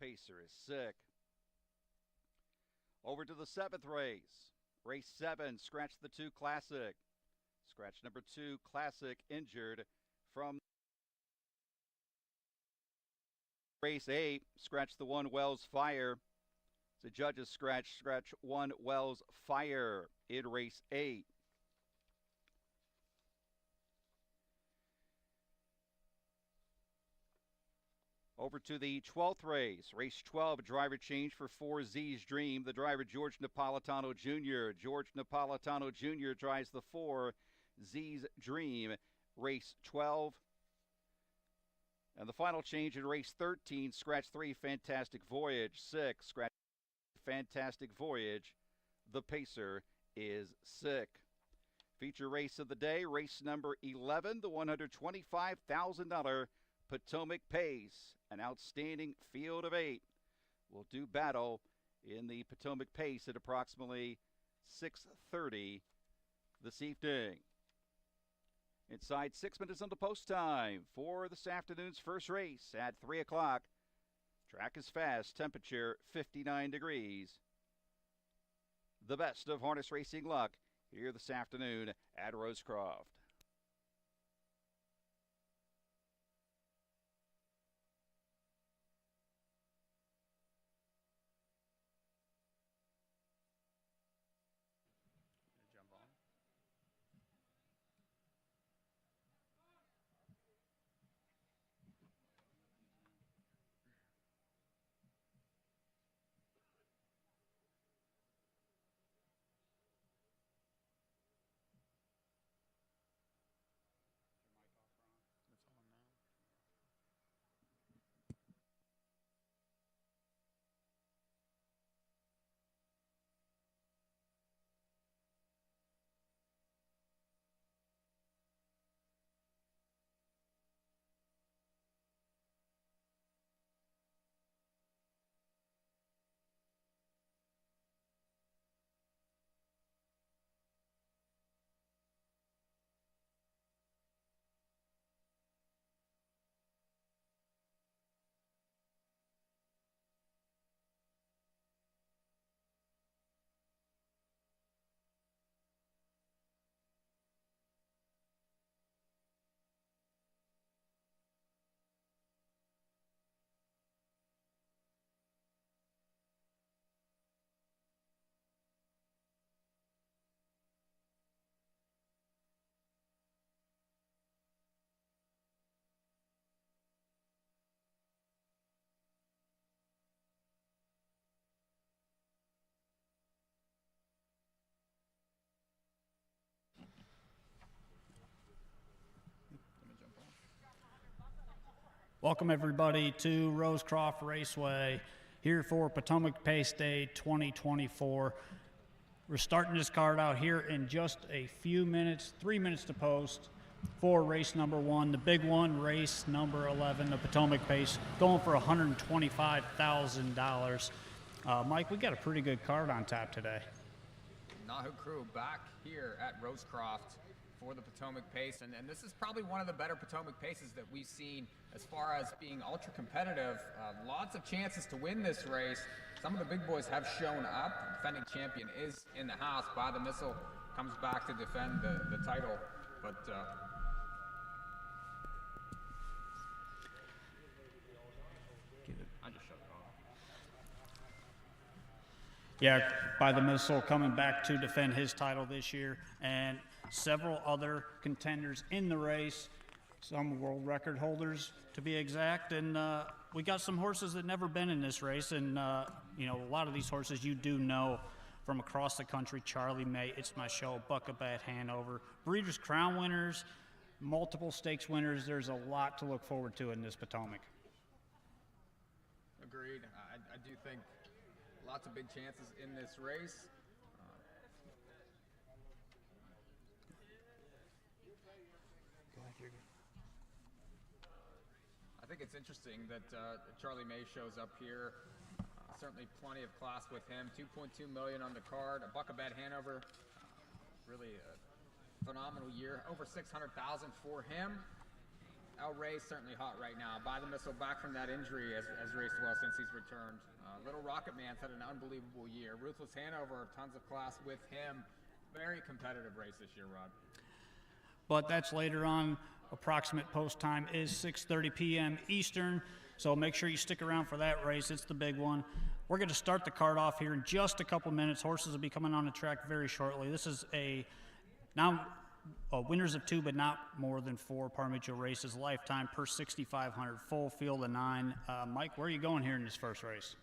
pacer is sick. Over to the 7th race. Race 7, Scratch the 2 Classic. Scratch number 2 Classic injured from race 8, Scratch the 1 Wells Fire. The judges scratch 1 Wells Fire in race 8. Over to the 12th race. Race 12, driver change for 4Z's Dream. The driver, George Napolitano Jr. George Napolitano Jr. drives the 4Z's Dream, race 12. And the final change in race 13, scratch 3, Fantastic Voyage. 6, scratch Fantastic Voyage. The pacer is sick. Feature race of the day, race number 11, the $125,000 Potomac Pace. An outstanding field of 8 will do battle in the Potomac Pace at approximately 6:30 this evening. Inside 6 minutes on the post time for this afternoon's first race at 3 o'clock. Track is fast, temperature 59 degrees. The best of harness racing luck here this afternoon at Rosecroft. Welcome everybody to Rosecroft Raceway here for Potomac Pace Day 2024. We're starting this card out here in just a few minutes, 3 minutes to post for race number 1, the big one, race number 11, the Potomac Pace, going for $125,000. Mike, we got a pretty good card on tap today. NAHU crew back here at Rosecroft for the Potomac Pace, and this is probably one of the better Potomac Paces that we've seen as far as being ultra competitive. Lots of chances to win this race. Some of the big boys have shown up. Defending champion is in the house. By the Missile comes back to defend the title, but I just shut it off. Yeah, By the Missile coming back to defend his title this year, and several other contenders in the race, some world record holders to be exact, and we got some horses that never been in this race, and you know, a lot of these horses you do know from across the country. Charlie May, It's My Show, Buckabat Hanover, Breeders' Crown winners, multiple stakes winners. There's a lot to look forward to in this Potomac. Agreed. I do think lots of big chances in this race. I think it's interesting that Charlie May shows up here. Certainly plenty of class with him. $2.2 million on the card. A Buckabat Hanover, really a phenomenal year. Over $600,000 for him. El Rey's certainly hot right now. By the Missile back from that injury has raced well since he's returned. Little Rocket Man's had an unbelievable year. Ruthless Hanover, tons of class with him. Very competitive race this year, Rod. But that's later on. Approximate post time is 6:30 p.m. Eastern, so make sure you stick around for that race. It's the big one. We're going to start the card off here in just a couple minutes. Horses will be coming on the track very shortly. This is now winners of 2, but not more than 4 Parmigiano races, lifetime per 6,500, full field of 9. Mike, where are you going here in this first race?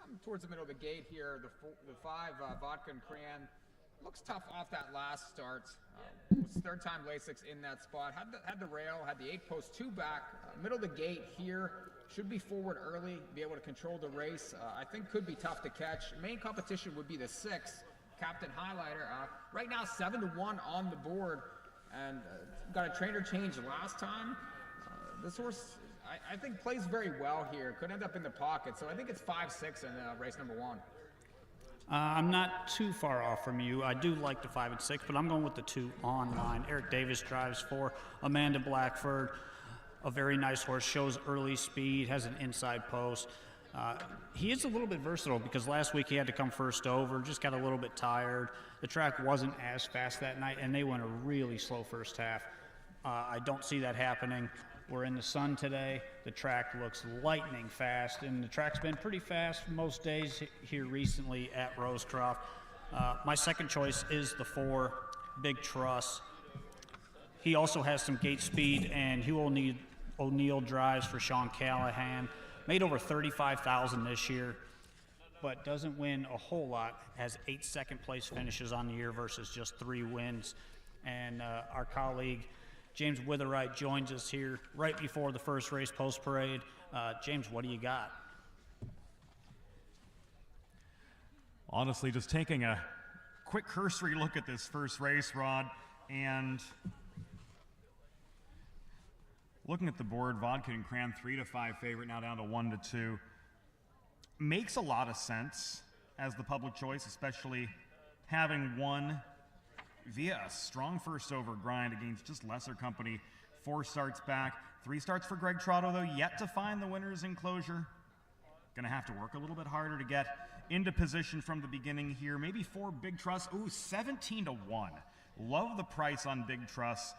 I'm towards the middle of the gate here. The 5 Vodka and Cran looks tough off that last start. Was third time Lasix in that spot. Had the rail, had the 8 post 2 back. Middle of the gate here. Should be forward early, be able to control the race. I think could be tough to catch. Main competition would be the 6, Captain Highlighter. Right now 7-1 on the board, and got a trainer change last time. This horse, I think, plays very well here. Could end up in the pocket, so I think it's 5-6 in race number 1. I'm not too far off from you. I do like the 5 and 6, but I'm going with the 2 online. Eric Davis drives for Amanda Blackford. A very nice horse, shows early speed, has an inside post. He is a little bit versatile because last week he had to come first over, just got a little bit tired. The track wasn't as fast that night, and they went a really slow first half. I don't see that happening. We're in the sun today. The track looks lightning fast, and the track's been pretty fast most days here recently at Rosecroft. My second choice is the 4, Big Truss. He also has some gate speed, and Hugh O'Neill drives for Sean Callahan. Made over $35,000 this year, but doesn't win a whole lot. Has 8 second-place finishes on the year versus just 3 wins. And our colleague James Witherite joins us here right before the first race post-parade. James, what do you got? Honestly, just taking a quick cursory look at this first race, Rod, and looking at the board, Vodka and Cran 3-5 favorite, now down to 1-2. Makes a lot of sense as the public choice, especially having won via a strong first over grind against just lesser company. 4 starts back, 3 starts for Greg Trotto, though, yet to find the winners in closure. Gonna have to work a little bit harder to get into position from the beginning here. Maybe 4 Big Truss. Ooh, 17-1. Love the price on Big Truss.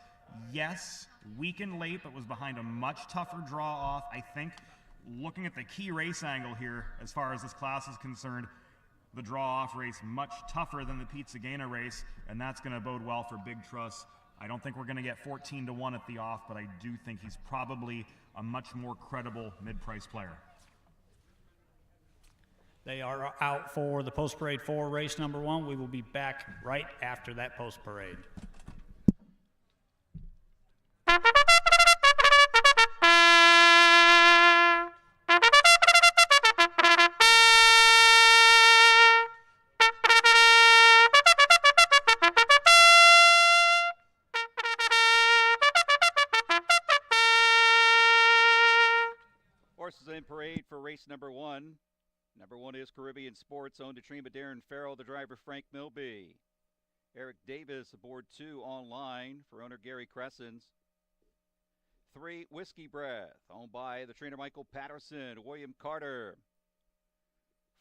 Yes, weakened late, but was behind a much tougher draw off. I think looking at the key race angle here, as far as this class is concerned, the draw-off race much tougher than the Pizzagena race, and that's going to bode well for Big Truss. I don't think we're going to get 14-1 at the off, but I do think he's probably a much more credible mid-price player. They are out for the post-parade 4, race number 1. We will be back right after that post-parade. Horses in parade for race number 1. Number 1 is Caribbean Sports, owned to train by Darren Farrell, the driver Frank Milby. Eric Davis aboard 2 online for owner Gary Cressens. 3, Whiskey Breath, owned by the trainer Michael Patterson, William Carter.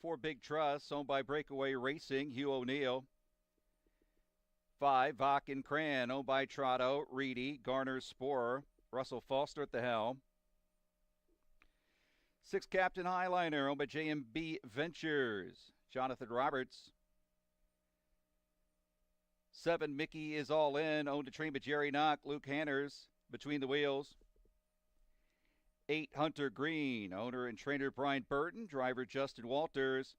4, Big Truss, owned by Breakaway Racing, Hugh O'Neill. 5, Vach and Cran, owned by Trotto, Reedy, Garner Sporer, Russell Foster at the helm. 6, Captain Highliner, owned by J&B Ventures, Jonathan Roberts. 7, Mickey is All In, owned to train by Jerry Knock, Luke Hanners, Between the Wheels. 8, Hunter Green, owner and trainer Brian Burton, driver Justin Walters.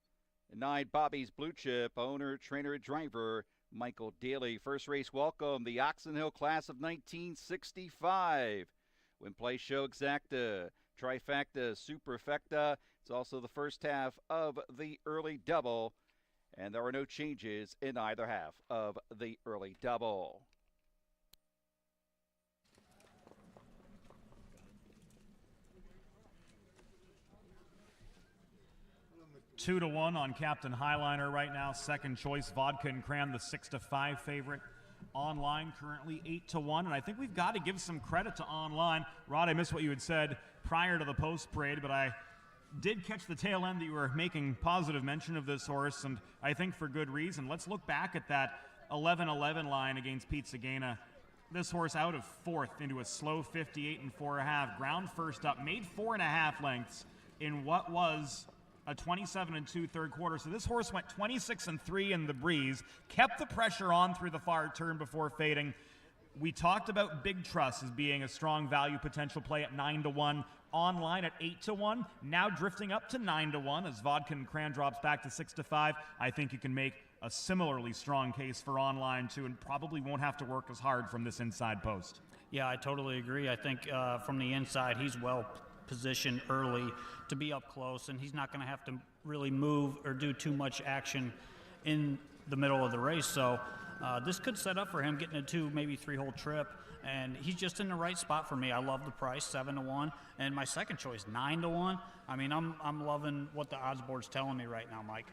And 9, Bobby's Blue Chip, owner, trainer, and driver Michael Daly. First race welcome, the Oxon Hill class of 1965. Win Play Show Exacta, Trifecta, Superfecta. It's also the first half of the early double, and there are no changes in either half of the early double. Two to 1 on Captain Highliner right now. Second choice, Vodka and Cran, the 6-5 favorite. Online currently 8-1, and I think we've got to give some credit to Online. Rod, I missed what you had said prior to the post parade, but I did catch the tail end that you were making positive mention of this horse, and I think for good reason. Let's look back at that 11-11 line against Pete Sagana. This horse out of fourth into a slow 58 and 4.5, ground first up, made 4.5 lengths in what was a 27-2 third quarter. So this horse went 26-3 in the breeze, kept the pressure on through the far turn before fading. We talked about Big Trust as being a strong value potential play at 9-1, Online at 8-1, now drifting up to 9-1 as Vodka and Cran drops back to 6-5. I think you can make a similarly strong case for Online too, and probably won't have to work as hard from this inside post. Yeah, I totally agree. I think from the inside, he's well positioned early to be up close, and he's not going to have to really move or do too much action in the middle of the race. So this could set up for him getting a 2, maybe 3-hole trip, and he's just in the right spot for me. I love the price, 7-1, and my second choice, 9-1. I mean, I'm loving what the odds board's telling me right now, Mike.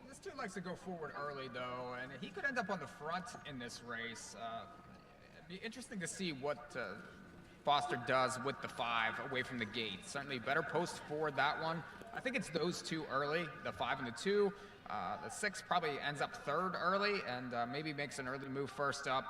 This dude likes to go forward early, though, and he could end up on the front in this race. It'd be interesting to see what Foster does with the 5 away from the gate. Certainly better post forward that one. I think it's those two early, the 5 and the 2. The 6 probably ends up third early and maybe makes an early move first up.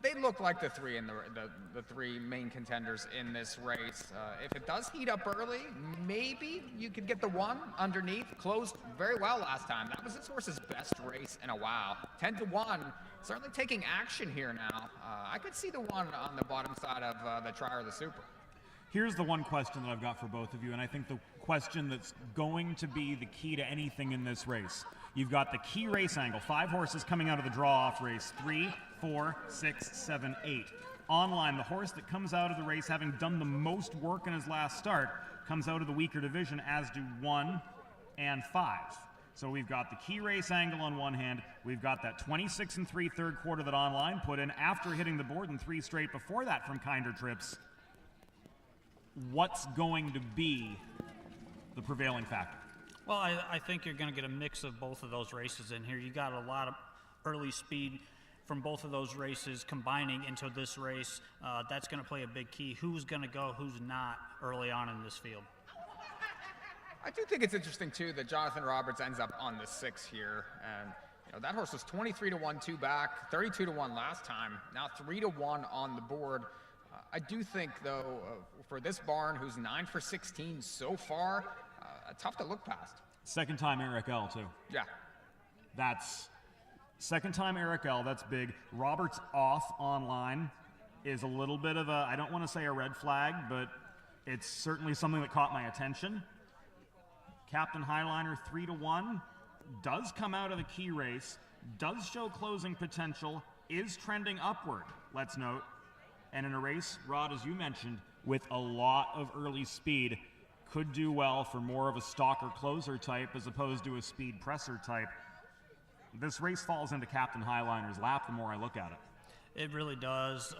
They look like the 3 in the 3 main contenders in this race. If it does heat up early, maybe you could get the 1 underneath. Closed very well last time. That was this horse's best race in a while. 10-1, certainly taking action here now. I could see the 1 on the bottom side of the Tri or the Super. Here's the one question that I've got for both of you, and I think the question that's going to be the key to anything in this race. You've got the key race angle, 5 horses coming out of the draw-off race, 3, 4, 6, 7, 8. Online, the horse that comes out of the race having done the most work in his last start, comes out of the weaker division, as do 1 and 5. So we've got the key race angle on one hand, we've got that 26-3 third quarter that Online put in after hitting the board in 3 straight before that from Kinder Trips. What's going to be the prevailing factor? Well, I think you're going to get a mix of both of those races in here. You got a lot of early speed from both of those races combining into this race. That's going to play a big key. Who's going to go, who's not early on in this field. I do think it's interesting, too, that Jonathan Roberts ends up on the 6 here. And that horse was 23-1 2 back, 32-1 last time, now 3-1 on the board. I do think, though, for this barn, who's 9 for 16 so far, tough to look past. Second time Eric L, too. Yeah. That's second time Eric L, that's big. Roberts off Online is a little bit of a, I don't want to say a red flag, but it's certainly something that caught my attention. Captain Highliner 3-1 does come out of the key race, does show closing potential, is trending upward, let's note. And in a race, Rod, as you mentioned, with a lot of early speed, could do well for more of a stalker closer type as opposed to a speed presser type. This race falls into Captain Highliner's lap the more I look at it. It really does.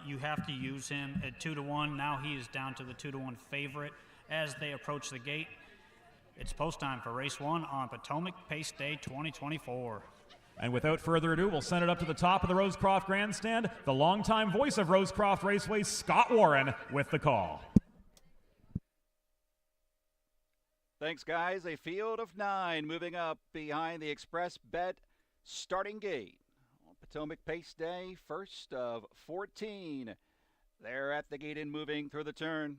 You have to use him at 2-1. Now he is down to the 2-1 favorite as they approach the gate. It's post time for race 1 on Potomac Pace Day 2024. And without further ado, we'll send it up to the top of the Rosecroft Grandstand. The longtime voice of Rosecroft Raceway, Scott Warren, with the call. Thanks, guys. A field of 9 moving up behind the Express Bet starting gate. On Potomac Pace Day, first of 14. They're at the gate and moving through the turn.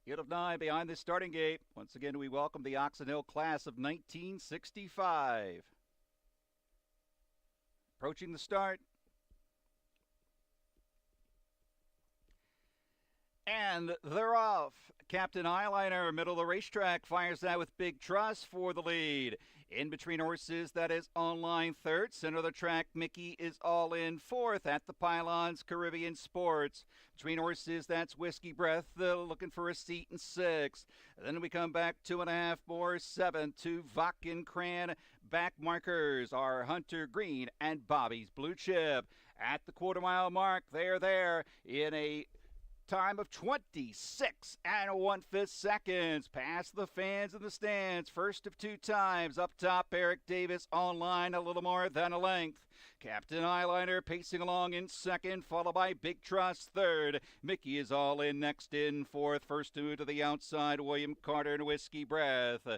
Field of 9 behind the starting gate. Once again, we welcome the Oxon Hill class of 1965. Approaching the start. And they're off. Captain Eyeliner, middle of the racetrack, fires that with Big Trust for the lead. In between horses, that is Online third. Center of the track, Mickey is all in fourth. At the pylons, Caribbean Sports. Between horses, that's Whiskey Breath, looking for a seat in 6. Then we come back 2.5 more, 7 to Vodka and Cran. Back markers are Hunter Green and Bobby's Blue Chip. At the quarter-mile mark, they're there in a time of 26 and 1/5 seconds. Past the fans in the stands. First of 2 times. Up top, Eric Davis online a little more than a length. Captain Eyeliner pacing along in second, followed by Big Trust third. Mickey is all in next in fourth. First to move to the outside, William Carter and Whiskey Breath.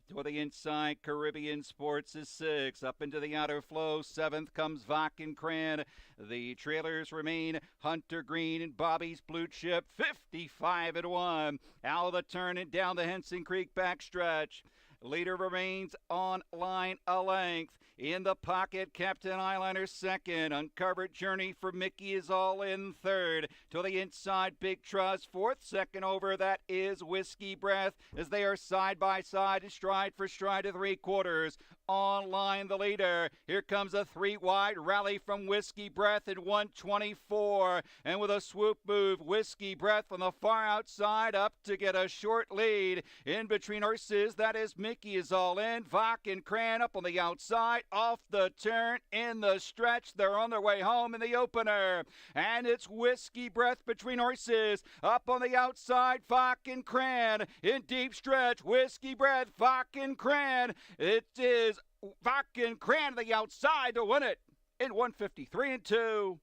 To the inside, Caribbean Sports is 6. Up into the outer flow, 7th comes Vakken Cran. The trailers remain Hunter Green and Bobby's Blue Chip, 55 and 1. Out of the turn and down the Henson Creek backstretch. Leader remains on line a length. In the pocket, Captain Eyeliner second. Uncovered Journey for Mickey is all in third. To the inside, Big Trust fourth. Second over, that is Whiskey Breath as they are side by side and stride for stride to 3/4. On line, the leader. Here comes a 3-wide rally from Whiskey Breath at 124. And with a swoop move, Whiskey Breath on the far outside up to get a short lead. In between horses, that is Mickey is all in. Vakken Cran up on the outside. Off the turn in the stretch. They're on their way home in the opener. And it's Whiskey Breath between horses. Up on the outside, Vakken Cran. In deep stretch, Whiskey Breath, Vakken Cran. It is Vakken Cran to the outside to win it in 153 and 2.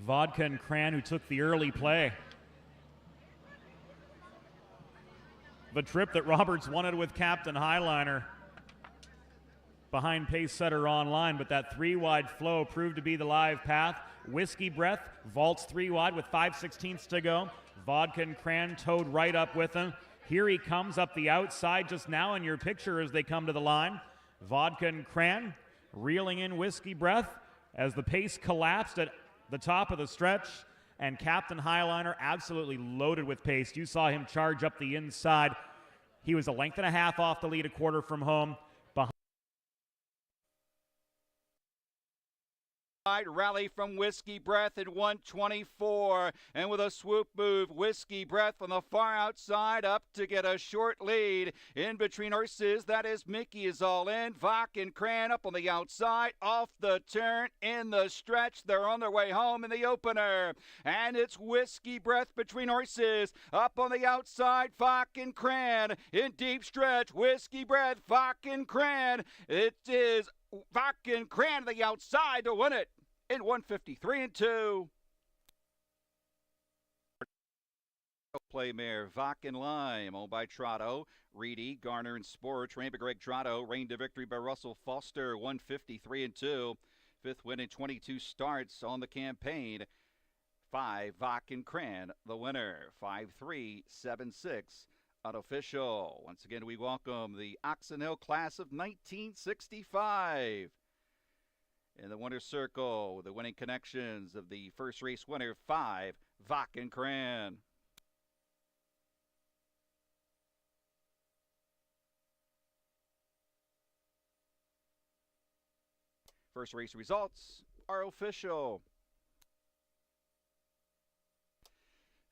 Vodka and Cran, who took the early play. The trip that Roberts wanted with Captain Highliner behind pace setter online, but that 3-wide flow proved to be the live path. Whiskey Breath vaults 3-wide with 5/16 to go. Vodka and Cran towed right up with him. Here he comes up the outside just now in your picture as they come to the line. Vodka and Cran reeling in Whiskey Breath as the pace collapsed at the top of the stretch, and Captain Highliner absolutely loaded with pace. You saw him charge up the inside. He was a length and a half off the lead, a quarter from home. Rally from Whiskey Breath at 124, and with a swoop move, Whiskey Breath on the far outside up to get a short lead. In between horses, that is Mickey is all in. Vakken Cran up on the outside, off the turn in the stretch. They're on their way home in the opener, and it's Whiskey Breath between horses. Up on the outside, Vakken Cran. In deep stretch, Whiskey Breath, Vakken Cran. It is Vakken Cran to the outside to win it in 153 and 2. Play mare Vakken Lime, owned by Trotto, Reedy, Garner, and Sport. Trained by Greg Trotto. Reigned to victory by Russell Foster, 153 and 2. 5th win in 22 starts on the campaign. 5 Vakken Cran, the winner. 5-3-7-6. Unofficial. Once again, we welcome the Oxon Hill class of 1965. In the winner's circle, the winning connections of the first race winner, 5 Vakken Cran. First race results are official.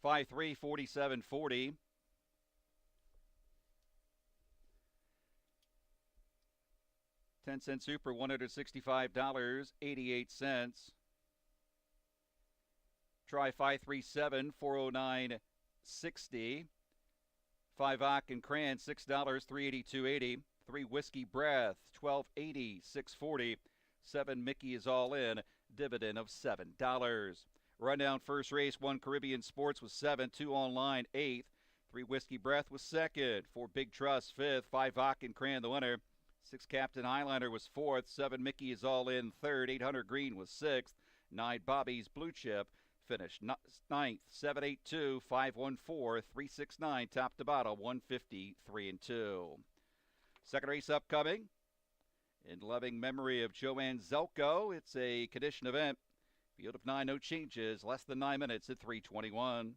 5-3, 47-40. 10-cent super, $165.88. Try 537, 409.60. 5 Vakken Cran, $6, 382.80. 3 Whiskey Breath, $12.80, 640. 7 Mickey is all in, dividend of $7. Rundown first race, 1 Caribbean Sports was 7, 2 online, 8th. 3 Whiskey Breath was 2nd. 4 Big Trust, 5th. 5 Vakken Cran, the winner. 6 Captain Highliner was 4th. 7 Mickey is all in, 3rd. 800 Green was 6th. 9 Bobby's Blue Chip finished 9th. 782, 514, 369, top to bottom, 153 and 2. Second race upcoming. In loving memory of Joanne Zelko, it's a condition event. Field of 9, no changes, less than 9 minutes at 3:21.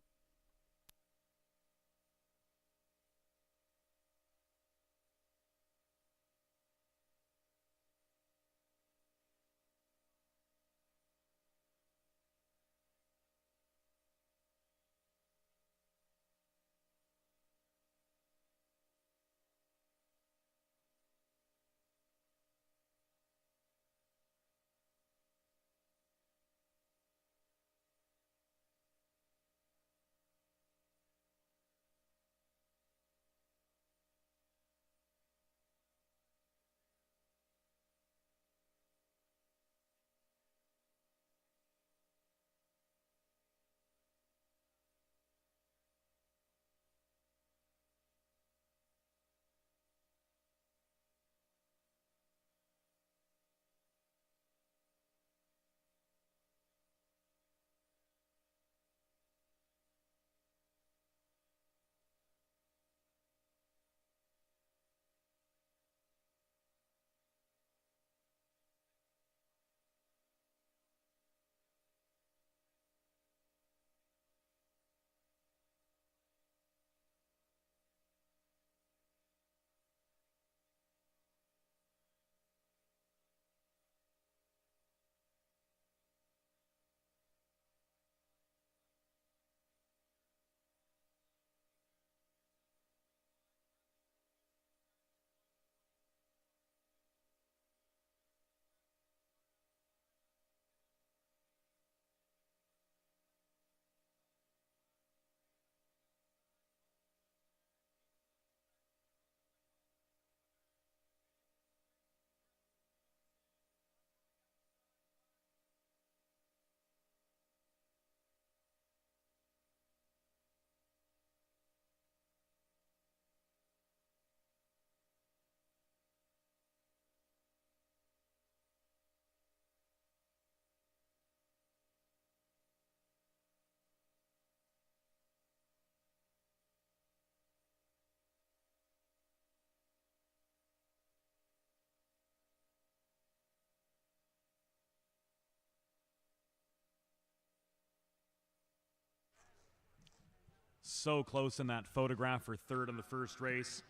so close in that photograph for third in the first race.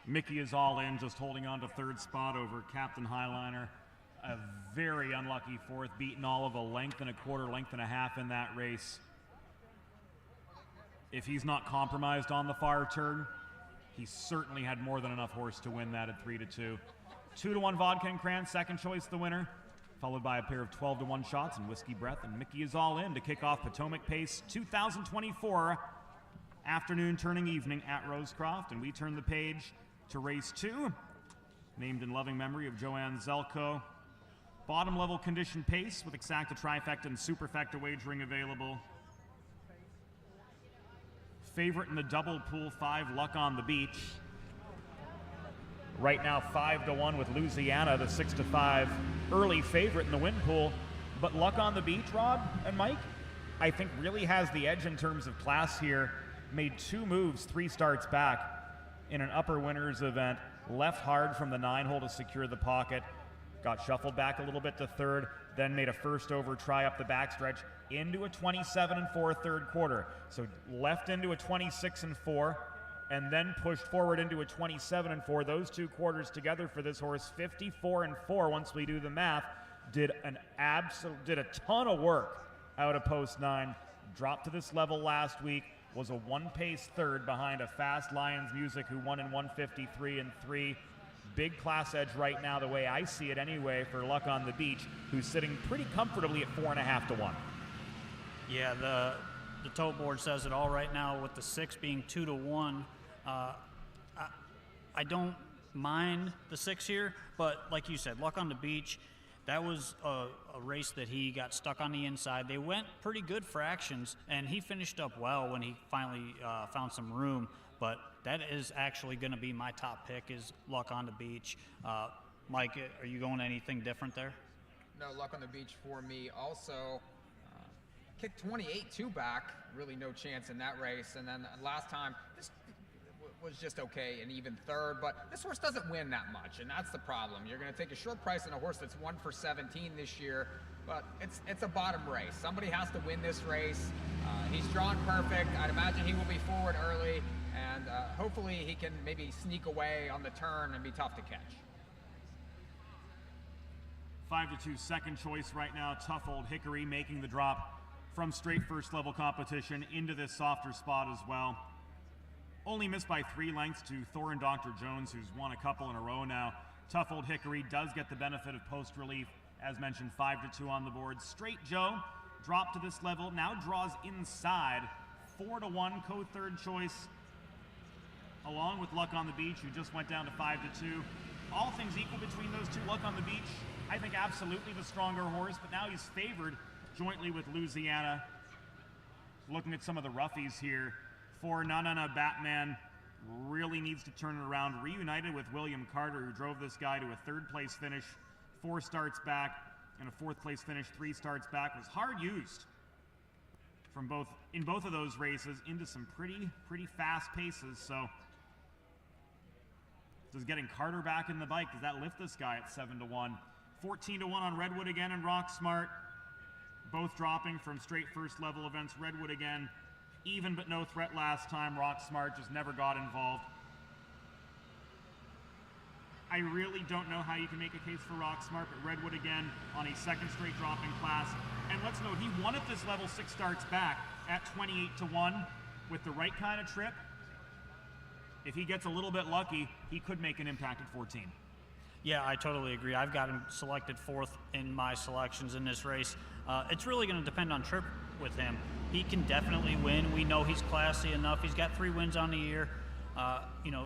Mickey is all in, just holding on to third spot over Captain Highliner. A very unlucky fourth, beaten all of a length and a quarter, length and a half in that race. If he's not compromised on the far turn, he certainly had more than enough horse to win that at 3-2. 2-1 Vodka and Cran, second choice the winner, followed by a pair of 12-1 shots and Whiskey Breath, and Mickey is all in to kick off Potomac Pace 2024 afternoon turning evening at Rosecroft. And we turn the page to race 2, named in loving memory of Joanne Zelko. Bottom level condition pace with exacta, trifecta, and superfecta wagering available. Favorite in the double pool 5, Luck on the Beach. Right now 5-1 with Louisiana, the 6-5 early favorite in the win pool. But Luck on the Beach, Rod and Mike, I think really has the edge in terms of class here. Made 2 moves, 3 starts back in an upper winners event. Left hard from the 9-hole to secure the pocket. Got shuffled back a little bit to third, then made a first over try up the backstretch into a 27-4 third quarter. So left into a 26-4 and then pushed forward into a 27-4. Those 2 quarters together for this horse, 54-4 once we do the math. Did a ton of work out of post 9. Dropped to this level last week. Was a 1-pace third behind a fast Lions Music who won in 153-3. Big class edge right now, the way I see it anyway, for Luck on the Beach, who's sitting pretty comfortably at 4.5-1. Yeah, the tote board says it all right now with the 6 being 2-1. I don't mind the 6 here, but like you said, Luck on the Beach, that was a race that he got stuck on the inside. They went pretty good fractions, and he finished up well when he finally found some room. But that is actually going to be my top pick, is Luck on the Beach. Mike, are you going anything different there? No, Luck on the Beach for me. Also, kicked 28-2 back. Really no chance in that race. And then last time, this was just okay and even third. But this horse doesn't win that much, and that's the problem. You're going to take a short price on a horse that's 1 for 17 this year. But it's a bottom race. Somebody has to win this race. He's drawn perfect. I'd imagine he will be forward early. And hopefully he can maybe sneak away on the turn and be tough to catch. 5-2 second choice right now. Tough Old Hickory making the drop from straight first level competition into this softer spot as well. Only missed by 3 lengths to Thor and Dr. Jones, who's won a couple in a row now. Tough Old Hickory does get the benefit of post relief. As mentioned, 5-2 on the board. Straight Joe dropped to this level, now draws inside. 4-1 co-third choice, along with Luck on the Beach, who just went down to 5-2. All things equal between those 2, Luck on the Beach, I think absolutely the stronger horse, but now he's favored jointly with Louisiana. Looking at some of the roughies here, for Na Batman really needs to turn it around. Reunited with William Carter, who drove this guy to a 3rd place finish, 4 starts back, and a 4th place finish, 3 starts back. Was hard used from in both of those races into some pretty fast paces. So does getting Carter back in the bike, does that lift this guy at 7-1? 14-1 on Redwood again and Rock Smart, both dropping from straight first level events. Redwood again, even but no threat last time. Rock Smart just never got involved. I really don't know how you can make a case for Rock Smart, but Redwood again on a 2nd straight drop in class. And let's note, he won at this level 6 starts back at 28-1 with the right kind of trip. If he gets a little bit lucky, he could make an impact at 14. Yeah, I totally agree. I've got him selected 4th in my selections in this race. It's really going to depend on trip with him. He can definitely win. We know he's classy enough. He's got 3 wins on the year.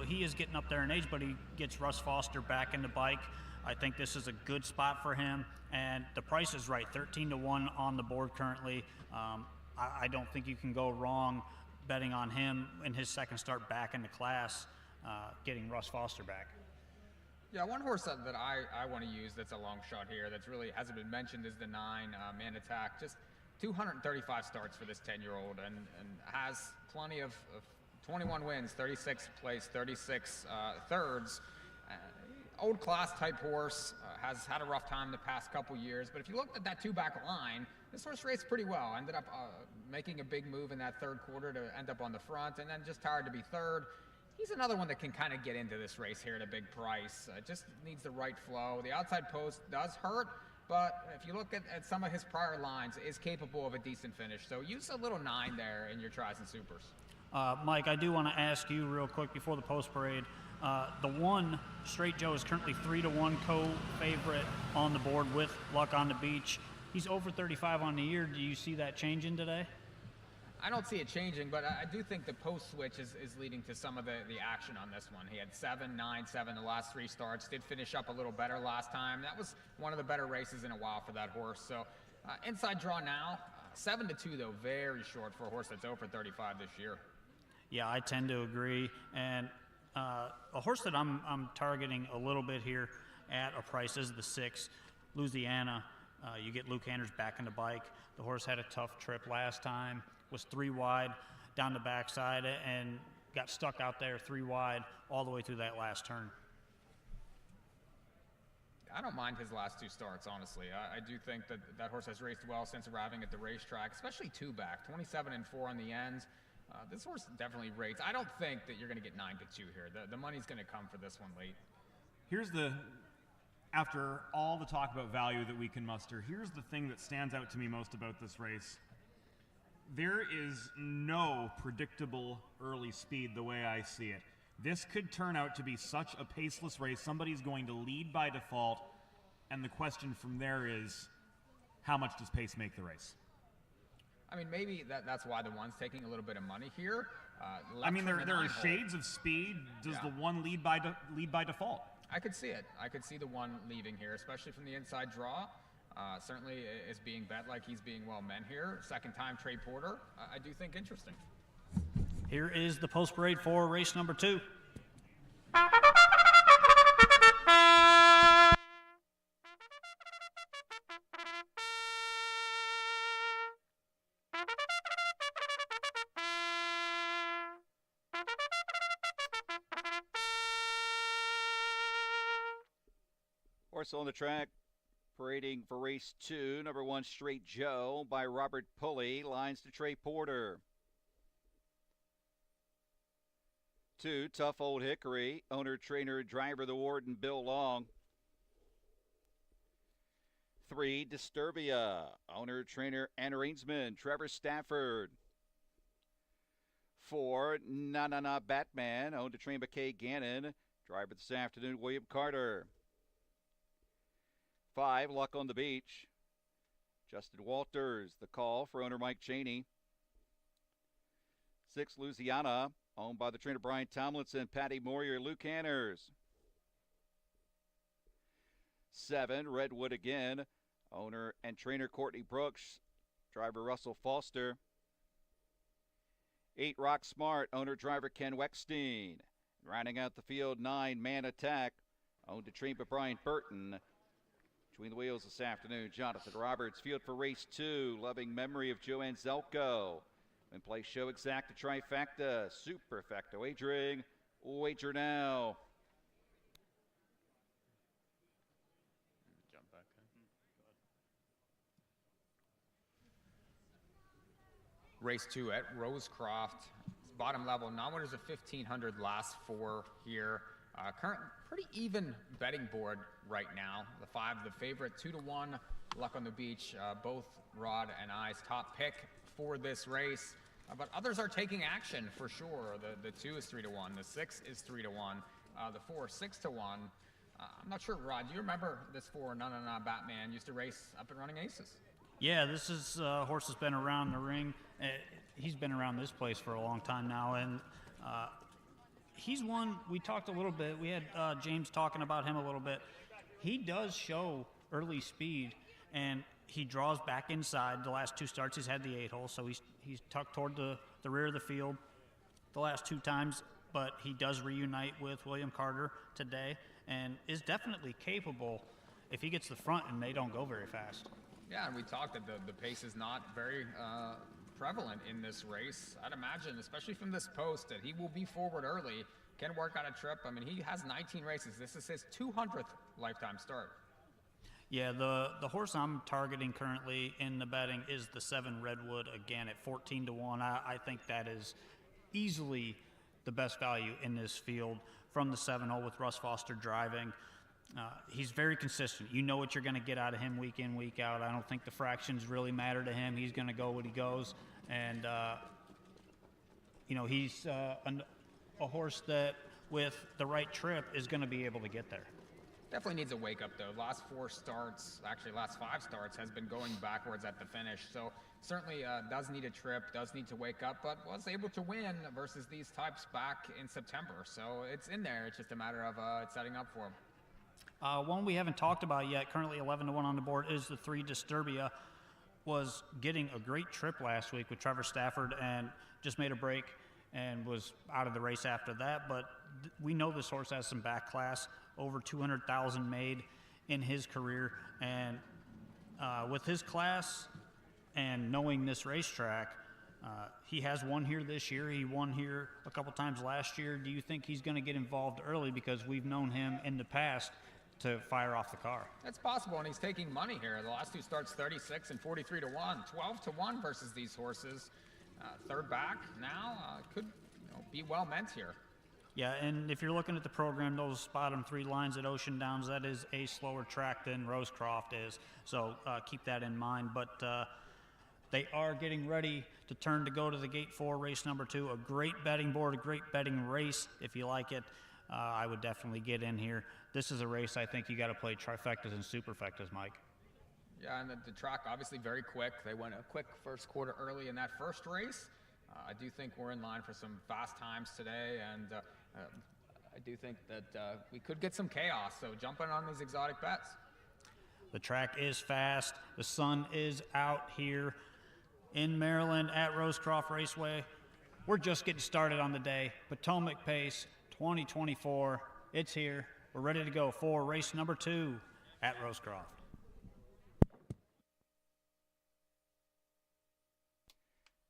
He is getting up there in age, but he gets Russ Foster back in the bike. I think this is a good spot for him, and the price is right, 13-1 on the board currently. I don't think you can go wrong betting on him in his 2nd start back in the class, getting Russ Foster back. Yeah, one horse that I want to use that's a long shot here that's really hasn't been mentioned is the 9, Man Attack. Just 235 starts for this 10-year-old and has plenty of 21 wins, 36 place, 36 thirds. Old class type horse, has had a rough time the past couple years, but if you look at that 2-back line, this horse raced pretty well. Ended up making a big move in that third quarter to end up on the front, and then just tired to be third. He's another one that can kind of get into this race here at a big price. Just needs the right flow. The outside post does hurt, but if you look at some of his prior lines, is capable of a decent finish. So use a little 9 there in your tries and supers. Mike, I do want to ask you real quick before the post parade. The one, Straight Joe, is currently 3-1 co-favorite on the board with Luck on the Beach. He's over 35 on the year. Do you see that changing today? I don't see it changing, but I do think the post switch is leading to some of the action on this one. He had 7, 9, 7 the last 3 starts. Did finish up a little better last time. That was one of the better races in a while for that horse. So inside draw now, 7-2 though, very short for a horse that's over 35 this year. Yeah, I tend to agree. And a horse that I'm targeting a little bit here at a price is the 6, Louisiana. You get Luke Anders back on the bike. The horse had a tough trip last time, was 3 wide down the backside and got stuck out there 3 wide all the way through that last turn. I don't mind his last 2 starts, honestly. I do think that horse has raced well since arriving at the racetrack, especially 2 back, 27 and 4 on the ends. This horse definitely rates. I don't think that you're going to get 9-2 here. The money's going to come for this one late. Here's after all the talk about value that we can muster, here's the thing that stands out to me most about this race. There is no predictable early speed the way I see it. This could turn out to be such a paceless race. Somebody's going to lead by default, and the question from there is, how much does pace make the race? I mean, maybe that's why the one's taking a little bit of money here. I mean, there are shades of speed. Does the one lead by default? I could see it. I could see the one leaving here, especially from the inside draw. Certainly is being bet like he's being well meant here. Second time Trey Porter, I do think interesting. Here is the post parade for race number 2. Horse on the track, parading for race 2, number 1, Straight Joe by Robert Pulley, lines to Trey Porter. 2, Tough Old Hickory, owner, trainer, driver, the Warden, Bill Long. 3, Disturbia, owner, trainer, and arrangeman, Trevor Stafford. 4, Na Na Na Batman, owned to train by Kay Gannon, driver this afternoon, William Carter. 5, Luck on the Beach, Justin Walters, the call for owner Mike Cheney. 6, Louisiana, owned by the trainer Brian Tomlinson, Patty Moyer, Luke Anders. 7, Redwood again, owner and trainer Courtney Brooks, driver Russell Foster. 8, Rock Smart, owner driver Ken Weckstein. Rounding out the field, 9, Man Attack, owned to train by Brian Burton. Between the wheels this afternoon, Jonathan Roberts, field for race 2, loving memory of Joanne Zelko. In play, show exact to trifecta, superfecta wagering, wager now. Jump back in. Race 2 at Rosecroft. Bottom level, non-winners of 1,500, last 4 here. Current pretty even betting board right now. The 5, the favorite, 2-1, Luck on the Beach. Both Rod and I's top pick for this race. But others are taking action for sure. The 2 is 3-1. The 6 is 3-1. The 4, 6-1. I'm not sure, Rod, do you remember this 4, Na Na Na Batman, used to race Up and Running Aces? Yeah, this is a horse that's been around the ring. He's been around this place for a long time now, and he's one, we talked a little bit, we had James talking about him a little bit. He does show early speed, and he draws back inside. The last 2 starts, he's had the 8-hole, so he's tucked toward the rear of the field the last 2 times, but he does reunite with William Carter today and is definitely capable if he gets the front and they don't go very fast. Yeah, and we talked that the pace is not very prevalent in this race. I'd imagine, especially from this post, that he will be forward early, can work on a trip. I mean, he has 19 races. This is his 200th lifetime start. Yeah, the horse I'm targeting currently in the betting is the 7 Redwood, again at 14 to 1. I think that is easily the best value in this field from the 7-hole with Russ Foster driving. He's very consistent. You know what you're going to get out of him week in, week out. I don't think the fractions really matter to him. He's going to go what he goes. And, he's a horse that, with the right trip, is going to be able to get there. Definitely needs a wake up though. Last 4 starts, actually last 5 starts, has been going backwards at the finish. So certainly does need a trip, does need to wake up, but was able to win versus these types back in September. So it's in there. It's just a matter of setting up for him. One we haven't talked about yet, currently 11 to 1 on the board, is the 3 Disturbia. Was getting a great trip last week with Trevor Stafford and just made a break and was out of the race after that. But we know this horse has some back class, over 200,000 made in his career. And with his class and knowing this racetrack, he has won here this year. He won here a couple times last year. Do you think he's going to get involved early, because we've known him in the past to fire off the car? That's possible, and he's taking money here. The last 2 starts, 36 and 43 to 1, 12 to 1 versus these horses. Third back now could be well meant here. Yeah, and if you're looking at the program, those bottom 3 lines at Ocean Downs, that is a slower track than Rosecroft is. So keep that in mind. But they are getting ready to go to the Gate 4 race number 2. A great betting board, a great betting race. If you like it, I would definitely get in here. This is a race I think you got to play trifectas and superfectas, Mike. Yeah, and the track obviously very quick. They went a quick first quarter early in that first race. I do think we're in line for some fast times today, and I do think that we could get some chaos, so jump in on these exotic bets. The track is fast. The sun is out here in Maryland at Rosecroft Raceway. We're just getting started on the day. Potomac Pace 2024, it's here. We're ready to go for race number 2 at Rosecroft.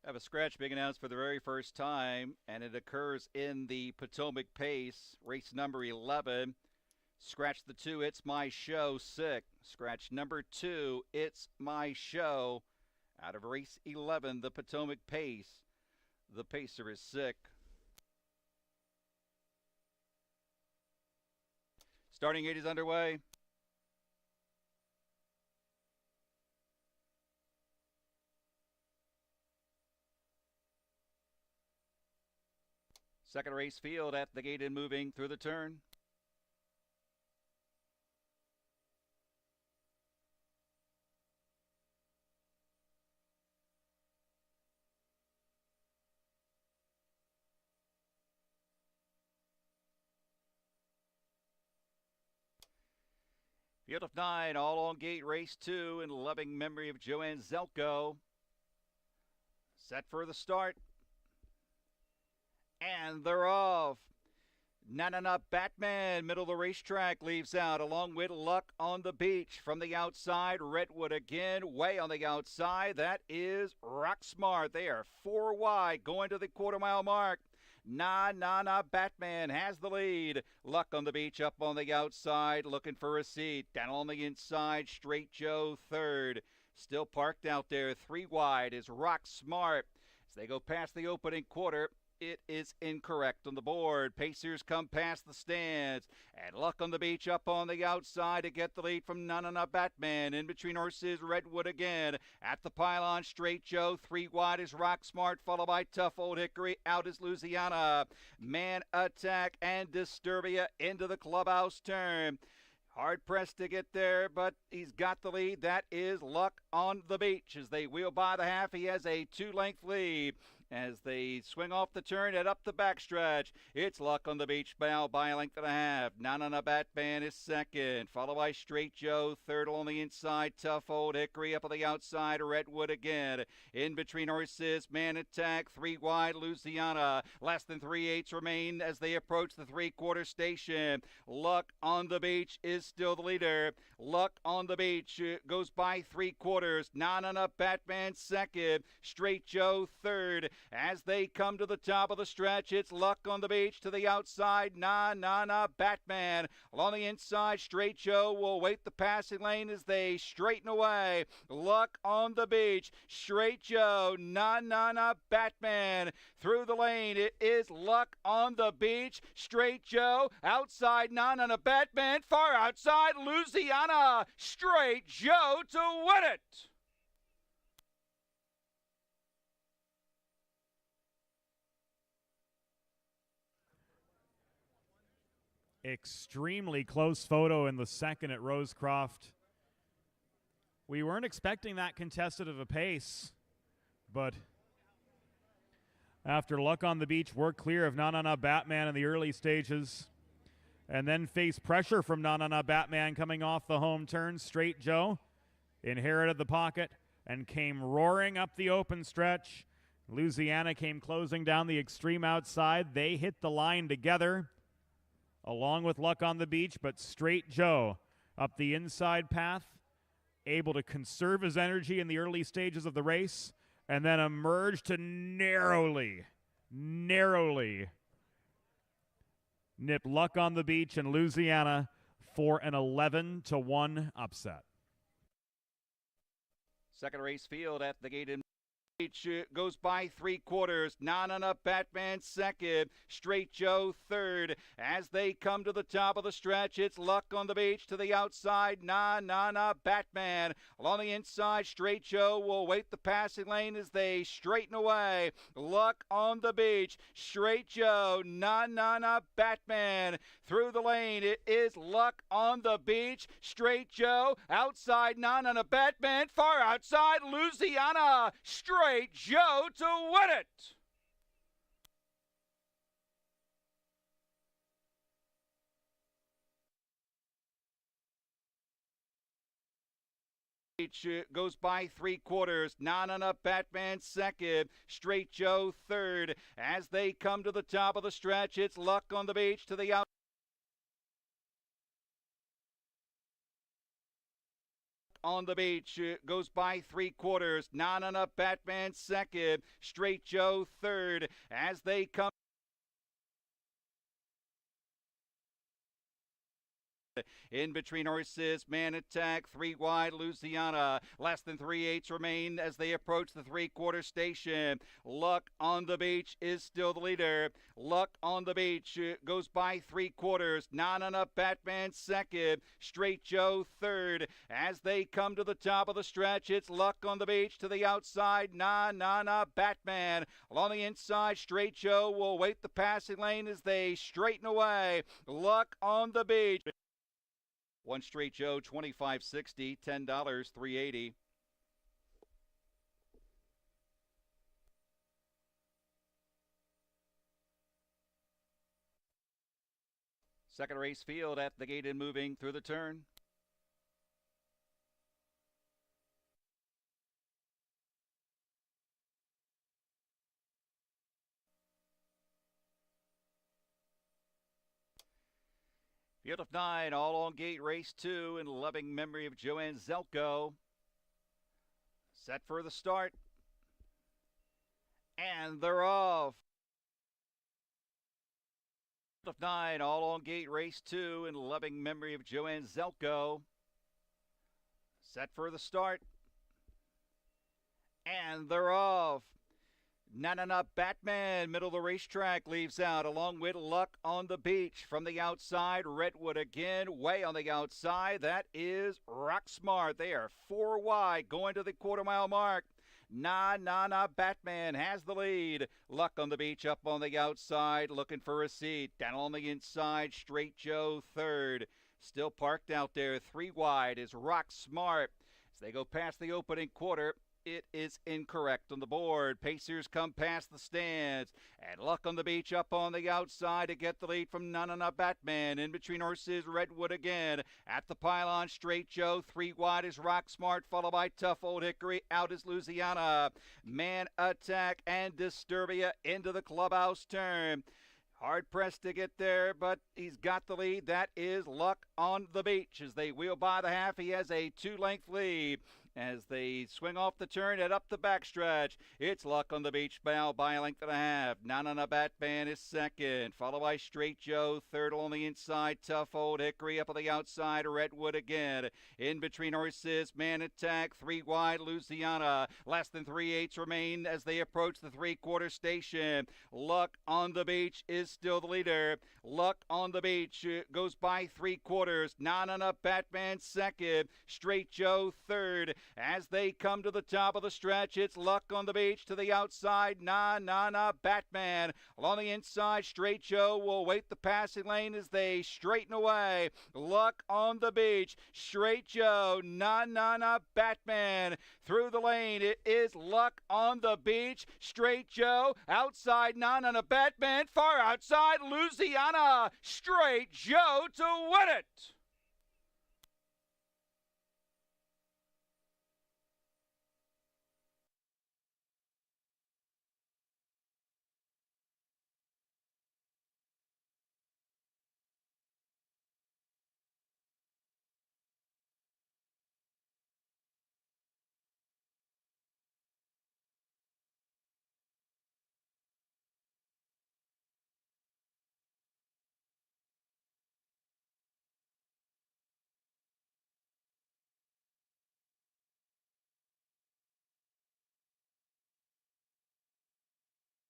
Have a scratch being announced for the very first time, and it occurs in the Potomac Pace, race number 11. Scratch the 2, It's My Show, sick. Scratch number 2, It's My Show. Out of race 11, the Potomac Pace. The pacer is sick. Starting gate is underway. Second race field at the gate and moving through the turn. Field of 9, all on gate, race 2, in loving memory of Joanne Zelko. Set for the start. And they're off. Na Batman, middle of the racetrack, leaves out, along with Luck on the Beach. From the outside, Redwood again, way on the outside. That is Rock Smart. They are 4 wide, going to the quarter-mile mark. Na Batman has the lead. Luck on the Beach up on the outside, looking for a seat. Down on the inside, Straight Joe third. Still parked out there, 3 wide is Rock Smart. As they go past the opening quarter, it is incorrect on the board. Pacers come past the stands. And Luck on the Beach up on the outside to get the lead from Na Batman. In between horses, Redwood again. At the pylon, Straight Joe. 3 wide is Rock Smart, followed by Tough Old Hickory. Out is Louisiana. Man Attack and Disturbia into the clubhouse turn. Hard pressed to get there, but he's got the lead. That is Luck on the Beach. As they wheel by the half, he has a 2-length lead. As they swing off the turn and up the backstretch, it's Luck on the Beach bow by a length and a half. Na Batman is second, followed by Straight Joe, third on the inside. Tough Old Hickory up on the outside. Redwood again. In between horses, Man Attack, 3 wide, Louisiana. Less than 3/8 remain as they approach the 3/4 station. Luck on the Beach is still the leader. Luck on the Beach goes by 3/4. Na Batman second, Straight Joe third. As they come to the top of the stretch, it's Luck on the Beach to the outside. Na Batman. Along the inside, Straight Joe will wait the passing lane as they straighten away. Luck on the Beach. Straight Joe. Na Batman. Through the lane, it is Luck on the Beach. Straight Joe. Outside, Na Batman. Far outside, Louisiana. Straight Joe to win it. Extremely close photo in the second at Rosecroft. We weren't expecting that contested of a pace, but after Luck on the Beach worked clear of Na Batman in the early stages and then faced pressure from Na Batman coming off the home turn, Straight Joe inherited the pocket and came roaring up the open stretch. Louisiana came closing down the extreme outside. They hit the line together along with Luck on the Beach, but Straight Joe up the inside path, able to conserve his energy in the early stages of the race, and then emerge to narrowly nip Luck on the Beach and Louisiana for an 11-1 upset. Second race field at the gate in Beach goes by 3/4. Na Batman second. Straight Joe third. As they come to the top of the stretch, it's Luck on the Beach to the outside. Na Batman. Along the inside, Straight Joe will wait the passing lane as they straighten away. Luck on the Beach. Straight Joe. Na Batman. Through the lane, it is Luck on the Beach. Straight Joe. Outside, Na Batman. Far outside, Louisiana. Straight Joe to win it. Goes by 3/4. Na Batman second. Straight Joe third. As they come to the top of the stretch, it's Luck on the Beach to the outside. On the Beach goes by 3/4. Na Batman second. Straight Joe third. As they come in between horses, Man Attack, 3 wide, Louisiana. Less than 3/8 remain as they approach the 3/4 station. Luck on the Beach is still the leader. Luck on the Beach goes by 3/4. Na Batman second. Straight Joe third. As they come to the top of the stretch, it's Luck on the Beach to the outside. Na Batman. Along the inside, Straight Joe will wait the passing lane as they straighten away. Luck on the Beach. One Straight Joe, $25.60, $10, $3.80. Second race field at the gate and moving through the turn. Field of 9, all on gate, race 2, in loving memory of Joanne Zelko. Set for the start. And they're off. Field of 9, all on gate, race 2, in loving memory of Joanne Zelko. Set for the start. And they're off. Na Batman, middle of the racetrack, leaves out along with Luck on the Beach. From the outside, Redwood again, way on the outside. That is Rock Smart. They are 4 wide going to the quarter-mile mark. Na Batman has the lead. Luck on the Beach up on the outside, looking for a seat. Down on the inside, Straight Joe third. Still parked out there, 3 wide is Rock Smart. As they go past the opening quarter, it is incorrect on the board. Pacers come past the stands. And Luck on the Beach up on the outside to get the lead from Na Batman. In between horses, Redwood again. At the pylon, Straight Joe. 3 wide is Rock Smart, followed by Tough Old Hickory. Out is Louisiana. Man Attack and Disturbia into the clubhouse turn. Hard pressed to get there, but he's got the lead. That is Luck on the Beach. As they wheel by the half, he has a 2-length lead. as they swing off the turn and up the backstretch. It's Luck on the Beach now by a length and a half. Nana Batman is second, followed by Straight Joe third on the inside. Tough Old Hickory up on the outside. Redwood again. In between horses, Man Attack, 3 wide, Louisiana. Less than 3/8 remain as they approach the three-quarter station. Luck on the Beach is still the leader. Luck on the Beach goes by 3/4. Nana Batman second. Straight Joe third. As they come to the top of the stretch, it's Luck on the Beach to the outside. Nana Batman. Along the inside, Straight Joe will wait the passing lane as they straighten away. Luck on the Beach. Straight Joe. Nana Batman. Through the lane, it is Luck on the Beach. Straight Joe. Outside, Nana Batman. Far outside, Louisiana. Straight Joe to win it.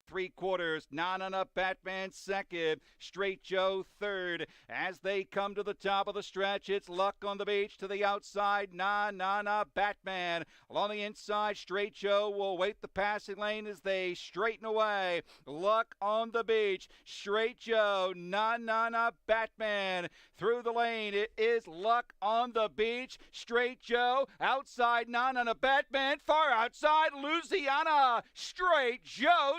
Three-quarters, Nana Batman second, Straight Joe third. As they come to the top of the stretch, it's Luck on the Beach to the outside, Nana Batman. Along the inside, Straight Joe will wait the passing lane as they straighten away. Luck on the Beach, Straight Joe, Nana Batman. Through the lane, it is Luck on the Beach, Straight Joe. Outside, Nana Batman. Far outside, Louisiana. Straight Joe.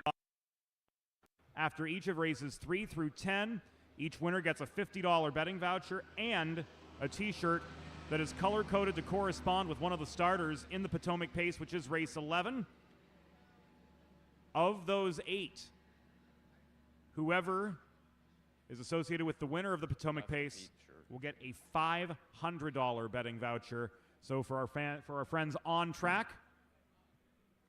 After each of races 3 through 10, each winner gets a $50 betting voucher and a t-shirt that is color-coded to correspond with one of the starters in the Potomac Pace, which is race 11. Of those 8, whoever is associated with the winner of the Potomac Pace will get a $500 betting voucher. So for our friends on track,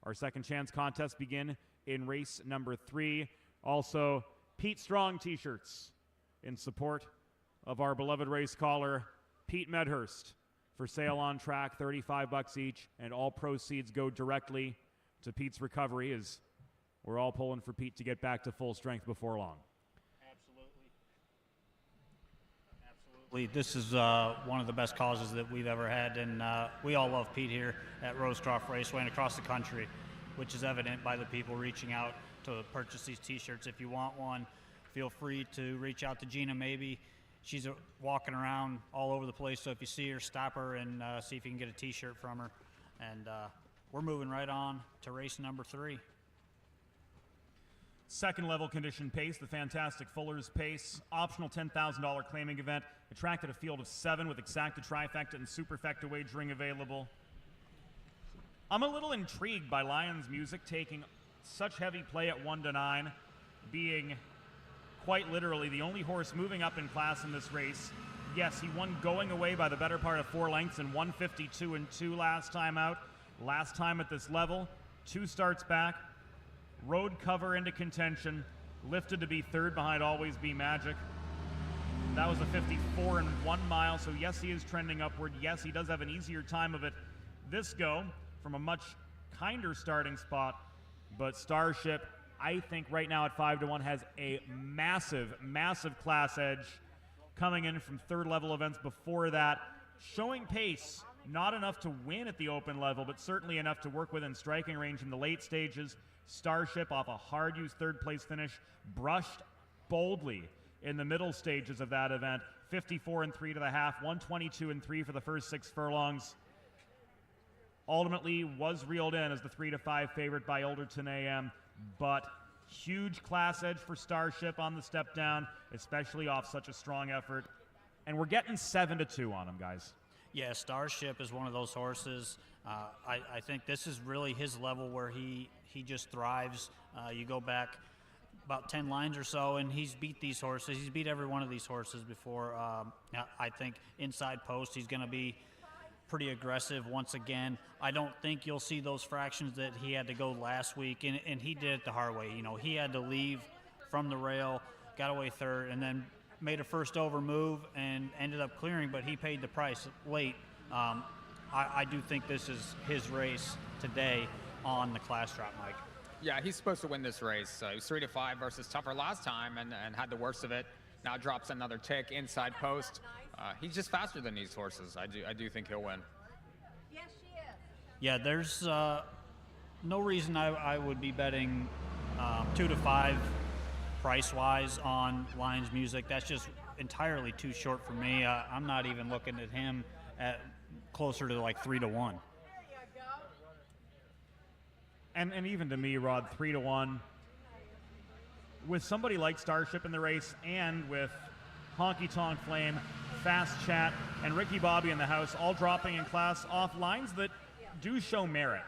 our second chance contests begin in race number 3. Also, Pete Strong t-shirts in support of our beloved race caller, Pete Medhurst, for sale on track, $35 each, and all proceeds go directly to Pete's recovery as we're all pulling for Pete to get back to full strength before long. Absolutely. This is one of the best causes that we've ever had, and we all love Pete here at Rosecroft Raceway and across the country, which is evident by the people reaching out to purchase these t-shirts. If you want one, feel free to reach out to Gina. Maybe she's walking around all over the place, so if you see her, stop her and see if you can get a t-shirt from her. And we're moving right on to race number 3. Second level condition pace, the fantastic Fuller's Pace, optional $10,000 claiming event, attracted a field of 7 with exacta, trifecta, and superfecta wagering available. I'm a little intrigued by Lion's Music taking such heavy play at 1-9, being quite literally the only horse moving up in class in this race. Yes, he won going away by the better part of 4 lengths in 152-2 last time out. Last time at this level, 2 starts back, road cover into contention, lifted to be third behind Always Be Magic. That was a 54 and 1 mile, so yes, he is trending upward. Yes, he does have an easier time of it this go from a much kinder starting spot. But Starship, I think right now at 5-1 has a massive, massive class edge coming in from third level events before that. Showing pace, not enough to win at the open level, but certainly enough to work within striking range in the late stages. Starship off a hard-used third place finish, brushed boldly in the middle stages of that event. 54 and 3 to the half, 122 and 3 for the first 6 furlongs. Ultimately was reeled in as the 3-5 favorite by Alderton AM, but huge class edge for Starship on the step down, especially off such a strong effort. And we're getting 7-2 on him, guys. Yeah, Starship is one of those horses. I think this is really his level where he just thrives. You go back about 10 lines or so, and he's beat these horses. He's beat every one of these horses before. I think inside post, he's going to be pretty aggressive once again. I don't think you'll see those fractions that he had to go last week, and he did it the hard way. You know, he had to leave from the rail, got away third, and then made a first over move and ended up clearing, but he paid the price late. I do think this is his race today on the class drop, Mike. Yeah, he's supposed to win this race. He was 3-5 versus Tougher last time and had the worst of it. Now drops another tick inside post. He's just faster than these horses. I do think he'll win. Yes, she is. Yeah, there's no reason I would be betting 2-5 price-wise on Lions Music. That's just entirely too short for me. I'm not even looking at him at closer to like 3-1. There you go. And even to me, Rod, 3-1. With somebody like Starship in the race and with Honky Tonk Flame, Fast Chat, and Ricky Bobby in the house all dropping in class off lines that do show merit.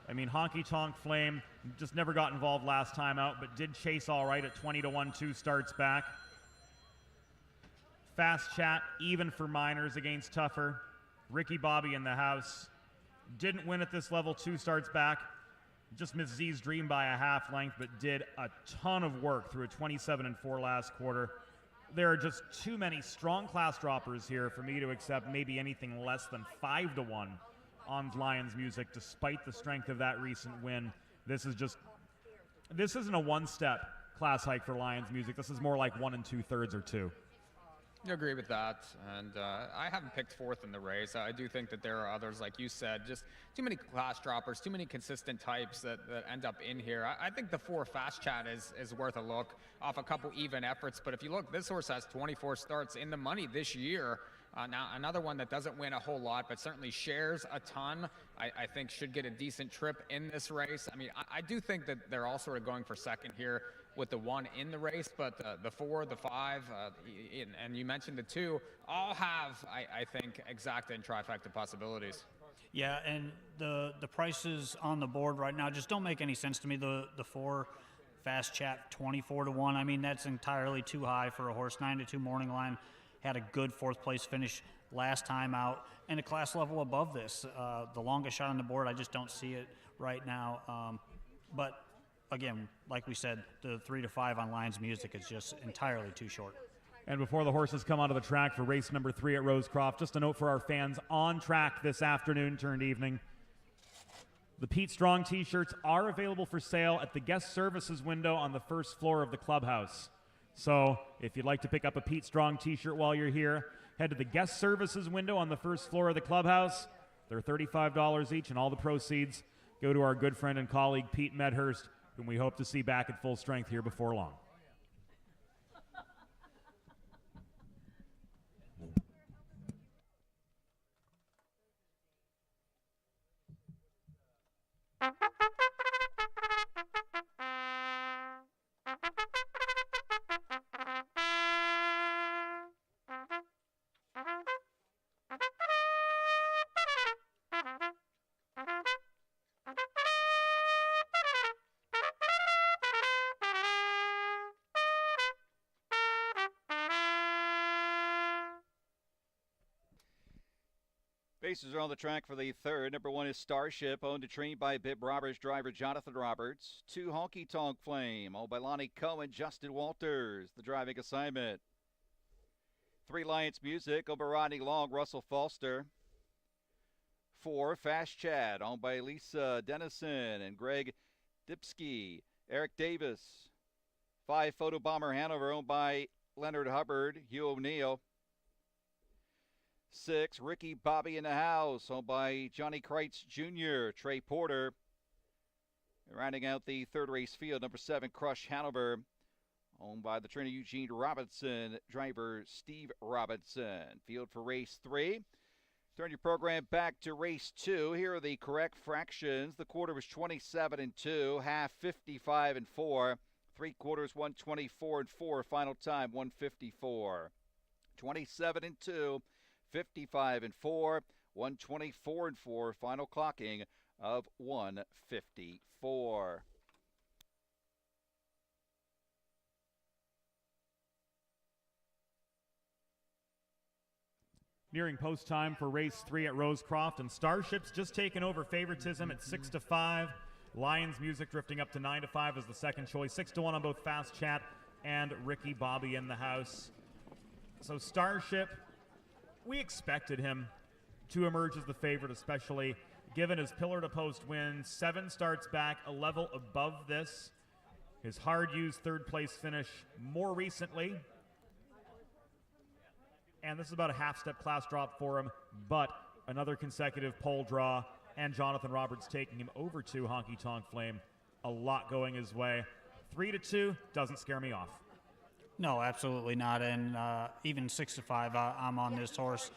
I mean, Honky Tonk Flame just never got involved last time out, but did chase all right at 20-1, 2 starts back. Fast Chat, even for minors against Tougher. Ricky Bobby in the house. Didn't win at this level, 2 starts back. Just missed Z's Dream by a half length, but did a ton of work through a 27-4 last quarter. There are just too many strong class droppers here for me to accept maybe anything less than 5-1 on Lions Music, despite the strength of that recent win. This isn't a one-step class hike for Lions Music. This is more like 1 2/3 or 2. I agree with that, and I haven't picked fourth in the race. I do think that there are others, like you said, just too many class droppers, too many consistent types that end up in here. I think the 4 Fast Chat is worth a look off a couple even efforts, but if you look, this horse has 24 starts in the money this year. Now, another one that doesn't win a whole lot, but certainly shares a ton, I think should get a decent trip in this race. I mean, I do think that they're all sort of going for second here with the 1 in the race, but the 4, the 5, and you mentioned the 2, all have, I think, exacta and trifecta possibilities. Yeah, and the prices on the board right now just don't make any sense to me. The 4 Fast Chat 24-1. I mean, that's entirely too high for a horse. 9-2 morning line. Had a good 4th place finish last time out, and a class level above this. The longest shot on the board, I just don't see it right now. But again, like we said, the 3-5 on Lions Music is just entirely too short. And before the horses come onto the track for race number 3 at Rosecroft, just a note for our fans on track this afternoon turned evening. The Pete Strong t-shirts are available for sale at the guest services window on the first floor of the clubhouse. So if you'd like to pick up a Pete Strong t-shirt while you're here, head to the guest services window on the first floor of the clubhouse. They're $35 each, and all the proceeds go to our good friend and colleague Pete Medhurst, whom we hope to see back at full strength here before long. Bases are on the track for the 3rd. Number 1 is Starship, owned and trained by Bib Roberts driver Jonathan Roberts. 2, Honky Tonk Flame, owned by Lonnie Cohen, Justin Walters, the driving assignment. 3, Lions Music, owned by Rodney Long, Russell Foster. 4, Fast Chat, owned by Lisa Dennison and Greg Dipsky, Eric Davis. 5, Photo Bomber Hanover, owned by Leonard Hubbard, Hugh O'Neill. 6, Ricky Bobby in the house, owned by Johnny Kreitz Jr., Trey Porter. And rounding out the 3rd race field, number 7, Crush Hanover, owned by the trainer Eugene Robinson, driver Steve Robinson. Field for race 3. Turn your program back to race 2. Here are the correct fractions. The quarter was 27-2, half 55-4, 3 quarters 124-4, final time 154. 27-2. 55-4, 124-4, final clocking of 154. Nearing post time for race 3 at Rosecroft, and Starship's just taken over favoritism at 6-5. Lions Music drifting up to 9-5 as the second choice. 6-1 on both Fast Chat and Ricky Bobby in the house. So Starship, we expected him to emerge as the favorite, especially given his pillar-to-post win. 7 starts back, a level above this. His hard-used third-place finish more recently. And this is about a half-step class drop for him, but another consecutive pole draw, and Jonathan Roberts taking him over to Honky Tonk Flame. A lot going his way. 3-2 doesn't scare me off. No, absolutely not. And even 6-5, I'm on this horse.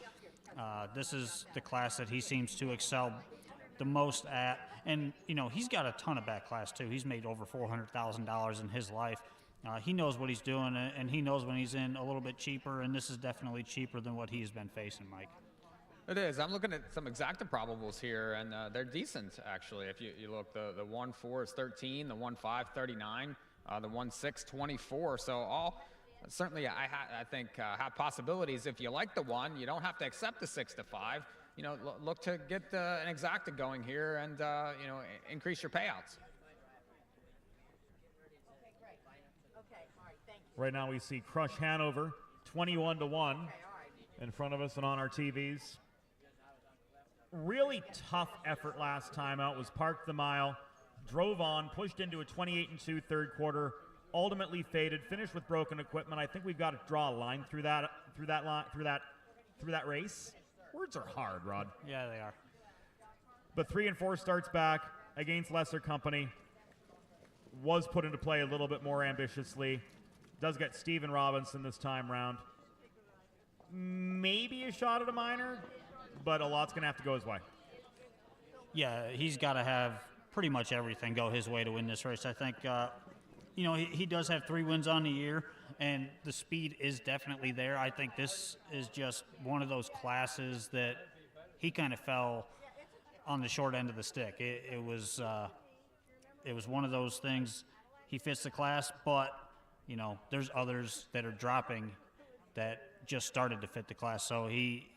This is the class that he seems to excel the most at. And, you know, he's got a ton of back class, too. He's made over $400,000 in his life. He knows what he's doing, and he knows when he's in a little bit cheaper, and this is definitely cheaper than what he's been facing, Mike. It is. I'm looking at some exacta probables here, and they're decent, actually. If you look, the 1-4 is 13, the 1-5, 39, the 1-6, 24. So all certainly, I think, have possibilities. If you like the one, you don't have to accept the 6-5. You know, look to get an exacta going here, and you know, increase your payouts. Right now we see Crush Hanover 21-1 in front of us and on our TVs. Really tough effort last time out. Was parked the mile, drove on, pushed into a 28-2 third quarter, ultimately faded, finished with broken equipment. I think we've got to draw a line through that race. Words are hard, Rod. Yeah, they are. But 3 and 4 starts back against lesser company. Was put into play a little bit more ambitiously. Does get Steven Robinson this time round. Maybe a shot at a minor, but a lot's going to have to go his way. Yeah, he's got to have pretty much everything go his way to win this race. I think, you know, he does have 3 wins on the year, and the speed is definitely there. I think this is just one of those classes that he kind of fell on the short end of the stick. It was one of those things. He fits the class, but you know, there's others that are dropping that just started to fit the class. So he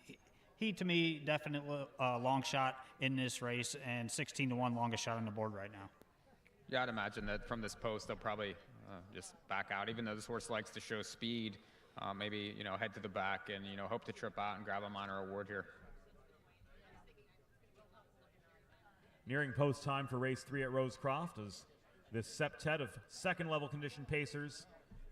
to me, definitely a long shot in this race, and 16-1 longest shot on the board right now. Yeah, I'd imagine that from this post, they'll probably just back out, even though this horse likes to show speed. Maybe, you know, head to the back and, you know, hope to trip out and grab a minor award here. Nearing post time for race 3 at Rosecroft as this septet of second-level condition pacers,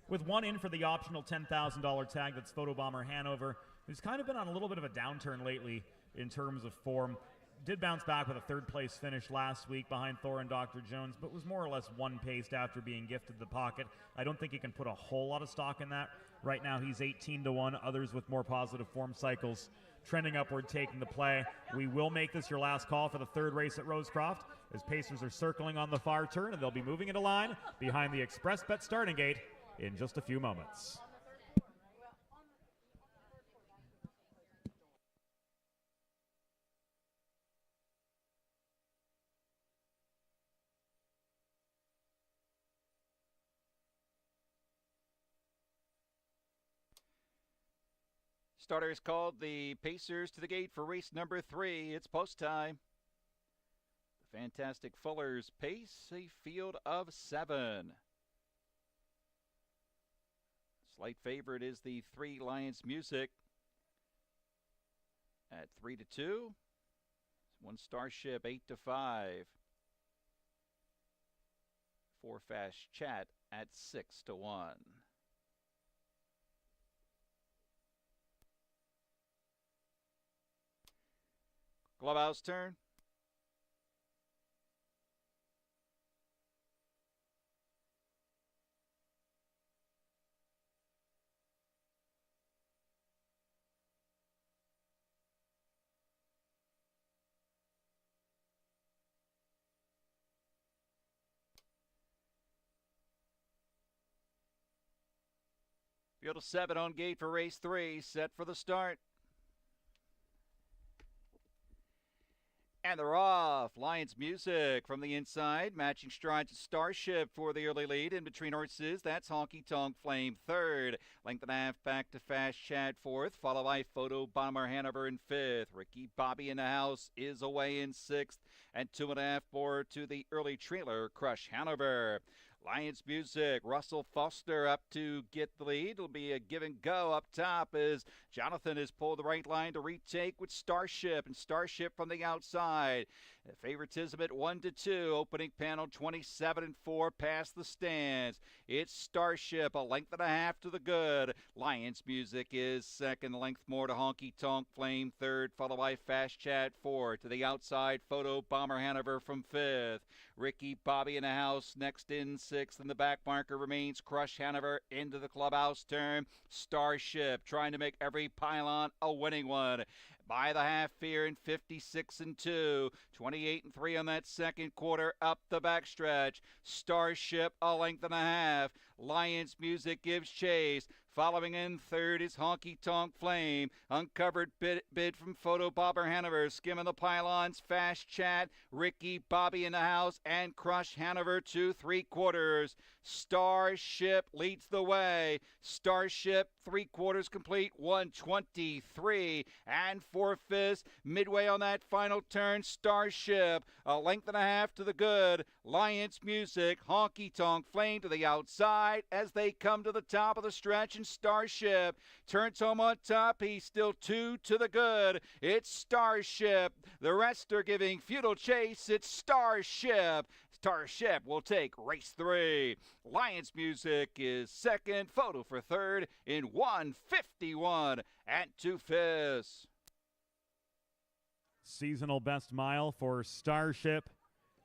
with one in for the optional $10,000 tag. That's Photobomber Hanover, who's kind of been on a little bit of a downturn lately in terms of form. Did bounce back with a third-place finish last week behind Thor and Dr. Jones, but was more or less one-paced after being gifted the pocket. I don't think you can put a whole lot of stock in that. Right now he's 18-1. Others with more positive form cycles trending upward, taking the play. We will make this your last call for the third race at Rosecroft, as pacers are circling on the far turn, and they'll be moving into line behind the Express Bet starting gate in just a few moments. Starters called, the Pacers to the gate for race number 3. It's post time. The Fantastic Fullers pace a field of 7. Slight favorite is the 3 Lions Music at 3-2. 1 Starship 8-5. 4 Fast Chat at 6-1. Clubhouse turn. Field of 7 on gate for race 3, set for the start. And they're off. Lions Music from the inside. Matching strides to Starship for the early lead. In between horses, that's Honky Tonk Flame third. Length and a half back to Fast Chad fourth. Followed by Photo Bomber Hanover in fifth. Ricky Bobby in the house is away in sixth. And 2.5 more to the early trailer, Crush Hanover. Lions Music, Russell Foster up to get the lead. It'll be a give and go up top as Jonathan has pulled the right line to retake with Starship, and Starship from the outside. Favoritism at 1-2. Opening panel 27-4 past the stands. It's Starship, a length and a half to the good. Lions Music is second, length more to Honky Tonk Flame third, followed by Fast Chat fourth. To the outside, Photo Bomber Hanover from fifth. Ricky Bobby in the house next in sixth, and the back marker remains Crush Hanover into the clubhouse turn. Starship trying to make every pylon a winning one. By the half here in 56-2, 28-3 on that second quarter up the backstretch. Starship a length and a half. Lions Music gives chase. Following in third is Honky Tonk Flame. Uncovered bid from Photo Bomber Hanover. Skimming the pylons. Fast Chat. Ricky Bobby in the house. And Crush Hanover 2.75. Starship leads the way. Starship 3/4 complete. 1:23 and 4/5. Midway on that final turn. Starship a length and a half to the good. Lions Music. Honky Tonk Flame to the outside as they come to the top of the stretch. Starship turns home on top. He's still 2 to the good. It's Starship. The rest are giving futile chase. It's Starship. Starship will take race 3. Lions Music is second. Photo for third in 1:51 and 2/5. Seasonal best mile for Starship.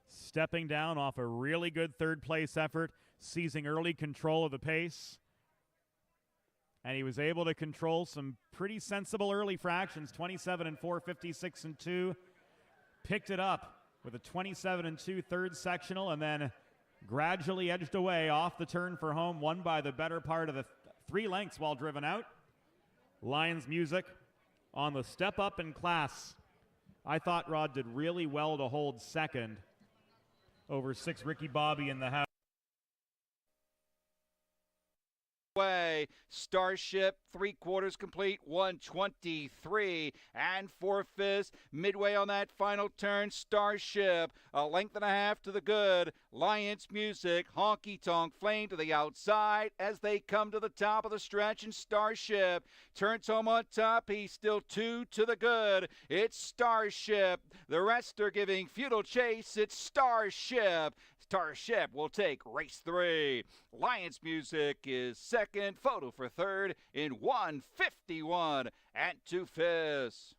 Stepping down off a really good third place effort, seizing early control of the pace. And he was able to control some pretty sensible early fractions, 27-4, 56-2. Picked it up with a 27-2 third sectional, and then gradually edged away off the turn for home, won by the better part of the 3 lengths while driven out. Lions Music on the step up in class. I thought Rod did really well to hold second over 6 Ricky Bobby in the house. Way. Starship 3/4 complete. 1:23 and 4/5. Midway on that final turn. Starship a length and a half to the good. Lions Music. Honky Tonk Flame to the outside as they come to the top of the stretch. And Starship turns home on top. He's still 2 to the good. It's Starship. The rest are giving futile chase. It's Starship. Starship will take race 3. Lions Music is second. Photo for third in 1:51 and 2/5.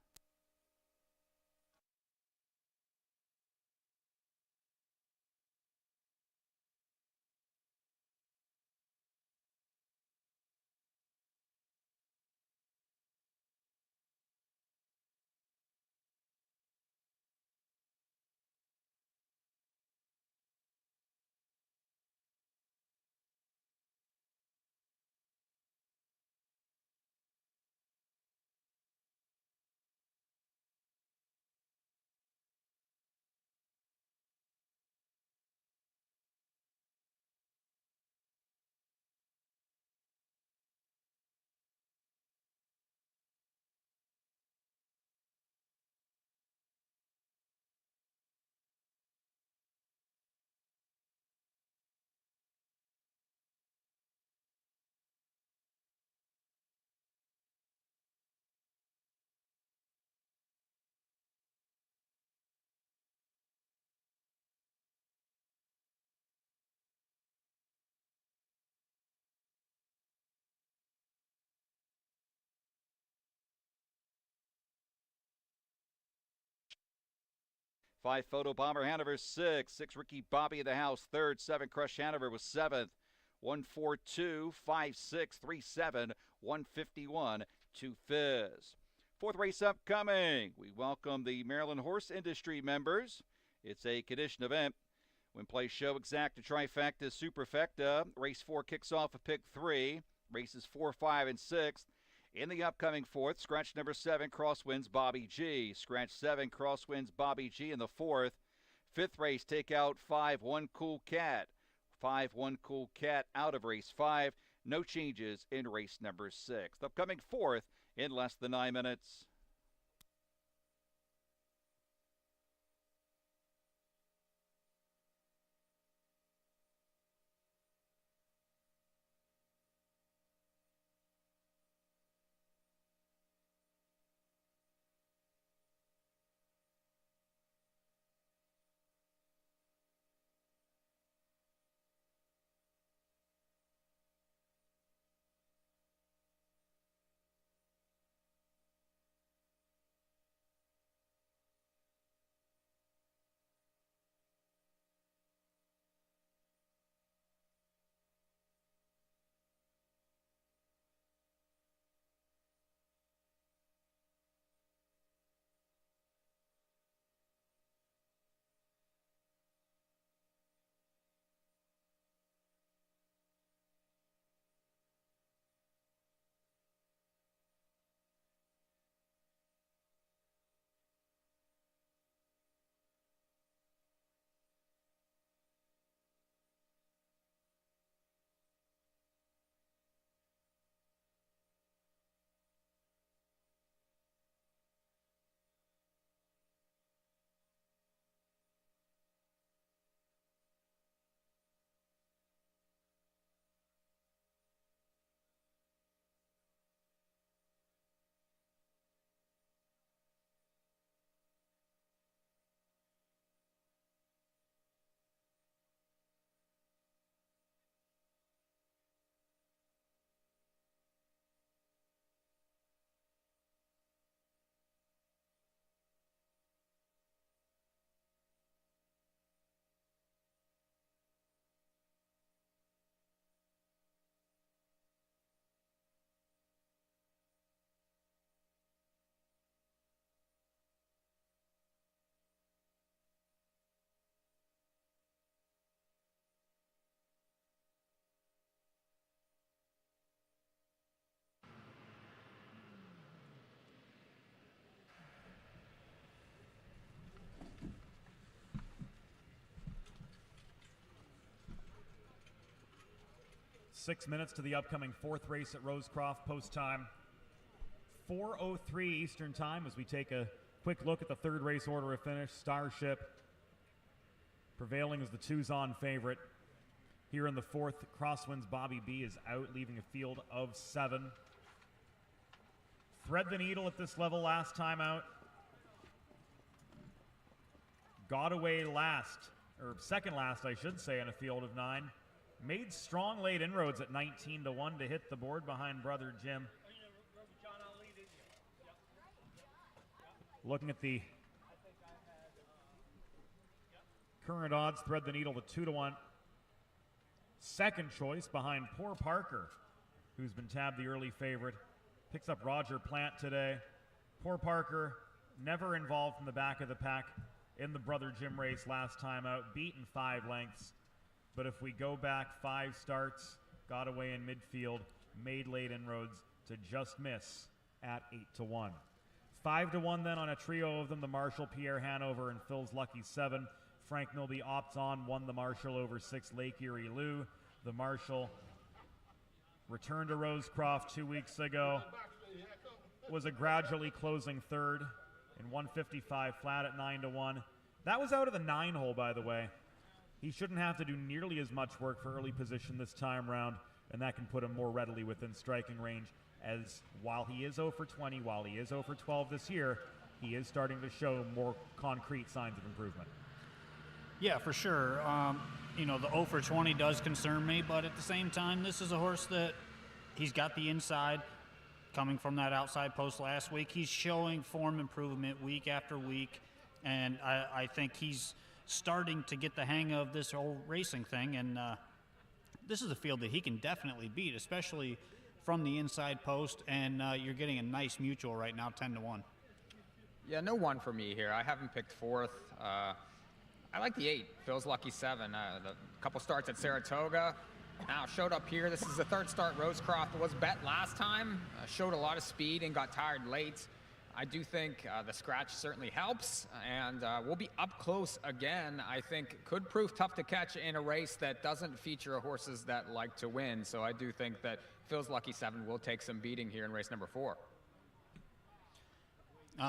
Five Photo Bomber Hanover 6. 6 Ricky Bobby in the house third. 7 Crush Hanover was seventh. 142, 56, 37, 151, 2/5. Fourth race upcoming. We welcome the Maryland Horse Industry members. It's a condition event. When play show exacta trifecta superfecta. Race 4 kicks off at pick 3. Races 4, 5, and 6. In the upcoming fourth, scratch number 7, Crosswinds Bobby G. Scratch 7, Crosswinds Bobby G in the fourth. Fifth race, take out 5, One Cool Cat. 5, One Cool Cat out of race 5. No changes in race number 6. Upcoming fourth in less than 9 minutes. Six minutes to the upcoming fourth race at Rosecroft, post time 4:03 Eastern time as we take a quick look at the third race order of finish. Starship prevailing as the twos-on favorite. Here in the fourth, Crosswinds Bobby B is out, leaving a field of 7. Thread the needle at this level last time out. Got away last, or second last I should say, in a field of 9. Made strong late inroads at 19-1 to hit the board behind Brother Jim. Looking at the current odds, thread the needle to 2-1. Second choice behind Poor Parker, who's been tabbed the early favorite. Picks up Roger Plant today. Poor Parker, never involved from the back of the pack in the Brother Jim race last time out, beaten 5 lengths. But if we go back 5 starts, got away in midfield, made late inroads to just miss at 8-1. 5-1 then on a trio of them, the Marshall, Pierre Hanover, and Phil's Lucky 7. Frank Milby opts on, won the Marshall over 6 Lake Erie Lou. The Marshall returned to Rosecroft 2 weeks ago, was a gradually closing third in 155 flat at 9-1. That was out of the 9 hole, by the way. He shouldn't have to do nearly as much work for early position this time round, and that can put him more readily within striking range, as while he is 0 for 20, while he is 0 for 12 this year, he is starting to show more concrete signs of improvement. Yeah, for sure. The 0 for 20 does concern me, but at the same time, this is a horse that he's got the inside coming from that outside post last week. He's showing form improvement week after week, and I think he's starting to get the hang of this whole racing thing, and this is a field that he can definitely beat, especially from the inside post, and you're getting a nice mutual right now, 10-1. Yeah, no 1 for me here. I haven't picked fourth. I like the 8, Phil's Lucky 7. The couple starts at Saratoga, Now showed up here. This is the third start. Rosecroft was bet last time. Showed a lot of speed and got tired late. I do think the scratch certainly helps, and we'll be up close again. I think could prove tough to catch in a race that doesn't feature horses that like to win. So I do think that Phil's Lucky 7 will take some beating here in race number 4.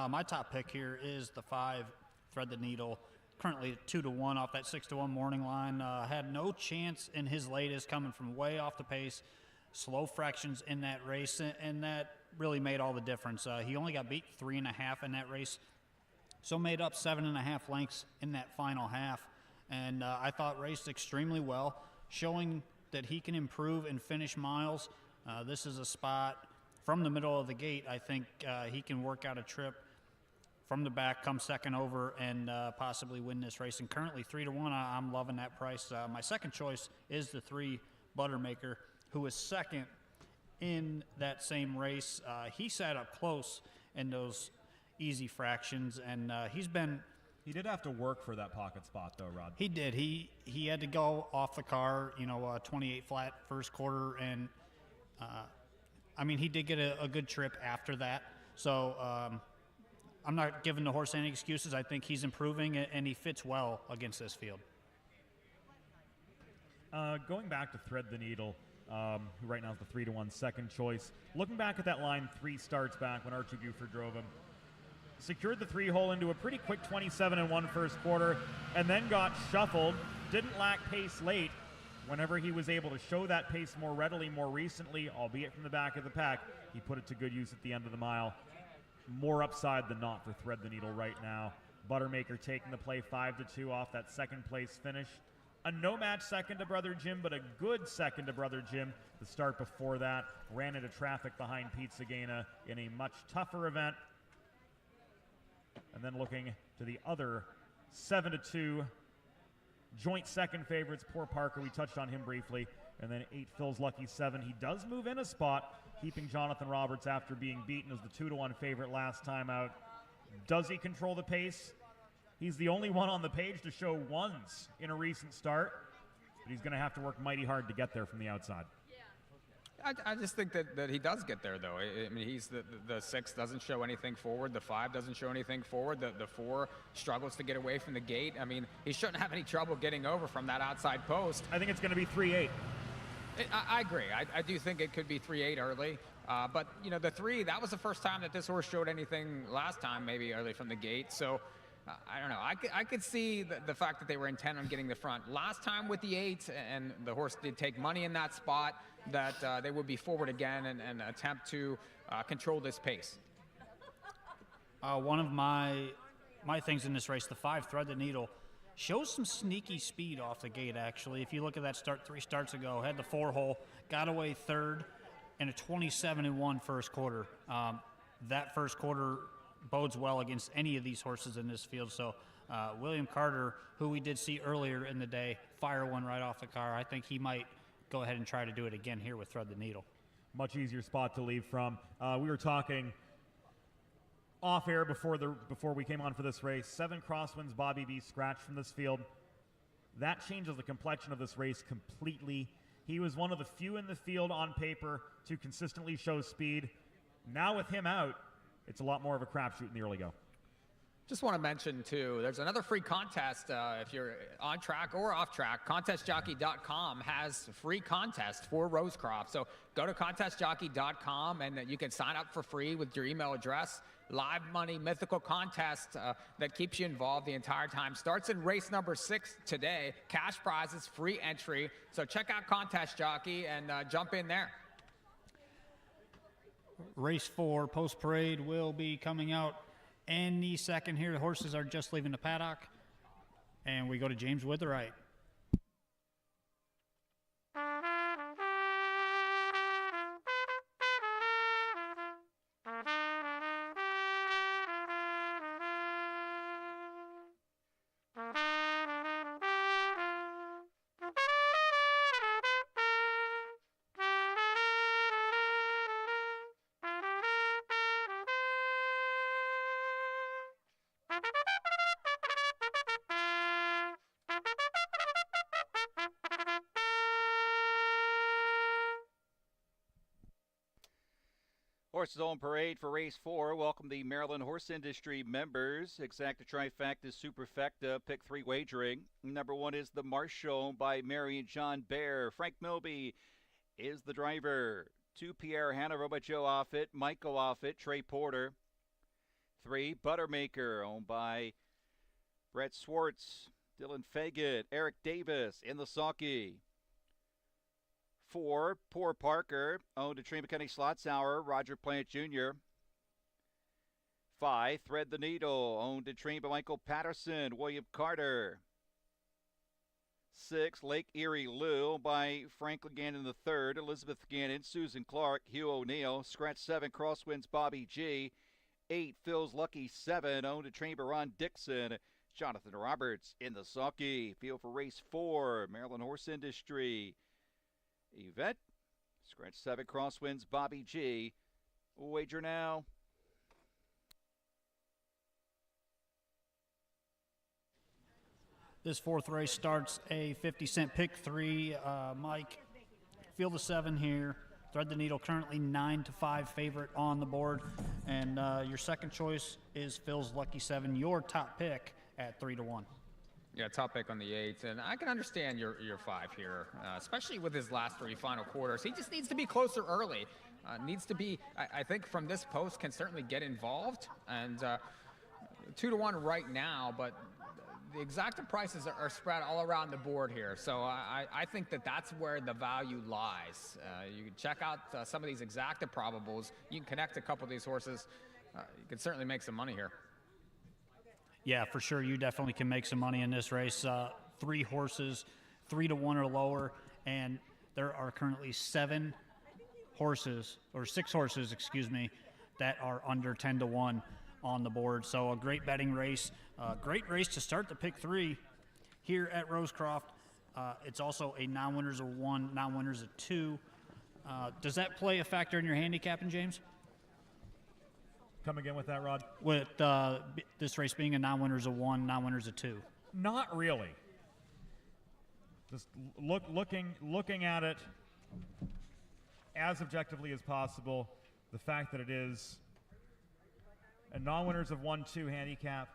My top pick here is the 5, Thread the Needle. Currently 2-1 off that 6-1 morning line. Had no chance in his latest, coming from way off the pace. Slow fractions in that race, and that really made all the difference. He only got beat 3.5 in that race, so made up 7.5 lengths in that final half. And I thought raced extremely well, showing that he can improve and finish miles. This is a spot from the middle of the gate. I think he can work out a trip from the back, come second over, and possibly win this race. And currently 3-1, I'm loving that price. My second choice is the 3, Buttermaker, who was second in that same race. He sat up close in those easy fractions, and he's been... He did have to work for that pocket spot, though, Rod. He did. He had to go off the car, 28 flat first quarter, and he did get a good trip after that. So I'm not giving the horse any excuses. I think he's improving, and he fits well against this field. Going back to Thread the Needle, who right now is the 3-1 second choice. Looking back at that line 3 starts back when Archie Buford drove him, secured the 3-hole into a pretty quick 27-1 first quarter, and then got shuffled. Didn't lack pace late. Whenever he was able to show that pace more readily, more recently, albeit from the back of the pack, he put it to good use at the end of the mile. More upside than not for Thread the Needle right now. Buttermaker taking the play 5-2 off that second place finish. A no-match second to Brother Jim, but a good second to Brother Jim. The start before that ran into traffic behind Pete Sagana in a much tougher event. And then looking to the other 7-2 joint second favorites, poor Parker, we touched on him briefly. And then 8, Phil's Lucky 7. He does move in a spot, keeping Jonathan Roberts after being beaten as the 2-1 favorite last time out. Does he control the pace? He's the only one on the page to show ones in a recent start, but he's going to have to work mighty hard to get there from the outside. I just think that he does get there, though. He's the 6 doesn't show anything forward. The 5 doesn't show anything forward. The 4 struggles to get away from the gate. He shouldn't have any trouble getting over from that outside post. I think it's going to be 3-8. I agree. I do think it could be 3-8 early. But, the 3, that was the first time that this horse showed anything last time, maybe early from the gate. So, I don't know. I could see the fact that they were intent on getting the front. Last time with the 8, and the horse did take money in that spot, that they would be forward again and attempt to control this pace. One of my things in this race, the 5, Thread the Needle, shows some sneaky speed off the gate, actually. If you look at that start 3 starts ago, had the 4-hole, got away third, and a 27-1 first quarter. That first quarter bodes well against any of these horses in this field. So William Carter, who we did see earlier in the day, fire one right off the car. I think he might go ahead and try to do it again here with Thread the Needle. Much easier spot to leave from. We were talking off air before we came on for this race. 7 crosswinds, Bobby B scratched from this field. That changes the complexion of this race completely. He was one of the few in the field on paper to consistently show speed. Now with him out, it's a lot more of a crapshoot in the early go. Just want to mention, too, there's another free contest if you're on track or off track. ContestJockey.com has free contest for Rosecroft. So go to ContestJockey.com and you can sign up for free with your email address. Live money, mythical contest that keeps you involved the entire time. Starts in race number 6 today. Cash prizes, free entry. So check out Contest Jockey and jump in there. Race 4, Post Parade, will be coming out any second here. The horses are just leaving the paddock. And we go to James Witherite. Horses on parade for race 4. Welcome the Maryland Horse Industry members. Exacta, Trifecta, Superfecta, pick 3 wagering. Number 1 is the Marshall by Mary and John Bear. Frank Milby is the driver. 2, Pierre Hanover by Joe Offit, Michael Offit, Trey Porter. 3, Buttermaker, owned by Brett Swartz, Dylan Faget, Eric Davis in the sulky. 4, Poor Parker, owned to Trey McKinney Slotzauer, Roger Plant Jr. 5, Thread the Needle, owned and trained by Michael Patterson, William Carter. 6, Lake Erie Lou by Franklin Gannon III, Elizabeth Gannon, Susan Clark, Hugh O'Neill. Scratch 7, Crosswinds Bobby G. 8, Phil's Lucky 7, owned and trained by Ron Dixon, Jonathan Roberts in the sulky. Field for race 4, Maryland Horse Industry event. Scratch 7, Crosswinds Bobby G. Wager now. This 4th race starts a 50-cent pick 3. Mike, field of 7 here. Thread the Needle currently 9-5 favorite on the board. And your second choice is Phil's Lucky 7, your top pick at 3-1. Yeah, top pick on the 8, and I can understand your 5 here, especially with his last 3 final quarters. He just needs to be closer early. Needs to be, I think from this post can certainly get involved, and 2-1 right now, but the exacta prices are spread all around the board here. So I think that's where the value lies. You can check out some of these exacta probables. You can connect a couple of these horses. You can certainly make some money here. Yeah, for sure. You definitely can make some money in this race. 3 horses, 3-1 or lower, and there are currently 6 horses, excuse me, that are under 10-1 on the board. So a great betting race, great race to start the pick 3 here at Rosecroft. It's also a non-winners of 1, non-winners of 2. Does that play a factor in your handicapping, James? Come again with that, Rod? With this race being a non-winners of 1, non-winners of 2. Not really. Just looking at it as objectively as possible, the fact that it is a non-winners of 1-2 handicap.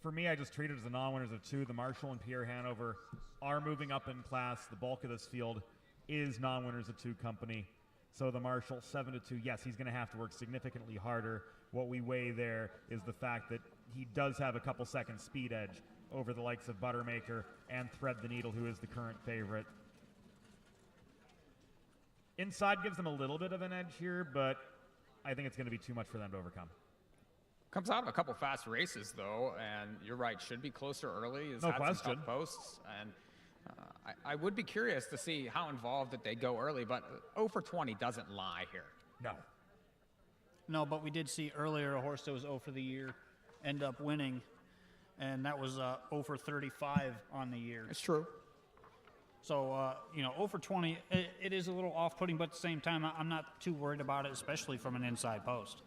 For me, I just treat it as a non-winners of 2. The Marshall and Pierre Hanover are moving up in class. The bulk of this field is non-winners of 2 company. So the Marshall 7-2, yes, he's going to have to work significantly harder. What we weigh there is the fact that he does have a couple seconds speed edge over the likes of Buttermaker and Thread the Needle, who is the current favorite. Inside gives them a little bit of an edge here, but I think it's going to be too much for them to overcome. Comes out of a couple fast races, though, and you're right, should be closer early. No question. Some tough posts, and I would be curious to see how involved that they go early, but 0 for 20 doesn't lie here. No, but we did see earlier a horse that was 0 for the year end up winning, and that was 0 for 35 on the year. It's true. So, 0 for 20, it is a little off-putting, but at the same time, I'm not too worried about it, especially from an inside post.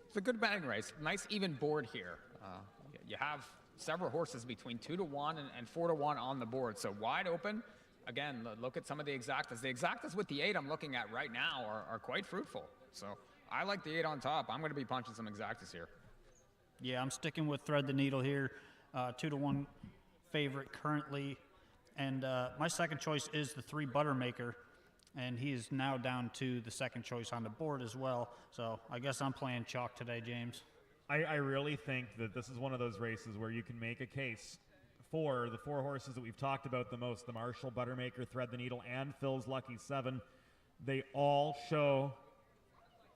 It's a good betting race. Nice even board here. You have several horses between 2-1 and 4-1 on the board, so wide open. Again, look at some of the exactas. The exactas with the 8 I'm looking at right now are quite fruitful. So I like the 8 on top. I'm going to be punching some exactas here. Yeah, I'm sticking with Thread the Needle here. 2-1 favorite currently. And my second choice is the 3 Buttermaker. And he is now down to the second choice on the board as well. So I guess I'm playing chalk today, James. I really think that this is one of those races where you can make a case for the 4 horses that we've talked about the most, the Marshall, Buttermaker, Thread the Needle, and Phil's Lucky 7. They all show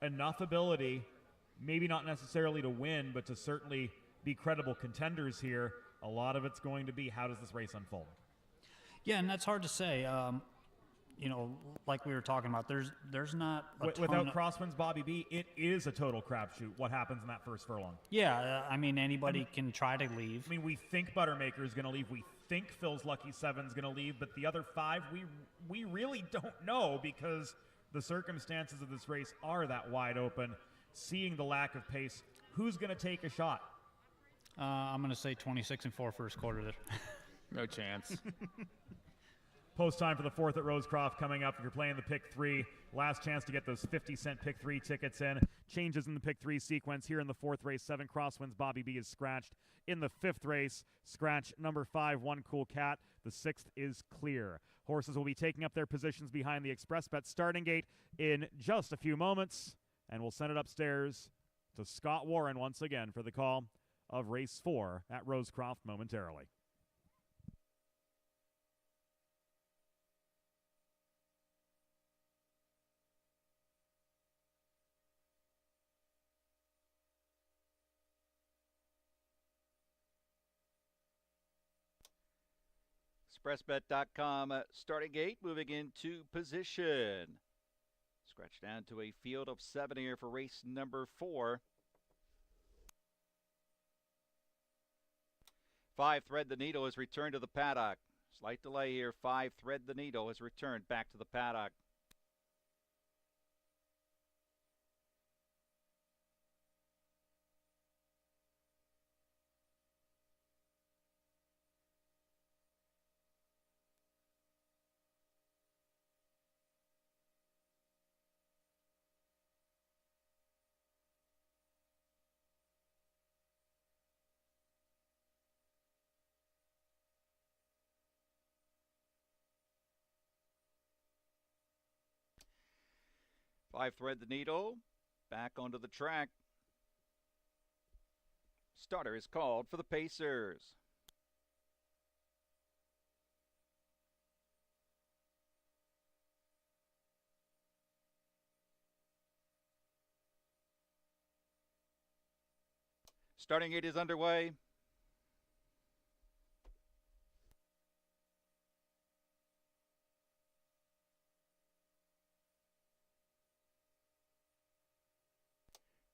enough ability, maybe not necessarily to win, but to certainly be credible contenders here. A lot of it's going to be, how does this race unfold? Yeah, and that's hard to say. Like we were talking about, there's not a without Crosswinds Bobby B, it is a total crapshoot what happens in that first furlong. Yeah, anybody can try to leave. We think Buttermaker is going to leave. We think Phil's Lucky 7 is going to leave, but the other 5, we really don't know because the circumstances of this race are that wide open. Seeing the lack of pace, who's going to take a shot? I'm going to say 26-4 first quarter there. No chance. Post time for the 4th at Rosecroft coming up. If you're playing the pick 3, last chance to get those 50-cent pick 3 tickets in. Changes in the pick 3 sequence here in the 4th race. 7 Crosswinds. Bobby B is scratched. In the 5th race, scratch number 5, One Cool Cat. The 6th is clear. Horses will be taking up their positions behind the Express Bet starting gate in just a few moments. And we'll send it upstairs to Scott Warren once again for the call of race 4 at Rosecroft momentarily. ExpressBet.com starting gate, moving into position. Scratch down to a field of 7 here for race number 4. 5 Thread the Needle has returned to the paddock. Slight delay here. 5 Thread the Needle has returned back to the paddock. Five Thread the Needle back onto the track. Starter is called for the Pacers. Starting gate is underway.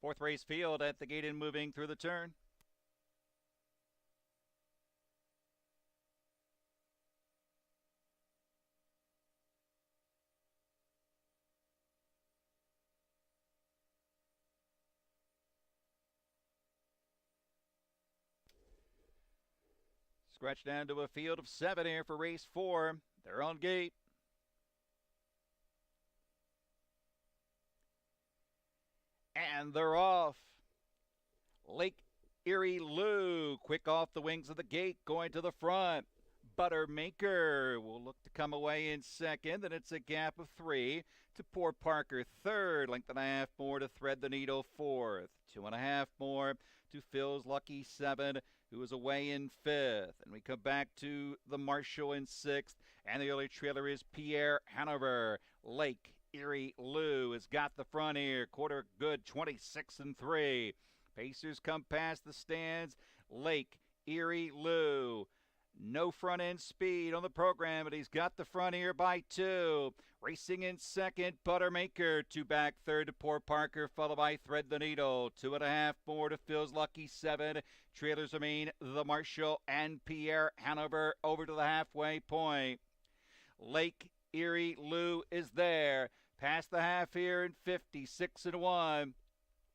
Fourth race field at the gate and moving through the turn. Scratch down to a field of 7 here for race 4. They're on gate. And they're off. Lake Erie Lou, quick off the wings of the gate, going to the front. Buttermaker will look to come away in second, and it's a gap of 3 to Poor Parker third. Length and a half more to Thread the Needle fourth. 2.5 more to Phil's Lucky 7, who is away in 5th. And we come back to the Marshall in 6th, and the early trailer is Pierre Hanover. Lake Erie Lou has got the front here. Quarter good, 26-3. Pacers come past the stands. Lake Erie Lou. No front end speed on the program, but he's got the front here by 2. Racing in second, Buttermaker. 2 back third to Poor Parker, followed by Thread the Needle. 2.5 more to Phil's Lucky 7. Trailers remain the Marshall and Pierre Hanover over to the halfway point. Lake Erie Lou is there. Past the half here in 56-1.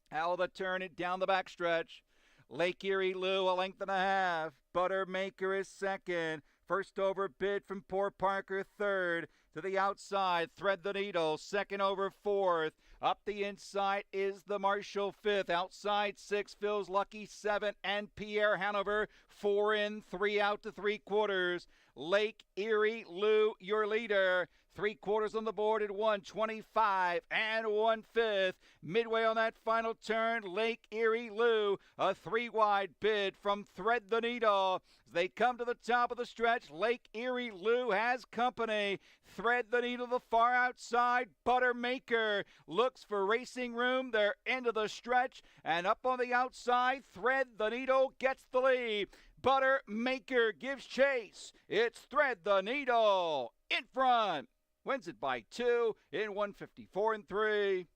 How the turn it down the backstretch. Lake Erie Lou, a length and a half. Buttermaker is second. First over bid from Poor Parker third. To the outside, Thread the Needle, second over fourth. Up the inside is the Marshall fifth. Outside 6, Phil's Lucky 7 and Pierre Hanover. 4 in, 3 out to 3/4. Lake Erie Lou, your leader. 3/4 on the board at 125 and 1/5. Midway on that final turn, Lake Erie Lou, a 3-wide bid from Thread the Needle. As they come to the top of the stretch, Lake Erie Lou has company. Thread the Needle the far outside. Buttermaker looks for racing room. They're into the stretch, and up on the outside, Thread the Needle gets the lead. Buttermaker gives chase. It's Thread the Needle in front. Wins it by 2 in 154-3.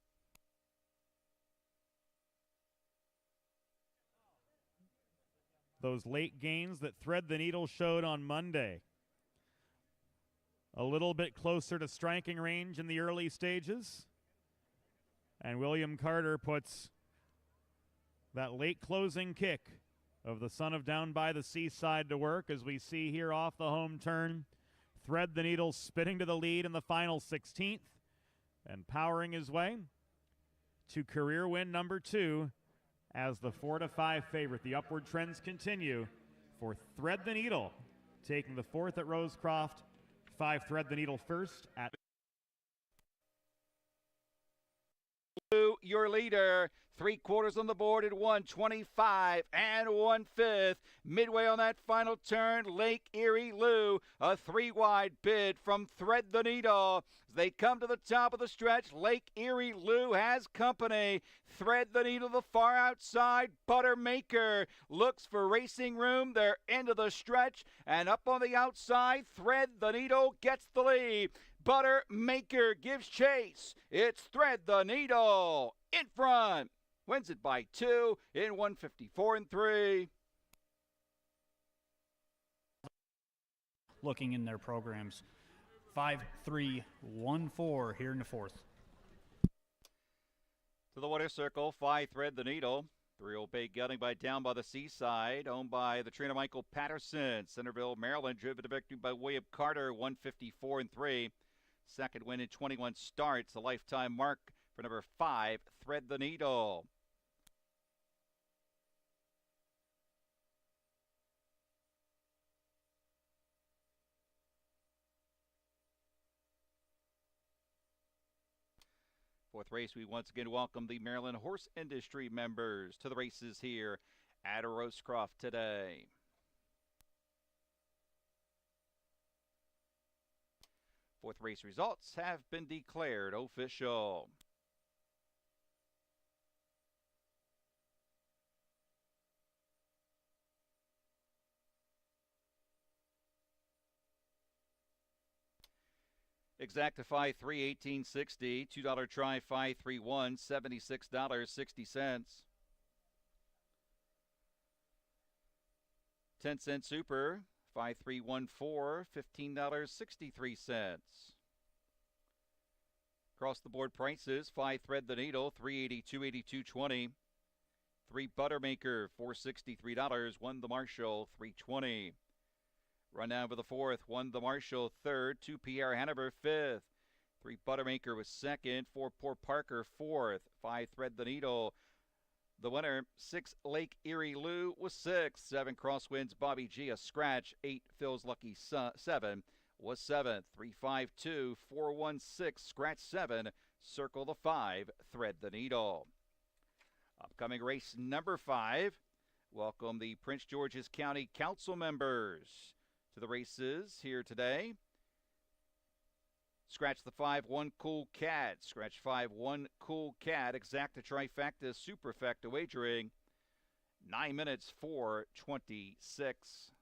Those late gains that Thread the Needle showed on Monday. A little bit closer to striking range in the early stages. And William Carter puts that late closing kick of the son of Down by the Seaside to work, as we see here off the home turn. Thread the Needle spinning to the lead in the final 16th and powering his way to career win number 2 as the 4-5 favorite. The upward trends continue for Thread the Needle, taking the 4th at Rosecroft. 5 Thread the Needle first at your leader. 3/4 on the board at 125 and 1/5. Midway on that final turn, Lake Erie Lou, a 3-wide bid from Thread the Needle. As they come to the top of the stretch, Lake Erie Lou has company. Thread the Needle the far outside. Buttermaker looks for racing room. They're into the stretch, and up on the outside, Thread the Needle gets the lead. Buttermaker gives chase. It's Thread the Needle in front. Wins it by 2 in 154 and 3. Looking in their programs. 5-3-1-4 here in the 4th. To the water circle, 5 Thread the Needle. 3 Old Bay Gelding down by the seaside, owned by the trainer Michael Patterson. Centerville, Maryland, driven to victory by William Carter, 154 and 3. Second win in 21 starts, a lifetime mark for number 5, Thread the Needle. Fourth race, we once again welcome the Maryland Horse Industry members to the races here at Rosecroft today. Fourth race results have been declared official. Exactify 3/1860, $2 try 531, $76.60. 10-cent super 5314, $15.63. Across the board prices, 5 Thread the Needle 382, 82.20. 3 Buttermaker $463, 1 the Marshall $320. Run down for the 4th, 1 the Marshall 3rd, 2 Pierre Hanover 5th. 3 Buttermaker was 2nd, 4 Poor Parker 4th, 5 Thread the Needle. The winner, 6 Lake Erie Lou was 6th, 7 Crosswinds Bobby G a scratch, 8 Phil's Lucky 7 was 7th, 352 416 scratch 7, circle the 5 Thread the Needle. Upcoming race number 5, welcome the Prince George's County Council members to the races here today. Scratch the 5, 1 Cool Cat. Scratch 5, 1 Cool Cat. Exacta trifecta superfecta wagering. 9 minutes 4:26.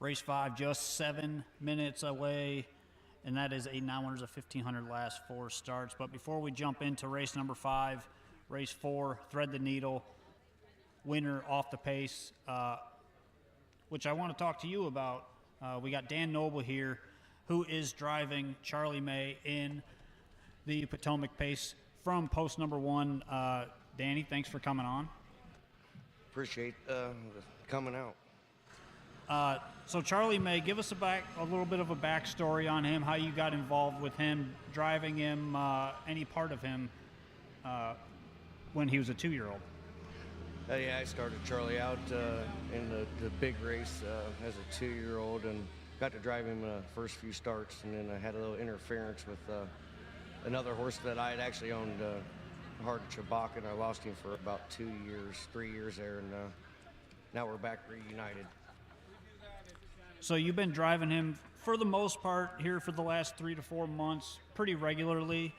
Race 5 just 7 minutes away, and that is 8 9-winners of 1,500 last 4 starts. But before we jump into race number 5, race 4, Thread the Needle, winner off the pace, which I want to talk to you about. We got Dan Noble here, who is driving Charlie May in the Potomac Pace from post number 1. Danny, thanks for coming on. Appreciate coming out. So Charlie May, give us a little bit of a backstory on him, how you got involved with him, driving him, any part of him when he was a 2-year-old. Yeah, I started Charlie out in the big race as a 2-year-old and got to drive him the first few starts, and then I had a little interference with another horse that I had actually owned, Hard Chabak, and I lost him for about 3 years there, and now we're back reunited. So you've been driving him for the most part here for the last 3 to 4 months pretty regularly.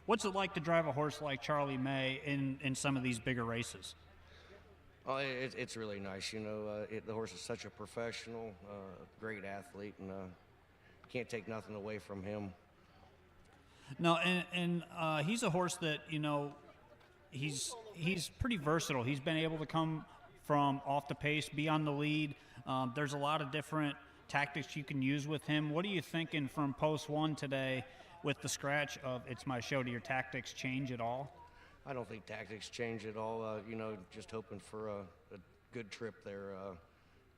What's it like to drive a horse like Charlie May in some of these bigger races? Oh, it's really nice. You know, the horse is such a professional, great athlete, and can't take nothing away from him. No, and he's a horse that, you know, he's pretty versatile. He's been able to come from off the pace, be on the lead. There's a lot of different tactics you can use with him. What are you thinking from post 1 today with the scratch of It's My Show? Do your tactics change at all? I don't think tactics change at all. You know, just hoping for a good trip there,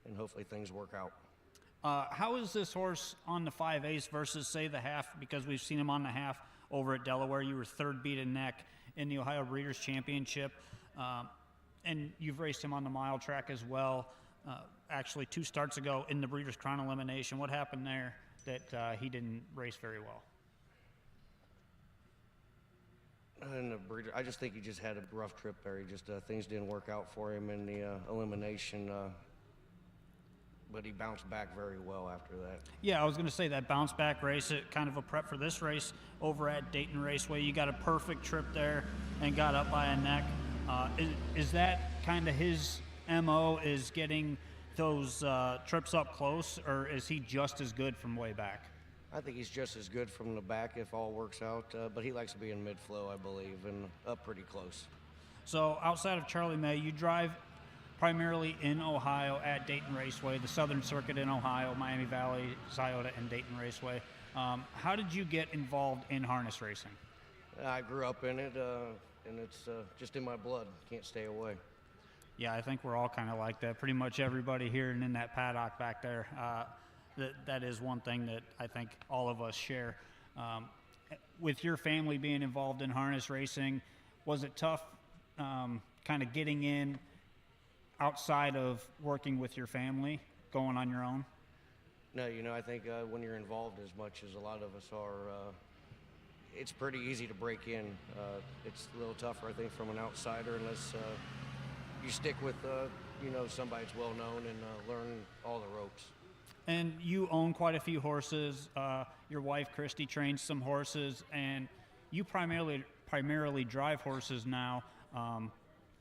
and hopefully things work out. How is this horse on the 5/8 versus, say, the half? Because we've seen him on the half over at Delaware. You were 3rd beat and neck in the Ohio Breeders' Championship, and you've raced him on the mile track as well. Actually, 2 starts ago in the Breeders' Crown Elimination. What happened there that he didn't race very well? And the breeder, I just think he just had a rough trip there. He just things didn't work out for him in the elimination, but he bounced back very well after that. Yeah, I was going to say that bounce back race, it kind of a prep for this race over at Dayton Raceway. You got a perfect trip there and got up by a neck. Is that kind of his MO, is getting those trips up close, or is he just as good from way back? I think he's just as good from the back if all works out, but he likes to be in mid-flow, I believe, and up pretty close. So outside of Charlie May, you drive primarily in Ohio at Dayton Raceway, the Southern Circuit in Ohio, Miami Valley, Scioto, and Dayton Raceway. How did you get involved in harness racing? I grew up in it, and it's just in my blood. Can't stay away. Yeah, I think we're all kind of like that. Pretty much everybody here and in that paddock back there. That is one thing that I think all of us share. With your family being involved in harness racing, was it tough kind of getting in outside of working with your family, going on your own? No, you know, I think when you're involved as much as a lot of us are, it's pretty easy to break in. It's a little tougher, I think, from an outsider unless you stick with, you know, somebody that's well-known and learn all the ropes. And you own quite a few horses. Your wife, Christy, trains some horses, and you primarily drive horses now.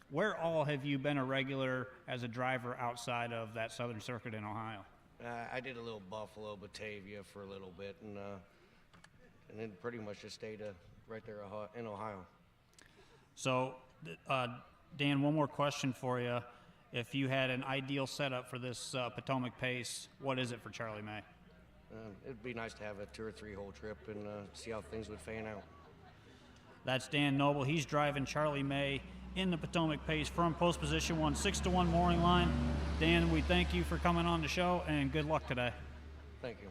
Where all have you been a regular as a driver outside of that Southern Circuit in Ohio? I did a little Buffalo, Batavia for a little bit, and then pretty much just stayed right there in Ohio. So, Dan, one more question for you. If you had an ideal setup for this Potomac Pace, what is it for Charlie May? It'd be nice to have a 2 or 3 hole trip and see how things would fan out. That's Dan Noble. He's driving Charlie May in the Potomac Pace from post position 1, 6-1 mooring line. Dan, we thank you for coming on the show, and good luck today. Thank you.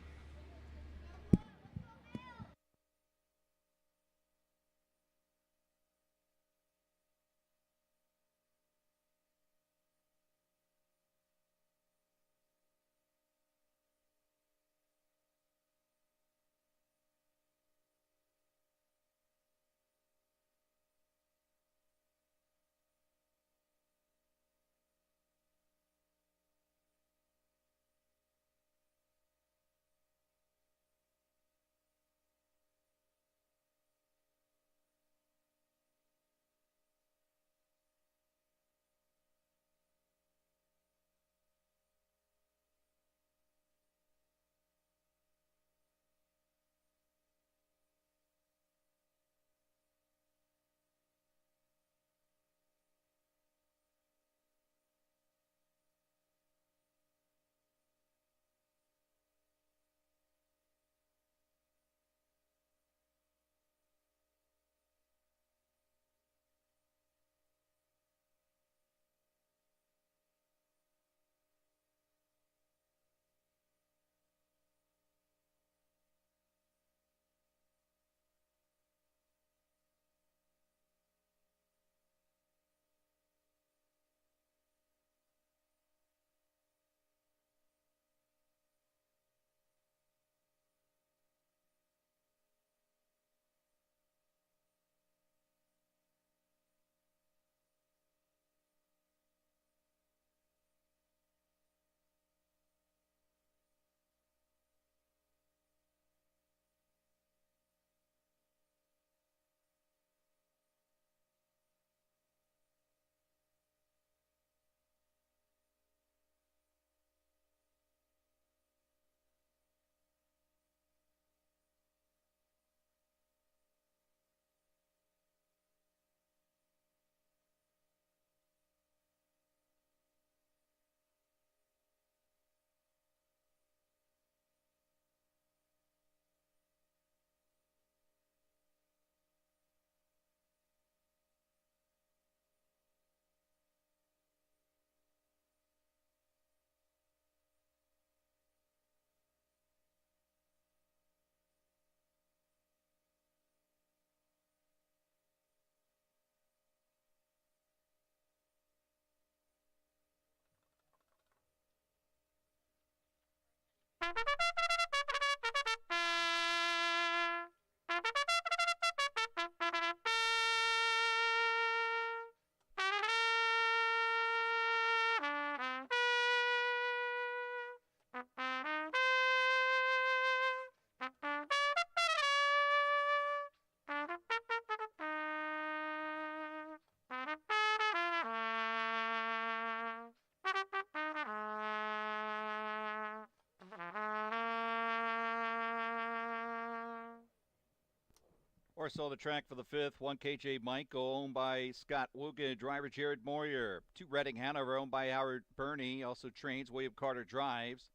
Also the track for the fifth, 1 KJ Michael, owned by Scott Wogan, driver Jared Moyer. 2 Reading Hanover, owned by Howard Burney, also trains, William Carter drives.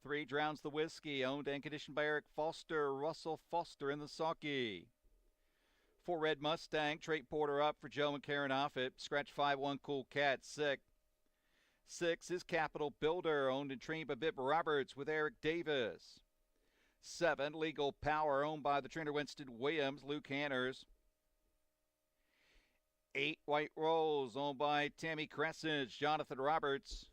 3 Drowns the Whiskey, owned and conditioned by Eric Foster, Russell Foster in the sulky. 4 Red Mustang, Trait Porter up for Joe and Karen Offit. Scratch 5-1 Cool Cat, 6. 6 is Capital Builder, owned and trained by Bib Roberts with Eric Davis. 7, Legal Power, owned by the trainer Winston Williams, Luke Hanners. 8, White Rose, owned by Tammy Crescent, Jonathan Roberts.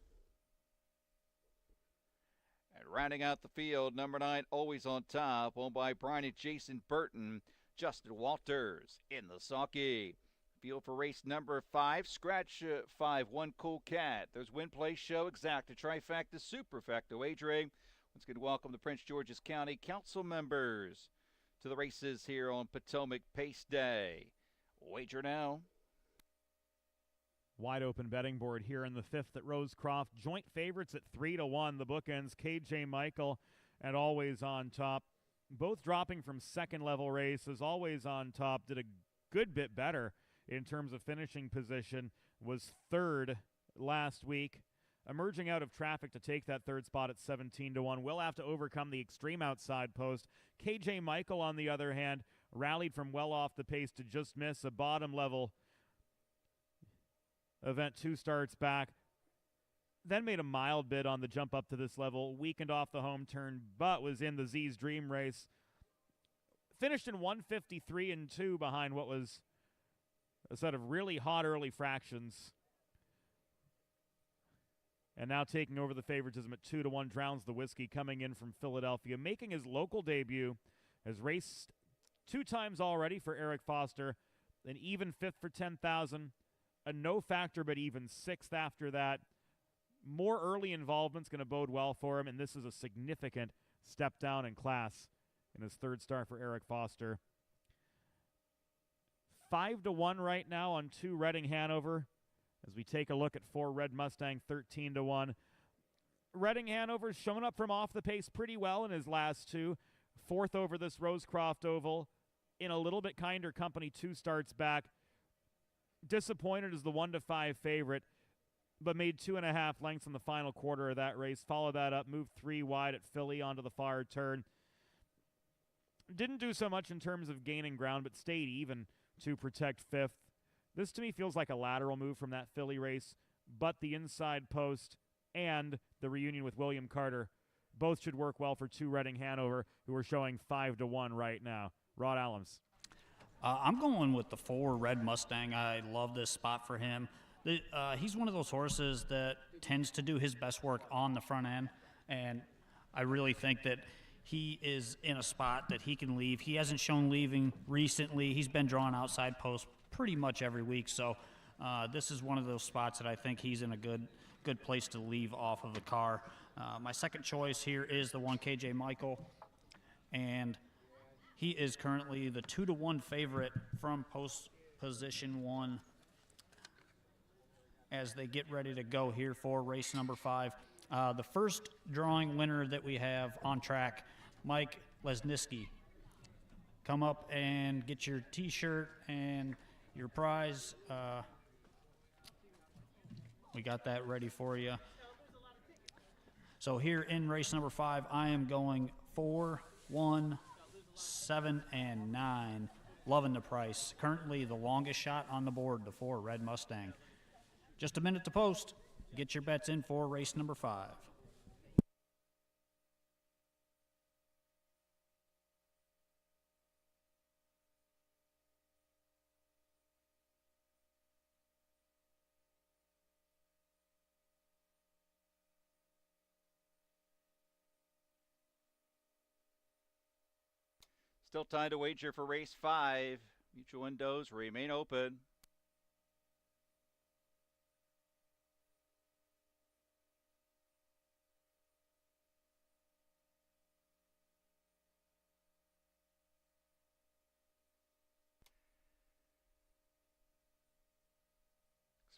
And rounding out the field, number 9, Always on Top, owned by Brian and Jason Burton, Justin Walters in the sulky. Field for race number 5, scratch 5-1 Cool Cat. There's Win Play Show, Exacta, Trifecta, Superfecta wagering. Let's get to welcome the Prince George's County Council members to the races here on Potomac Pace Day. Wager now. Wide open betting board here in the 5th at Rosecroft. Joint favorites at 3-1. The bookends, KJ Michael and Always on Top. Both dropping from second level races. Always on Top did a good bit better in terms of finishing position. Was 3rd last week. Emerging out of traffic to take that 3rd spot at 17-1. Will have to overcome the extreme outside post. KJ Michael, on the other hand, rallied from well off the pace to just miss a bottom level event 2 starts back. Then made a mild bid on the jump up to this level. Weakened off the home turn, but was in the Z's Dream race. Finished in 153-2 behind what was a set of really hot early fractions. And now taking over the favoritism at 2-1, Drowns the Whiskey, coming in from Philadelphia, making his local debut. Has raced 2 times already for Eric Foster, an even 5th for 10,000, a no factor but even 6th after that. More early involvement's going to bode well for him, and this is a significant step down in class in his 3rd start for Eric Foster. 5-1 right now on 2 Reading Hanover. As we take a look at 4 Red Mustang, 13-1. Reading Hanover's shown up from off the pace pretty well in his last 2. 4th over this Rosecroft Oval. In a little bit kinder company 2 starts back. Disappointed as the 1-5 favorite, but made 2.5 lengths in the final quarter of that race. Followed that up, moved 3 wide at Philly onto the far turn. Didn't do so much in terms of gaining ground, but stayed even to protect 5th. This to me feels like a lateral move from that Philly race, but the inside post and the reunion with William Carter both should work well for 2 Reading Hanover, who are showing 5-1 right now. Rod Allums. I'm going with the 4 Red Mustang. I love this spot for him. He's one of those horses that tends to do his best work on the front end, and I really think that he is in a spot that he can leave. He hasn't shown leaving recently. He's been drawn outside post pretty much every week, so this is one of those spots that I think he's in a good place to leave off of the car. My second choice here is the 1 KJ Michael, and he is currently the 2-1 favorite from post position 1 as they get ready to go here for race number 5. The first drawing winner that we have on track, Mike Lesniski. Come up and get your T-shirt and your prize. We got that ready for you. So here in race number 5, I am going 4, 1, 7, and 9. Loving the price. Currently the longest shot on the board, the 4 Red Mustang. Just a minute to post. Get your bets in for race number 5. Still time to wager for race 5. Mutual windows remain open.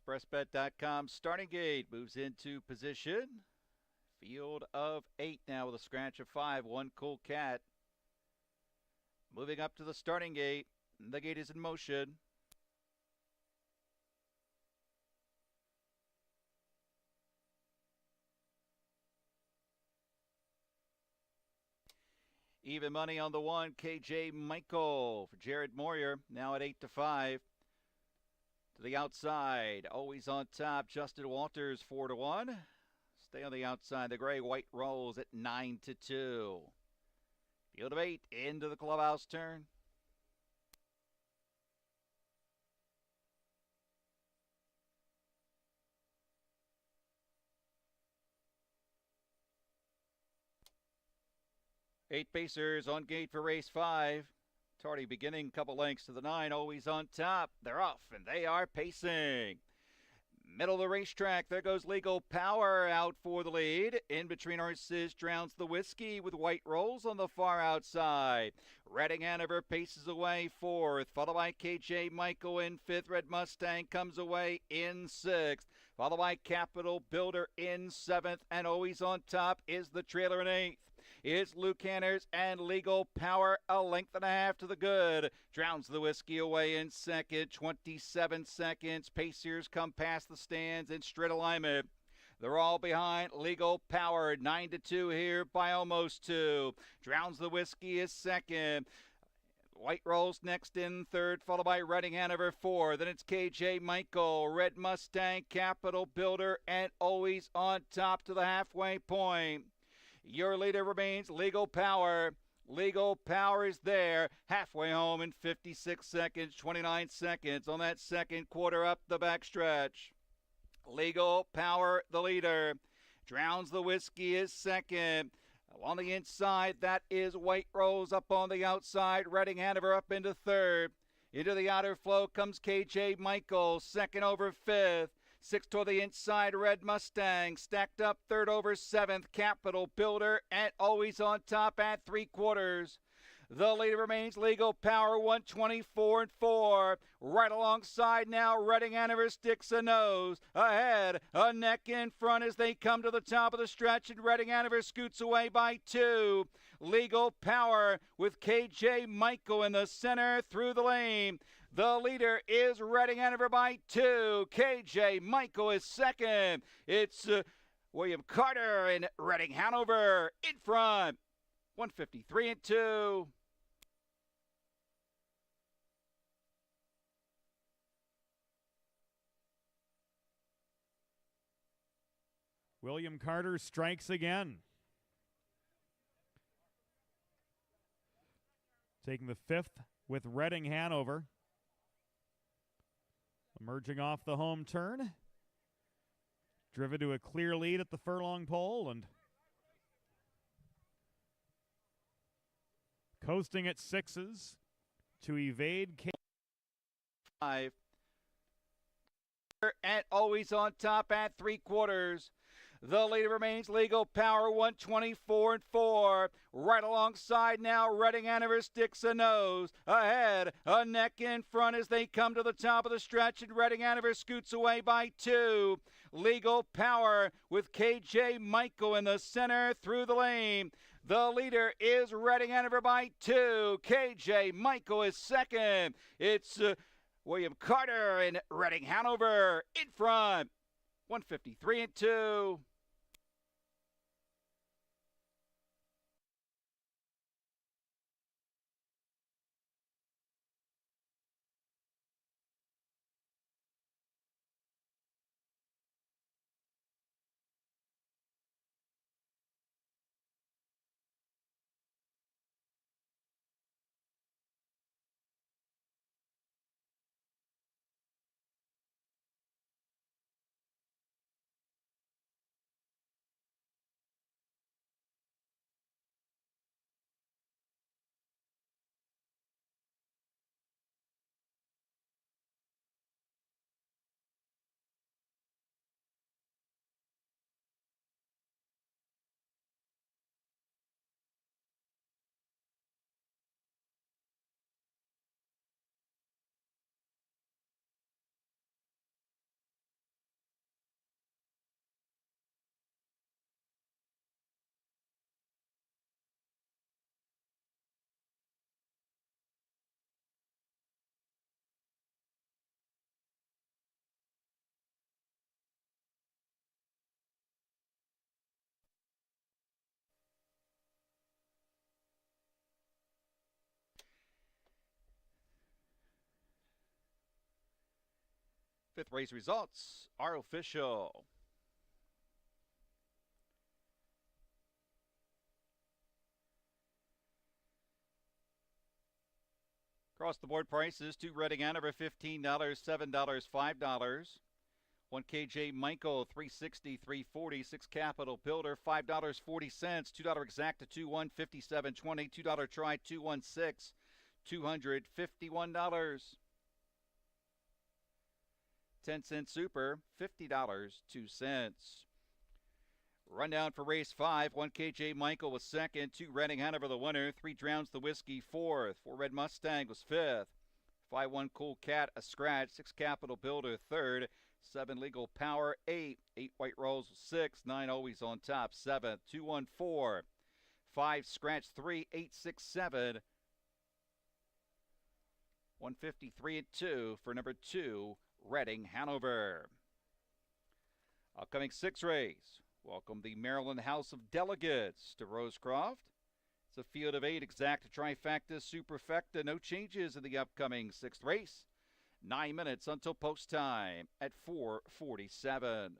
ExpressBet.com starting gate moves into position. Field of 8 now with a scratch of 5. One Cool Cat. Moving up to the starting gate. The gate is in motion. Even money on the 1, KJ Michael for Jared Moyer, now at 8-5. To the outside, always on top, Justin Walters 4-1. Stay on the outside, the gray white rolls at 9-2. Field of 8 into the clubhouse turn. Eight pacers on gate for race 5. Tardy beginning, couple lengths to the 9, always on top. They're off, and they are pacing. Middle of the racetrack, there goes Legal Power out for the lead. In between horses, Drowns the Whiskey with white rolls on the far outside. Redding Hanover paces away 4th, followed by KJ Michael in 5th. Red Mustang comes away in 6th, followed by Capital Builder in 7th, and always on top is the trailer in 8th. It's Luke Hanners and Legal Power, a length and a half to the good. Drowns the Whiskey away in second, 27 seconds. Pacers come past the stands in straight alignment. They're all behind Legal Power, 9-2 here by almost 2. Drowns the Whiskey is second. White rolls next in third, followed by Redding Hanover 4. Then it's KJ Michael, Red Mustang, Capital Builder, and always on top to the halfway point. Your leader remains Legal Power. Legal Power is there, halfway home in 56 seconds, 29 seconds on that second quarter up the backstretch. Legal Power, the leader. Drowns the Whiskey is second. On the inside, that is White Rose up on the outside. Redding Hanover up into third. Into the outer flow comes KJ Michael, second over 5th. 6th toward the inside, Red Mustang. Stacked up third over 7th, Capital Builder, and always on top at 3/4. The leader remains Legal Power, 124-4. Right alongside now, Redding Hanover sticks a nose. Ahead, a neck in front as they come to the top of the stretch, and Redding Hanover scoots away by 2. Legal Power with KJ Michael in the center through the lane. The leader is Redding Hanover by 2. KJ Michael is second. It's William Carter and Redding Hanover in front. 153-2. William Carter strikes again. Taking the 5th with Redding Hanover. Emerging off the home turn. Driven to a clear lead at the furlong pole and coasting at 6s to evade 5. And always on top at 3/4. The leader remains Legal Power, 124-4. Right alongside now, Redding Hanover sticks a nose. Ahead, a neck in front as they come to the top of the stretch, and Redding Hanover scoots away by 2. Legal Power with KJ Michael in the center through the lane. The leader is Redding Hanover by 2. KJ Michael is second. It's William Carter and Redding Hanover in front. 153-2. Fifth race results are official. Across the board prices, 2 Reading Hanover, $15, $7, $5. 1 KJ Michael, $3.60, $3.40. 6 Capital Builder, $5.40. $2 Exacta, $2.1, $57.20. $2 Try, $2.16, $251. 10-cent Super, $50, 2 cents. Rundown for race 5. 1 KJ Michael was second. 2 Reading Hanover the winner. 3 Drowns the Whiskey fourth. 4 Red Mustang was fifth. 5-1 Cool Cat a scratch. 6 Capital Builder third. 7 Legal Power 8. 8 White Rose 6. 9 Always on top 7th. 2-1-4. 5 Scratch 3. 8 6 7. 153 and 2 for number 2 Reading Hanover. Upcoming 6th race. Welcome the Maryland House of Delegates to Rosecroft. It's a field of 8 exacta, trifecta, superfecta. No changes in the upcoming 6th race. 9 minutes until post time at 4:47.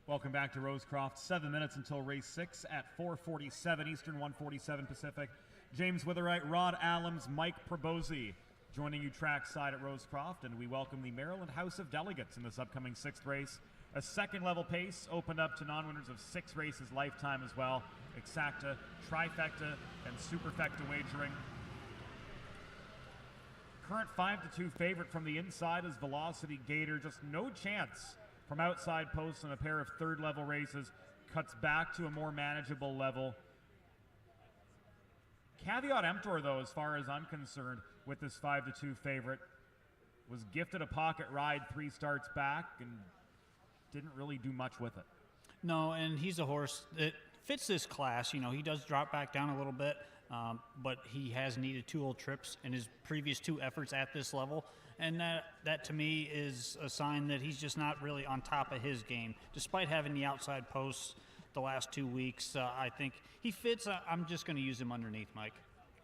Welcome back to Rosecroft. 7 minutes until race 6 at 4:47 Eastern, 1:47 Pacific. James Witherite, Rod Allums, Mike Probozzi joining you trackside at Rosecroft, and we welcome the Maryland House of Delegates in this upcoming 6th race. A second level pace opened up to non-winners of 6 races lifetime as well. Exacta, trifecta, and superfecta wagering. Current 5-2 favorite from the inside is Velocity Gator. Just no chance from outside posts in a pair of third level races. Cuts back to a more manageable level. Caveat emptor, though, as far as I'm concerned, with this 5-2 favorite. Was gifted a pocket ride 3 starts back and didn't really do much with it. No, and he's a horse that fits this class. You know, he does drop back down a little bit, but he has needed 2 old trips in his previous 2 efforts at this level. And that to me is a sign that he's just not really on top of his game. Despite having the outside posts the last 2 weeks, I think he fits. I'm just going to use him underneath, Mike.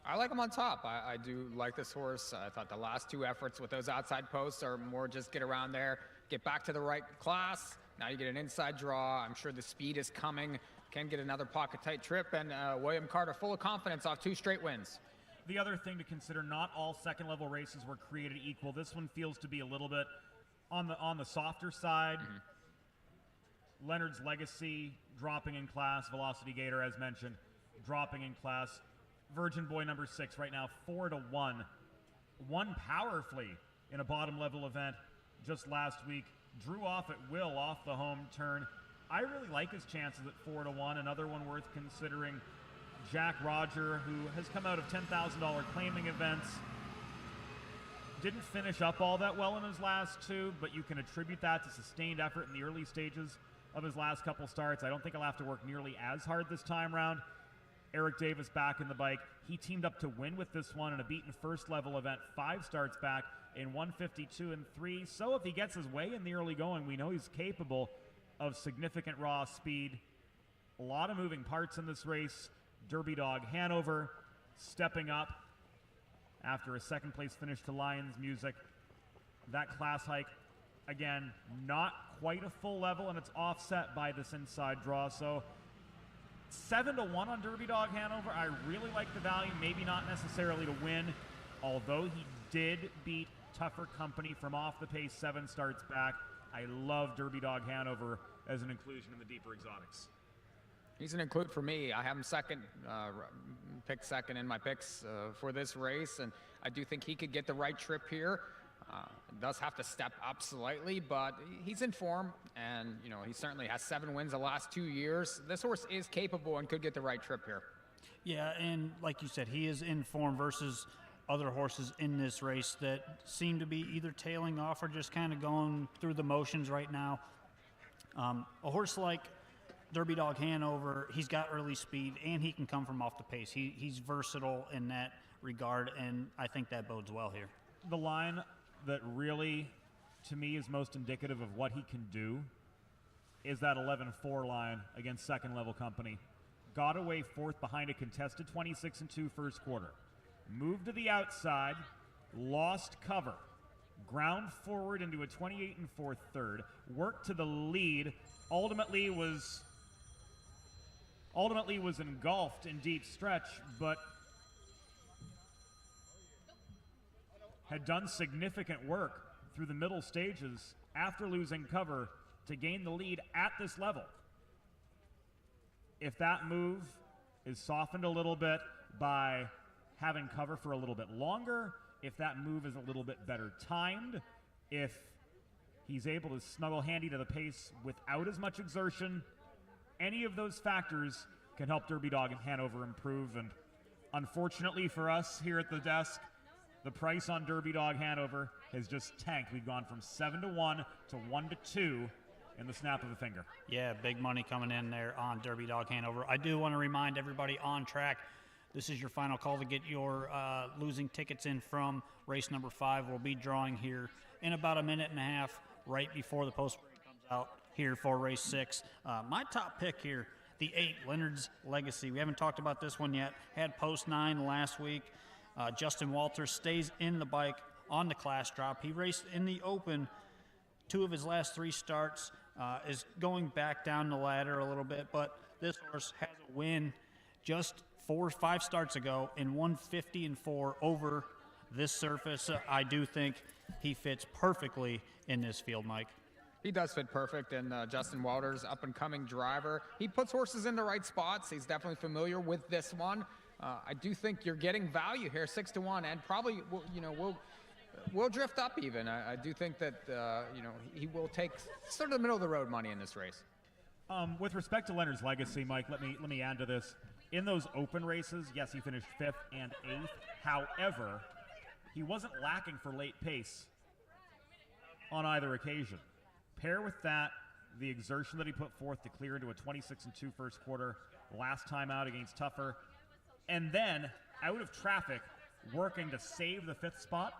I like him on top. I do like this horse. I thought the last 2 efforts with those outside posts are more just get around there, get back to the right class. Now you get an inside draw. I'm sure the speed is coming. Can get another pocket tight trip, and William Carter full of confidence off 2 straight wins. The other thing to consider, not all second level races were created equal. This one feels to be a little bit on the softer side. Mm-hmm. Leonard's Legacy dropping in class. Velocity Gator, as mentioned, dropping in class. Virgin Boy number 6 right now 4-1. Won powerfully in a bottom level event just last week. Drew off at will off the home turn. I really like his chances at 4-1. Another one worth considering. Jack Roger, who has come out of $10,000 claiming events. Didn't finish up all that well in his last two, but you can attribute that to sustained effort in the early stages of his last couple starts. I don't think he'll have to work nearly as hard this time round. Eric Davis back in the bike. He teamed up to win with this one in a beaten first level event 5 starts back in 152 and 3. So if he gets his way in the early going, we know he's capable of significant raw speed. A lot of moving parts in this race. Derby Dog Hanover stepping up after a second place finish to Lions Music. That class hike, again, not quite a full level, and it's offset by this inside draw. So 7-1 on Derby Dog Hanover. I really like the value, maybe not necessarily to win, although he did beat tougher company from off the pace 7 starts back. I love Derby Dog Hanover as an inclusion in the deeper exotics. He's an include for me. I have him second, picked second in my picks for this race, and I do think he could get the right trip here. Does have to step up slightly, but he's in form, and you know he certainly has 7 wins the last 2 years. This horse is capable and could get the right trip here. Yeah, and like you said, he is in form versus other horses in this race that seem to be either tailing off or just kind of going through the motions right now. A horse like Derby Dog Hanover, he's got early speed and he can come from off the pace. He's versatile in that regard, and I think that bodes well here. The line that really, to me, is most indicative of what he can do is that 11-4 line against second level company. Got away fourth behind a contested 26-2 first quarter. Moved to the outside, lost cover. Ground forward into a 28-4 third. Worked to the lead. Ultimately was engulfed in deep stretch, but had done significant work through the middle stages after losing cover to gain the lead at this level. If that move is softened a little bit by having cover for a little bit longer, if that move is a little bit better timed, if he's able to snuggle handy to the pace without as much exertion, any of those factors can help Derby Dog and Hanover improve. And unfortunately for us here at the desk, the price on Derby Dog Hanover has just tanked. We've gone from 7-1 to 1-2 in the snap of a finger. Yeah, big money coming in there on Derby Dog Hanover. I do want to remind everybody on track, this is your final call to get your losing tickets in from race number 5. We'll be drawing here in about a minute and a half right before the post parade comes out here for race 6. My top pick here, the 8, Leonard's Legacy. We haven't talked about this one yet. Had post 9 last week. Justin Walters stays in the bike on the class drop. He raced in the open 2 of his last 3 starts, is going back down the ladder a little bit, but this horse has a win just 4 or 5 starts ago in 150-4 over this surface. I do think he fits perfectly in this field, Mike. He does fit perfect, and Justin Walters, up-and-coming driver. He puts horses in the right spots. He's definitely familiar with this one. I do think you're getting value here, 6-1, and probably we'll drift up even. I do think that he will take sort of the middle of the road money in this race. With respect to Leonard's Legacy, Mike, let me add to this. In those open races, yes, he finished 5th and 8th. However, he wasn't lacking for late pace on either occasion. Pair with that the exertion that he put forth to clear into a 26-2 first quarter last time out against Tougher, and then out of traffic, working to save the 5th spot.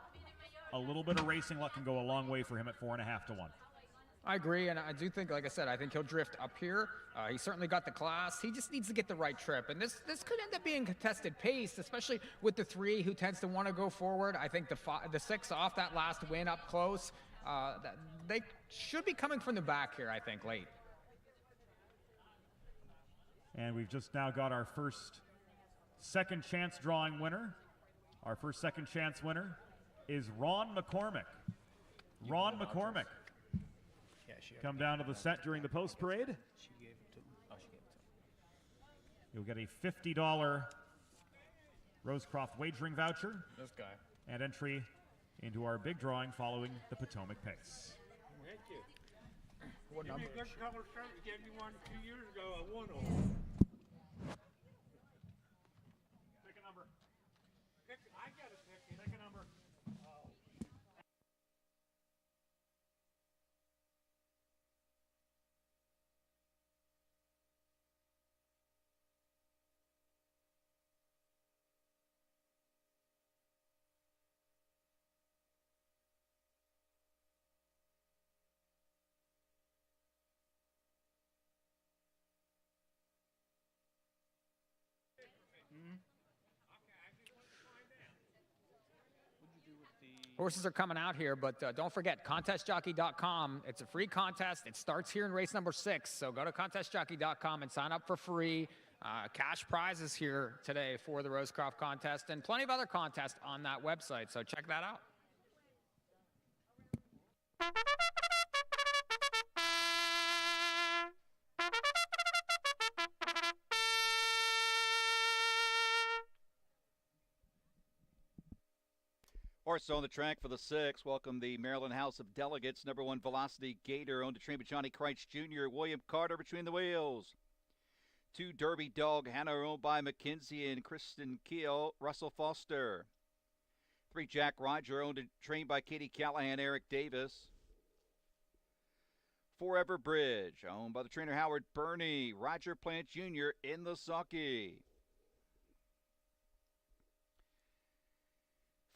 A little bit of racing luck can go a long way for him at 4.5-1. I agree, and I do think, like I said, I think he'll drift up here. He certainly got the class. He just needs to get the right trip, and this could end up being contested pace, especially with the 3 who tends to want to go forward. I think the 6 off that last win up close, they should be coming from the back here, I think, late. And we've just now got our first second chance drawing winner. Our first second chance winner is Ron McCormick. Ron McCormick. Come down to the set during the post parade. She gave it to him. Oh, she gave it to him. You'll get a $50 Rosecroft wagering voucher. This guy. And entry into our big drawing following the Potomac Pace. Thank you. What number? Give me a good color shirt. You gave me one 2 years ago. I won on. Horses are coming out here, but don't forget, contestjockey.com. It's a free contest. It starts here in race number 6, so go to contestjockey.com and sign up for free. Cash prizes here today for the Rosecroft contest and plenty of other contests on that website, so check that out. Horse on the track for the 6. Welcome the Maryland House of Delegates. Number 1, Velocity Gator, owned to train by Johnny Kreitz Jr. William Carter between the wheels. 2, Derby Dog Hannah, owned by McKenzie and Kristen Keel, Russell Foster. 3, Jack Roger, owned and trained by Katie Callahan, Eric Davis. 4, Everbridge, owned by the trainer Howard Burney, Roger Plant Jr. in the sulky.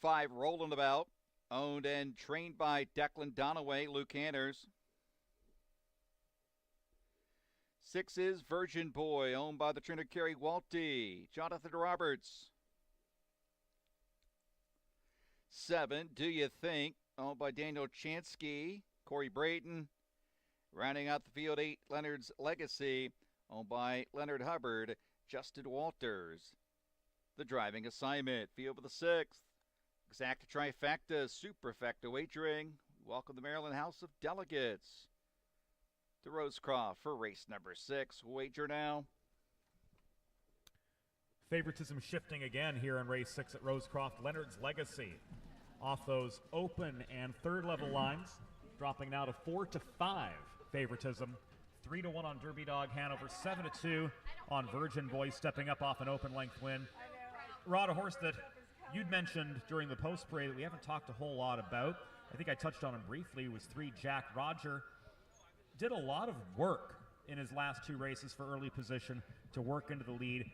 5, Rolling About, owned and trained by Declan Donaway, Luke Anners. 6 is Virgin Boy, owned by the trainer Kerry Walty, Jonathan Roberts. 7, Do You Think, owned by Daniel Chansky, Corey Brayton. Rounding out the field, 8, Leonard's Legacy, owned by Leonard Hubbard, Justin Walters. The driving assignment, field for the 6th. Exacta Trifecta, Superfecta Wagering. Welcome the Maryland House of Delegates to Rosecroft for race number 6. Wager now. Favoritism shifting again here in race 6 at Rosecroft. Leonard's Legacy off those open and third level lines, dropping now to 4-5 favoritism. 3-1 on Derby Dog Hanover, 7-2 on Virgin Boy, stepping up off an open length win. Rod, a horse that you'd mentioned during the post parade that we haven't talked a whole lot about. I think I touched on him briefly. It was 3, Jack Roger. Did a lot of work in his last 2 races for early position to work into the lead,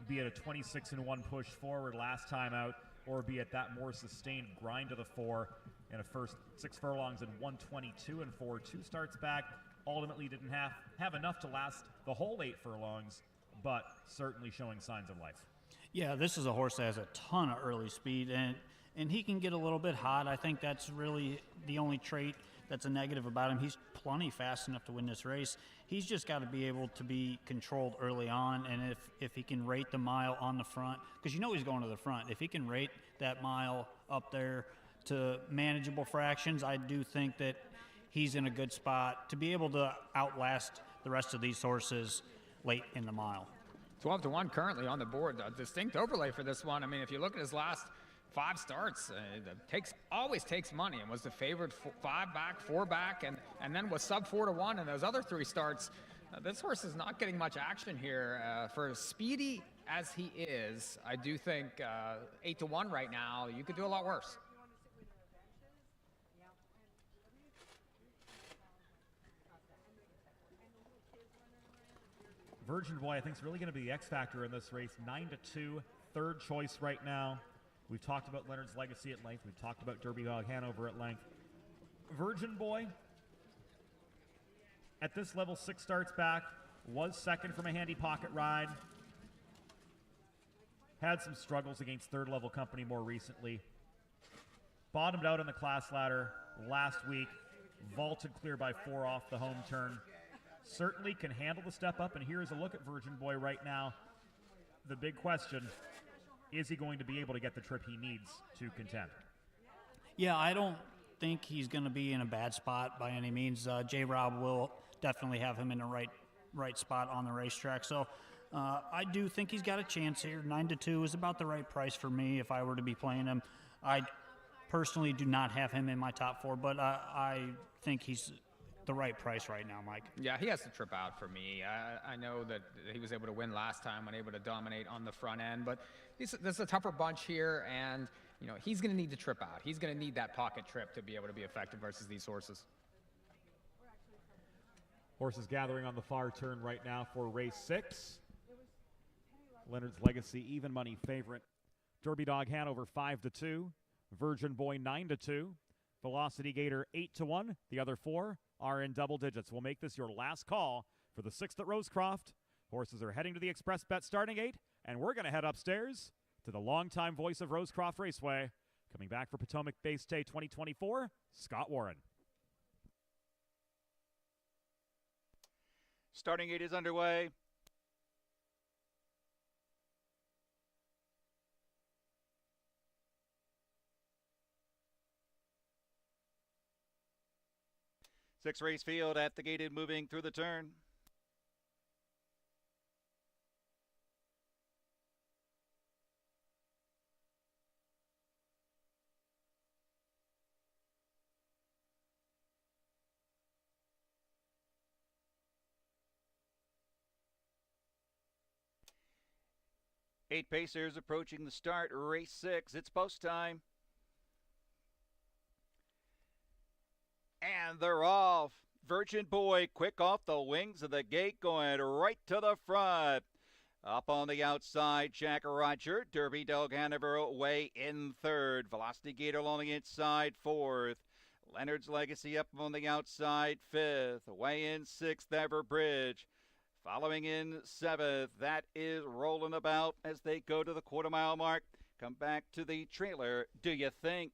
be it a 26-1 push forward last time out, or be it that more sustained grind to the 4 in a first 6 furlongs and 122-4. 2 starts back, ultimately didn't have enough to last the whole 8 furlongs, but certainly showing signs of life. Yeah, this is a horse that has a ton of early speed, and he can get a little bit hot. I think that's really the only trait that's a negative about him. He's plenty fast enough to win this race. He's just got to be able to be controlled early on, and if he can rate the mile on the front, because you know he's going to the front. If he can rate that mile up there to manageable fractions, I do think that he's in a good spot to be able to outlast the rest of these horses late in the mile. 12-1 currently on the board. A distinct overlay for this one. I mean, if you look at his last 5 starts, always takes money, and was the favorite 5 back, 4 back, and then was sub 4-1 in those other 3 starts. This horse is not getting much action here. For as speedy as he is, I do think 8-1 right now, you could do a lot worse. Virgin Boy, I think, is really going to be the X factor in this race. 9-2, third choice right now. We've talked about Leonard's Legacy at length. We've talked about Derby Dog Hanover at length. Virgin Boy, at this level, 6 starts back, was second from a handy pocket ride. Had some struggles against third level company more recently. Bottomed out on the class ladder last week. Vaulted clear by 4 off the home turn. Certainly can handle the step up, and here's a look at Virgin Boy right now. The big question, is he going to be able to get the trip he needs to contend? Yeah, I don't think he's going to be in a bad spot by any means. J-Rob will definitely have him in the right spot on the racetrack. So I do think he's got a chance here. 9-2 is about the right price for me if I were to be playing him. I personally do not have him in my top 4, but I think he's the right price right now, Mike. Yeah, he has to trip out for me. I know that he was able to win last time, unable to dominate on the front end, but this is a tougher bunch here, and he's going to need to trip out. He's going to need that pocket trip to be able to be effective versus these horses. Horses gathering on the far turn right now for race 6. Leonard's Legacy even money favorite. Derby Dog Hanover 5-2. Virgin Boy 9-2. Velocity Gator 8-1. The other 4 are in double digits. We'll make this your last call for the 6th at Rosecroft. Horses are heading to the Express Bet starting gate, and we're going to head upstairs to the longtime voice of Rosecroft Raceway. Coming back for Potomac Base Day 2024, Scott Warren. Starting gate is underway. Six race field at the gated, moving through the turn. Eight pacers approaching the start. Race 6. It's post time. And they're off. Virgin Boy quick off the wings of the gate, going right to the front. Up on the outside, Jack Roger. Derby Dog Hanover away in 3rd. Velocity Gator along the inside, 4th. Leonard's Legacy up on the outside, 5th. Away in 6th, Everbridge. Following in 7th, that is Rolling About as they go to the quarter-mile mark. Come back to the trailer, Do You Think?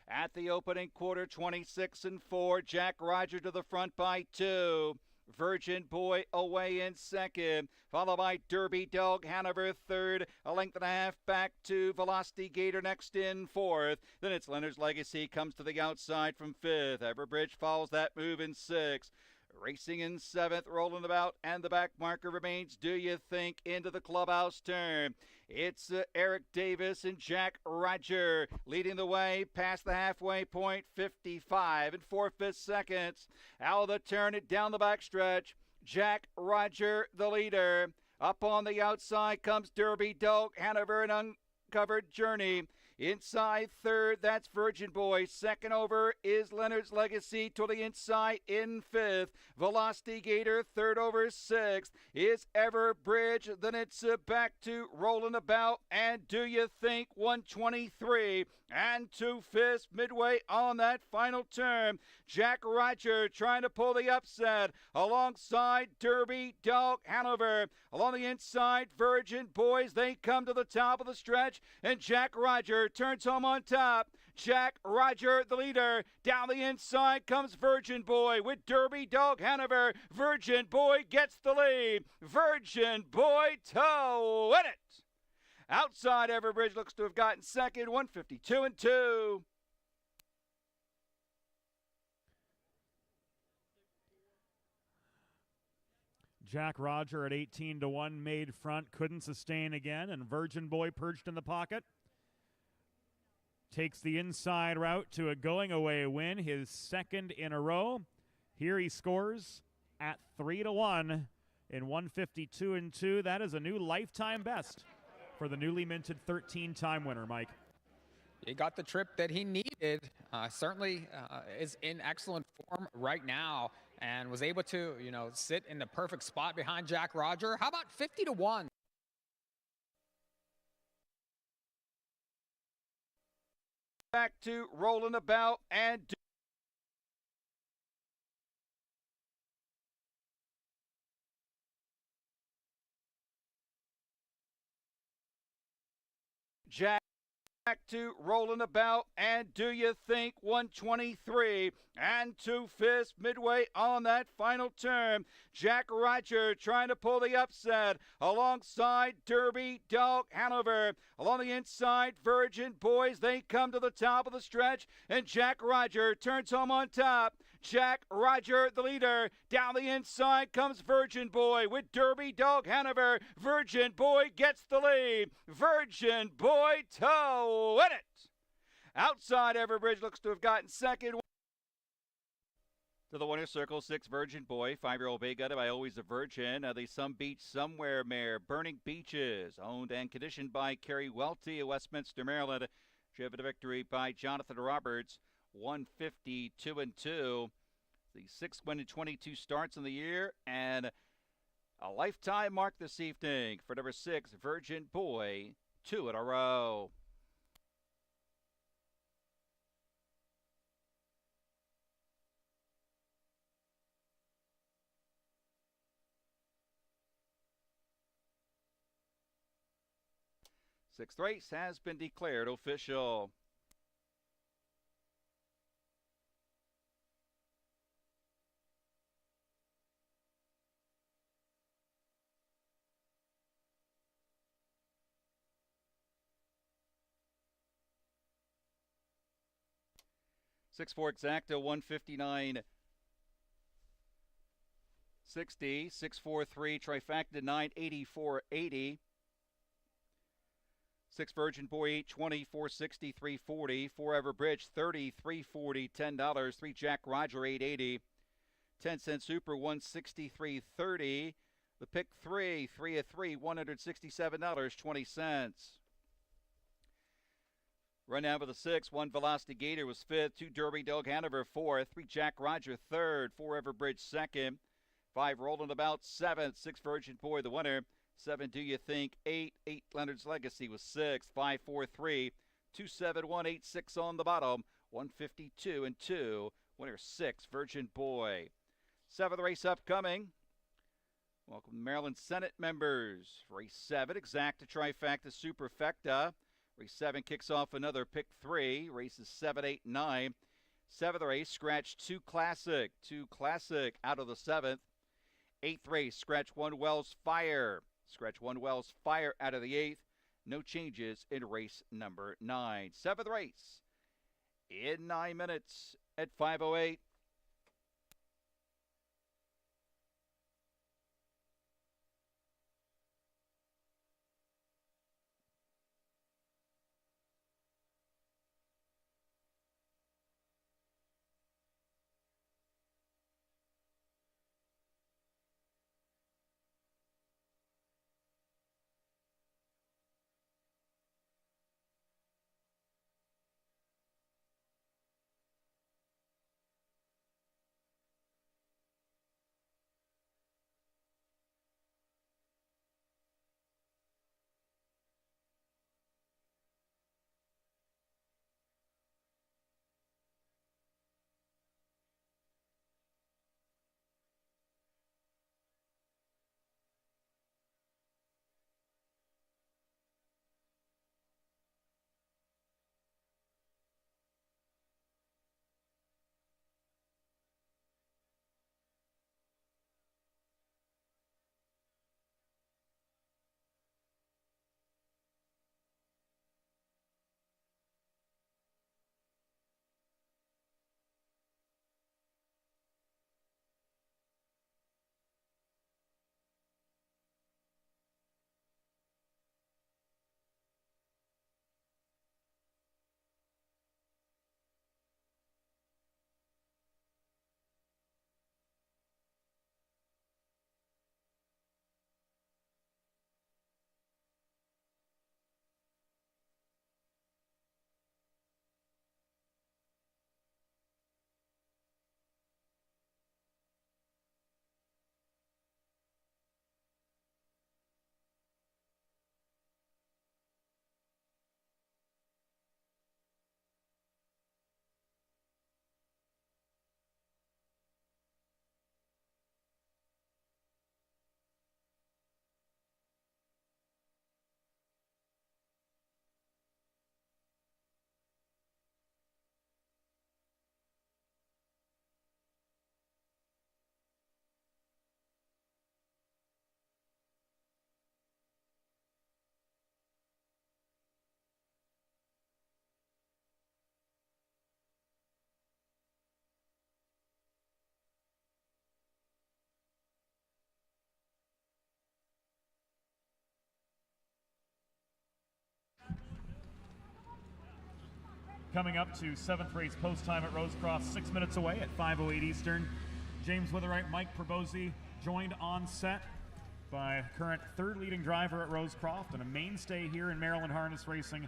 At the opening quarter, 26-4. Jack Roger to the front by 2. Virgin Boy away in 2nd, followed by Derby Dog Hanover 3rd. A length and a half back to Velocity Gator next in 4th. Then it's Leonard's Legacy comes to the outside from 5th. Everbridge follows that move in 6th. Racing in 7th, Rolling About, and the back marker remains Do You Think into the clubhouse turn. It's Eric Davis and Jack Roger leading the way past the halfway point, 55 and 4/5 seconds. Out of the turn, it down the backstretch. Jack Roger, the leader. Up on the outside comes Derby Dog Hanover, an uncovered journey. Inside 3rd, that's Virgin Boy. 2nd over is Leonard's Legacy to the inside in 5th. Velocity Gator 3rd over 6th is Everbridge. Then it's back to Rolling About and Do You Think 123 and 2/5 midway on that final turn. Jack Roger trying to pull the upset alongside Derby Dog Hanover. Along the inside, Virgin Boys, they come to the top of the stretch, and Jack Roger turns home on top. Jack Roger, the leader. Down the inside comes Virgin Boy with Derby Dog Hanover. Virgin Boy gets the lead. Virgin Boy to win it. Outside, Everbridge looks to have gotten 2nd, 152 and 2. Jack Roger at 18-1 made front, couldn't sustain again, and Virgin Boy perched in the pocket. Takes the inside route to a going-away win, his 2nd in a row. Here he scores at 3-1 in 152 and 2. That is a new lifetime best for the newly minted 13-time winner, Mike. He got the trip that he needed. Certainly is in excellent form right now and was able to, sit in the perfect spot behind Jack Roger. How about 50-1? Back to Rolling About and Jack back to Rolling About and Do You Think 123 and 2/5 midway on that final turn. Jack Roger trying to pull the upset alongside Derby Dog Hanover. Along the inside, Virgin Boys, they come to the top of the stretch, and Jack Roger turns home on top. Jack Roger, the leader. Down the inside comes Virgin Boy with Derby Dog Hanover. Virgin Boy gets the lead. Virgin Boy to win it. Outside, Everbridge looks to have gotten 2nd. To the winner's circle, 6 Virgin Boy, 5-year-old bay gutted by Always a Virgin. The Some Beach Somewhere mare, Burning Beaches, owned and conditioned by Kerry Welty of Westminster, Maryland. Driven to victory by Jonathan Roberts, 152-2. The sixth win in 22 starts in the year, and a lifetime mark this evening for number 6, Virgin Boy, 2 in a row. Sixth race has been declared official. Six four exacta 159.60. 643 trifecta 984.80. 6 Virgin Boy 820 460 340. 4 Everbridge 30 340 $10. 3 Jack Roger 880. 10 cent Super 163.30. The pick 3 of 3 $167.20. Run down for the 6. 1 Velocity Gator was 5th. 2 Derby Dog Hanover 4th. 3 Jack Roger 3rd. 4 Everbridge 2nd. 5 Rolling About 7th. 6 Virgin Boy the winner. 7 Do You Think 8. 8 Leonard's Legacy was 6th. 5 4 3 2 7 1 8 6 on the bottom. 152-2. Winner 6 Virgin Boy. 7th race upcoming. Welcome Maryland Senate members. Race 7 exacta trifecta superfecta. Race 7 kicks off another pick 3. Races 7, 8, 9. 7th race, scratch 2 Classic. 2 Classic out of the 7th. 8th race, scratch 1 Wells Fire. Scratch 1 Wells Fire out of the 8th. No changes in race number 9. 7th race in 9 minutes at 5:08. Coming up to 7th race post time at Rosecroft, 6 minutes away at 5:08 Eastern. James Witherite, Mike Probozzi joined on set by current 3rd leading driver at Rosecroft and a mainstay here in Maryland harness racing,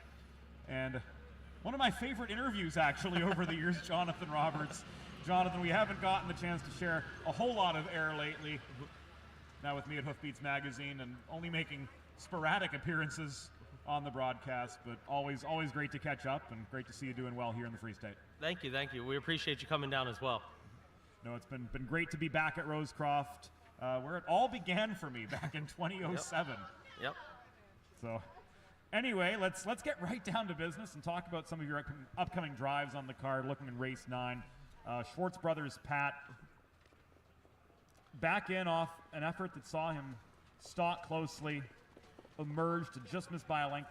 and One of my favorite interviews, actually, over the years, Jonathan Roberts. Jonathan, we haven't gotten the chance to share a whole lot of air lately. Now with me at Hoofbeats Magazine and only making sporadic appearances on the broadcast, but always great to catch up and great to see you doing well here in the Free State. Thank you. We appreciate you coming down as well. No, it's been great to be back at Rosecroft, where it all began for me back in 2007. Yep. So, anyway, let's get right down to business and talk about some of your upcoming drives on the card. Looking in race 9, Schwartz Brothers Pat back in off an effort that saw him stalk closely, emerged to just miss by a length.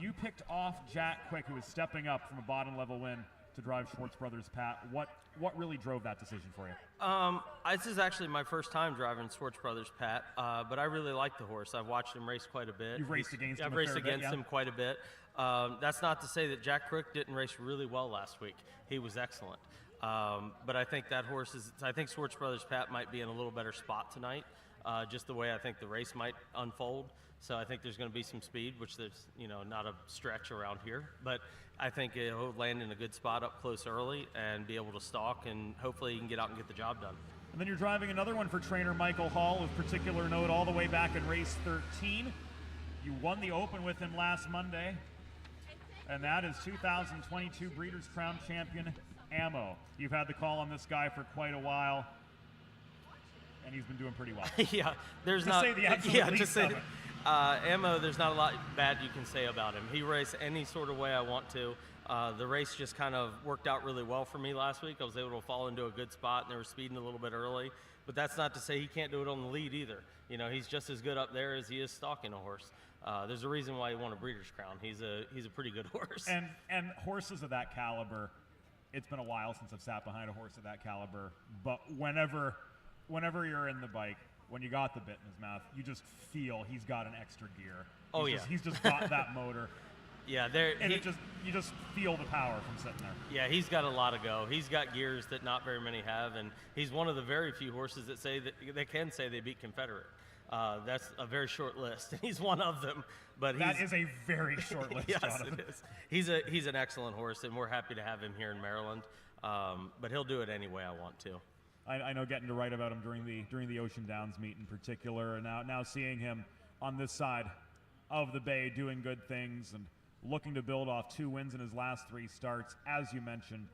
You picked off Jack Quick, who was stepping up from a bottom level win to drive Schwartz Brothers Pat. What really drove that decision for you? This is actually my first time driving Schwartz Brothers Pat, but I really like the horse. I've watched him race quite a bit. You've raced against him I've a raced fair bit, against yeah? him quite a bit. That's not to say that Jack Quick didn't race really well last week. He was excellent. But I think that horse I think Schwartz Brothers Pat might be in a little better spot tonight, just the way I think the race might unfold. So I think there's going to be some speed, which there's, not a stretch around here. But I think he'll land in a good spot up close early and be able to stalk, and hopefully he can get out and get the job done. And then you're driving another one for trainer Michael Hall of particular note all the way back in race 13. You won the Open with him last Monday, and that is 2022 Breeders' Crown champion Ammo. You've had the call on this guy for quite a while, and he's been doing pretty well. Yeah, there's to not. say the absolute least of it. Ammo, there's not a lot bad you can say about him. He raced any sort of way I want to. The race just kind of worked out really well for me last week. I was able to fall into a good spot, and they were speeding a little bit early. But that's not to say he can't do it on the lead either. He's just as good up there as he is stalking a horse. There's a reason why he won a Breeders' Crown. He's a pretty good horse. And horses of that caliber, it's been a while since I've sat behind a horse of that caliber. But whenever you're in the bike, when you got the bit in his mouth, you just feel he's got an extra gear. He's just got that motor. Yeah, you just feel the power from sitting there. Yeah, he's got a lot of go. He's got gears that not very many have, and he's one of the very few horses that say that they can say they beat Confederate. That's a very short list, and he's one of them. But that is a very short list. Yes, Jonathan. it is. He's an excellent horse, and we're happy to have him here in Maryland. But he'll do it any way I want to. I know getting to write about him during the Ocean Downs meet in particular, and now seeing him on this side of the bay doing good things and looking to build off 2 wins in his last 3 starts, as you mentioned,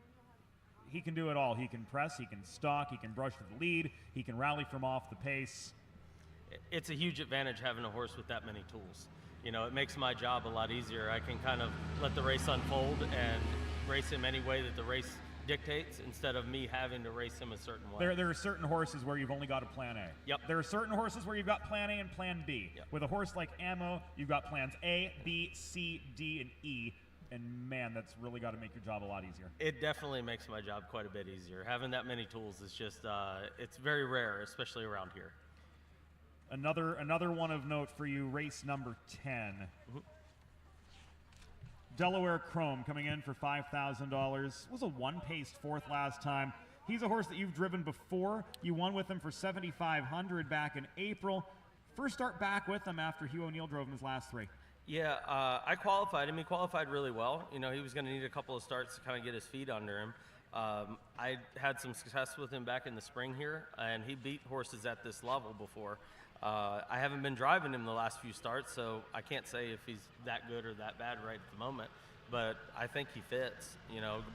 he can do it all. He can press, he can stalk, he can brush to the lead, he can rally from off the pace. It's a huge advantage having a horse with that many tools. It makes my job a lot easier. I can kind of let the race unfold and race him any way that the race dictates instead of me having to race him a certain way. There are certain horses where you've only got a plan A. Yep. There are certain horses where you've got plan A and plan B. Yep. With a horse like Ammo, you've got plans A, B, C, D, and E. And man, that's really got to make your job a lot easier. It definitely makes my job quite a bit easier. Having that many tools is just, it's very rare, especially around here. Another one of note for you, race number 10. Mm-hmm. Delaware Chrome coming in for $5,000. Was a 1-paced 4th last time. He's a horse that you've driven before. You won with him for $7,500 back in April. First start back with him after Hugh O'Neill drove him his last 3. Yeah, I qualified him. He qualified really well. He was going to need a couple of starts to kind of get his feet under him. I had some success with him back in the spring here, and he beat horses at this level before. I haven't been driving him the last few starts, so I can't say if he's that good or that bad right at the moment. But I think he fits,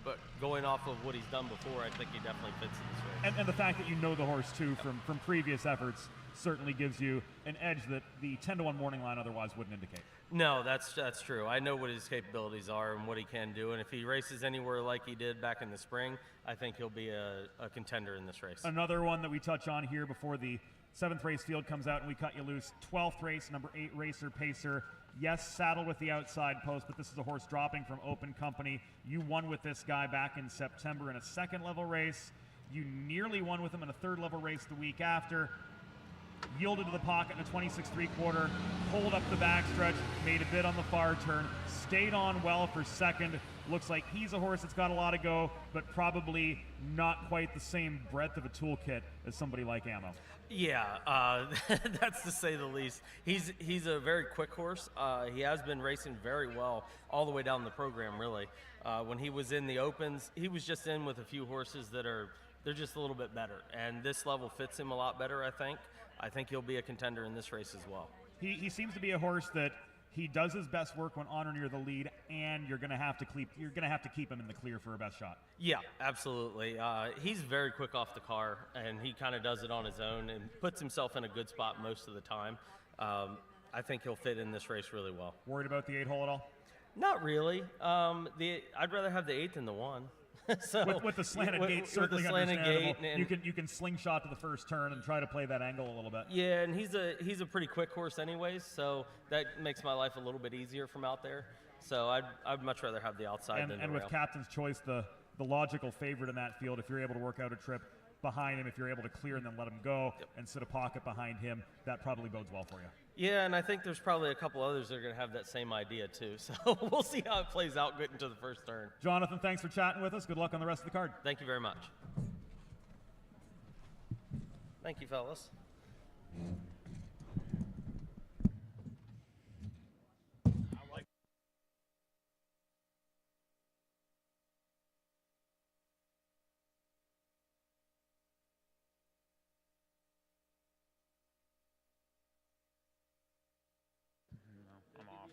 But going off of what he's done before, I think he definitely fits in this race. And the fact that you know the horse, too, from previous efforts certainly gives you an edge that the 10-to-1 morning line otherwise wouldn't indicate. No, that's true. I know what his capabilities are and what he can do. And if he races anywhere like he did back in the spring, I think he'll be a contender in this race. Another one that we touch on here before the 7th race field comes out and we cut you loose. 12th race, number 8 Racer Pacer. Yes, saddle with the outside post, but this is a horse dropping from Open Company. You won with this guy back in September in a 2nd level race. You nearly won with him in a 3rd level race the week after. yielded to the pocket in the 26 3/4, pulled up the backstretch, made a bit on the far turn, stayed on well for second. Looks like he's a horse that's got a lot of go, but probably not quite the same breadth of a toolkit as somebody like Ammo. Yeah, that's to say the least. He's a very quick horse. He has been racing very well all the way down the program, really. When he was in the opens, he was just in with a few horses they're just a little bit better, and this level fits him a lot better, I think. I think he'll be a contender in this race as well. He seems to be a horse that he does his best work when on or near the lead, and you're going to have to keep him in the clear for a best shot. Yeah, absolutely. He's very quick off the car, and he kind of does it on his own and puts himself in a good spot most of the time. I think he'll fit in this race really well. Worried about the 8 hole at all? Not really. I'd rather have the 8 than the 1. So with the slanted gate, certainly with the slanted understandable. gate, You can slingshot to the first turn and try to play that angle a little bit. Yeah, and he's a pretty quick horse anyways, so that makes my life a little bit easier from out there. So I'd much rather have the outside than the And with rail. Captain's Choice, the logical favorite in that field, if you're able to work out a trip behind him, if you're able to clear and then let him go and sit a pocket behind him, that probably bodes well for you. Yeah, and I think there's probably a couple others that are going to have that same idea too. So we'll see how it plays out getting to the first turn. Jonathan, thanks for chatting with us. Good luck on the rest of the card. Thank you very much. Thank you, fellas. I'm off.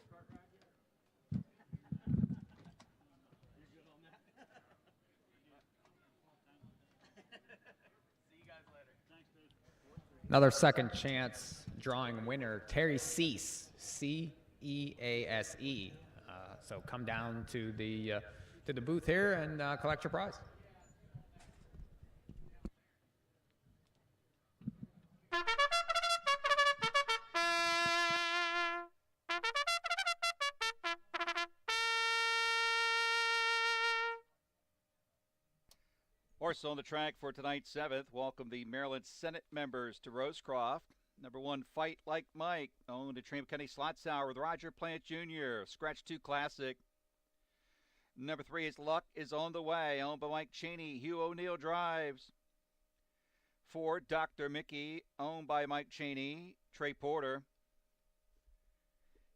Another second chance drawing winner, Terry Cease, C-E-A-S-E. So come down to the booth here and collect your prize. Horse on the track for tonight's 7th. Welcome the Maryland Senate members to Rosecroft. Number 1, Fight Like Mike, owned at Tram County Slotzauer with Roger Plant Jr., Scratch 2 Classic. Number 3 is Luck is on the Way, owned by Mike Cheney. Hugh O'Neill drives. 4, Dr. Mickey, owned by Mike Cheney, Trey Porter.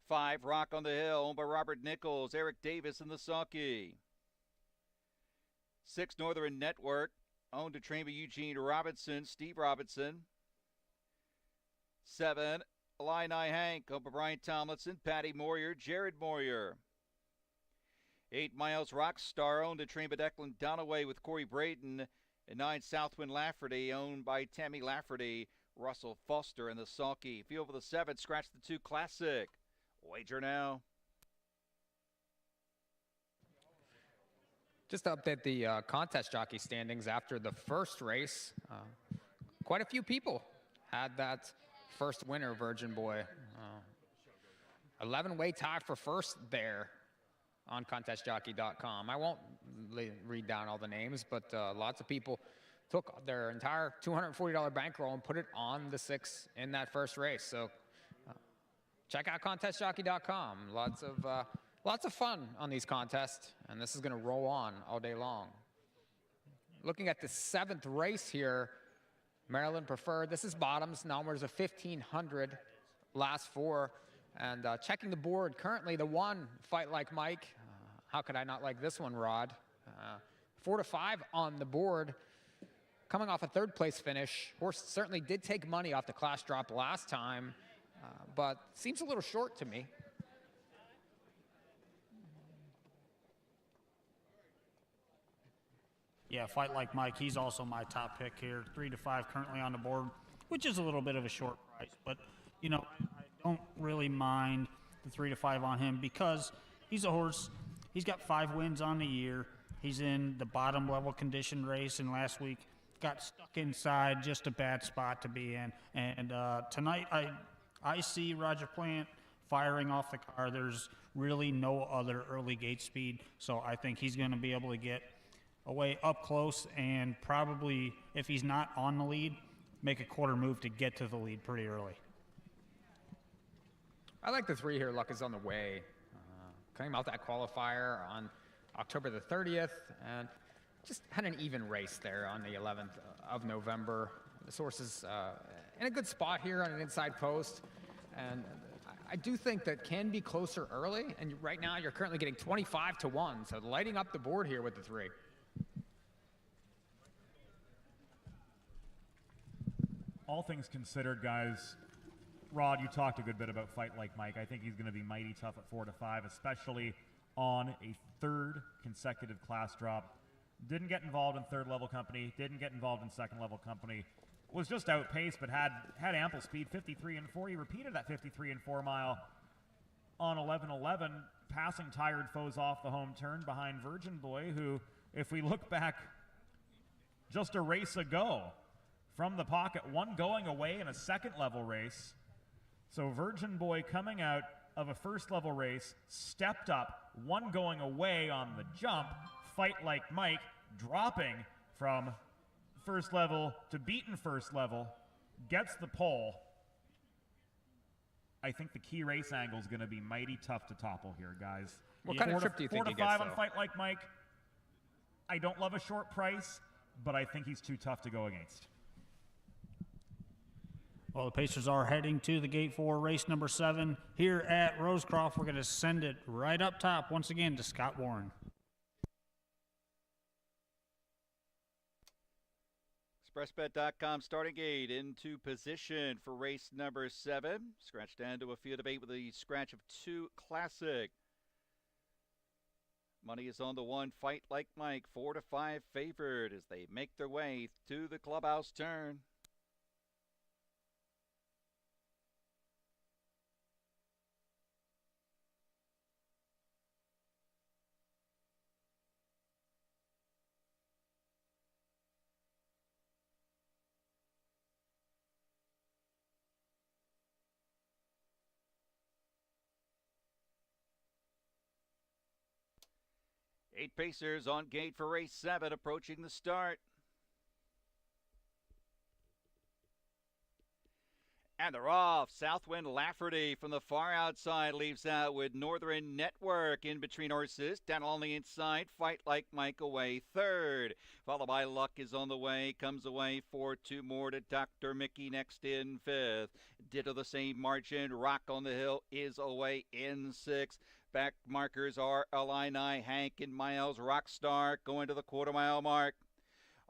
5, Rock on the Hill, owned by Robert Nichols, Eric Davis, and the Sulky. 6, Northern Network, owned to train by Eugene Robinson, Steve Robinson. 7, Illini Hank, owned by Brian Tomlinson, Patty Moyer, Jared Moyer. 8, Miles Rockstar, owned to train by Declan Dunaway with Corey Braden. And 9, Southwind Lafferty, owned by Tammy Lafferty, Russell Foster, and the Sulky. Field for the 7, Scratch the 2 Classic. Wager now. Just to update the contest jockey standings after the first race, quite a few people had that first winner, Virgin Boy. 11-way tie for first there on contestjockey.com. I won't read down all the names, but lots of people took their entire $240 bankroll and put it on the 6 in that first race. So check out contestjockey.com. Lots of fun on these contests, and this is going to roll on all day long. Looking at the 7th race here, Maryland Preferred. This is bottoms, numbers of 1,500, last 4. And checking the board, currently the 1, Fight Like Mike. How could I not like this one, Rod? 4 to 5 on the board. Coming off a 3rd place finish. Horse certainly did take money off the class drop last time, but seems a little short to me. Yeah, Fight Like Mike, he's also my top pick here. 3 to 5 currently on the board, which is a little bit of a short price. But, you know, I don't really mind the 3 to 5 on him because he's a horse. He's got 5 wins on the year. He's in the bottom level condition race, and last week got stuck inside, just a bad spot to be in. And tonight I see Roger Plant firing off the car. There's really no other early gate speed, so I think he's going to be able to get away up close and probably, if he's not on the lead, make a quarter move to get to the lead pretty early. I like the 3 here. Luck is on the way. Came out that qualifier on October the 30th and just had an even race there on the 11th of November. The source is in a good spot here on an inside post. And I do think that can be closer early. And right now you're currently getting 25 to 1. So lighting up the board here with the 3. All things considered, guys, Rod, you talked a good bit about Fight Like Mike. I think he's going to be mighty tough at 4 to 5, especially on a 3rd consecutive class drop. Didn't get involved in 3rd level company, didn't get involved in 2nd level company. Was just outpaced, but had ample speed, 53 and 4. He repeated that 53 and 4 mile on 11:11, passing tired foes off the home turn behind Virgin Boy, who, if we look back just a race ago, from the pocket, 1 going away in a 2nd level race. So Virgin Boy coming out of a 1st level race, stepped up, 1 going away on the jump. Fight Like Mike dropping from 1st level to beaten 1st level, gets the pole. I think the key race angle is going to be mighty tough to topple here, guys. What kind of trip do you think he gets, 4 to 5 on though? Fight Like Mike. I don't love a short price, but I think he's too tough to go against. Well, the Pacers are heading to the Gate 4 race number 7 here at Rosecroft. We're going to send it right up top once again to Scott Warren. ExpressBet.com starting gate into position for race number 7. Scratch down to a field of 8 with a scratch of 2 classic. Money is on the 1, Fight Like Mike, 4 to 5 favored as they make their way to the clubhouse turn. Eight Pacers on gate for race 7, approaching the start. And they're off. Southwind Lafferty from the far outside leaves out with Northern Network in between horses. Down on the inside, Fight Like Mike away 3rd. Followed by Luck is on the way. Comes away for 2 more to Dr. Mickey next in 5th. Ditto the same margin. Rock on the Hill is away in 6th. Back markers are Illini, Hank, and Miles Rockstar going to the quarter-mile mark.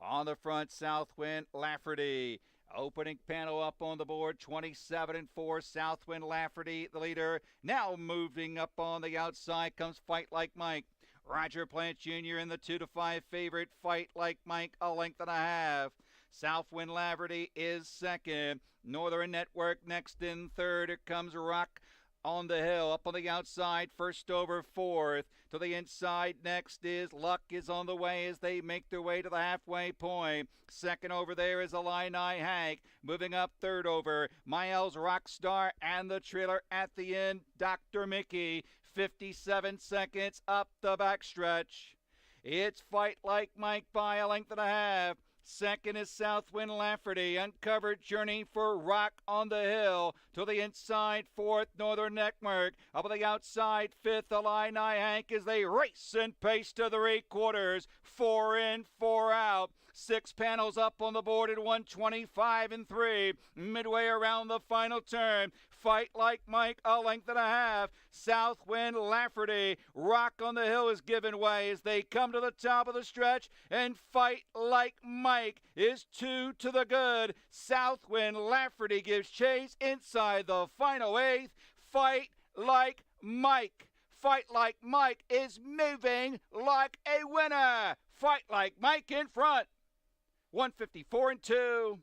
On the front, Southwind Lafferty. Opening panel up on the board, 27 and 4. Southwind Lafferty, the leader. Now moving up on the outside comes Fight Like Mike. Roger Plant Jr. in the 2 to 5 favorite. Fight Like Mike, a length and a half. Southwind Lafferty is 2nd. Northern Network next in 3rd. Here comes Rock on the Hill, up on the outside, first over 4th. To the inside next is Luck is on the way as they make their way to the halfway point. 2nd over there is Illini Hank. Moving up 3rd over, Miles Rockstar and the trailer at the end, Dr. Mickey. 57 seconds up the backstretch. It's Fight Like Mike by a length and a half. 2nd is Southwind Lafferty. Uncovered journey for Rock on the Hill. To the inside, 4th, Northern Network. Up on the outside, 5th, Illini Hank as they race and pace to the 3/4. 4 in, 4 out. 6 panels up on the board at 125 and 3. Midway around the final turn. Fight Like Mike, a length and a half. Southwind Lafferty. Rock on the Hill is giving way as they come to the top of the stretch. And Fight Like Mike is 2 to the good. Southwind Lafferty gives chase inside the final 8th. Fight Like Mike. Fight Like Mike is moving like a winner. Fight Like Mike in front. 154 and 2.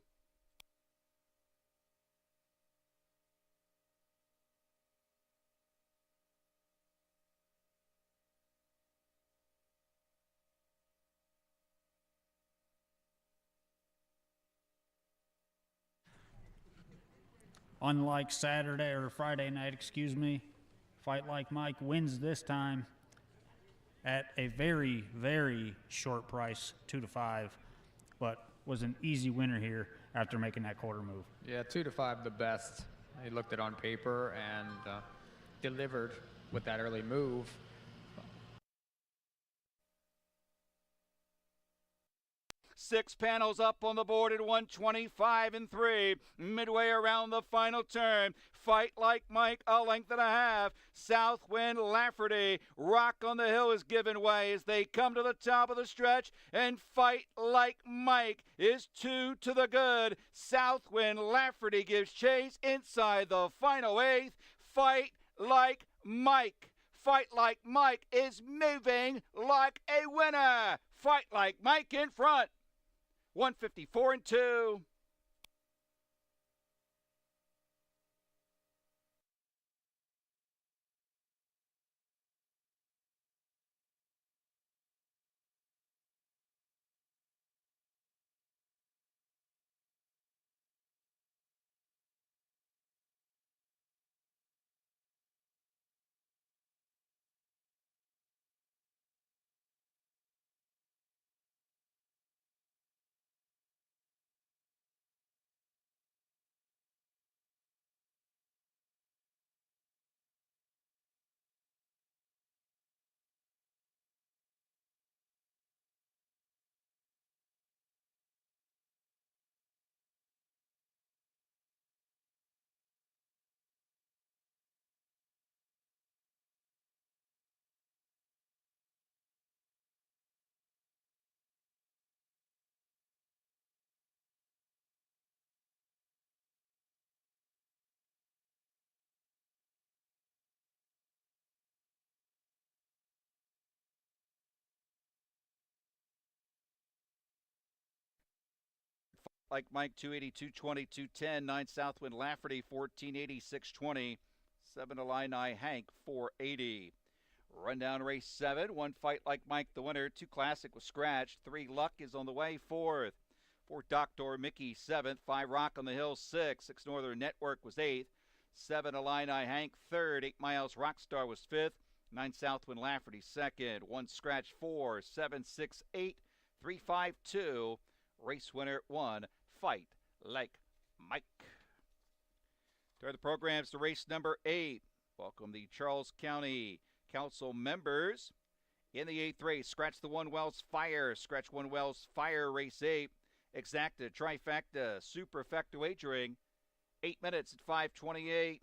Unlike Saturday or Friday night, Fight Like Mike wins this time at a very, very short price, 2 to 5, but was an easy winner here after making that quarter move. Yeah, 2 to 5, the best. He looked it on paper and delivered with that early move. Six panels up on the board at 125 and 3. Midway around the final turn. Fight Like Mike, a length and a half. Southwind Lafferty. Rock on the Hill is giving way as they come to the top of the stretch. And Fight Like Mike is 2 to the good. Southwind Lafferty gives chase inside the final eighth. Fight Like Mike. Fight Like Mike is moving like a winner. Fight Like Mike in front. 154 and 2. Like Mike, 280, 220, 210. 9 Southwind Lafferty, 1480, 620. 7 Illini Hank, 480. Rundown race 7. 1 Fight Like Mike, the winner. 2 Classic was scratched. 3 Luck is on the way, 4th. 4 Doctor Mickey, 7th. 5 Rock on the Hill, 6th. 6 Northern Network was 8th. 7 Illini Hank, 3rd. 8 Miles Rockstar was 5th. 9 Southwind Lafferty, 2nd. 1 Scratch, 4. 7, 6, 8. 3, 5, 2. Race winner 1. Fight Like Mike. Turn the programs to race number 8. Welcome the Charles County Council members. In the 8th race, Scratch the One Wells Fire. Scratch One Wells Fire, race 8. Exacta, trifecta, superfecta wagering. 8 minutes at 5:28.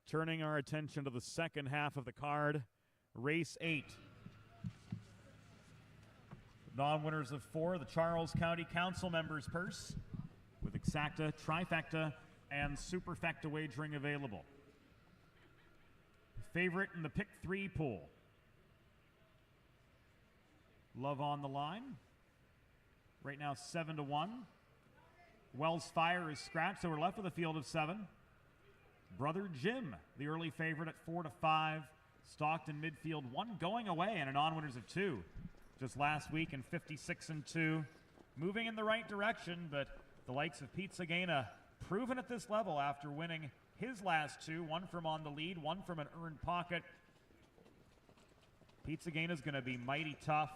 Turning our attention to the second half of the card, race 8. Non-winners of 4, the Charles County Council members' purse with exacta, trifecta, and superfecta wagering available. Favorite in the pick 3 pool. Love on the line. Right now 7-1. Wells Fire is scratched, so we're left with a field of 7. Brother Jim, the early favorite at 4-5. Stockton midfield 1 going away and a non-winners of 2. Just last week in 56-2. Moving in the right direction, but the likes of Pete Sagana proven at this level after winning his last 2, one from on the lead, one from an earned pocket. Pete Sagana's going to be mighty tough.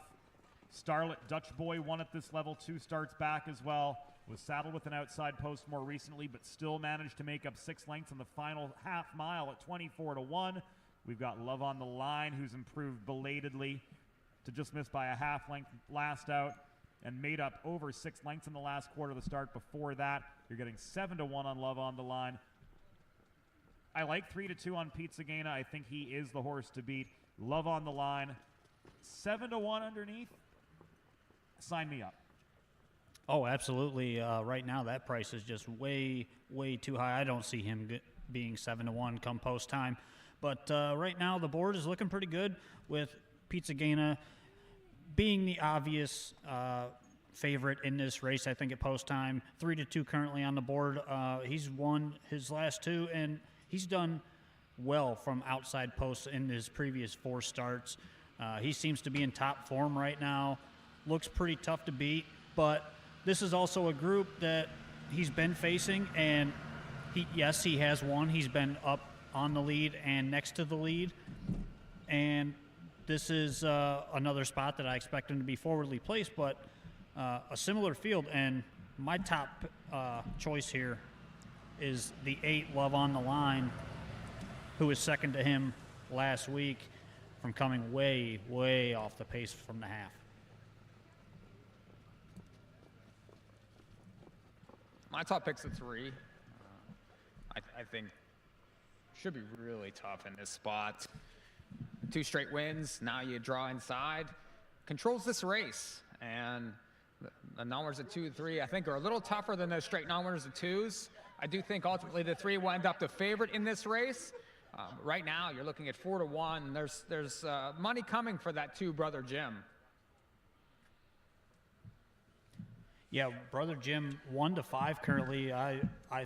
Starlet Dutch Boy won at this level 2 starts back as well. Was saddled with an outside post more recently, but still managed to make up 6 lengths in the final half mile at 24-1. We've got Love on the Line, who's improved belatedly to just miss by a half length last out and made up over 6 lengths in the last quarter of the start. Before that, you're getting 7-1 on Love on the Line. I like 3-2 on Pete Sagana. I think he is the horse to beat. Love on the Line, 7-1 underneath. Sign me up. Oh, absolutely. Right now, that price is just way, way too high. I don't see him being 7-1 come post time. But right now, the board is looking pretty good with Pete Sagana being the obvious favorite in this race. I think at post time, 3-2 currently on the board. He's won his last 2, and he's done well from outside posts in his previous 4 starts. He seems to be in top form right now. Looks pretty tough to beat, but this is also a group that he's been facing, and he has won. He's been up on the lead and next to the lead, and this is another spot that I expect him to be forwardly placed, but a similar field. And my top choice here is the 8 Love on the Line, who was second to him last week from coming way, way off the pace from the half. My top pick's a 3. I think should be really tough in this spot. 2 straight wins. Now you draw inside. Controls this race, and the non-winners of 2 and 3 I think are a little tougher than those straight non-winners of 2s. I do think ultimately the 3 will end up the favorite in this race. Right now you're looking at 4-1. There's money coming for that 2 Brother Jim. Yeah, Brother Jim 1-5 currently. I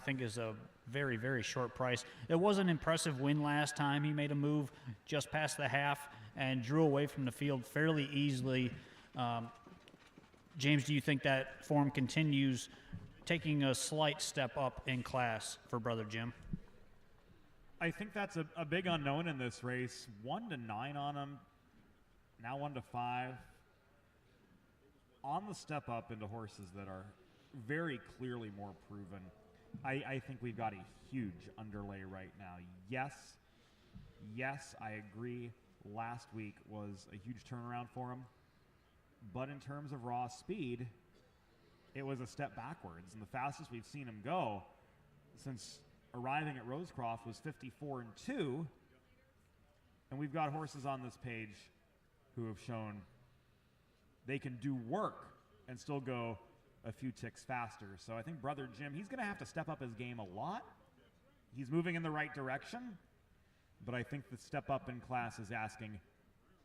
think is a very, very short price. It was an impressive win last time. He made a move just past the half and drew away from the field fairly easily. James, do you think that form continues, taking a slight step up in class for Brother Jim? I think that's a big unknown in this race. 1-9 on him, now 1-5. On the step up into horses that are very clearly more proven, I think we've got a huge underlay right now. Yes, I agree. Last week was a huge turnaround for him. But in terms of raw speed, it was a step backwards. And the fastest we've seen him go since arriving at Rosecroft was 54-2. And we've got horses on this page who have shown they can do work and still go a few ticks faster. So I think Brother Jim, he's going to have to step up his game a lot. He's moving in the right direction, but I think the step up in class is asking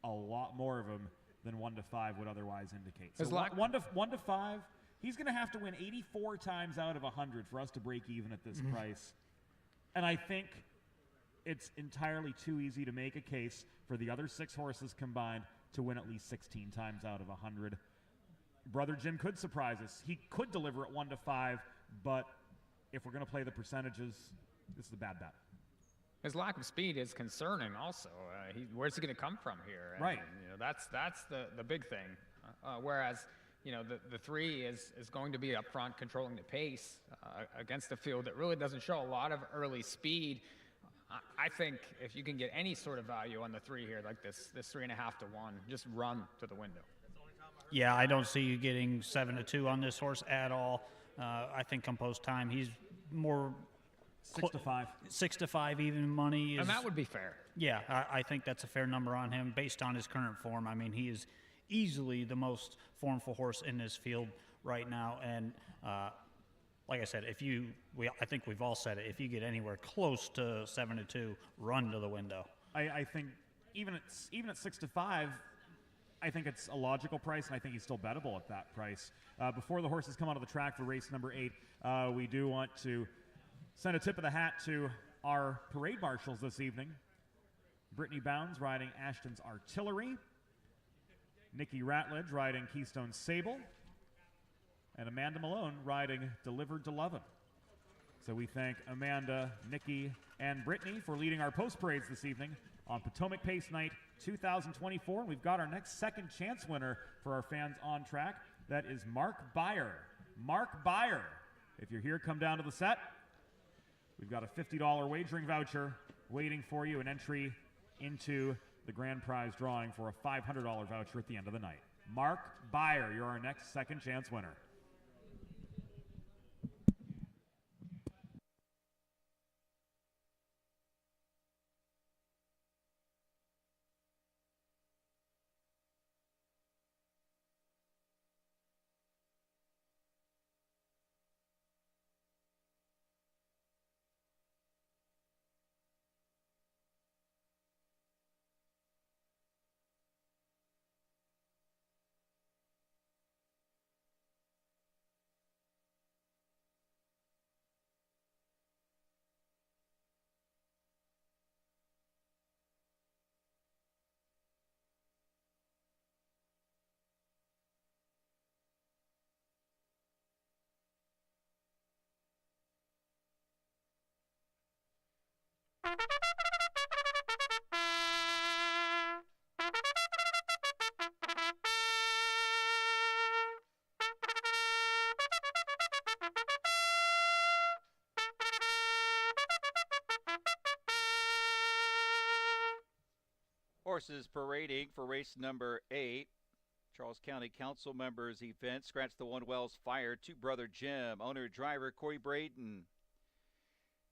a lot more of him than 1-5 would otherwise indicate. So 1-5, he's going to have to win 84 times out of 100 for us to break even at this price. And I think it's entirely too easy to make a case for the other 6 horses combined to win at least 16 times out of 100. Brother Jim could surprise us. He could deliver at 1-5, but if we're going to play the percentages, this is a bad bet. His lack of speed is concerning also. Where's he going to come from here? And, right. That's the big thing. Whereas, the 3 is going to be up front controlling the pace against a field that really doesn't show a lot of early speed. I think if you can get any sort of value on the 3 here, like this 3.5 to 1, just run to the window. Yeah, I don't see you getting 7-2 on this horse at all. I think come post time, he's more 6-5. 6-5 even money. And that would be fair. Yeah, I think that's a fair number on him based on his current form. I mean, he is easily the most formful horse in this field right now. And like I said, I think we've all said it, if you get anywhere close to 7-2, run to the window. I think even at 6-5, I think it's a logical price, and I think he's still bettable at that price. Before the horses come out of the track for race number 8, we do want to send a tip of the hat to our parade marshals this evening. Brittany Bounds riding Ashton's Artillery, Nikki Ratledge riding Keystone Sable, and Amanda Malone riding Delivered to Lovin'. So we thank Amanda, Nikki, and Brittany for leading our post parades this evening on Potomac Pace Night 2024. We've got our next second chance winner for our fans on track. That is Mark Beyer. Mark Beyer. If you're here, come down to the set. We've got a $50 wagering voucher waiting for you, an entry into the grand prize drawing for a $500 voucher at the end of the night. Mark Beyer, you're our next second chance winner. Horses parading for race number 8. Charles County Council members event. Scratch the 1 Wells Fire. 2 Brother Jim. Owner driver Corey Braden.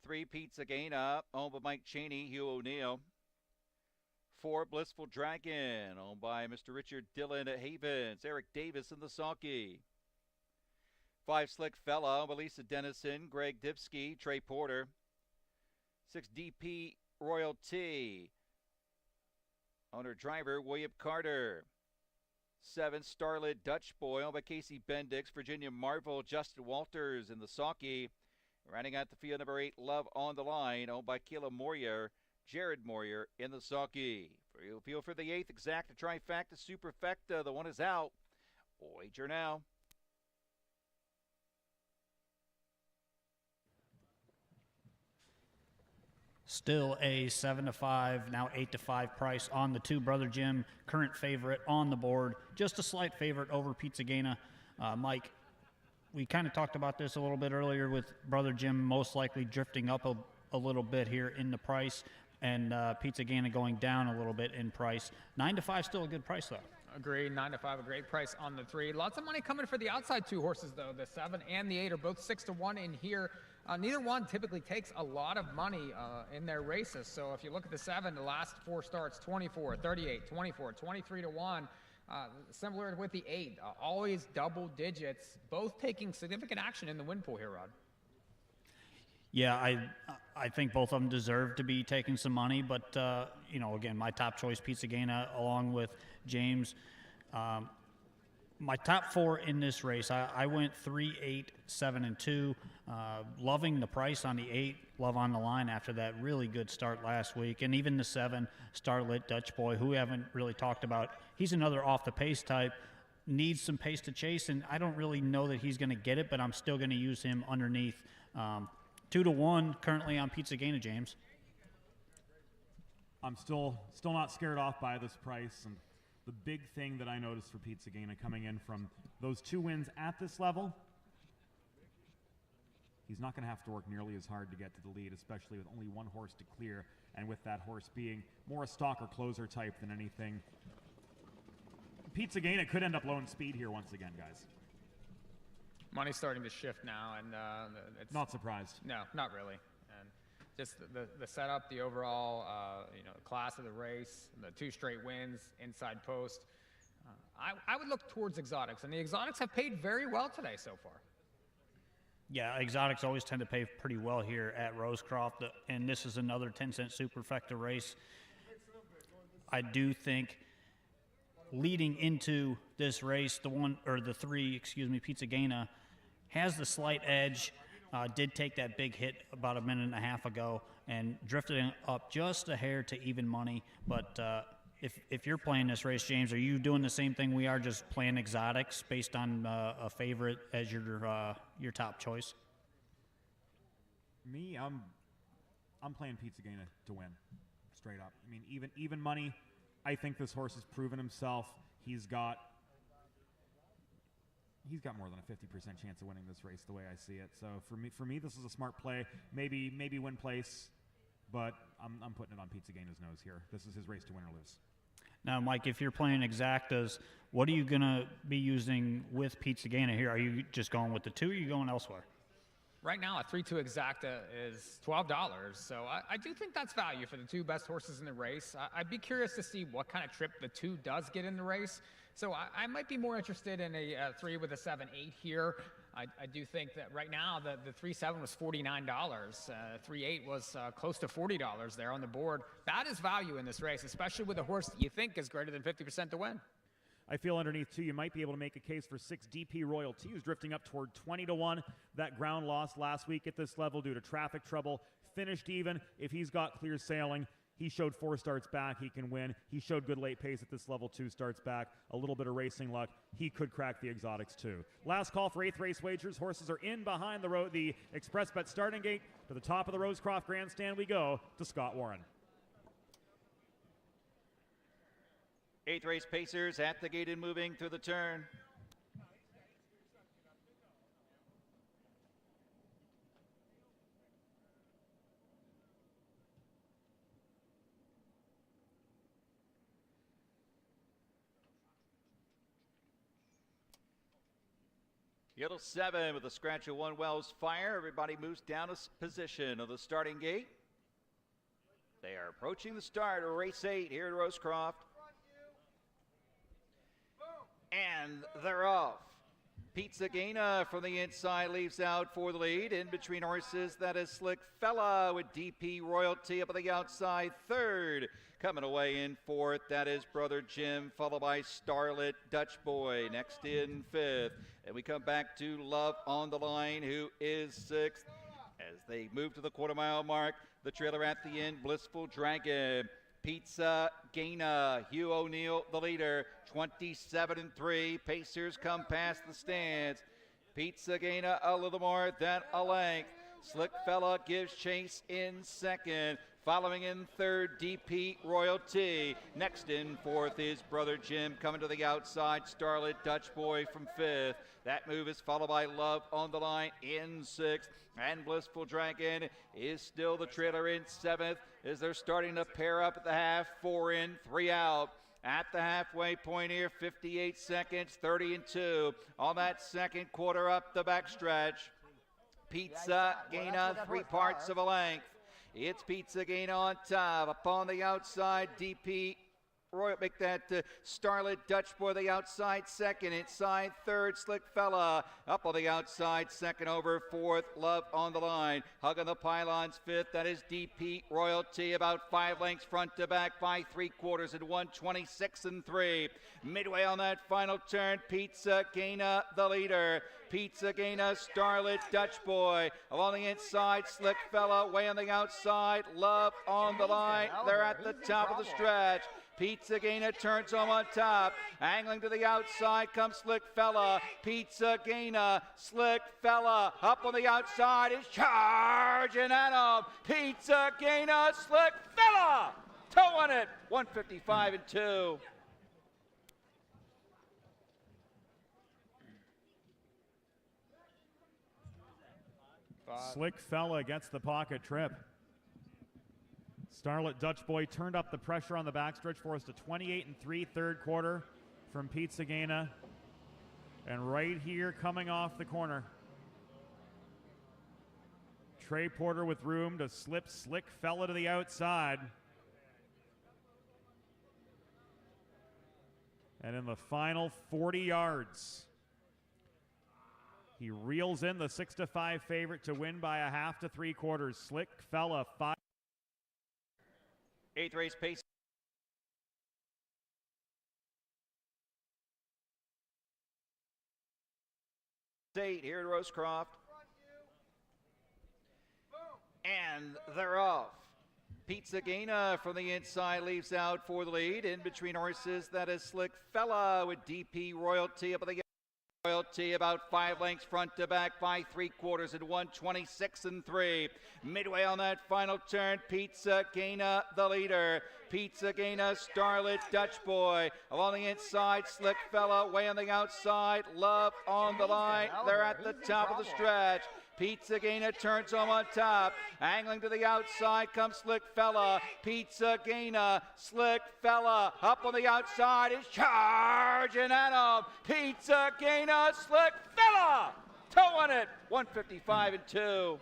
3 Pizza Gaina. Owned by Mike Cheney, Hugh O'Neill. 4 Blissful Dragon. Owned by Mr. Richard Dillon at Havens. Eric Davis in the sulky. 5 Slick Fella. Owned by Lisa Dennison. Greg Dipsky. Trey Porter. 6 DP Royalty. Owner driver William Carter. 7 Starlit Dutch Boy, owned by Casey Bendix. Virginia Marvel, Justin Walters in the sulky. Rounding out the field, number 8 Love on the Line, owned by Kayla Moyer. Jared Moyer in the sulky. Field for the 8th, exacta, trifecta, superfecta. The one is out. Wager now. Still a 7-5, now 8-5 price on the 2 Brother Jim. Current favorite on the board. Just a slight favorite over Pizza Gaina. Mike, we kind of talked about this a little bit earlier with Brother Jim most likely drifting up a little bit here in the price, and Pizza Gaina going down a little bit in price. 9-5 still a good price, though. Agree. 9-5, a great price on the 3. Lots of money coming for the outside 2 horses, though. The 7 and the 8 are both 6-1 in here. Neither one typically takes a lot of money in their races. So if you look at the 7, the last 4 starts, 24, 38, 24, 23-1. Similar with the 8, always double digits, both taking significant action in the win pool here, Rod. Yeah, I think both of them deserve to be taking some money, but again, my top choice, Pizza Gaina, along with James. My top 4 in this race, I went 3, 8, 7, and 2. Loving the price on the 8, Love on the Line after that really good start last week. And even the 7, Starlit Dutch Boy, who we haven't really talked about. He's another off-the-pace type, needs some pace to chase, and I don't really know that he's going to get it, but I'm still going to use him underneath. 2-1 currently on Pizza Gaina, James. I'm still not scared off by this price, and the big thing that I noticed for Pizza Gaina coming in from those 2 wins at this level, he's not going to have to work nearly as hard to get to the lead, especially with only 1 horse to clear, and with that horse being more a stalker closer type than anything. Pizza Gaina could end up low in speed here once again, guys. Money's starting to shift now, and it's not surprised. No, not really. And just the setup, the overall, class of the race, the 2 straight wins, inside post. I would look towards exotics, and the exotics have paid very well today so far. Yeah, exotics always tend to pay pretty well here at Rosecroft, and this is another 10-cent superfecta race. I do think leading into this race, the three, Pizza Gaina has the slight edge. Did take that big hit about a minute and a half ago and drifted up just a hair to even money. But if you're playing this race, James, are you doing the same thing we are, just playing exotics based on a favorite as your top choice? Me, I'm playing Pizza Gaina to win, straight up. I mean, even money. I think this horse has proven himself. He's got more than a 50% chance of winning this race the way I see it. So for me, this is a smart play. Maybe win place, but I'm putting it on Pizza Gaina's nose here. This is his race to win or lose. Now, Mike, if you're playing exactas, what are you going to be using with Pizza Gaina here? Are you just going with the two, or are you going elsewhere? Right now, a 3-2 exacta is $12, so I do think that's value for the two best horses in the race. I'd be curious to see what kind of trip the 2 does get in the race. So I might be more interested in a 3 with a 7-8 here. I do think that right now the 3-7 was $49. 3-8 was close to $40 there on the board. That is value in this race, especially with a horse that you think is greater than 50% to win. I feel underneath, too, you might be able to make a case for 6 DP Royalty, who's drifting up toward 20-1. That ground loss last week at this level due to traffic trouble. Finished even. If he's got clear sailing, he showed 4 starts back, he can win. He showed good late pace at this level, 2 starts back. A little bit of racing luck. He could crack the exotics, too. Last call for 8th race wagers. Horses are in behind the Express Bet starting gate. To the top of the Rosecroft Grandstand we go to Scott Warren. 8th race Pacers at the gate and moving through the turn. Yellow 7 with a scratch of 1 Wells Fire. Everybody moves down a position of the starting gate. They are approaching the start of race 8 here at Rosecroft. And they're off. Pizza Gaina from the inside leaves out for the lead. In between horses, that is Slick Fella with DP Royalty up on the outside third. Coming away in fourth, that is Brother Jim, followed by Starlit Dutch Boy. Next in fifth. And we come back to Love on the Line, who is sixth. As they move to the quarter-mile mark, the trailer at the end, Blissful Dragon. Pizza Gaina, Hugh O'Neill, the leader, 27-3. Pacers come past the stands. Pizza Gaina a little more than a length. Slick Fella gives chase in second. Following in third, DP Royalty. Next in fourth is Brother Jim. Coming to the outside, Starlit Dutch Boy from fifth. That move is followed by Love on the Line in sixth. And Blissful Dragon is still the trailer in seventh as they're starting to pair up at the half. 4 in, 3 out. At the halfway point here, 58 seconds, 30-2. On that second quarter up the backstretch. Pizza Gaina, 3 parts of a length. It's Pizza Gaina on top. Up on the outside, DP Royal, make that Starlit Dutch Boy the outside second. Inside third, Slick Fella. Up on the outside, second over fourth, Love on the Line. Hugging the pylons fifth, that is DP Royalty. About 5 lengths front to back by 3/4 at 1:26-3. Midway on that final turn, Pizza Gaina the leader. Pizza Gaina, Starlit Dutch Boy. Along the inside, Slick Fella. Way on the outside, Love on the Line. They're at the top of the stretch. Pizza Gaina turns home on top. Angling to the outside comes Slick Fella. Pizza Gaina, Slick Fella. Up on the outside is charging at him. Pizza Gaina, Slick Fella. Towing it. 155-2. Slick Fella gets the pocket trip. Starlit Dutch Boy turned up the pressure on the backstretch for us to 28-3 third quarter from Pizza Gaina. And right here coming off the corner, Trey Porter with room to slip Slick Fella to the outside. And in the final 40 yards, he reels in the 6-5 favorite to win by a half to 3/4. Slick Fella, 5. 8th race pace. State here at Rosecroft. And they're off. Pizza Gaina from the inside leaves out for the lead. In between horses, that is Slick Fella with DP Royalty up at the Royalty about 5 lengths front to back by 3/4 and 1:26 and 3. Midway on that final turn, Pizza Gaina the leader. Pizza Gaina, Starlit, Dutch Boy. Along the inside, Slick Fella way on the outside. Love on the line. They're at the top of the stretch. Pizza Gaina turns home on top. Angling to the outside comes Slick Fella. Pizza Gaina, Slick Fella up on the outside is charging at him. Pizza Gaina, Slick Fella towing it. 155 and 2.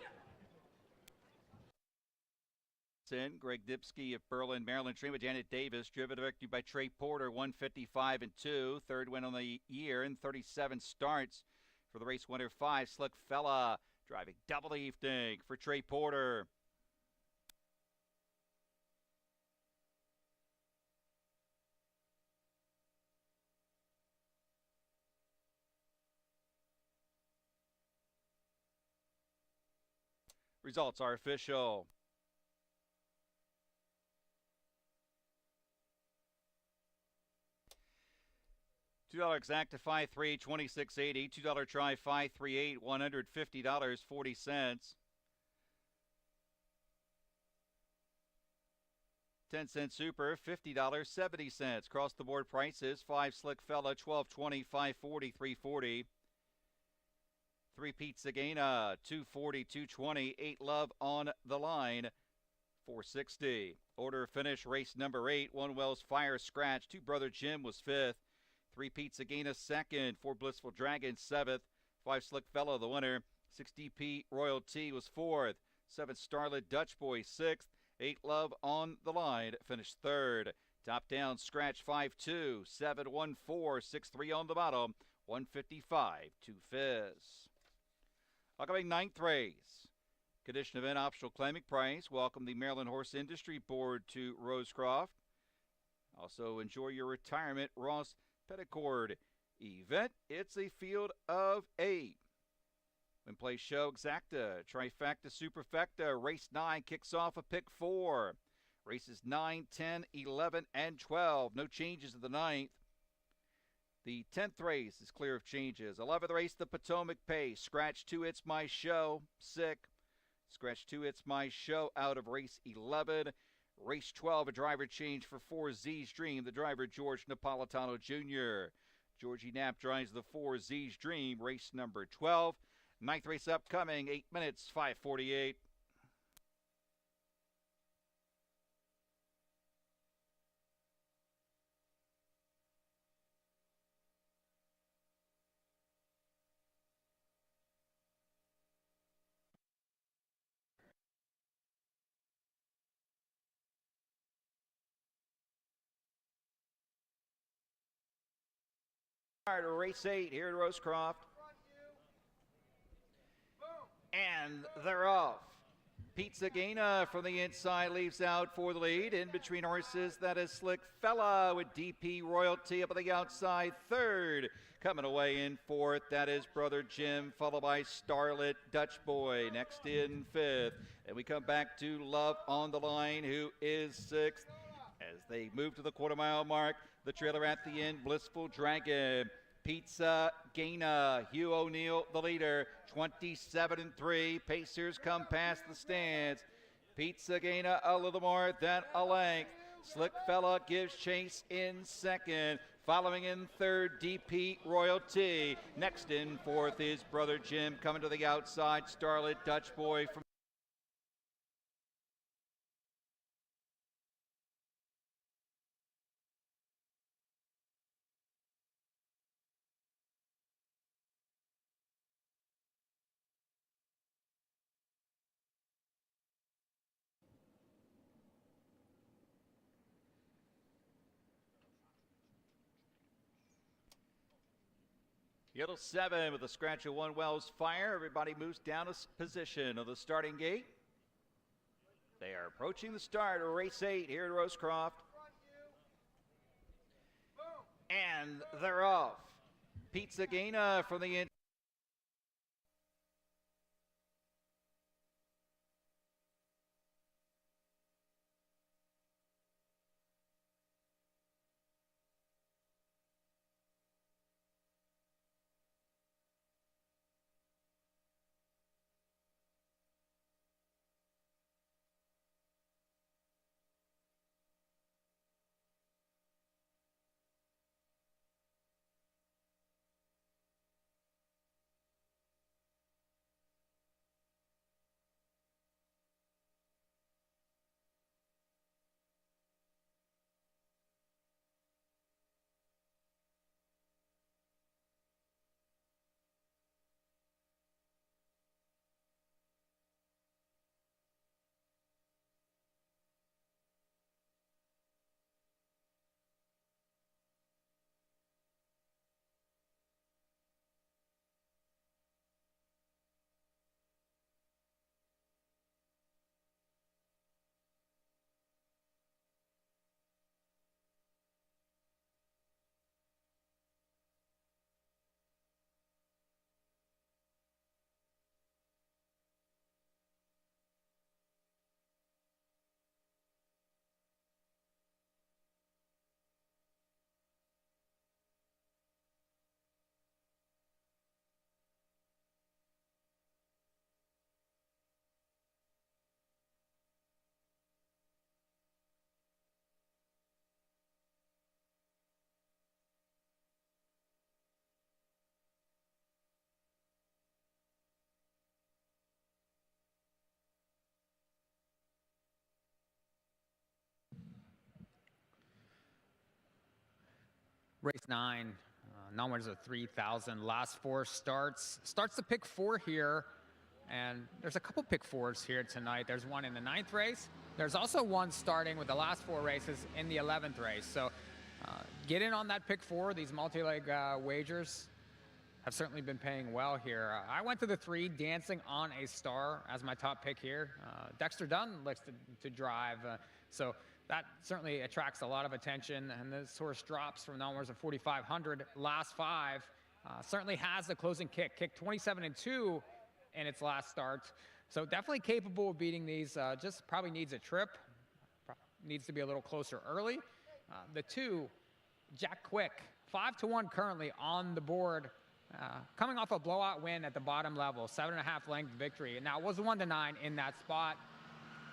Greg Dipsky of Berlin, Maryland, trained with Janet Davis, driven to victory by Trey Porter, 155 and 2. Third win on the year and 37 starts for the race winner 5, Slick Fella. Driving double the evening for Trey Porter. Results are official. $2 exacta 5-3, 26.80. $2 try 5-3-8, $150.40. 10-cent super, $50.70. Across the board prices: 5 Slick Fella, $12.20, $5.40, $3.40. 3 Pizza Gaina, $2.40, $2.20. 8 Love on the line, $4.60. Order finish race number 8. 1 Wells Fire Scratch. 2 Brother Jim was 5th. 3 Pizza Gaina 2nd. 4 Blissful Dragon 7th. 5 Slick Fella the winner. 6 DP Royalty was 4th. 7 Starlit Dutch Boy 6th. 8 Love on the line finished 3rd. Top down scratch 5-2. 7-1-4. 6-3 on the bottom. 155 to Fizz. Upcoming 9th race. Condition event optional claiming price. Welcome the Maryland Horse Industry Board to Rosecroft. Also enjoy your retirement Ross Petticord event. It's a field of 8. When play show exacta, trifecta, superfecta. Race 9 kicks off a pick 4. Races 9, 10, 11, and 12. No changes in the 9th. The 10th race is clear of changes. 11th race, the Potomac Pace. Scratch 2, It's My Show. Sick. Scratch 2, It's My Show out of race 11. Race 12, a driver change for 4 Z's Dream. The driver, George Napolitano Jr. Georgie Knapp drives the 4 Z's Dream, race number 12. 9th race upcoming, 8 minutes, 5:48. Race 8 here at Rosecroft. And they're off. Pizza Gaina from the inside leaves out for the lead. In between horses, that is Slick Fella with DP Royalty up on the outside 3rd. Coming away in 4th, that is Brother Jim, followed by Starlit Dutch Boy. Next in 5th. And we come back to Love on the Line, who is 6th. As they move to the quarter-mile mark, the trailer at the end, Blissful Dragon. Pizza Gaina, Hugh O'Neill the leader, 27-3. Pacers come past the stands. Pizza Gaina a little more than a length. Slick Fella gives chase in 2nd. Following in 3rd, DP Royalty. Next in 4th is Brother Jim. Coming to the outside, Starlit Dutch Boy from Yellow 7 with a scratch of 1 Wells Fire. Everybody moves down a position of the starting gate. They are approaching the start of race 8 here at Rosecroft. And they're off. Pete Zagina from the Race 9, numbers of 3,000. Last 4 starts. Starts the pick 4 here, and there's a couple pick 4s here tonight. There's one in the 9th race. There's also one starting with the last 4 races in the 11th race. So get in on that pick 4. These multi-leg wagers have certainly been paying well here. I went to the 3, Dancing on a Star, as my top pick here. Dexter Dunn likes to drive, so that certainly attracts a lot of attention, and this horse drops from numbers of 4,500 last 5. Certainly has the closing kick. Kicked 27-2 in its last start. So definitely capable of beating these. Just probably needs a trip. Needs to be a little closer early. The 2, Jack Quick, 5-1 currently on the board. Coming off a blowout win at the bottom level, 7.5 length victory. Now it was 1-9 in that spot.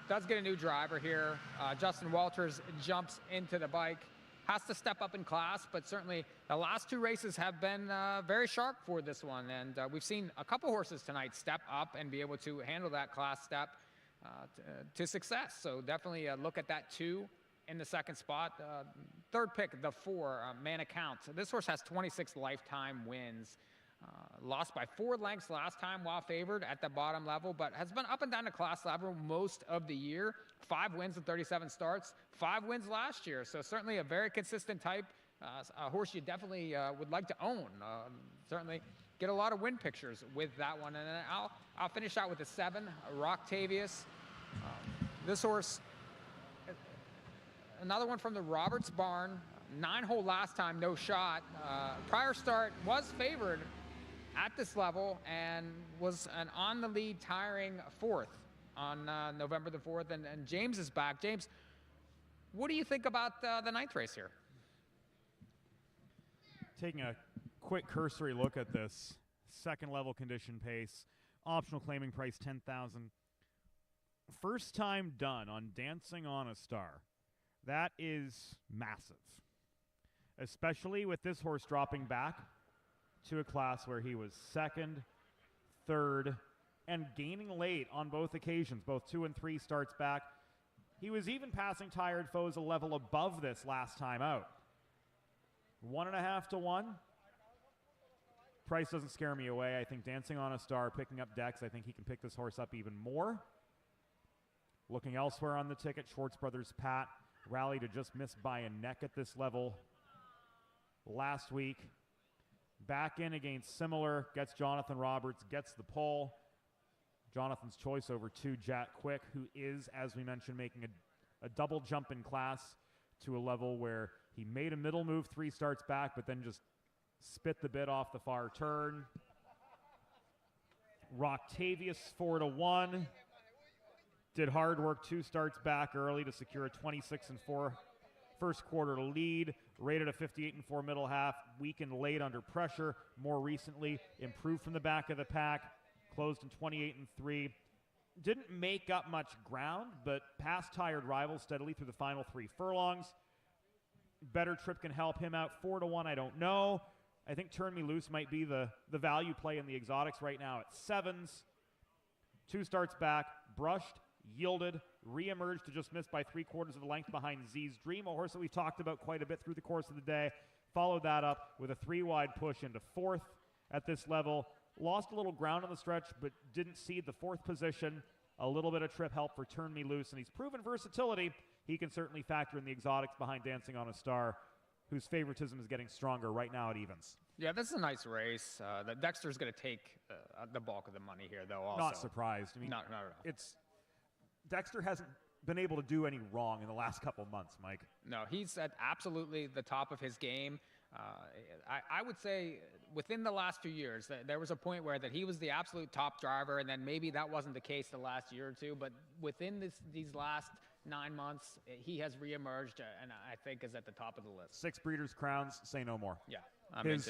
Does get a new driver here. Justin Walters jumps into the bike. Has to step up in class, but certainly the last 2 races have been very sharp for this one. And we've seen a couple horses tonight step up and be able to handle that class step to success. So definitely look at that 2 in the 2nd spot. 3rd pick, the 4, Man Account. This horse has 26 lifetime wins. Lost by 4 lengths last time while favored at the bottom level, but has been up and down the class level most of the year. 5 wins in 37 starts, 5 wins last year. So certainly a very consistent type, a horse you definitely would like to own. Certainly get a lot of win pictures with that one. And then I'll finish out with the 7, Roctavius. This horse, another one from the Roberts barn, 9-hole last time, no shot. Prior start was favored at this level and was an on the lead tiring 4th on November the 4th. And James is back. James, what do you think about the 9th race here? Taking a quick cursory look at this 2nd level condition pace, optional claiming price 10,000. First time done on Dancing on a Star. That is massive, especially with this horse dropping back to a class where he was 2nd, 3rd, and gaining late on both occasions, both 2 and 3 starts back. He was even passing Tired Foes a level above this last time out. 1.5 to 1. Price doesn't scare me away. I think Dancing on a Star, picking up Dex, I think he can pick this horse up even more. Looking elsewhere on the ticket, Schwartz Brothers Pat rallied to just miss by a neck at this level last week. Back in against Similar, gets Jonathan Roberts, gets the pole. Jonathan's choice over 2, Jack Quick, who is, as we mentioned, making a double jump in class to a level where he made a middle move 3 starts back, but then just spit the bit off the far turn. Roctavius 4-1. Did hard work 2 starts back early to secure a 26-4 first quarter lead. Rated a 58-4 middle half. Weakened late under pressure. More recently, improved from the back of the pack. Closed in 28-3. Didn't make up much ground, but passed tired rivals steadily through the final 3 furlongs. Better trip can help him out. 4-1, I don't know. I think Turn Me Loose might be the value play in the exotics right now at 7s. 2 starts back, brushed, yielded, re-emerged to just miss by 3/4 of the length behind Z's Dream, a horse that we've talked about quite a bit through the course of the day. Followed that up with a 3-wide push into 4th at this level. Lost a little ground on the stretch, but didn't cede the 4th position. A little bit of trip help for Turn Me Loose, and he's proven versatility. He can certainly factor in the exotics behind Dancing on a Star, whose favoritism is getting stronger right now at evens. Yeah, this is a nice race. Dexter's going to take the bulk of the money here, though. Also, Not surprised. I mean, not at all. Dexter hasn't been able to do any wrong in the last couple months, Mike. No, he's at absolutely the top of his game. I would say within the last few years, there was a point where that he was the absolute top driver, and then maybe that wasn't the case the last year or two. But within these last 9 months, he has reemerged, and I think is at the top of the list. 6 Breeders' Crowns, say no more. Yeah, I mean,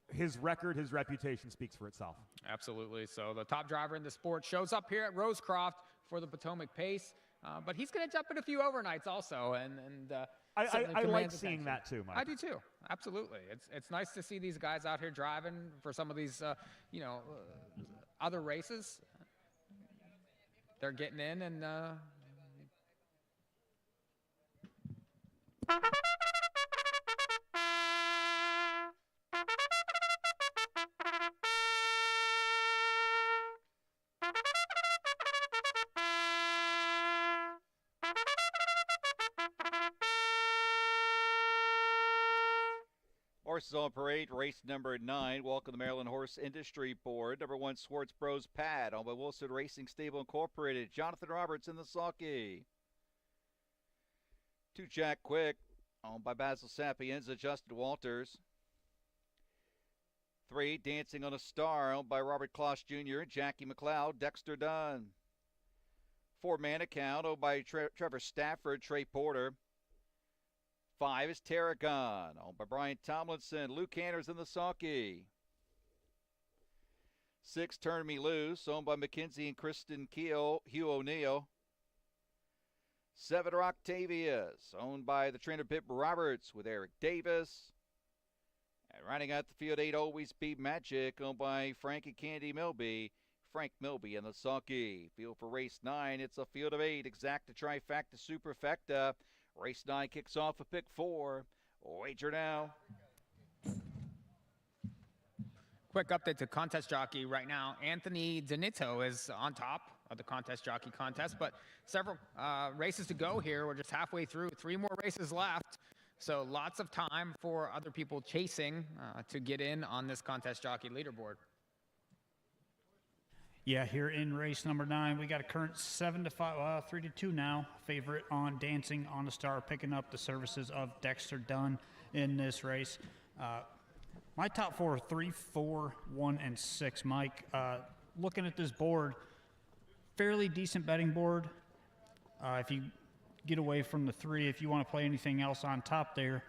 his record, his reputation speaks for itself. Absolutely. So the top driver in the sport shows up here at Rosecroft for the Potomac Pace, but he's going to jump in a few overnights also, and I like seeing that too, Mike. I do too. Absolutely. It's nice to see these guys out here driving for some of these other races. They're getting in and. Horses on parade, race number 9. Welcome to Maryland Horse Industry Board. Number 1, Swartz Bros Pad, owned by Wilson Racing Stable Incorporated. Jonathan Roberts in the sulky. 2, Jack Quick, owned by Basil Sapienza, Justin Walters. 3, Dancing on a Star, owned by Robert Kloss Jr., Jackie McLeod, Dexter Dunn. 4, Man Account, owned by Trevor Stafford, Trey Porter. 5 is Tarragon, owned by Brian Tomlinson, Luke Hanners in the sulky. 6, Turn Me Loose, owned by Mackenzie and Kristen Keel, Hugh O'Neill. 7, Roctavius, owned by the trainer Pip Roberts with Eric Davis. And running out the field, 8, Always Be Magic, owned by Frank and Candy Milby. Frank Milby in the sulky. Field for race 9, it's a field of 8, exacta, trifecta, superfecta. Race 9 kicks off with pick 4. Wager now. Quick update to contest jockey right now. Anthony Donito is on top of the contest jockey contest, but several races to go here. We're just halfway through. 3 more races left. So lots of time for other people chasing to get in on this contest jockey leaderboard. Yeah, here in race number 9, we got a current 7-5, 3-2 now. Favorite on Dancing on a Star, picking up the services of Dexter Dunn in this race. My top 4 are 3, 4, 1, and 6. Mike, looking at this board, fairly decent betting board. If you get away from the 3, if you want to play anything else on top there,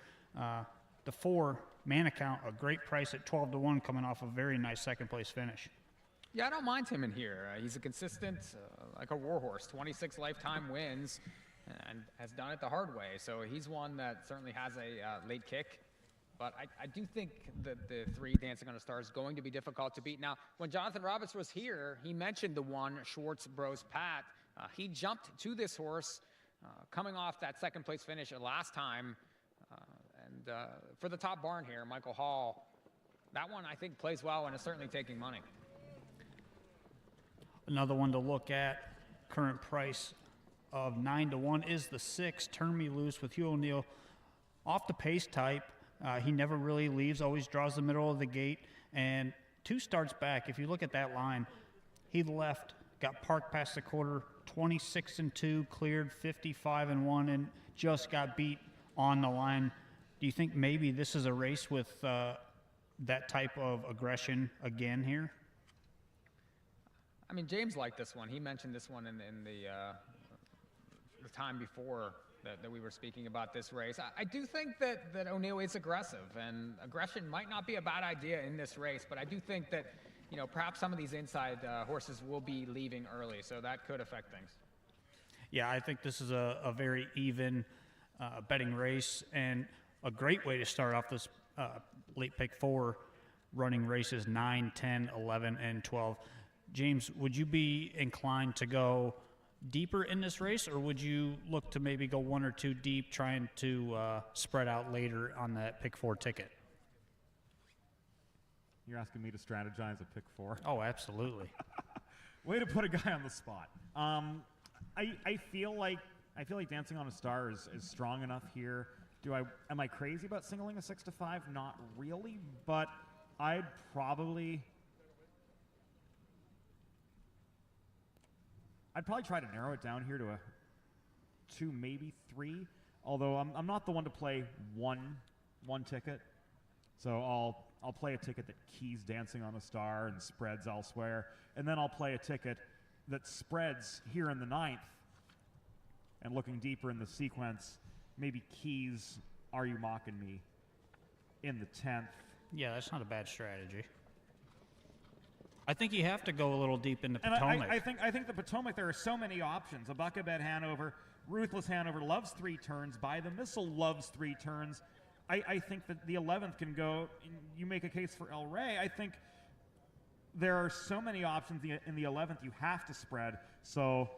the 4, Man Account, a great price at 12-1, coming off a very nice second place finish. Yeah, I don't mind him in here. He's a consistent, like a warhorse, 26 lifetime wins, and has done it the hard way. So he's one that certainly has a late kick. But I do think that the 3, Dancing on a Star, is going to be difficult to beat. Now, when Jonathan Roberts was here, he mentioned the 1, Swartz Bros Pat. He jumped to this horse coming off that second place finish last time. And for the top barn here, Michael Hall, that one I think plays well and is certainly taking money. Another one to look at, current price of 9-1, is the 6, Turn Me Loose with Hugh O'Neill. Off the pace type, He never really leaves, always draws the middle of the gate. And 2 starts back, if you look at that line, he left, got parked past the quarter, 26-2, cleared 55-1, and just got beat on the line. Do you think maybe this is a race with that type of aggression again here? I mean, James liked this one. He mentioned this one in the time before that we were speaking about this race. I do think that O'Neill is aggressive, and aggression might not be a bad idea in this race, but I do think that, perhaps some of these inside horses will be leaving early, so that could affect things. Yeah, I think this is a very even betting race, and a great way to start off this late pick 4 running races 9, 10, 11, and 12. James, would you be inclined to go deeper in this race, or would you look to maybe go 1 or 2 deep, trying to spread out later on that pick 4 ticket? You're asking me to strategize a pick 4? Oh, absolutely. Way to put a guy on the spot. I feel like Dancing on a Star is strong enough here. Am I crazy about singling a 6-5? Not really, but I'd probably try to narrow it down here to a 2, maybe 3. Although I'm not the one to play one ticket, so I'll play a ticket that keys Dancing on a Star and spreads elsewhere, and then I'll play a ticket that spreads here in the 9th, and looking deeper in the sequence, maybe keys Are You Mocking Me in the 10th. Yeah, that's not a bad strategy. I think you have to go a little deep into Potomac. And I think the Potomac, there are so many options. A Buckabed Hanover, Ruthless Hanover loves 3 turns. By the Missile loves 3 turns. I think that the 11th can go. You make a case for El Rey. I think there are so many options in the 11th. You have to spread. So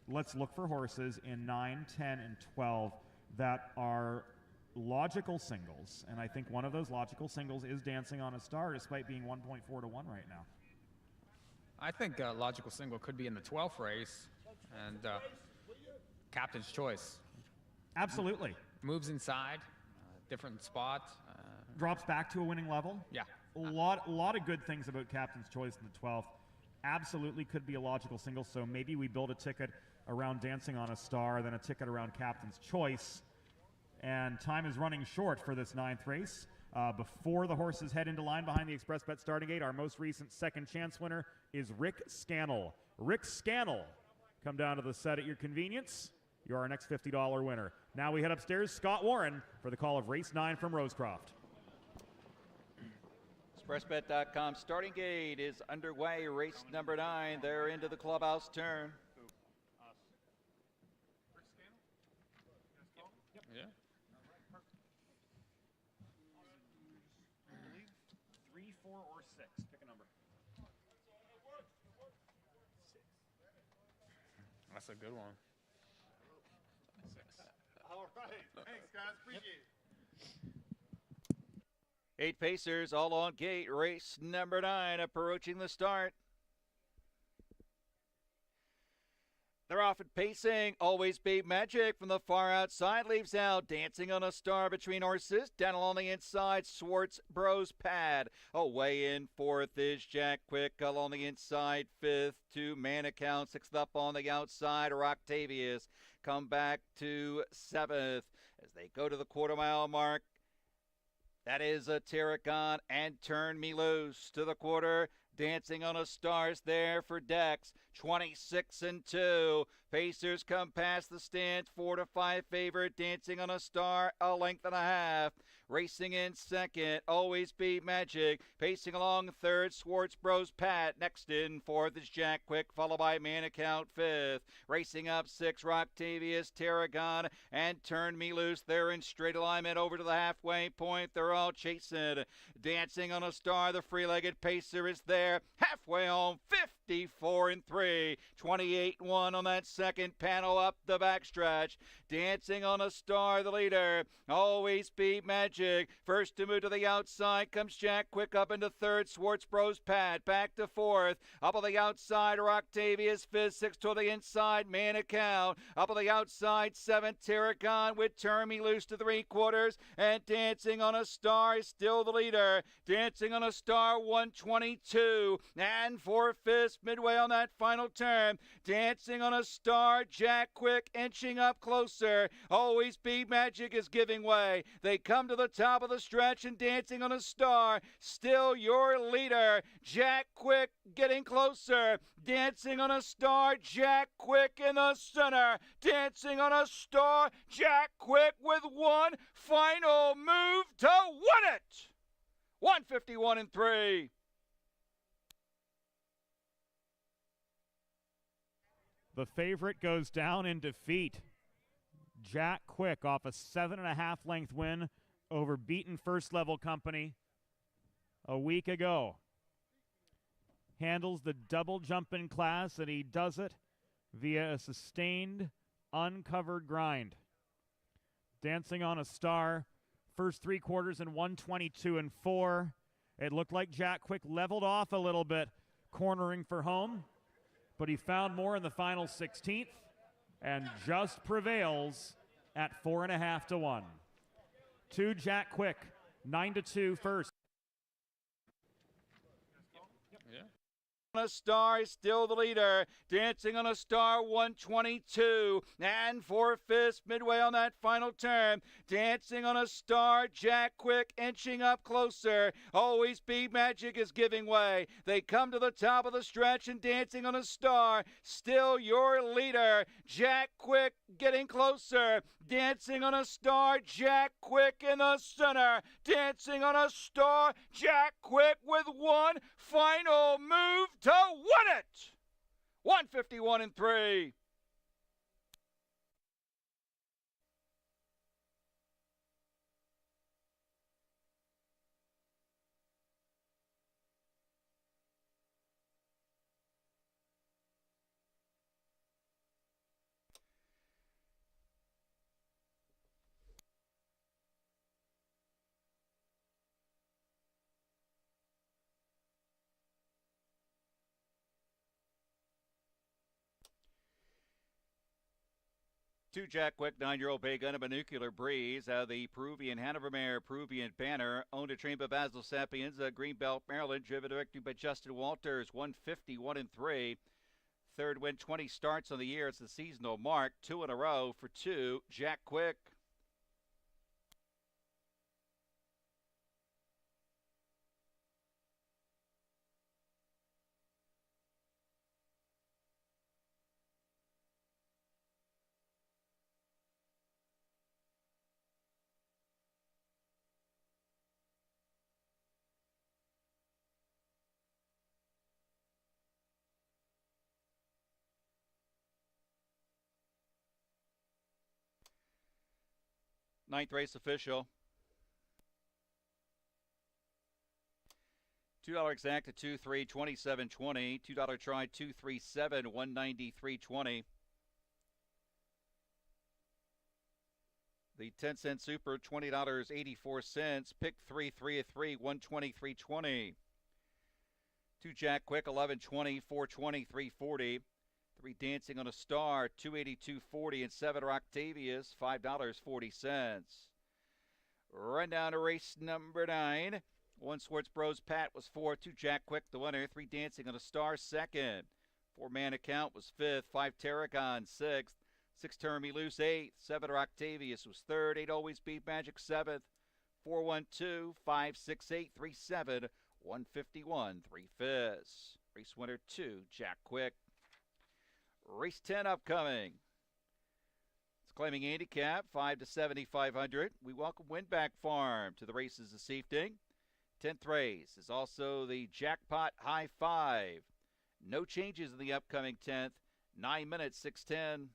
let's look for horses in 9, 10, and 12 that are logical singles, and I think one of those logical singles is Dancing on a Star, despite being 1.4 to 1 right now. I think a logical single could be in the 12th race, and Captain's Choice. Absolutely. Moves inside, different spot. Drops back to a winning level. Yeah. A lot of good things about Captain's Choice in the 12th. Absolutely could be a logical single, so maybe we build a ticket around Dancing on a Star, then a ticket around Captain's Choice. And time is running short for this 9th race. Before the horses head into line behind the Express Bet starting gate, our most recent second chance winner is Rick Scannell. Rick Scannell, come down to the set at your convenience. You're our next $50 winner. Now we head upstairs. Scott Warren for the call of race 9 from Rosecroft. ExpressBet.com starting gate is underway. Race number 9. They're into the clubhouse turn. Yeah. 3, 4, or 6. Pick a number. That's a good one. All right. Thanks, guys. Appreciate it. 8 pacers all on gate. Race number 9 approaching the start. They're off at pacing. Always Be Magic from the far outside leaves out. Dancing on a Star between horses. Down along the inside, Swartz Bros Pad. Away in 4th is Jack Quick. Along the inside, 5th to Man Account. 6th up on the outside, Octavius. Come back to 7th as they go to the quarter-mile mark. That is a Tarragon and Turn Me Loose to the quarter. Dancing on a Star's there for Dex. 26-2. Pacers come past the stands. 4 to 5 favorite. Dancing on a Star, a length and a half. Racing in second, Always Be Magic. Pacing along third, Swartz Bros Pat. Next in 4th is Jack Quick, followed by Man Account 5th. Racing up 6, Octavius, Tarragon, and Turn Me Loose. They're in straight alignment over to the halfway point. They're all chasing. Dancing on a Star, the free-legged pacer is there. Halfway home, 54-3. 28-1 on that second panel up the backstretch. Dancing on a Star, the leader. Always Be Magic Magic. First to move to the outside comes Jack Quick up into third. Swartz Bros Pat back to fourth. Up on the outside are Octavius fifth. Sixth to the inside, Manicow. Up on the outside, seventh, Tarragon with Turn Me Loose to 3/4. And Dancing on a Star is still the leader. Dancing on a Star 122. And for fifth, midway on that final turn. Dancing on a Star, Jack Quick inching up closer. Always Be Magic is giving way. They come to the top of the stretch, and Dancing on a Star still your leader. Jack Quick getting closer. Dancing on a Star, Jack Quick in the center. Dancing on a Star, Jack Quick with one final move to win it. 151 and 3. The favorite goes down in defeat. Jack Quick off a 7.5 length win over beaten First Level Company a week ago. Handles the double jump in class, and he does it via a sustained, uncovered grind. Dancing on a Star, first 3/4 in 122 and 4. It looked like Jack Quick leveled off a little bit, cornering for home, but he found more in the final 16th and just prevails at 4.5 to 1. To Jack Quick, 9-2 first. On a Star is still the leader. Dancing on a Star 122. And for fifth, midway on that final turn. Dancing on a Star, Jack Quick inching up closer. Always Be Magic is giving way. They come to the top of the stretch, and Dancing on a Star still your leader. Jack Quick getting closer. Dancing on a Star, Jack Quick in the center. Dancing on a Star, Jack Quick with one final move to win it. 151 and 3. To Jack Quick, 9-year-old Bay Gun, a Binocular Breeze, the Peruvian Hanover Mare, Peruvian Banner, owned and trained by Basil Sapiens, Greenbelt, Maryland, driven directly by Justin Walters, 151 and 3. Third win, 20 starts on the year. It's the seasonal mark, 2 in a row for 2. Jack Quick. Ninth race official. $2 exact at 2-3, 27.20. $2 try, 237, 193.20. The 10-cent super, $20.84. Pick 3, 3 of 3, 123.20. To Jack Quick, 11.20, 420, 340. 3 Dancing on a Star, 282.40, and 7 are Octavius, $5.40. Run down to race number 9. 1 Swartz Bros Pat was 4th. 2 Jack Quick, the winner. 3 Dancing on a Star, 2nd. 4 Man Account was 5th. 5 Tarragon, 6th. 6 Turn Me Loose, 8th. 7 are Octavius was 3rd. 8 Always Be Magic, 7th. 412, 568, 37, 151, 3/5. Race winner 2, Jack Quick. Race 10 upcoming. It's claiming handicap 5 to 7,500. We welcome Windback Farm to the races this evening. 10th race is also the Jackpot High 5. No changes in the upcoming 10th. 9 minutes, 6:10.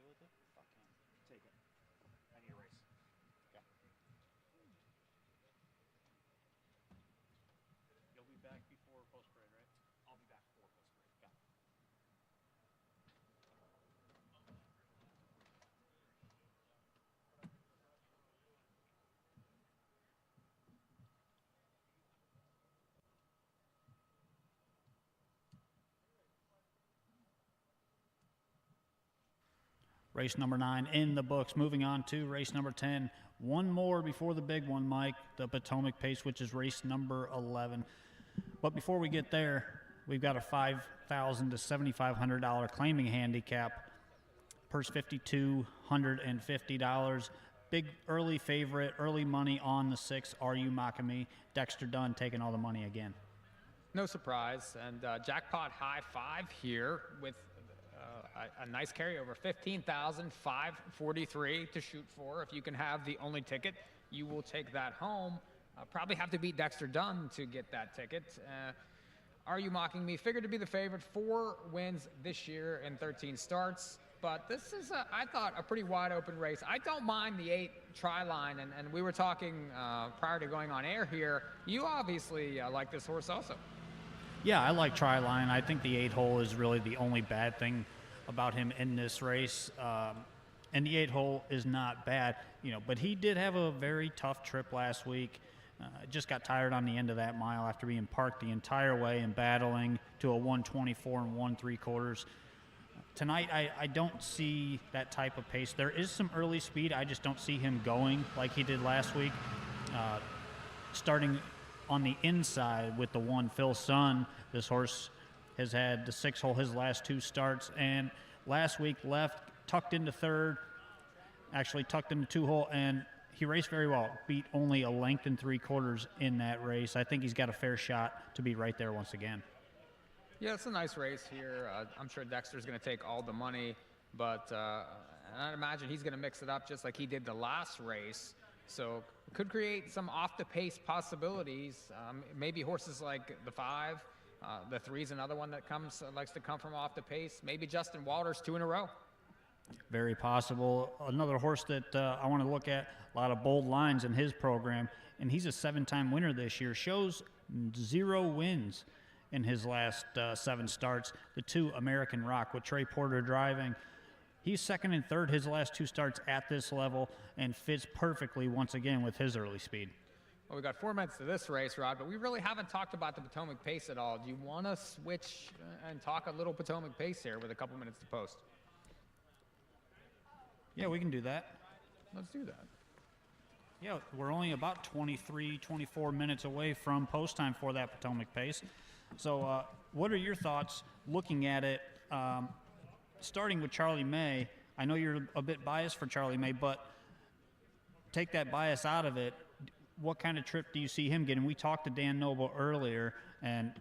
with it? Fuck him. Take it. I need a race. Okay. You'll be back before post parade, right? I'll be back before post parade. Got it. Race number 9 in the books. Moving on to race number 10. One more before the big one, Mike, the Potomac Pace, which is race number 11. But before we get there, we've got a $5,000 to $7,500 claiming handicap. Purse $5,250. Big early favorite, early money on the 6. Are You Mocking Me? Dexter Dunn taking all the money again. No surprise, and jackpot high 5 here with a nice carryover, 15,543 to shoot for. If you can have the only ticket, you will take that home. Probably have to beat Dexter Dunn to get that ticket. Are You Mocking Me? Figured to be the favorite. 4 wins this year in 13 starts. But this is, I thought, a pretty wide open race. I don't mind the 8 try line, and we were talking prior to going on air here. You obviously like this horse also. Yeah, I like Tri-Line. I think the 8-hole is really the only bad thing about him in this race. And the 8-hole is not bad, but he did have a very tough trip last week. Just got tired on the end of that mile after being parked the entire way and battling to a 124 and 1/3. Tonight, I don't see that type of pace. There is some early speed. I just don't see him going like he did last week. Starting on the inside with the 1 Phil Sun, this horse has had the 6-hole his last 2 starts, and last week tucked into 3rd, actually tucked into 2-hole, and he raced very well. Beat only a length and 3/4 in that race. I think he's got a fair shot to be right there once again. Yeah, it's a nice race here. I'm sure Dexter's going to take all the money, but I'd imagine he's going to mix it up just like he did the last race. So could create some off-the-pace possibilities. Maybe horses like the 5, the 3's another one that likes to come from off the pace. Maybe Justin Walters 2 in a row. Very possible. Another horse that I want to look at, a lot of bold lines in his program, and he's a 7-time winner this year. Shows 0 wins in his last 7 starts. The 2 American Rock with Trey Porter driving. He's 2nd and 3rd his last 2 starts at this level and fits perfectly once again with his early speed. Well, we got 4 minutes to this race, Rod, but we really haven't talked about the Potomac Pace at all. Do you want to switch and talk a little Potomac Pace here with a couple minutes to post? Yeah, we can do that. Let's do that. Yeah, we're only about 23, 24 minutes away from post time for that Potomac Pace. So what are your thoughts looking at it? Starting with Charlie May, I know you're a bit biased for Charlie May, but take that bias out of it. What kind of trip do you see him getting? We talked to Dan Noble earlier, and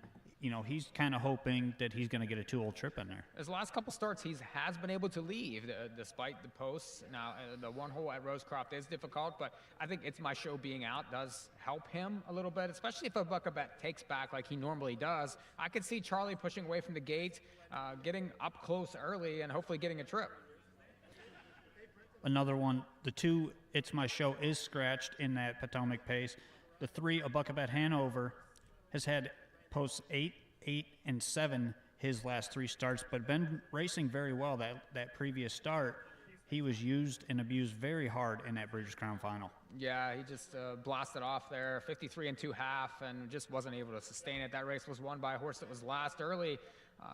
he's kind of hoping that he's going to get a 2-hole trip in there. His last couple starts, he has been able to leave despite the posts. Now, the 1-hole at Rosecroft is difficult, but I think It's My Show being out does help him a little bit, especially if a buckabat takes back like he normally does. I could see Charlie pushing away from the gate, getting up close early, and hopefully getting a trip. Another one, the 2 It's My Show is scratched in that Potomac Pace. The 3 A Buckabat Hanover has had posts 8, 8, and 7 his last 3 starts, but been racing very well that previous start. He was used and abused very hard in that Breeders' Crown Final. Yeah, he just blasted off there, 53 and 2/2, and just wasn't able to sustain it. That race was won by a horse that was last early.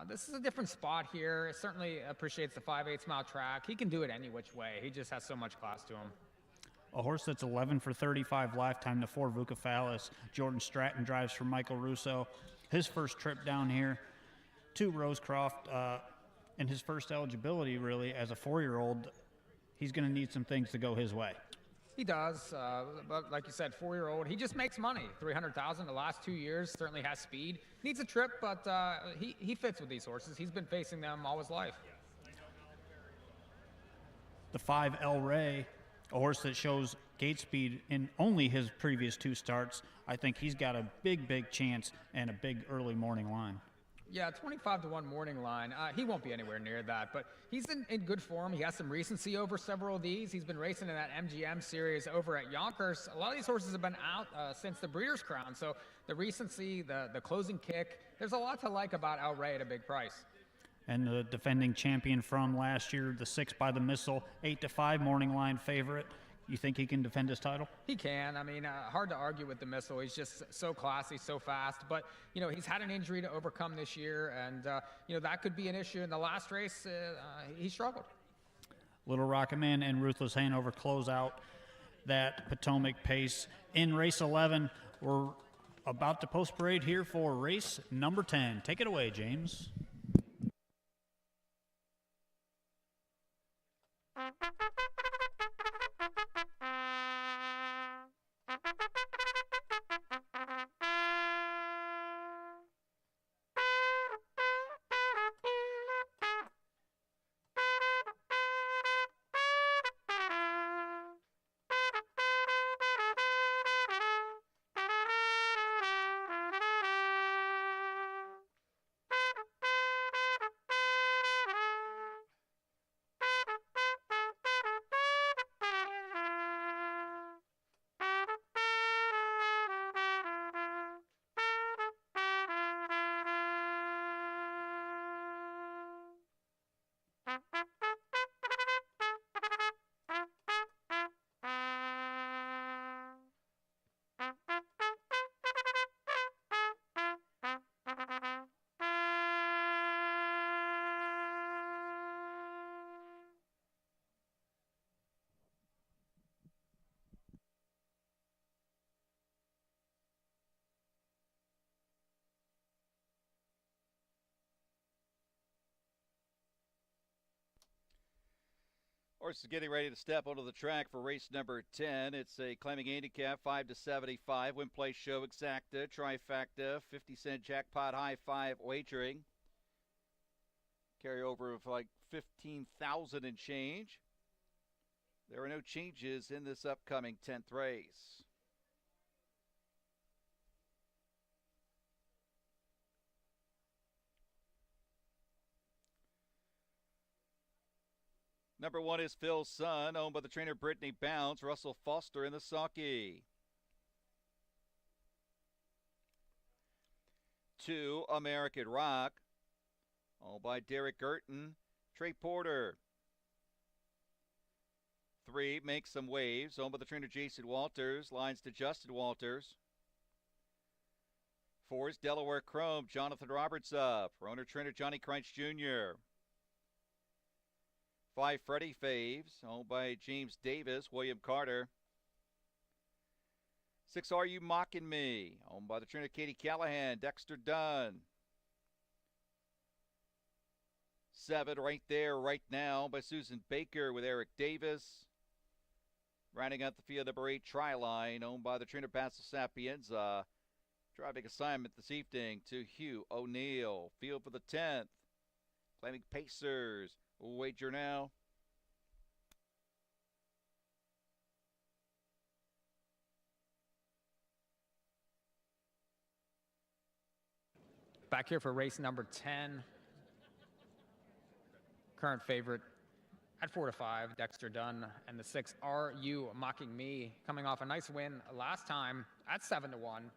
This is a different spot here. It certainly appreciates the 5/8 mile track. He can do it any which way. He just has so much class to him. A horse that's 11 for 35 lifetime to 4 Vucephalus. Jordan Stratton drives for Michael Russo. His first trip down here to Rosecroft and his first eligibility really as a 4-year-old. He's going to need some things to go his way. He does, but like you said, 4-year-old. He just makes money. $300,000 the last 2 years. Certainly has speed. Needs a trip, but he fits with these horses. He's been facing them all his life. The 5 El Rey, a horse that shows gate speed in only his previous 2 starts. I think he's got a big chance and a big early morning line. Yeah, 25 to 1 morning line. He won't be anywhere near that, but he's in good form. He has some recency over several of these. He's been racing in that MGM series over at Yonkers. A lot of these horses have been out since the Breeders' Crown, so the recency, the closing kick, there's a lot to like about El Rey at a big price. And the defending champion from last year, the 6 by the Missile, 8 to 5 morning line favorite. You think he can defend his title? He can. I mean, hard to argue with the Missile. He's just so classy, so fast. But, you know, he's had an injury to overcome this year, and, you know, that could be an issue. In the last race, he struggled. Little Rocket Man and Ruthless Hanover close out that Potomac pace. In race 11, we're about to post parade here for race number 10. Take it away, James. Horse is getting ready to step onto the track for race number 10. It's a claiming handicap 5 to 75. Win place show exacta, trifecta, 50-cent jackpot high five wagering. Carryover of like 15,000 and change. There are no changes in this upcoming 10th race. Number 1 is Phil's Son, owned by the trainer Brittany Bounds, Russell Foster in the sulky. 2, American Rock, owned by Derek Gerton, Trey Porter. 3, Make Some Waves, owned by the trainer Jason Walters, lines to Justin Walters. 4 is Delaware Chrome, Jonathan Roberts up, for owner trainer Johnny Crunch Jr. 5, Freddie Faves, owned by James Davis, William Carter. 6, Are You Mocking Me, owned by the trainer Katie Callahan, Dexter Dunn. 7, Right There, Right Now, by Susan Baker with Eric Davis. Rounding out the field, number 8, Tri-Line, owned by the trainer Basil Sapienza. Driving assignment this evening to Hugh O'Neill. Field for the 10th. Claiming Pacers. Wager now. Back here for race number 10. Current favorite at 4 to 5, Dexter Dunn, and the 6, Are You Mocking Me, coming off a nice win last time at 7 to 1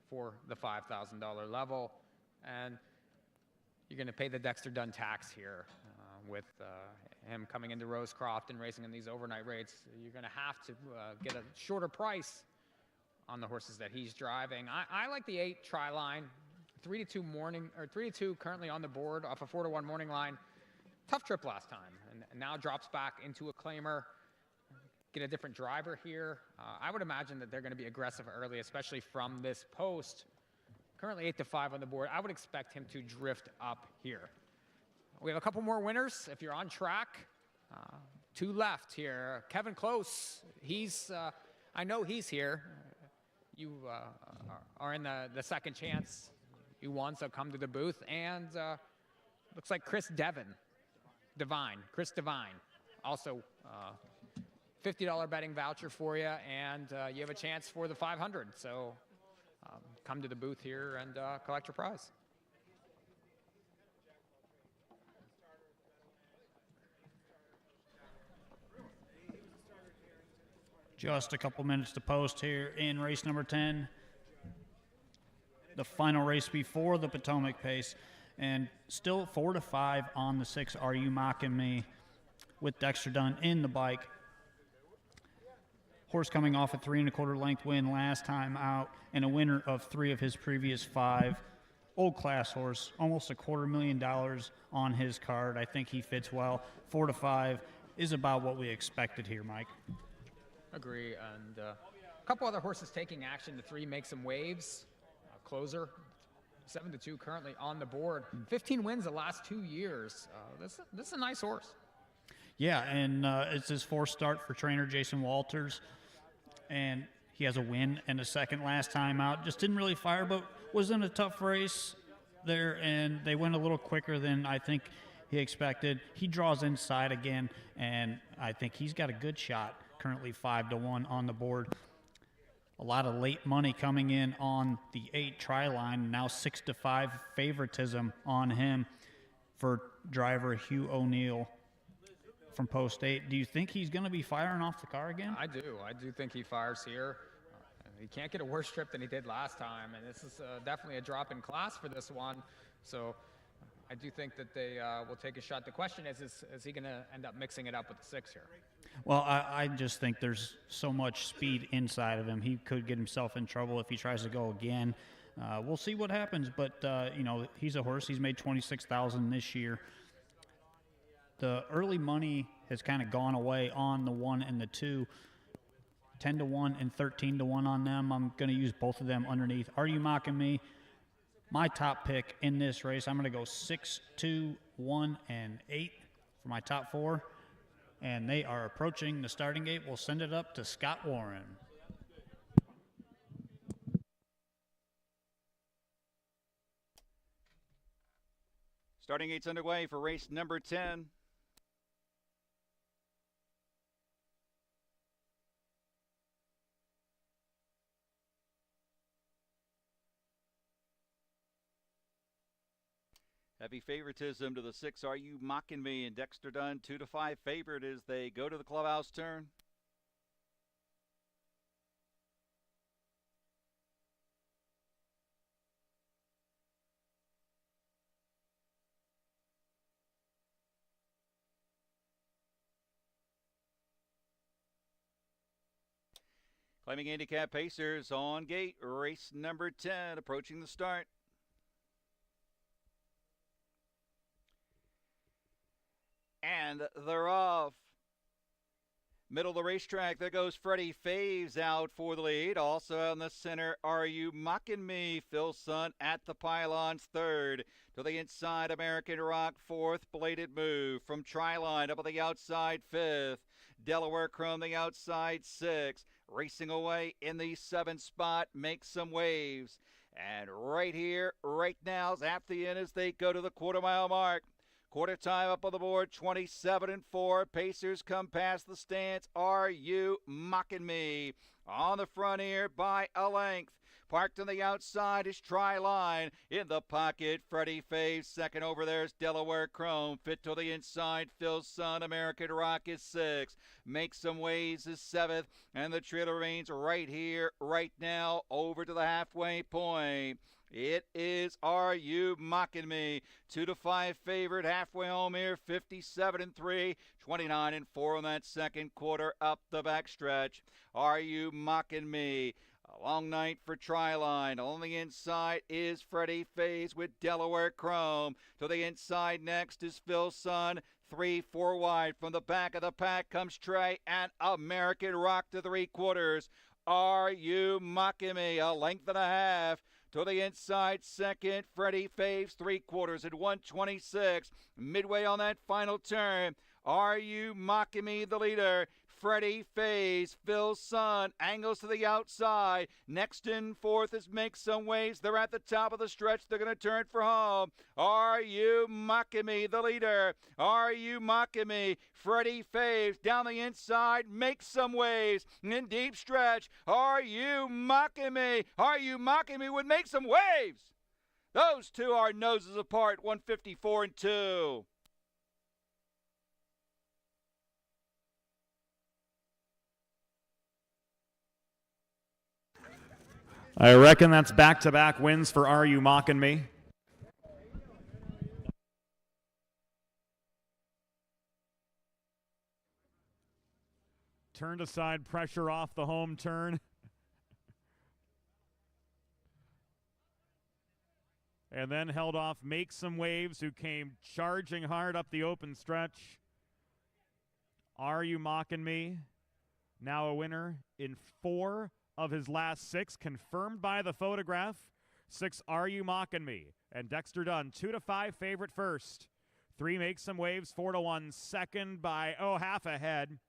for the $5,000 level. And you're going to pay the Dexter Dunn tax here with him coming into Rosecroft and racing in these overnight rates. You're going to have to get a shorter price on the horses that he's driving. I like the 8 Tri-Line, 3 to 2 currently on the board off a 4 to 1 morning line. Tough trip last time, and now drops back into a claimer. Get a different driver here. I would imagine that they're going to be aggressive early, especially from this post. Currently 8 to 5 on the board. I would expect him to drift up here. We have a couple more winners if you're on track. 2 left here. Kevin Close, I know he's here. You are in the second chance. You won, so come to the booth. And looks like Chris Devine, also $50 betting voucher for you, and you have a chance for the 500. So come to the booth here and collect your prize. Just a couple minutes to post here in race number 10. The final race before the Potomac Pace. And still 4-5 on the 6. Are You Mocking Me? With Dexter Dunn in the bike. Horse coming off a 3 1/4 length win last time out and a winner of 3 of his previous 5. Old class horse, almost $250,000 on his card. I think he fits well. 4-5 is about what we expected here, Mike. Agree. And a couple other horses taking action. The 3 Make Some Waves. Closer. 7-2 currently on the board. 15 wins the last 2 years. This is a nice horse. Yeah, and it's his 4th start for trainer Jason Walters. And he has a win and a second last time out. Just didn't really fire, but was in a tough race there, and they went a little quicker than I think he expected. He draws inside again, and I think he's got a good shot. Currently 5-1 on the board. A lot of late money coming in on the 8 try line. Now 6-5 favoritism on him for driver Hugh O'Neill from post 8. Do you think he's going to be firing off the car again? I do. I do think he fires here. He can't get a worse trip than he did last time, and this is definitely a drop in class for this one. So I do think that they will take a shot. The question is he going to end up mixing it up with the 6 here? Well, I just think there's so much speed inside of him. He could get himself in trouble if he tries to go again. We'll see what happens, but, he's a horse. He's made $26,000 this year. The early money has kind of gone away on the 1 and the 2. 10-1 and 13-1 on them. I'm going to use both of them underneath. Are You Mocking Me? My top pick in this race, I'm going to go 6, 2, 1, and 8 for my top 4. And they are approaching the starting gate. We'll send it up to Scott Warren. Starting gates underway for race number 10. Heavy favoritism to the 6, Are You Mocking Me? And Dexter Dunn, 2-5 favorite as they go to the clubhouse turn. Claiming handicap pacers on gate, race number 10, approaching the start. And they're off. Middle of the racetrack, there goes Freddie Faves out for the lead. Also in the center, Are You Mocking Me? Phil Sun at the pylons, 3rd. To the inside, American Rock, 4th. Bladed Move from Triline up on the outside, 5th. Delaware Chrome, the outside, 6th. Racing away in the 7th spot, Make Some Waves. And right here, right now, is at the end as they go to the quarter-mile mark. Quarter time up on the board, 27-4. Pacers come past the stance. Are You Mocking Me? On the front here by a length. Parked on the outside is Tri-Line. In the pocket, Freddie Faves. Second over there is Delaware Chrome. Fit to the inside, Phil Sun. American Rock is 6th. Make Some Waves is 7th. And the trailer remains right here, right now, over to the halfway point. It is Are You Mocking Me? 2-5 favorite, halfway home here, 57-3, 29-4 in that second quarter up the backstretch. Are You Mocking Me? A long night for Tri-Line. On the inside is Freddie Faves with Delaware Chrome. To the inside next is Phil Sun. 3-4 wide. From the back of the pack comes Trey and American Rock to 3/4. Are You Mocking Me? A length and a half. To the inside, second, Freddie Faves, 3/4 at 126. Midway on that final turn, Are You Mocking Me? The leader, Freddie Faves. Phil Sun angles to the outside. Next in 4th is Make Some Waves. They're at the top of the stretch. They're going to turn for home. Are You Mocking Me? The leader, Are You Mocking Me? Freddie Faves down the inside. Make Some Waves in deep stretch. Are You Mocking Me? Are You Mocking Me? Would Make Some Waves. Those two are noses apart, 154-2. I reckon that's back-to-back wins for Are You Mocking Me? Turned aside, pressure off the home turn. And then held off Make Some Waves, who came charging hard up the open stretch. Are You Mocking Me? Now a winner in 4 of his last 6, confirmed by the photograph. 6, Are You Mocking Me? And Dexter Dunn, 2-5 favorite first. 3, Make Some Waves, 4-1 second by, half ahead.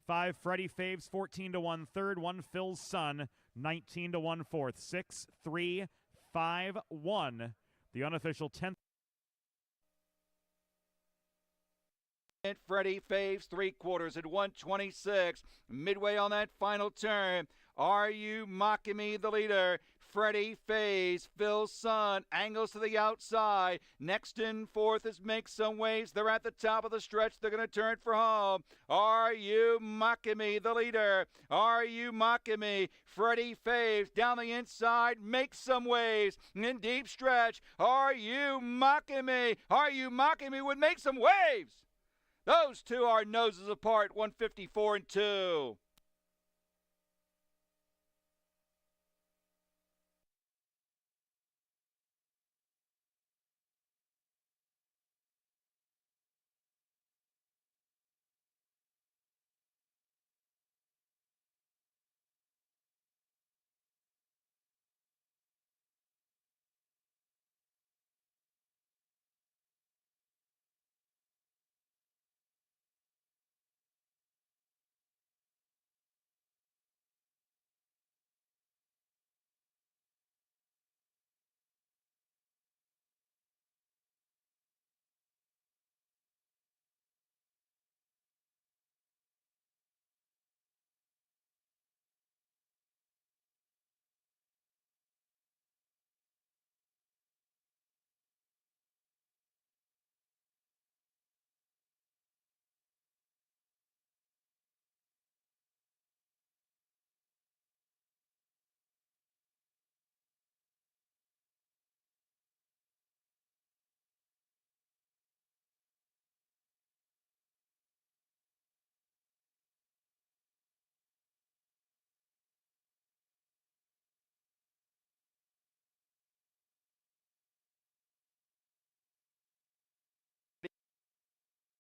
5, Freddie Faves, 14-1 third. 1, Phil's Son, 19-1 fourth. 6, 3, 5, 1. The unofficial 10th. Freddie Faves, 3/4 at 126. Midway on that final turn. Are You Mocking Me, the leader? Freddie Faves, Phil's Son, angles to the outside. Next in fourth is Make Some Waves. They're at the top of the stretch. They're going to turn for home. Are You Mocking Me, the leader? Are You Mocking Me? Freddie Faves down the inside. Make Some Waves in deep stretch. Are You Mocking Me? Are You Mocking Me would Make Some Waves? Those two are noses apart, 154 and 2.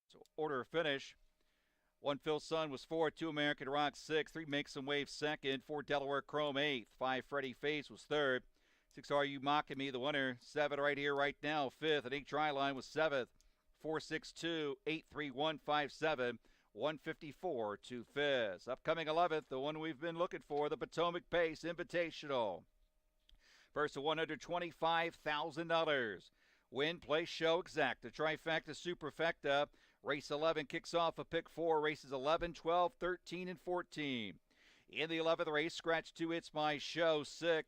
So order of finish. 1 Phil Sun was 4, 2 American Rock 6, 3 Make Some Waves second, 4 Delaware Chrome 8th, 5 Freddie Face was third, 6 Are You Mocking Me, the winner, 7 right here, right now, 5th, and 8 Tryline was 7th, 462, 83157, 154 to 5th. Upcoming 11th, the one we've been looking for, the Potomac Pace Invitational. First, $125,000. Win, play, show, exact. The trifecta, superfecta. Race 11 kicks off a pick 4. Races 11, 12, 13, and 14. In the 11th race, scratch 2, It's My Show, sick.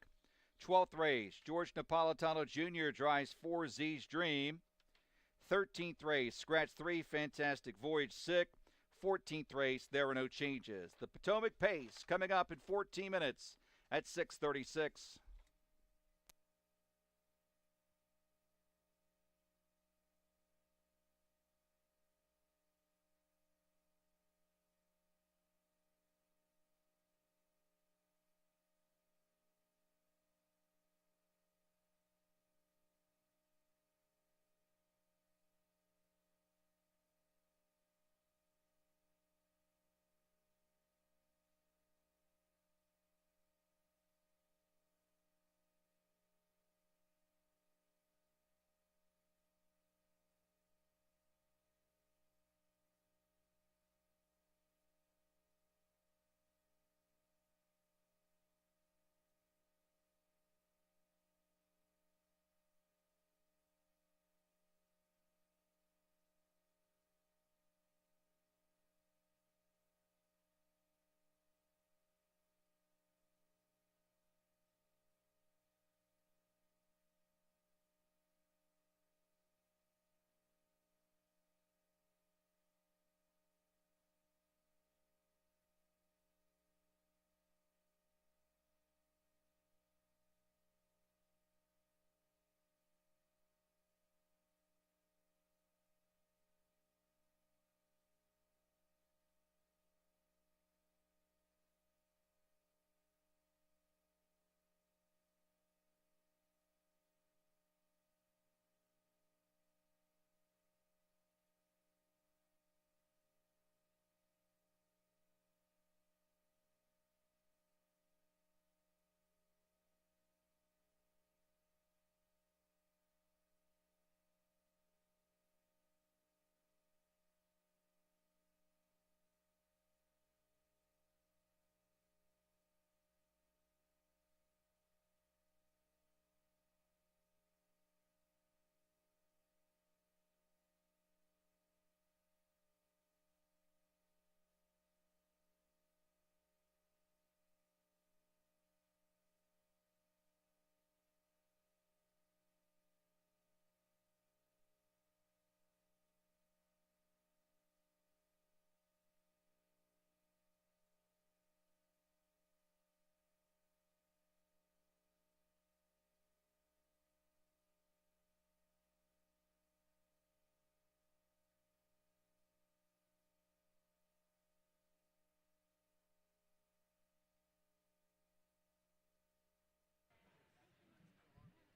12th race, George Napolitano Jr. drives 4, Z's Dream. 13th race, scratch 3, Fantastic Voyage, sick. 14th race, there are no changes. The Potomac Pace coming up in 14 minutes at 6:36.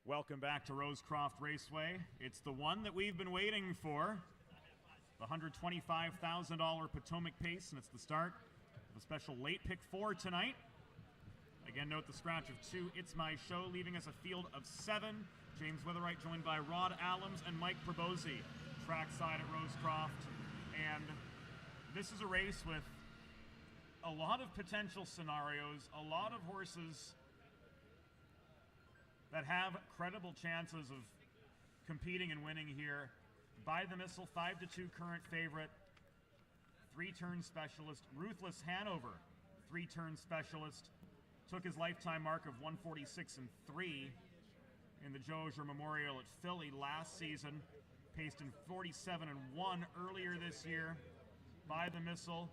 Welcome back to Rosecroft Raceway. It's the one that we've been waiting for, the $125,000 Potomac Pace, and it's the start of a special late pick 4 tonight. Again, note the scratch of 2, It's My Show, leaving us a field of 7. James Witherite joined by Rod Allums and Mike Probozzi, trackside at Rosecroft. And this is a race with a lot of potential scenarios, a lot of horses that have credible chances of competing and winning here. By the Missile, 5-2 current favorite. 3-turn specialist. Ruthless Hanover, 3-turn specialist. Took his lifetime mark of 146-3 in the Joe Osier Memorial at Philly last season. Paced in 47-1 earlier this year. By the Missile,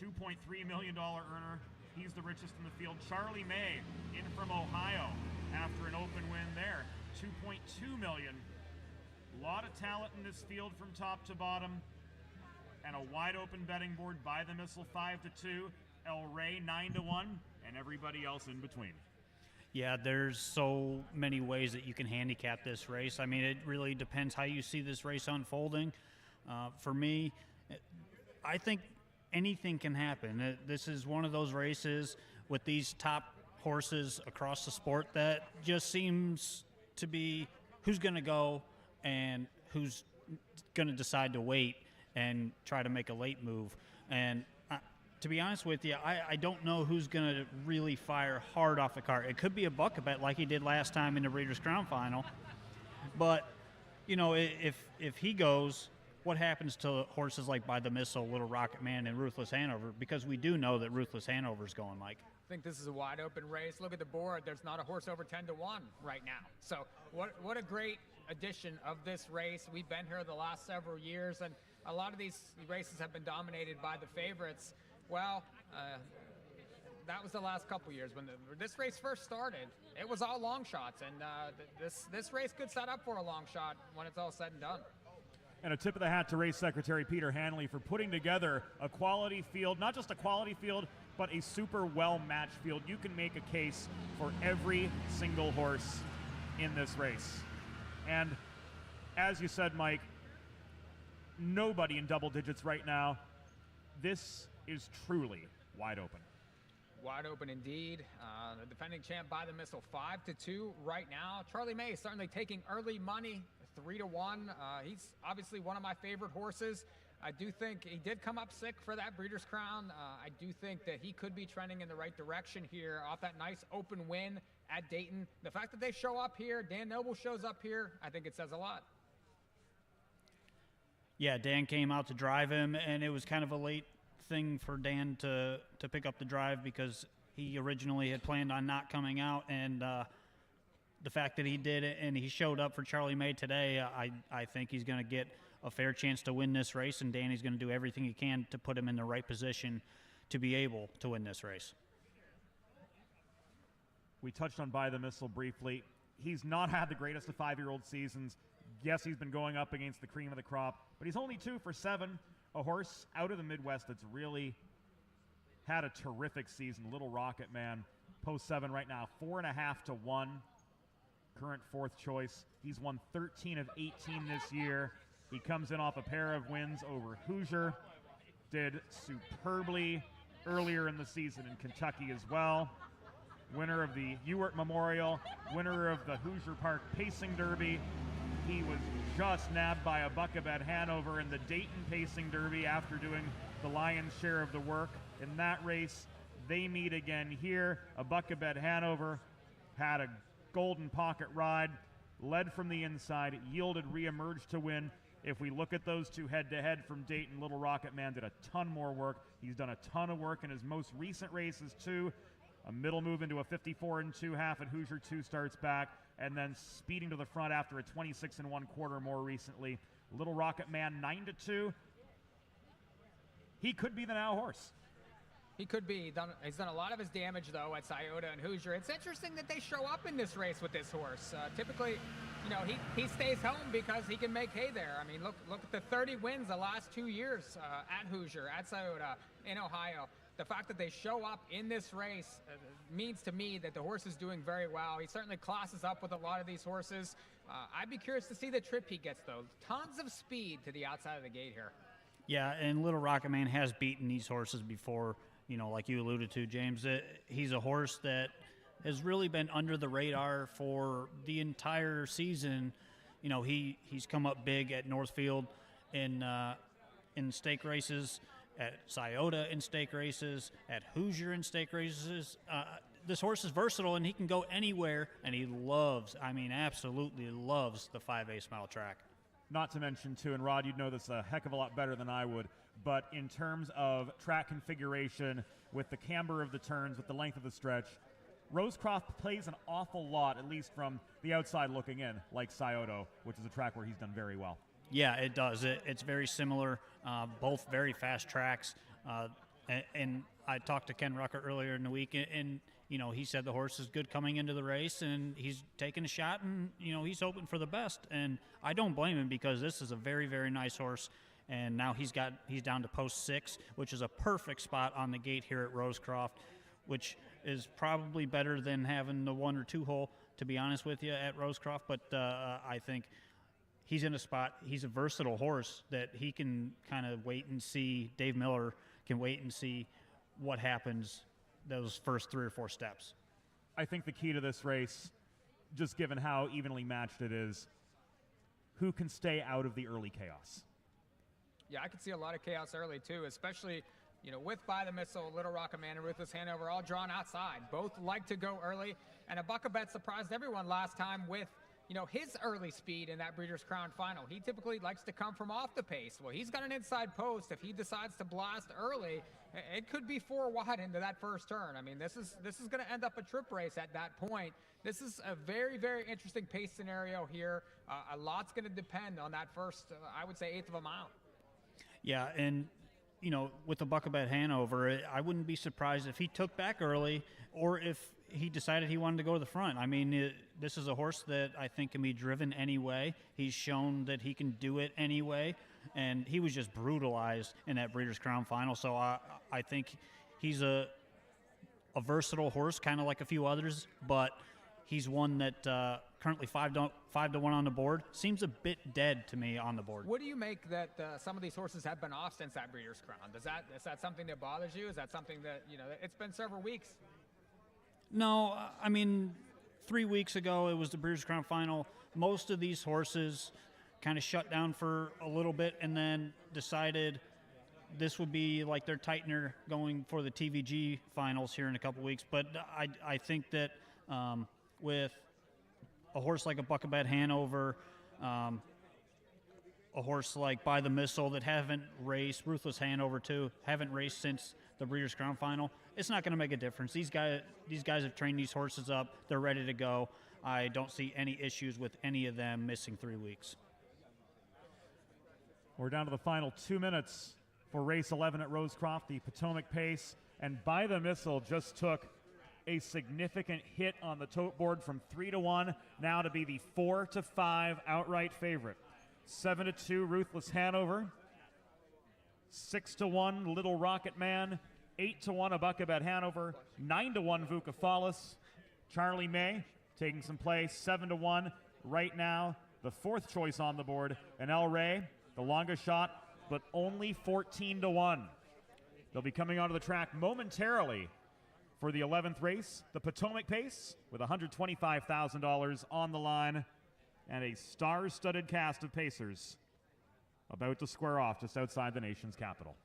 $2.3 million earner. He's the richest in the field. Charlie May, in from Ohio, after an open win there, $2.2 million. A lot of talent in this field from top to bottom, and a wide open betting board. By the Missile 5-2, El Rey 9-1, and everybody else in between. Yeah, there's so many ways that you can handicap this race. I mean, it really depends how you see this race unfolding. For me, I think anything can happen. This is one of those races with these top horses across the sport that just seems to be who's going to go and who's going to decide to wait and try to make a late move. And to be honest with you, I don't know who's going to really fire hard off the cart. It could be a buck bet like he did last time in the Breeders' Crown Final. But, you know, if he goes, what happens to horses like By the Missile, Little Rocket Man, and Ruthless Hanover? Because we do know that Ruthless Hanover's going, Mike. I think this is a wide open race. Look at the board. There's not a horse over 10-1 right now. So what a great addition of this race. We've been here the last several years, and a lot of these races have been dominated by the favorites. Well, that was the last couple years. When this race first started, it was all long shots, and this race could set up for a long shot when it's all said and done. And a tip of the hat to race secretary Peter Hanley for putting together a quality field, not just a quality field, but a super well-matched field. You can make a case for every single horse in this race. And as you said, Mike, nobody in double digits right now. This is truly wide open. Wide open indeed. The defending champ By the Missile 5-2 right now. Charlie May certainly taking early money, 3-1. He's obviously one of my favorite horses. I do think he did come up sick for that Breeders' Crown. I do think that he could be trending in the right direction here off that nice open win at Dayton. The fact that they show up here, Dan Noble shows up here, I think it says a lot. Yeah, Dan came out to drive him, and it was kind of a late thing for Dan to pick up the drive because he originally had planned on not coming out, and the fact that he did it and he showed up for Charlie May today, I think he's going to get a fair chance to win this race, and Danny's going to do everything he can to put him in the right position to be able to win this race. We touched on By the Missile briefly. He's not had the greatest of 5-year-old seasons. Yes, he's been going up against the cream of the crop, but he's only 2 for 7. A horse out of the Midwest that's really had a terrific season. Little Rocket Man, post 7 right now, 4.5-1. Current 4th choice. He's won 13 of 18 this year. He comes in off a pair of wins over Hoosier. Did superbly earlier in the season in Kentucky as well. Winner of the Ewart Memorial, winner of the Hoosier Park Pacing Derby. He was just nabbed by a Buckabed Hanover in the Dayton Pacing Derby after doing the lion's share of the work. In that race, they meet again here. A Buckabed Hanover had a golden pocket ride, led from the inside, yielded, reemerged to win. If we look at those two head-to-head from Dayton, Little Rocket Man did a ton more work. He's done a ton of work in his most recent races, too. A middle move into a 54-2 half at Hoosier 2 starts back, and then speeding to the front after a 26-1/4 more recently. Little Rocket Man 9-2. He could be the now horse. He could be. He's done a lot of his damage, though, at Scioto and Hoosier. It's interesting that they show up in this race with this horse. Typically, you know, he stays home because he can make hay there. I mean, look at the 30 wins the last 2 years at Hoosier, at Scioto, in Ohio. the fact that they show up in this race means to me that the horse is doing very well. He certainly classes up with a lot of these horses. I'd be curious to see the trip he gets, though. Tons of speed to the outside of the gate here. Yeah, and Little Rocket Man has beaten these horses before, like you alluded to, James. He's a horse that has really been under the radar for the entire season. He's come up big at Northfield in stake races, at Scioto in stake races, at Hoosier in stake races. This horse is versatile, and he can go anywhere, and he absolutely loves the 5A mile track. Not to mention, too, and Rod, you'd know this a heck of a lot better than I would, but in terms of track configuration, with the camber of the turns, with the length of the stretch, Rosecroft plays an awful lot, at least from the outside looking in, like Scioto, which is a track where he's done very well. Yeah, it does. It's very similar, both very fast tracks. And I talked to Ken Rucker earlier in the week, and he said the horse is good coming into the race, and he's taking a shot, and he's hoping for the best. And I don't blame him, because this is a very, very nice horse. And now he's down to post 6, which is a perfect spot on the gate here at Rosecroft, which is probably better than having the 1 or 2 hole, to be honest with you, at Rosecroft. But I think he's in a spot. He's a versatile horse that he can kind of wait and see. Dave Miller can wait and see what happens those first 3 or 4 steps. I think the key to this race, just given how evenly matched it is, who can stay out of the early chaos? Yeah, I could see a lot of chaos early, too, especially, with By the Missile, Little Rocket Man, and Ruthless Hanover all drawn outside. Both like to go early, and Abucabet surprised everyone last time with, his early speed in that Breeders' Crown Final. He typically likes to come from off the pace. Well, he's got an inside post. If he decides to blast early, it could be 4 wide into that first turn. I mean, this is going to end up a trip race at that point. This is a very, very interesting pace scenario here. A lot's going to depend on that first, I would say, 1/8 of a mile. Yeah, and with the Buckabet Hanover, I wouldn't be surprised if he took back early, or if he decided he wanted to go to the front. I mean, this is a horse that I think can be driven anyway. He's shown that he can do it anyway, and he was just brutalized in that Breeders' Crown Final. So I think he's a versatile horse, kind of like a few others, but he's one that currently 5-1 on the board. Seems a bit dead to me on the board. What do you make that some of these horses have been off since that Breeders' Crown? Is that something that bothers you? Is that something that, it's been several weeks? No, I mean, 3 weeks ago it was the Breeders' Crown Final. Most of these horses kind of shut down for a little bit and then decided this would be like their tightener going for the TVG finals here in a couple weeks. But I think that with a horse like a Buckabet Hanover, a horse like By the Missile that haven't raced, Ruthless Hanover too, haven't raced since the Breeders' Crown Final, it's not going to make a difference. These guys have trained these horses up. They're ready to go. I don't see any issues with any of them missing 3 weeks. We're down to the final 2 minutes for race 11 at Rosecroft, the Potomac Pace, and By the Missile just took a significant hit on the tote board from 3-1, now to be the 4-5 outright favorite. 7-2 Ruthless Hanover, 6-1 Little Rocket Man, 8-1 Abucabet Hanover, 9-1 Vucephalus. Charlie May taking some play, 7-1 right now. The 4th choice on the board, and El Rey, the longest shot, but only 14-1. They'll be coming onto the track momentarily for the 11th race, the Potomac Pace, with $125,000 on the line and a star-studded cast of pacers about to square off just outside the nation's capital.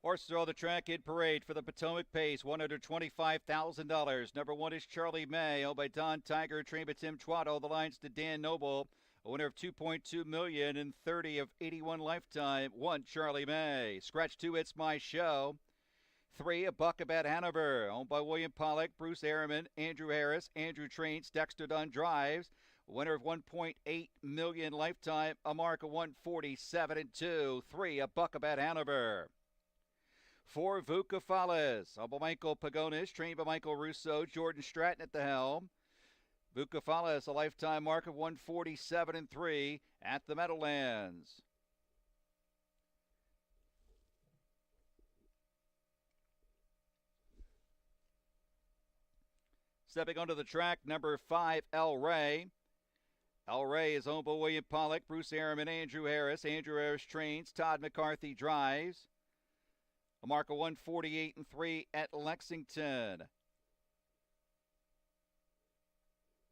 Horses are on the track in parade for the Potomac Pace, $125,000. Number 1 is Charlie May, owned by Don Tiger, trained by Tim Twatto. The line's to Dan Noble, a winner of $2.2 million and 30 of 81 lifetime. 1, Charlie May. Scratch 2, It's My Show. 3, A Buck About Hanover, owned by William Pollock, Bruce Airman, Andrew Harris, Andrew Trains, Dexter Dunn drives. Winner of $1.8 million lifetime, a mark of 147 and 2. 3, A Buck About Hanover. 4, Vuka Fallas, owned by Michael Pagonis, trained by Michael Russo, Jordan Stratton at the helm. Vuka Fallas, a lifetime mark of 147 and 3 at the Meadowlands. Stepping onto the track, number 5, El Rey. El Rey is owned by William Pollock, Bruce Airman, Andrew Harris. Andrew Harris trains, Todd McCarthy drives. A mark of 148 and 3 at Lexington.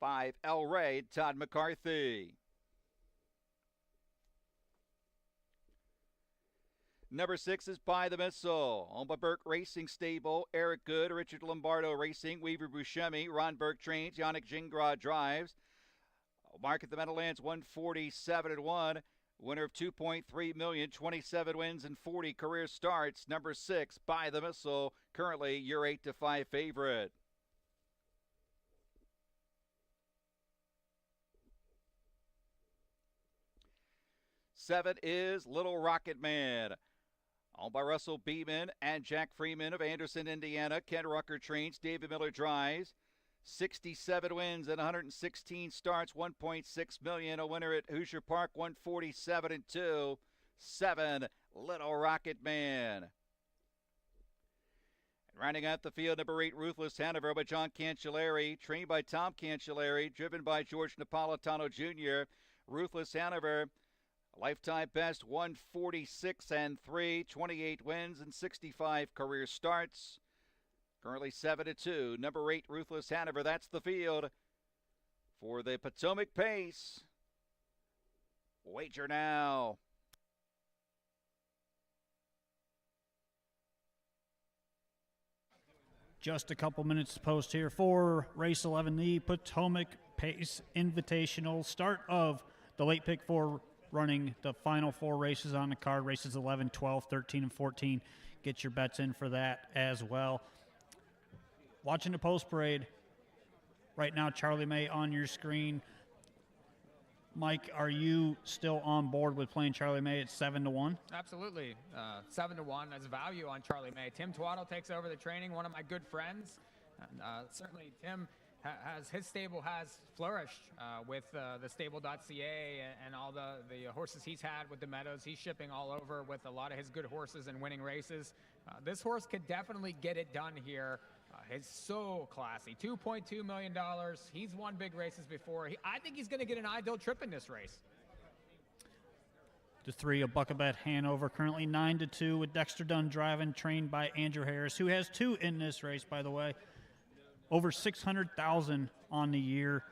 5, El Rey, Todd McCarthy. Number 6 is By the Missile, owned by Burke Racing Stable, Eric Good, Richard Lombardo Racing, Weaver Buscemi, Ron Burke trains, Yannick Gingras drives. Mark at the Meadowlands, 147 and 1. Winner of $2.3 million, 27 wins and 40 career starts. Number 6, By the Missile, currently your 8-5 favorite. Seven is Little Rocket Man, owned by Russell Beeman and Jack Freeman of Anderson, Indiana. Ken Rucker trains, David Miller drives. 67 wins and 116 starts, 1.6 million. A winner at Hoosier Park, 147 and 2. 7, Little Rocket Man. And rounding out the field, number 8, Ruthless Hanover by John Cancelleri, trained by Tom Cancelleri, driven by George Napolitano Jr. Ruthless Hanover, lifetime best 146 and 3, 28 wins and 65 career starts. Currently 7-2. Number 8, Ruthless Hanover. That's the field for the Potomac Pace. Wager now. Just a couple minutes to post here for Race 11, the Potomac Pace Invitational. Start of the late pick 4 running the final 4 races on the card. Races 11, 12, 13, and 14. Get your bets in for that as well. Watching the post parade right now, Charlie May on your screen. Mike, are you still on board with playing Charlie May at 7-1? Absolutely. 7-1 as value on Charlie May. Tim Twatto takes over the training, one of my good friends. And, certainly Tim his stable has flourished with the stable.ca and all the horses he's had with the Meadows. He's shipping all over with a lot of his good horses and winning races. This horse could definitely get it done here. He's so classy. $2.2 million. He's won big races before. I think he's going to get an ideal trip in this race. The 3, A Buck About Hanover, currently 9-2 with Dexter Dunn driving, trained by Andrew Harris, who has 2 in this race, by the way. Over 600,000 on the year,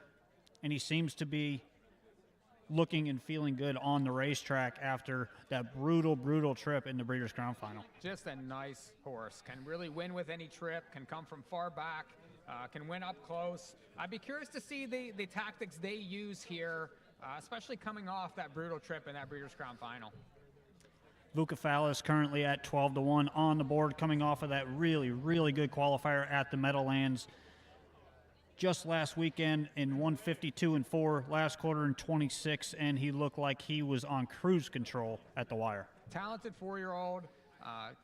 and he seems to be looking and feeling good on the racetrack after that brutal trip in the Breeders' Crown Final. Just a nice horse. Can really win with any trip, can come from far back, can win up close. I'd be curious to see the tactics they use here, especially coming off that brutal trip in that Breeders' Crown Final. Vuka Fallas currently at 12-1 on the board, coming off of that really good qualifier at the Meadowlands just last weekend in 152 and 4, last quarter in 26, and he looked like he was on cruise control at the wire. Talented 4-year-old,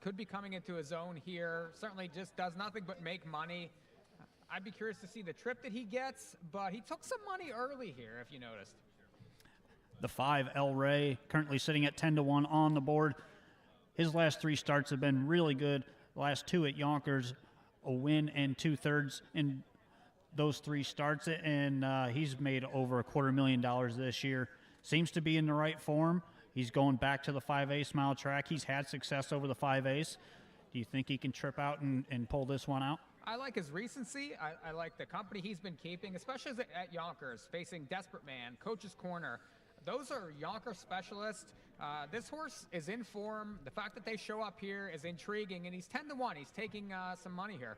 could be coming into his own here. Certainly just does nothing but make money. I'd be curious to see the trip that he gets, but he took some money early here, if you noticed. The 5, El Rey, currently sitting at 10-1 on the board. His last 3 starts have been really good. The last 2 at Yonkers, a win and 2/3 in those 3 starts, and he's made over $250,000 this year. Seems to be in the right form. He's going back to the 5-ace mile track. He's had success over the 5-ace. Do you think he can trip out and pull this one out? I like his recency. I like the company he's been keeping, especially at Yonkers, facing Desperate Man, Coach's Corner. Those are Yonkers specialists. This horse is in form. The fact that they show up here is intriguing, and he's 10-1. He's taking some money here.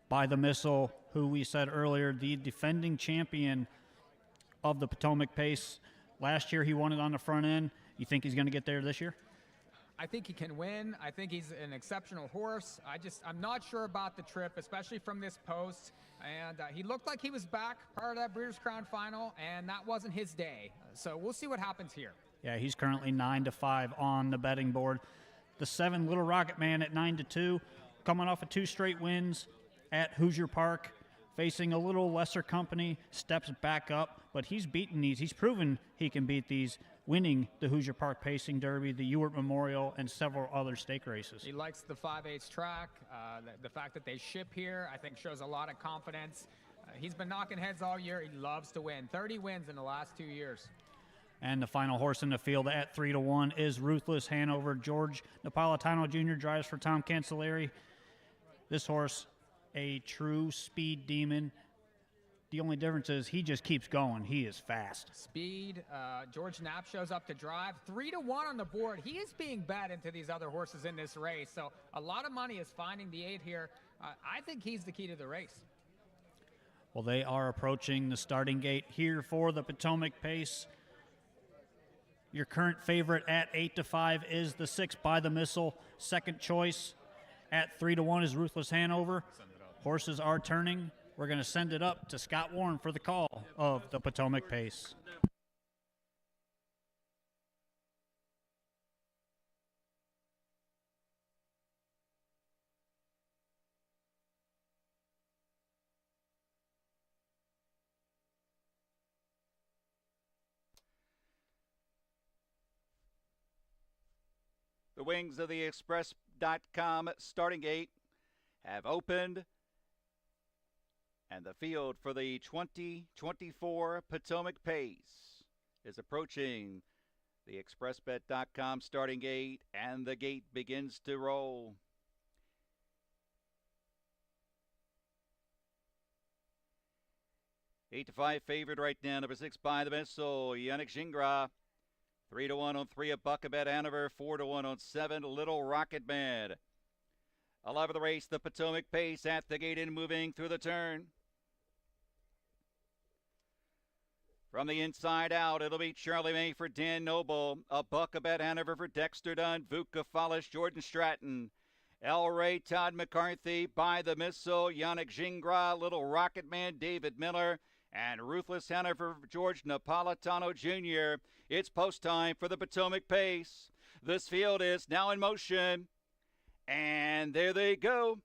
By the Missile, who we said earlier, the defending champion of the Potomac Pace. Last year he won it on the front end. You think he's going to get there this year? I think he can win. I think he's an exceptional horse. I'm not sure about the trip, especially from this post. And he looked like he was back prior to that Breeders' Crown final, and that wasn't his day. So we'll see what happens here. Yeah, he's currently 9-5 on the betting board. The 7, Little Rocket Man at 9-2, coming off of 2 straight wins at Hoosier Park, facing a little lesser company, steps back up, but he's beaten these. He's proven he can beat these, winning the Hoosier Park Pacing Derby, the Ewart Memorial, and several other stake races. He likes the 5/8 track. The fact that they ship here, I think, shows a lot of confidence. He's been knocking heads all year. He loves to win. 30 wins in the last 2 years. And the final horse in the field at 3-1 is Ruthless Hanover. George Napolitano Jr. drives for Tom Cancelleri. This horse, a true speed demon. The only difference is he just keeps going. He is fast. Speed. George Knapp shows up to drive. 3-1 on the board. He is being bet into these other horses in this race. So a lot of money is finding the 8 here. I think he's the key to the race. Well, they are approaching the starting gate here for the Potomac Pace. Your current favorite at 8-5 is the 6, By the Missile. Second choice at 3-1 is Ruthless Hanover. Horses are turning. We're going to send it up to Scott Warren for the call of the Potomac Pace. The wings of the Express.com starting gate have opened, and the field for the 2024 Potomac Pace is approaching the ExpressBet.com starting gate, and the gate begins to roll. 8-5 favorite right now, number 6, By the Missile, Yannick Gingras. 3-1 on 3 at Buckabet Hanover, 4-1 on 7, Little Rocket Man. 11 of the race, the Potomac Pace at the gate and moving through the turn. From the inside out, it'll be Charlie May for Dan Noble, a Buckabet Hanover for Dexter Dunn, Vuka Follish, Jordan Stratton, El Rey, Todd McCarthy, By the Missile, Yannick Gingras, Little Rocket Man, David Miller, and Ruthless Hanover for George Napolitano Jr. It's post time for the Potomac Pace. This field is now in motion, and there they go.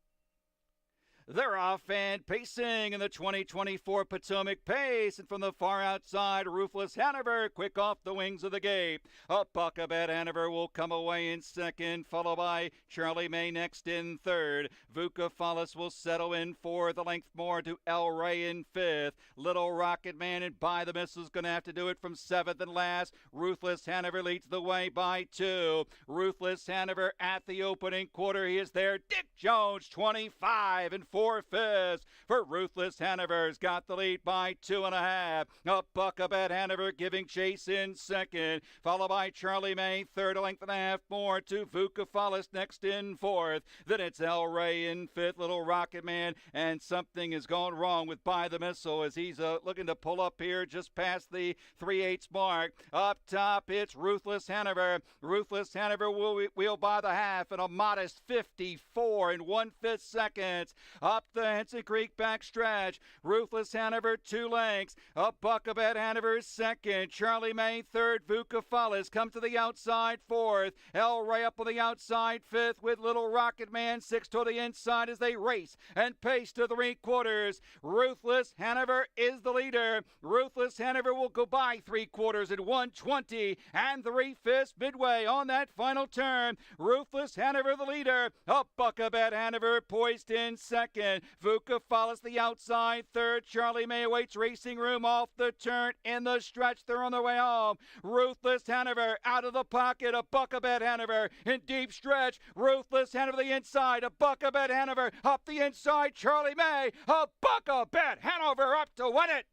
They're off and pacing in the 2024 Potomac Pace, and from the far outside, Ruthless Hanover, quick off the wings of the gate. A Buckabet Hanover will come away in second, followed by Charlie May next in third. Vuka Follis will settle in fourth, a length more to El Rey in fifth. Little Rocket Man and By the Missile is going to have to do it from seventh and last. Ruthless Hanover leads the way by 2. Ruthless Hanover at the opening quarter. He is there. Dick Jones, 25 and 4/5 for Ruthless Hanover's got the lead by 2.5. A Buckabet Hanover giving chase in second, followed by Charlie May, third, a length and a half more to Vuka Follis next in fourth. Then it's El Rey in fifth, Little Rocket Man, and something has gone wrong with By the Missile as he's looking to pull up here just past the 3/8 mark. Up top, it's Ruthless Hanover. Ruthless Hanover will wheel by the half in a modest 54 and 1/5 seconds. up the Henson Creek backstretch. Ruthless Hanover 2 lengths. Up Buckabet Hanover second. Charlie May third. Vukafalis come to the outside fourth. El Rey up on the outside fifth with Little Rocket Man six to the inside as they race and pace to 3/4. Ruthless Hanover is the leader. Ruthless Hanover will go by 3/4 at 1:20 and 3/5 midway on that final turn. Ruthless Hanover the leader. Up Buckabet Hanover poised in second. Vukafalis the outside third. Charlie May awaits racing room off the turn in the stretch. They're on their way home. Ruthless Hanover out of the pocket. A Buckabet Hanover in deep stretch. Ruthless Hanover the inside. A Buckabet Hanover up the inside. Charlie May. A Buckabet Hanover up to win it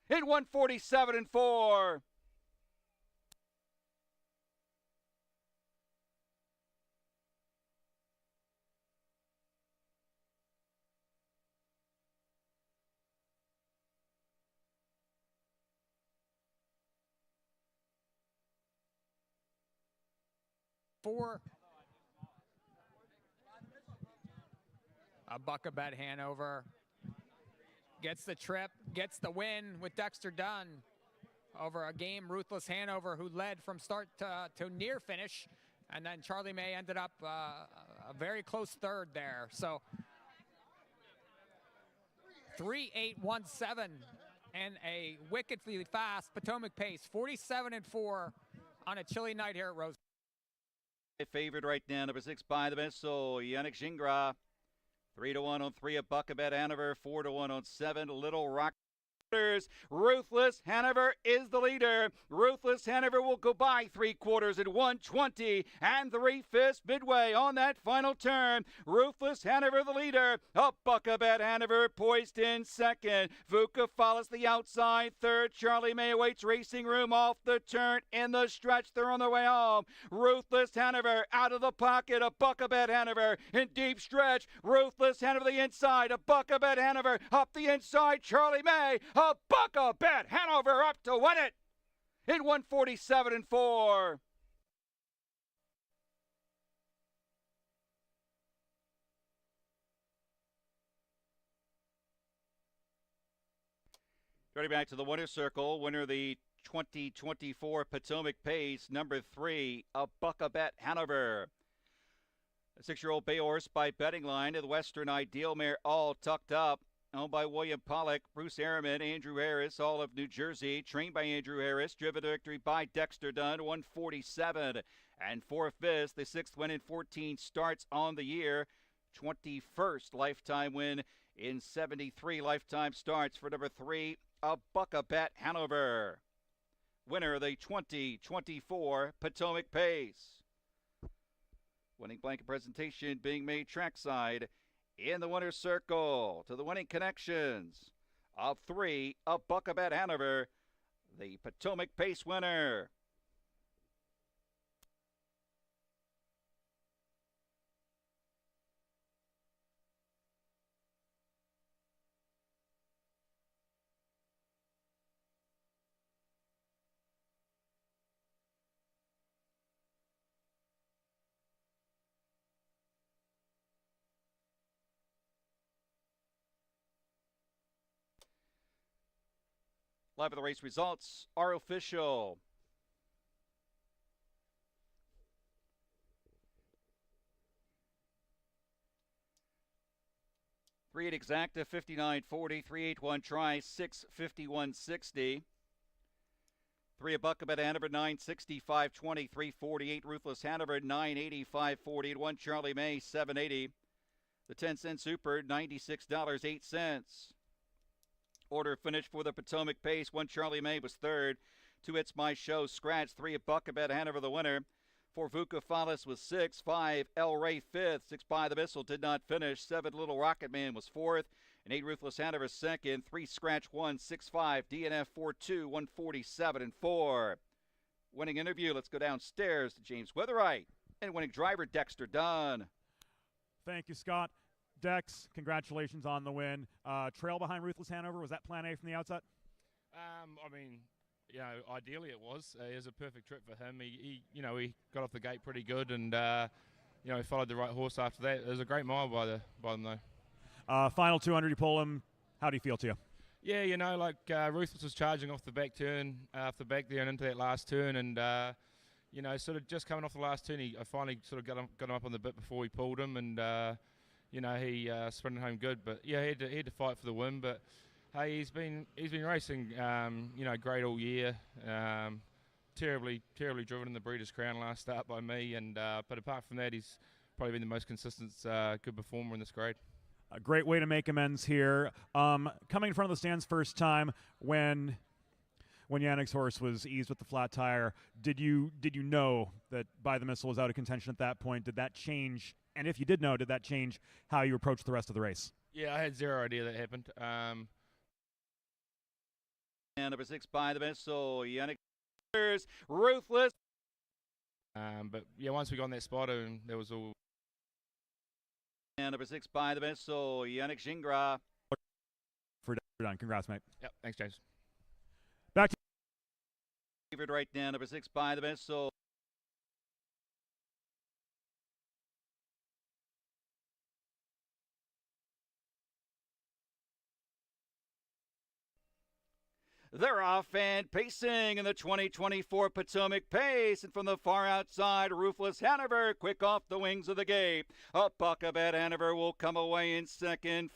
in 1:47 and 4. For a Buckabet Hanover gets the trip, gets the win with Dexter Dunn over a game Ruthless Hanover who led from start to near finish, and then Charlie May ended up a very close third there. So 3:8:17 and a wickedly fast Potomac pace, 47 and 4 on a chilly night here at Rose. Favored right now, number 6 by the missile, Yannick Gingras. 3-1 on 3 at Buckabet Hanover, 4-1 on 7 Little Rock. Ruthless Hanover is the leader. Ruthless Hanover will go by 3/4 at 1:20 and 3/5 midway on that final turn. Ruthless Hanover the leader. Up Buckabet Hanover poised in second. Vukafalis the outside third. Charlie May awaits racing room off the turn in the stretch. They're on their way home. Ruthless Hanover out of the pocket. A Buckabet Hanover in deep stretch. Ruthless Hanover the inside. A Buckabet Hanover up the inside. Charlie May. A Buckabet Hanover up to win it in 1:47 and 4. Getting back to the winner's circle, winner of the 2024 Potomac Pace, number 3, a Buckabet Hanover. A 6-year-old bay horse by betting line to the Western Ideal Mare, all tucked up. Owned by William Pollock, Bruce Harriman, Andrew Harris, all of New Jersey. Trained by Andrew Harris. Driven to victory by Dexter Dunn, 147 and 4/5. The 6th win in 14 starts on the year. 21st lifetime win in 73 lifetime starts for number 3, a Buckabet Hanover. Winner of the 2024 Potomac Pace. Winning blanket presentation being made trackside in the winner's circle to the winning connections of 3, a Buckabet Hanover, the Potomac Pace winner. Live of the race results are official. Three at exacta 59.40, 381 try 651.60. 3 at Buckabet Hanover 965.20, 348 Ruthless Hanover 985.40, and 1 Charlie May 780. The 10-cent Super $96.08. Order finished for the Potomac Pace. 1 Charlie May was third. 2 It's My Show scratch. 3 at Buckabet Hanover the winner. 4 Vukafalis was 6. 5 El Rey 5th. 6 By the Missile did not finish. 7 Little Rocket Man was 4th. And 8 Ruthless Hanover 2nd. 3 Scratch 1. 6 5 DNF 4-2. 147 and 4. Winning interview. Let's go downstairs to James Witherite and winning driver Dexter Dunn. Thank you, Scott. Dex, congratulations on the win. Trail behind Ruthless Hanover, was that plan A from the outset? I mean, you know, ideally it was. It was a perfect trip for him. He got off the gate pretty good, and he followed the right horse after that. It was a great mile by them though. Final 200, you pull him. How do you feel to you? Yeah, you know, like Ruthless was charging off the back turn, off the back there and into that last turn, and you know, sort of just coming off the last turn, I finally sort of got him up on the bit before we pulled him, and you know, he sprinted home good. But yeah, he had to fight for the win. But hey, he's been racing, you know, great all year. Terribly driven in the Breeders' Crown last start by me, and but apart from that, he's probably been the most consistent, good performer in this grade. A great way to make amends here. Coming in front of the stands first time when Yannick's horse was eased with the flat tire, did you know that By the Missile was out of contention at that point? Did that change? And if you did know, did that change how you approached the rest of the race? Yeah, I had zero idea that happened. And number 6, By the Missile, Yannick Ruthless. But yeah, once we got in that spot, and there was all. And number 6, By the Missile, Yannick Gingras. For done. Congrats, mate. Yep, thanks, James. Back to Favorite right now, number 6, By the Missile. They're off and pacing in the 2024 Potomac Pace. And from the far outside, Ruthless Hanover, quick off the wings of the gate. A Buckabet Hanover will come away in second.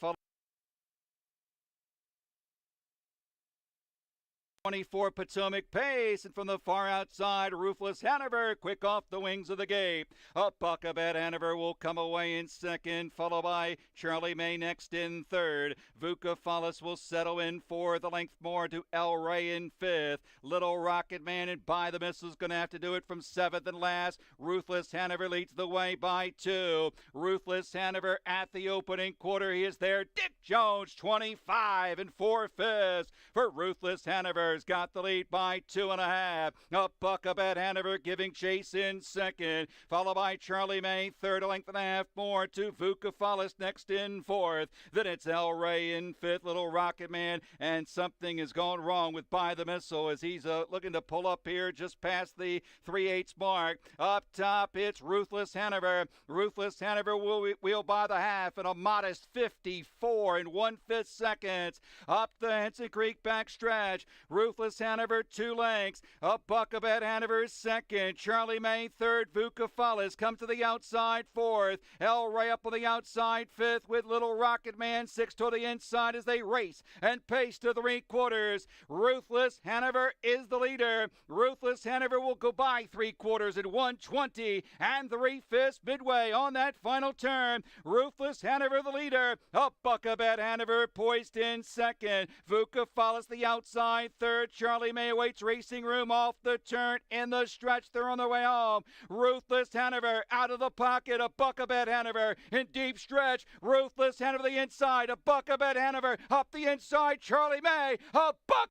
24 Potomac Pace, and from the far outside, Ruthless Hanover, quick off the wings of the gate. A Buckabet Hanover will come away in second, followed by Charlie May next in third. Vukafalis will settle in fourth, a length more to El Rey in fifth. Little Rocket Man and By the Missile's going to have to do it from seventh and last. Ruthless Hanover leads the way by 2. Ruthless Hanover at the opening quarter. He is there. Dick Jones, 25 and 4/5 for Ruthless Hanover. Got the lead by 2.5. A Buckabet Hanover giving chase in second, followed by Charlie May, third, a length and a half more to Vukafalis next in fourth. Then it's El Rey in fifth, Little Rocket Man, and something has gone wrong with By the Missile as he's looking to pull up here just past the 3/8 mark. Up top, it's Ruthless Hanover. Ruthless Hanover will wheel by the half in a modest 54 and 1/5 seconds. Up the Henson Creek backstretch, Ruthless Hanover 2 lengths. A Buckabet Hanover second. Charlie May third. Vukafalis come to the outside fourth. El Rey up on the outside fifth with Little Rocket Man 6 to the inside as they race and pace to 3/4. Ruthless Hanover is the leader. Ruthless Hanover will go by 3/4 at 1:20 and 3/5 midway on that final turn. Ruthless Hanover the leader. A Buckabet Hanover poised in second. Vukafalis the outside third. Charlie May awaits racing room off the turn in the stretch. They're on their way home. Ruthless Hanover out of the pocket. A Buckabet Hanover in deep stretch. Ruthless Hanover the inside. A Buckabet Hanover up the inside. Charlie May. A Buck.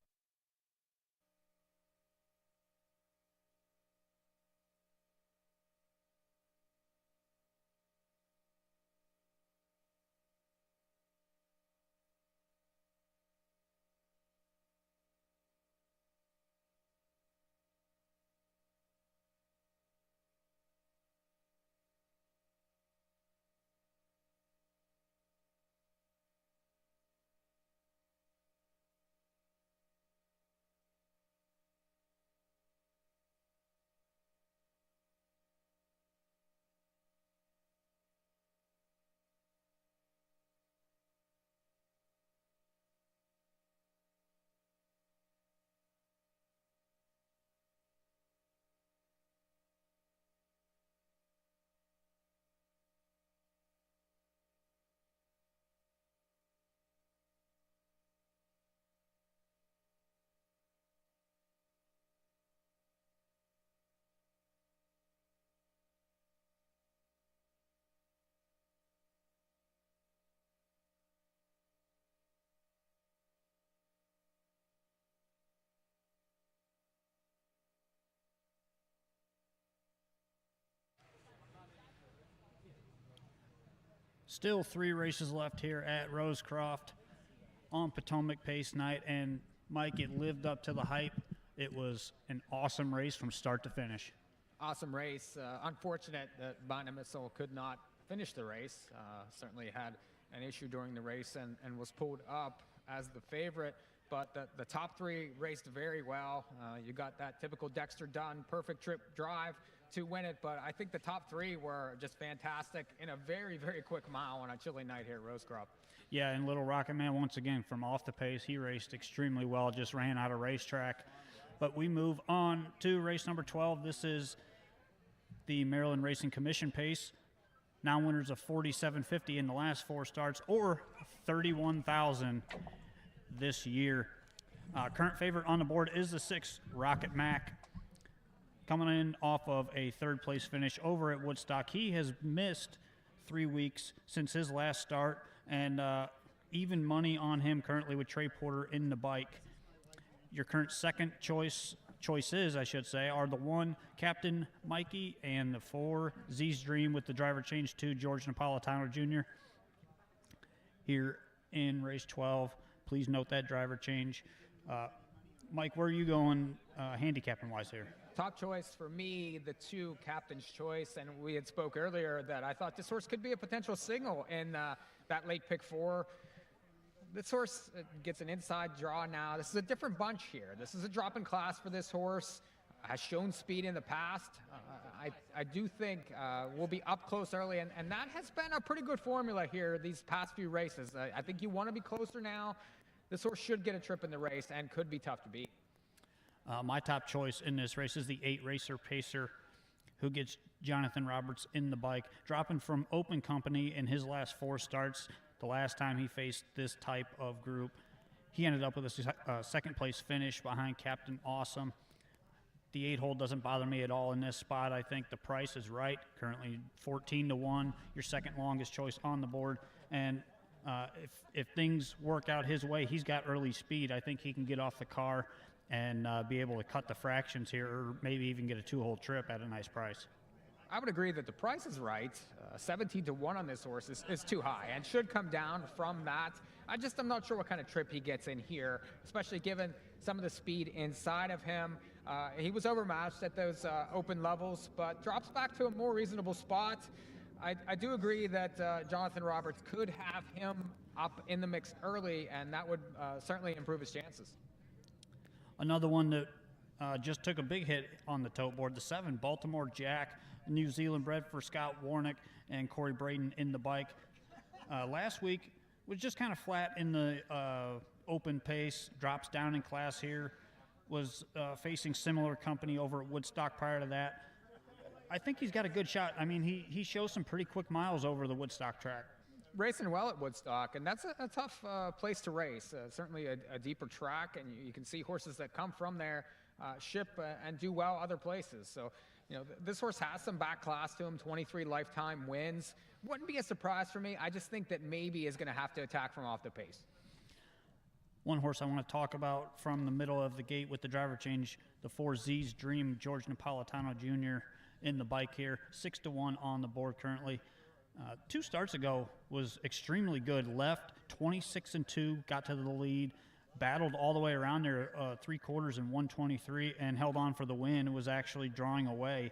Still 3 races left here at Rosecroft on Potomac Pace night, and Mike, it lived up to the hype. It was an awesome race from start to finish. Awesome race. Unfortunate that By the Missile could not finish the race. Certainly had an issue during the race and was pulled up as the favorite. But the top three raced very well. You got that typical Dexter Dunn perfect trip drive to win it, but I think the top three were just fantastic in a very, very quick mile on a chilly night here at Rosecroft. Yeah, and Little Rocket Man, once again, from off the pace, he raced extremely well, just ran out of racetrack. But we move on to race number 12. This is the Maryland Racing Commission pace. Now winners of $47.50 in the last 4 starts, or $31,000 this year. Current favorite on the board is the 6, Rocket Mac, coming in off of a 3rd place finish over at Woodstock. He has missed 3 weeks since his last start, and even money on him currently with Trey Porter in the bike. Your current second choices, I should say, are the 1, Captain Mikey, and the 4, Z's Dream with the driver change to George Napolitano Jr. Here in race 12. Please note that driver change. Mike, where are you going handicapping-wise here? Top choice for me, the 2, Captain's Choice, and we had spoke earlier that I thought this horse could be a potential signal in that late pick 4. This horse gets an inside draw now. This is a different bunch here. This is a drop in class for this horse. Has shown speed in the past. I do think we'll be up close early, and that has been a pretty good formula here these past few races. I think you want to be closer now. This horse should get a trip in the race and could be tough to beat. My top choice in this race is the 8, Racer Pacer, who gets Jonathan Roberts in the bike, dropping from open company in his last 4 starts. The last time he faced this type of group, he ended up with a 2nd place finish behind Captain Awesome. The 8-hole doesn't bother me at all in this spot. I think the price is right. Currently 14-1, your second longest choice on the board. And if things work out his way, he's got early speed. I think he can get off the car and be able to cut the fractions here, or maybe even get a 2-hole trip at a nice price. I would agree that the price is right. 17-1 on this horse is too high and should come down from that. I'm not sure what kind of trip he gets in here, especially given some of the speed inside of him. He was overmatched at those open levels, but drops back to a more reasonable spot. I do agree that Jonathan Roberts could have him up in the mix early, and that would certainly improve his chances. Another one that just took a big hit on the tote board, the 7, Baltimore Jack, New Zealand bred for Scott Warnick and Corey Braden in the bike. Last week was just kind of flat in the open pace, drops down in class here, was facing similar company over at Woodstock prior to that. I think he's got a good shot. I mean, he shows some pretty quick miles over the Woodstock track. Racing well at Woodstock, and that's a tough place to race. Certainly a deeper track, and you can see horses that come from there ship and do well other places. So, this horse has some back class to him, 23 lifetime wins. Wouldn't be a surprise for me. I just think that maybe is going to have to attack from off the pace. One horse I want to talk about from the middle of the gate with the driver change, the 4, Z's Dream, George Napolitano Jr. in the bike here, 6-1 on the board currently. 2 starts ago was extremely good. Left 26-2, got to the lead, battled all the way around there 3 quarters in 123, and held on for the win. Was actually drawing away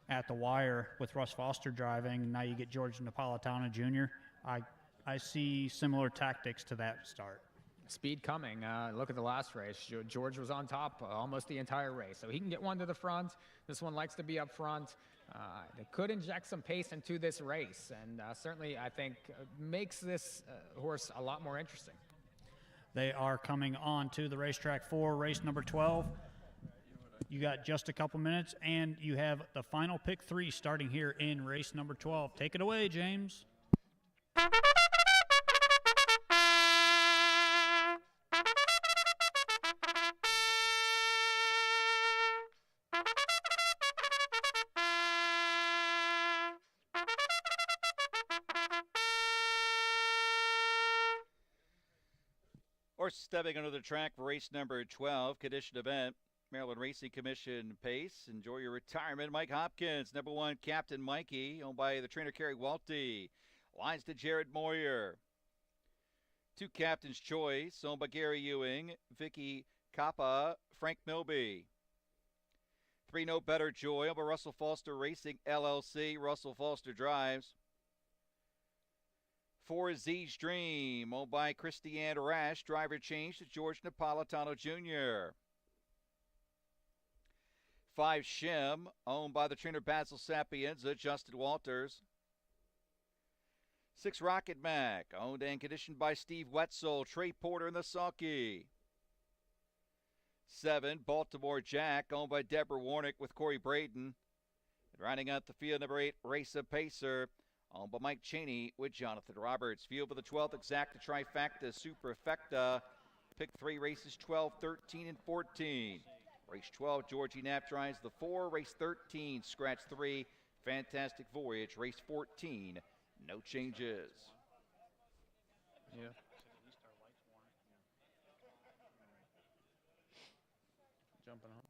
at the wire with Russ Foster driving. Now you get George Napolitano Jr. I see similar tactics to that start. Speed coming. Look at the last race. George was on top almost the entire race, so he can get one to the front. This one likes to be up front. They could inject some pace into this race, and certainly I think makes this horse a lot more interesting. They are coming on to the racetrack for race number 12. You got just a couple minutes, and you have the final pick 3 starting here in race number 12. Take it away, James. Horse stepping onto the track for race number 12, condition event, Maryland Racing Commission pace. Enjoy your retirement. Mike Hopkins, number 1, Captain Mikey, owned by the trainer Kerry Walty. Lines to Jared Moyer. 2, Captain's Choice, owned by Gary Ewing, Vicky Kappa, Frank Milby. 3, No Better Joy, owned by Russell Foster Racing LLC. Russell Foster drives. 4 Z's Dream, owned by Christiane Rash. Driver change to George Napolitano Jr. 5 Shim, owned by the trainer Basil Sapienza, Justin Walters. 6 Rocket Mac, owned and conditioned by Steve Wetzel, Trey Porter, and the Sulky. 7 Baltimore Jack, owned by Deborah Warnick with Corey Braden. And rounding out the field, number 8 Race of Pacer, owned by Mike Cheney with Jonathan Roberts. Field for the 12th exacta trifecta superfecta. Pick 3 races 12, 13, and 14. Race 12, Georgie Knapp drives the 4. Race 13, scratch 3, Fantastic Voyage. Race 14, no changes. Yeah. Jumping on.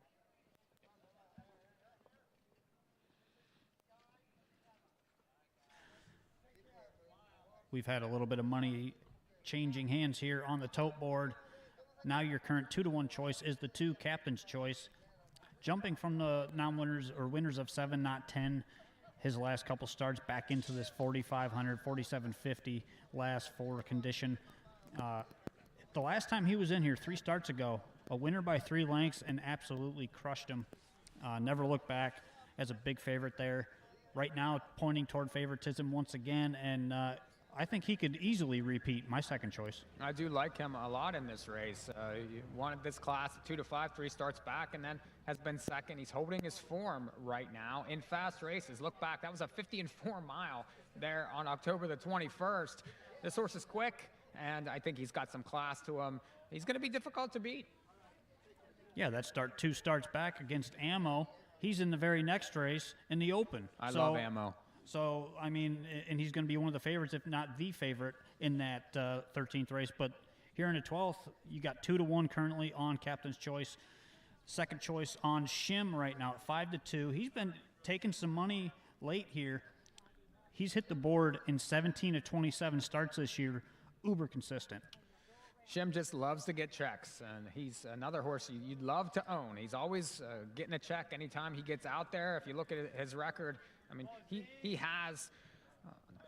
We've had a little bit of money changing hands here on the tote board. Now your current 2-to-1 choice is the 2 Captain's Choice. Jumping from the non-winners or winners of 7, not 10, his last couple starts back into this 4,500, 4,750 last for condition. The last time he was in here 3 starts ago, a winner by 3 lengths and absolutely crushed him. Never looked back as a big favorite there. Right now pointing toward favoritism once again, and I think he could easily repeat my second choice. I do like him a lot in this race. He wanted this class at 2 to 5, 3 starts back, and then has been second. He's holding his form right now in fast races. Look back, that was a 50-4 mile there on October the 21st. This horse is quick, and I think he's got some class to him. He's going to be difficult to beat. Yeah, that 2 starts back against Ammo. He's in the very next race in the Open. I love Ammo. So, I mean, and he's going to be one of the favorites, if not the favorite, in that 13th race. But here in the 12th, you got 2-to-1 currently on Captain's Choice. Second choice on Shim right now at 5-2. He's been taking some money late here. He's hit the board in 17 of 27 starts this year, uber consistent. Shim just loves to get checks, and he's another horse you'd love to own. He's always getting a check anytime he gets out there. If you look at his record, I mean, he has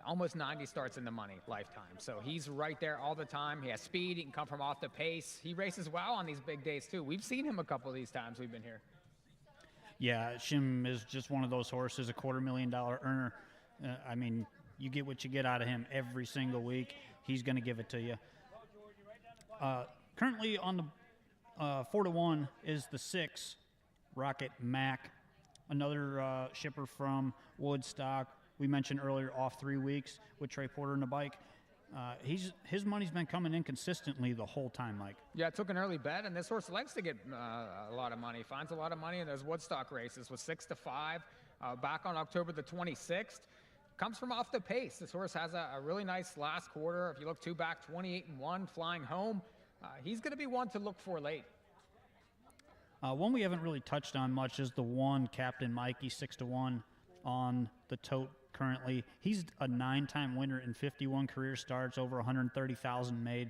almost 90 starts in the money lifetime. So he's right there all the time. He has speed. He can come from off the pace. He races well on these big days, too. We've seen him a couple of these times we've been here. Yeah, Shim is just one of those horses, a $250,000 earner. I mean, you get what you get out of him every single week. He's going to give it to you. Currently on the 4-to-1 is the 6 Rocket Mac, another shipper from Woodstock. We mentioned earlier off 3 weeks with Trey Porter and the bike. His money's been coming in consistently the whole time, Mike. Yeah, took an early bet, and this horse likes to get a lot of money. Finds a lot of money in those Woodstock races with 6-5 back on October the 26th. Comes from off the pace. This horse has a really nice last quarter. If you look 2 back, 28-1, flying home. He's going to be one to look for late. One we haven't really touched on much is the 1 Captain Mikey, 6-1 on the tote currently. He's a 9-time winner in 51 career starts, over 130,000 made,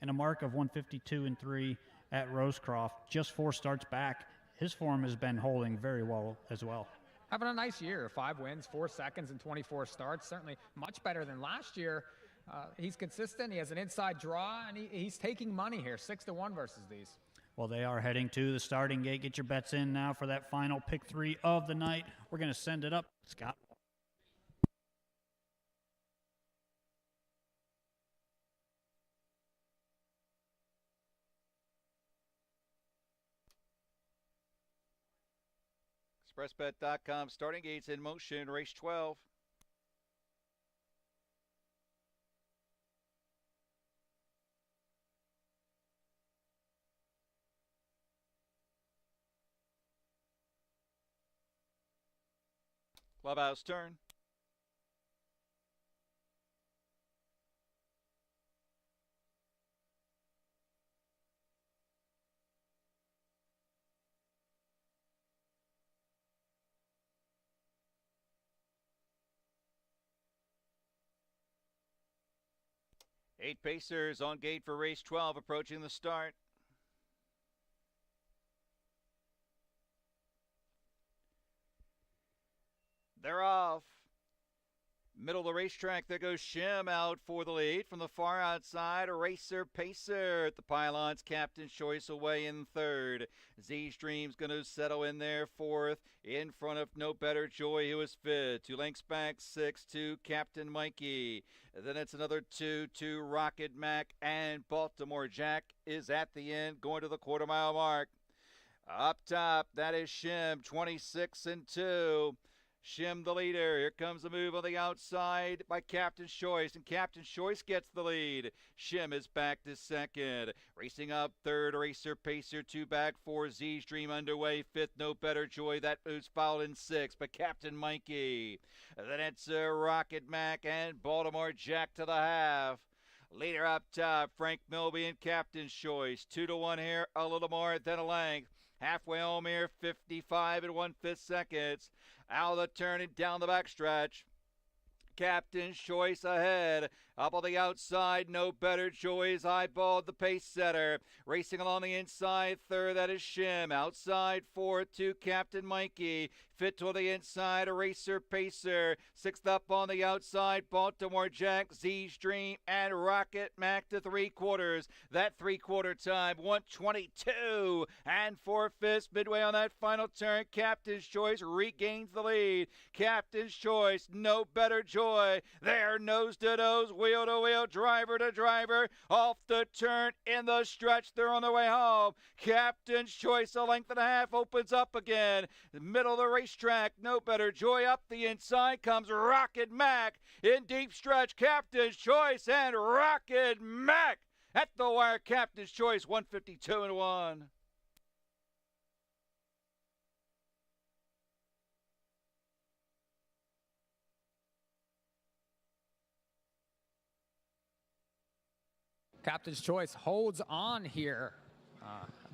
and a mark of 152-3 at Rosecroft. Just 4 starts back. His form has been holding very well as well. Having a nice year, 5 wins, 4 seconds, and 24 starts. Certainly much better than last year. He's consistent. He has an inside draw, and he's taking money here, 6-1 versus these. Well, they are heading to the starting gate. Get your bets in now for that final pick 3 of the night. We're going to send it up. Scott. ExpressBet.com starting gates in motion, race 12. Clubhouse turn. Eight pacers on gate for race 12, approaching the start. They're off. Middle of the racetrack, there goes Shim out for the lead. From the far outside, a Racer Pacer at the pylons. Captain's Choice away in third. Z's Dream's going to settle in there fourth. In front of No Better Joy, who is fifth. 2 lengths back, 6-2, Captain Mikey. Then it's another 2-2, Rocket Mac, and Baltimore Jack is at the end, going to the quarter-mile mark. Up top, that is Shim, 26-2. Shim the leader. Here comes the move on the outside by Captain's Choice, and Captain's Choice gets the lead. Shim is back to second. Racing up third, Racer Pacer, 2 back, 4 Z's Dream underway. Fifth, No Better Joy. That moves fouled in sixth, but Captain Mikey. Then it's Rocket Mac and Baltimore Jack to the half. Leader up top, Frank Milby and Captain's Choice. 2-1 here, a little more than a length. Halfway home here, 55 and 1/5 seconds. Out of the turn and down the backstretch. Captain's Choice ahead. Up on the outside, No Better Joy's eyeballed the pace setter. Racing along the inside, third, that is Shim. Outside, fourth, to Captain Mikey. Fit to the inside, a Racer Pacer. Sixth up on the outside, Baltimore Jack, Z's Dream, and Rocket Mac to 3/4. That 3/4 time, 1:22 and 4/5. Midway on that final turn, Captain's Choice regains the lead. Captain's Choice, No Better Joy. They're nose to nose, wheel to wheel, driver to driver. Off the turn in the stretch, they're on their way home. Captain's Choice, a length and a half, opens up again. Middle of the racetrack, No Better Joy. Up the inside comes Rocket Mac. In deep stretch, Captain's Choice and Rocket Mac. At the wire, Captain's Choice, 152 and 1. Captain's Choice holds on here.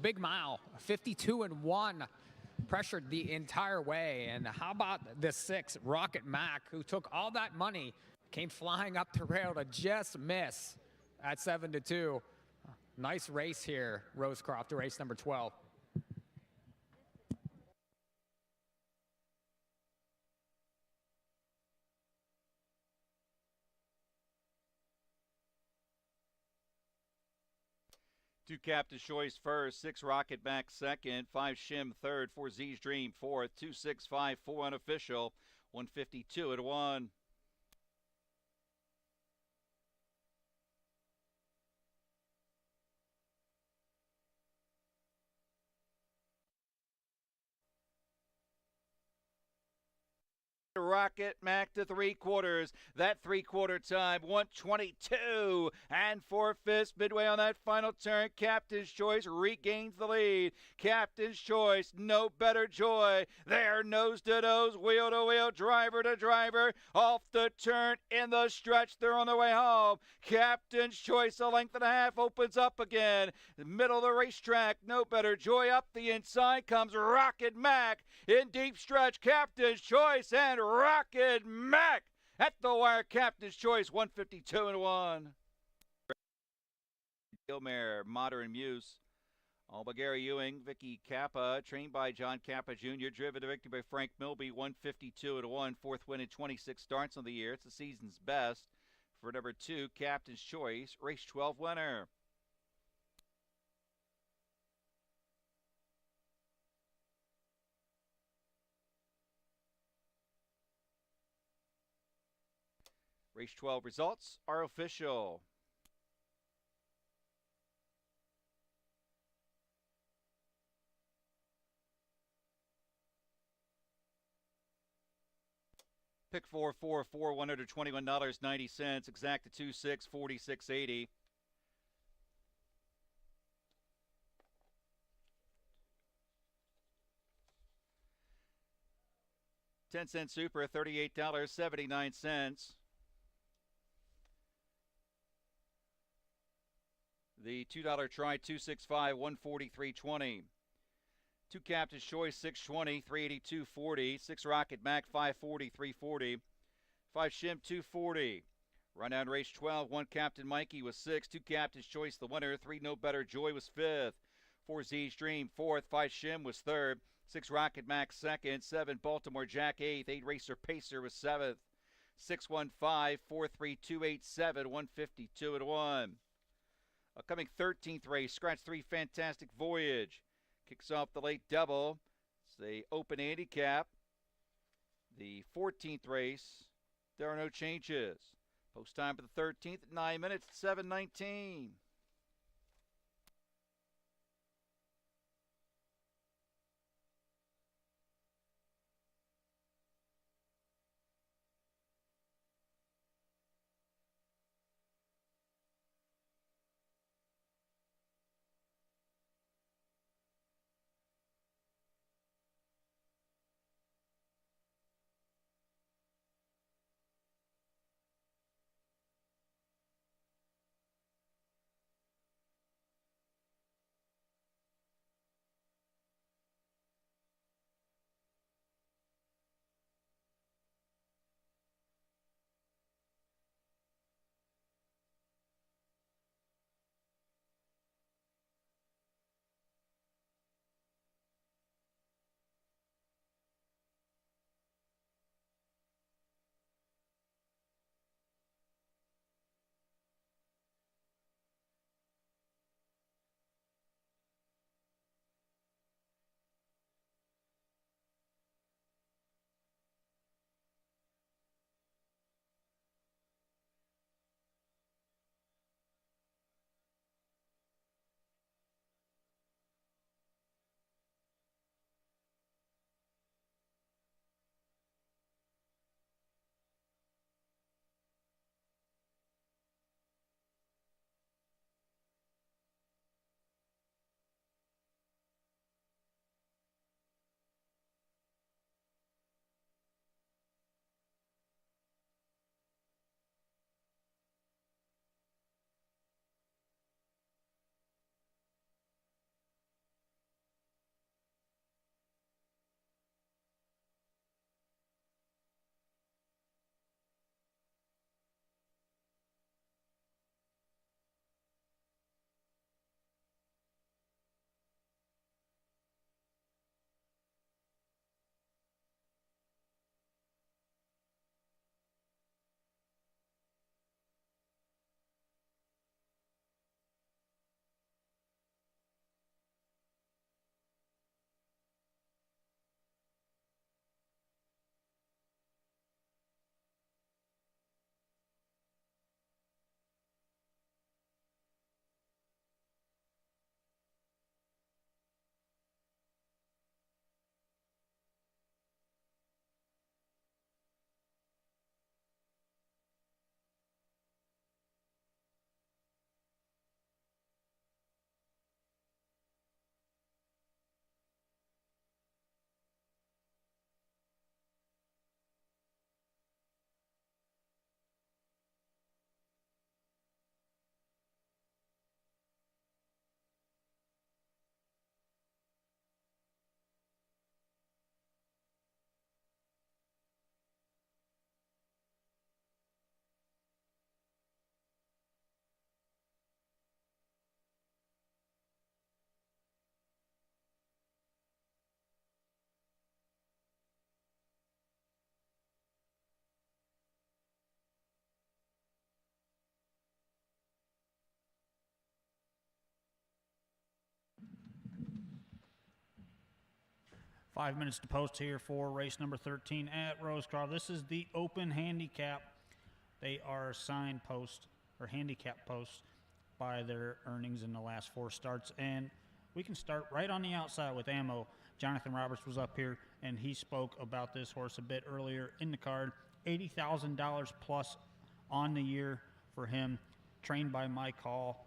Big mile, 52 and 1. Pressured the entire way. And how about the 6, Rocket Mac, who took all that money, came flying up the rail to just miss at 7-2. Nice race here, Rosecroft, race number 12. Two Captain's Choice first, 6 Rocket Mac second, 5 Shim third, 4 Z's Dream fourth, 2, 6, 5, 4 unofficial, 152 and 1. Rocket Mac to 3/4. That 3/4 time, 1:22 and 4/5. Midway on that final turn, Captain's Choice regains the lead. Captain's Choice, No Better Joy. They're nose to nose, wheel to wheel, driver to driver. Off the turn in the stretch, they're on their way home. Captain's Choice, a length and a half, opens up again. Middle of the racetrack, No Better Joy. Up the inside comes Rocket Mac. In deep stretch, Captain's Choice and Rocket Mac. At the wire, Captain's Choice, 152 and 1. Gilmare, Modern Muse. All by Gary Ewing, Vicky Kappa, trained by John Kappa Jr., driven to victory by Frank Milby, 152 and 1. Fourth win in 26 starts on the year. It's the season's best. For number 2, Captain's Choice, race 12 winner. Race 12 results are official. Pick 444, $121.90. Exacta 26, 46.80. $10 Super, $38.79. The $2 try, 265, 143.20. 2 Captain's Choice, 620, 382.40. 6 Rocket Mac, 540, 340. 5 Shim, 240. Rundown race 12, 1 Captain Mikey was 6. 2 Captain's Choice, the winner. 3 No Better Joy was 5th. 4 Z's Dream, 4th. 5 Shim was 3rd. 6 Rocket Mac, 2nd. 7 Baltimore Jack, 8th. 8 Racer Pacer was 7th. 615-43287, 152 and 1. Upcoming 13th race, Scratch 3 Fantastic Voyage. Kicks off the late double. It's the open handicap. The 14th race, there are no changes. Post time for the 13th at 9 minutes, 7:19. Five minutes to post here for race number 13 at Rosecroft. This is the open handicap. They are assigned post or handicap posts by their earnings in the last four starts. And we can start right on the outside with Ammo. Jonathan Roberts was up here and he spoke about this horse a bit earlier in the card. $80,000 plus on the year for him, trained by Mike Hall.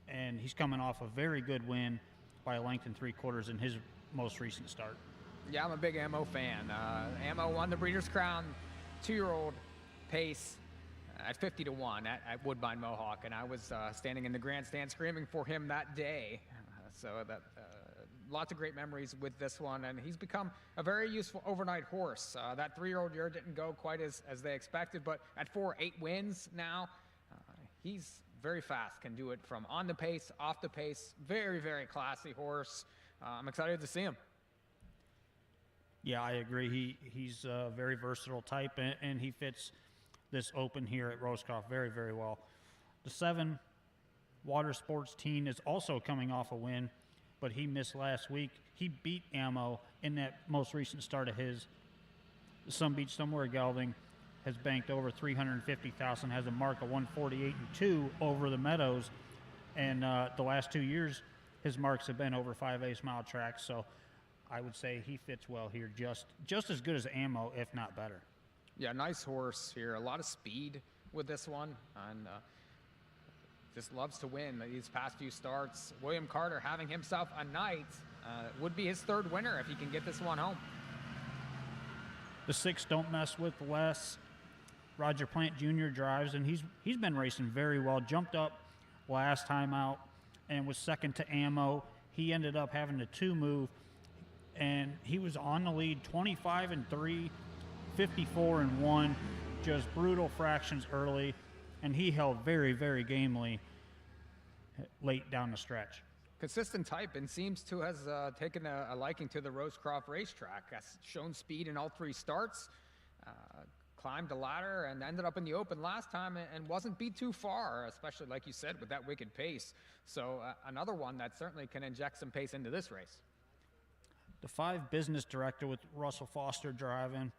And he's coming off a very good win by a length and 3/4 in his most recent start. Yeah, I'm a big Ammo fan. Ammo won the Breeders' Crown 2-year-old pace at 50 to 1 at Woodbine Mohawk, and I was standing in the grandstand screaming for him that day. So that lots of great memories with this one, and he's become a very useful overnight horse. That 3-year-old year didn't go quite as they expected, but at 8 wins now, he's very fast, can do it from on the pace, off the pace. Very, very classy horse. I'm excited to see him. Yeah, I agree. He's a very versatile type, and he fits this open here at Rosecroft very, very well. The 7 Water Sports team is also coming off a win, but he missed last week. He beat Ammo in that most recent start of his. The Sun Beach Somewhere Gelding has banked over 350,000, has a mark of 148.2 over the Meadows, and the last 2 years his marks have been over 5/8 mile tracks. So I would say he fits well here, just as good as Ammo, if not better. Yeah, nice horse here. A lot of speed with this one, and just loves to win these past few starts. William Carter having himself a night. Would be his 3rd winner if he can get this one home. The 6 Don't Mess With Les. Roger Plant Jr. drives, and he's been racing very well. Jumped up last time out and was second to Ammo. He ended up having to 2 move, and he was on the lead 25-3, 54-1, just brutal fractions early, and he held very, very gamely late down the stretch. Consistent type and seems to has taken a liking to the Rosecroft racetrack. Has shown speed in all 3 starts, climbed the ladder and ended up in the open last time and wasn't beat too far, especially like you said with that wicked pace. So another one that certainly can inject some pace into this race. The 5 Business Director with Russell Foster driving.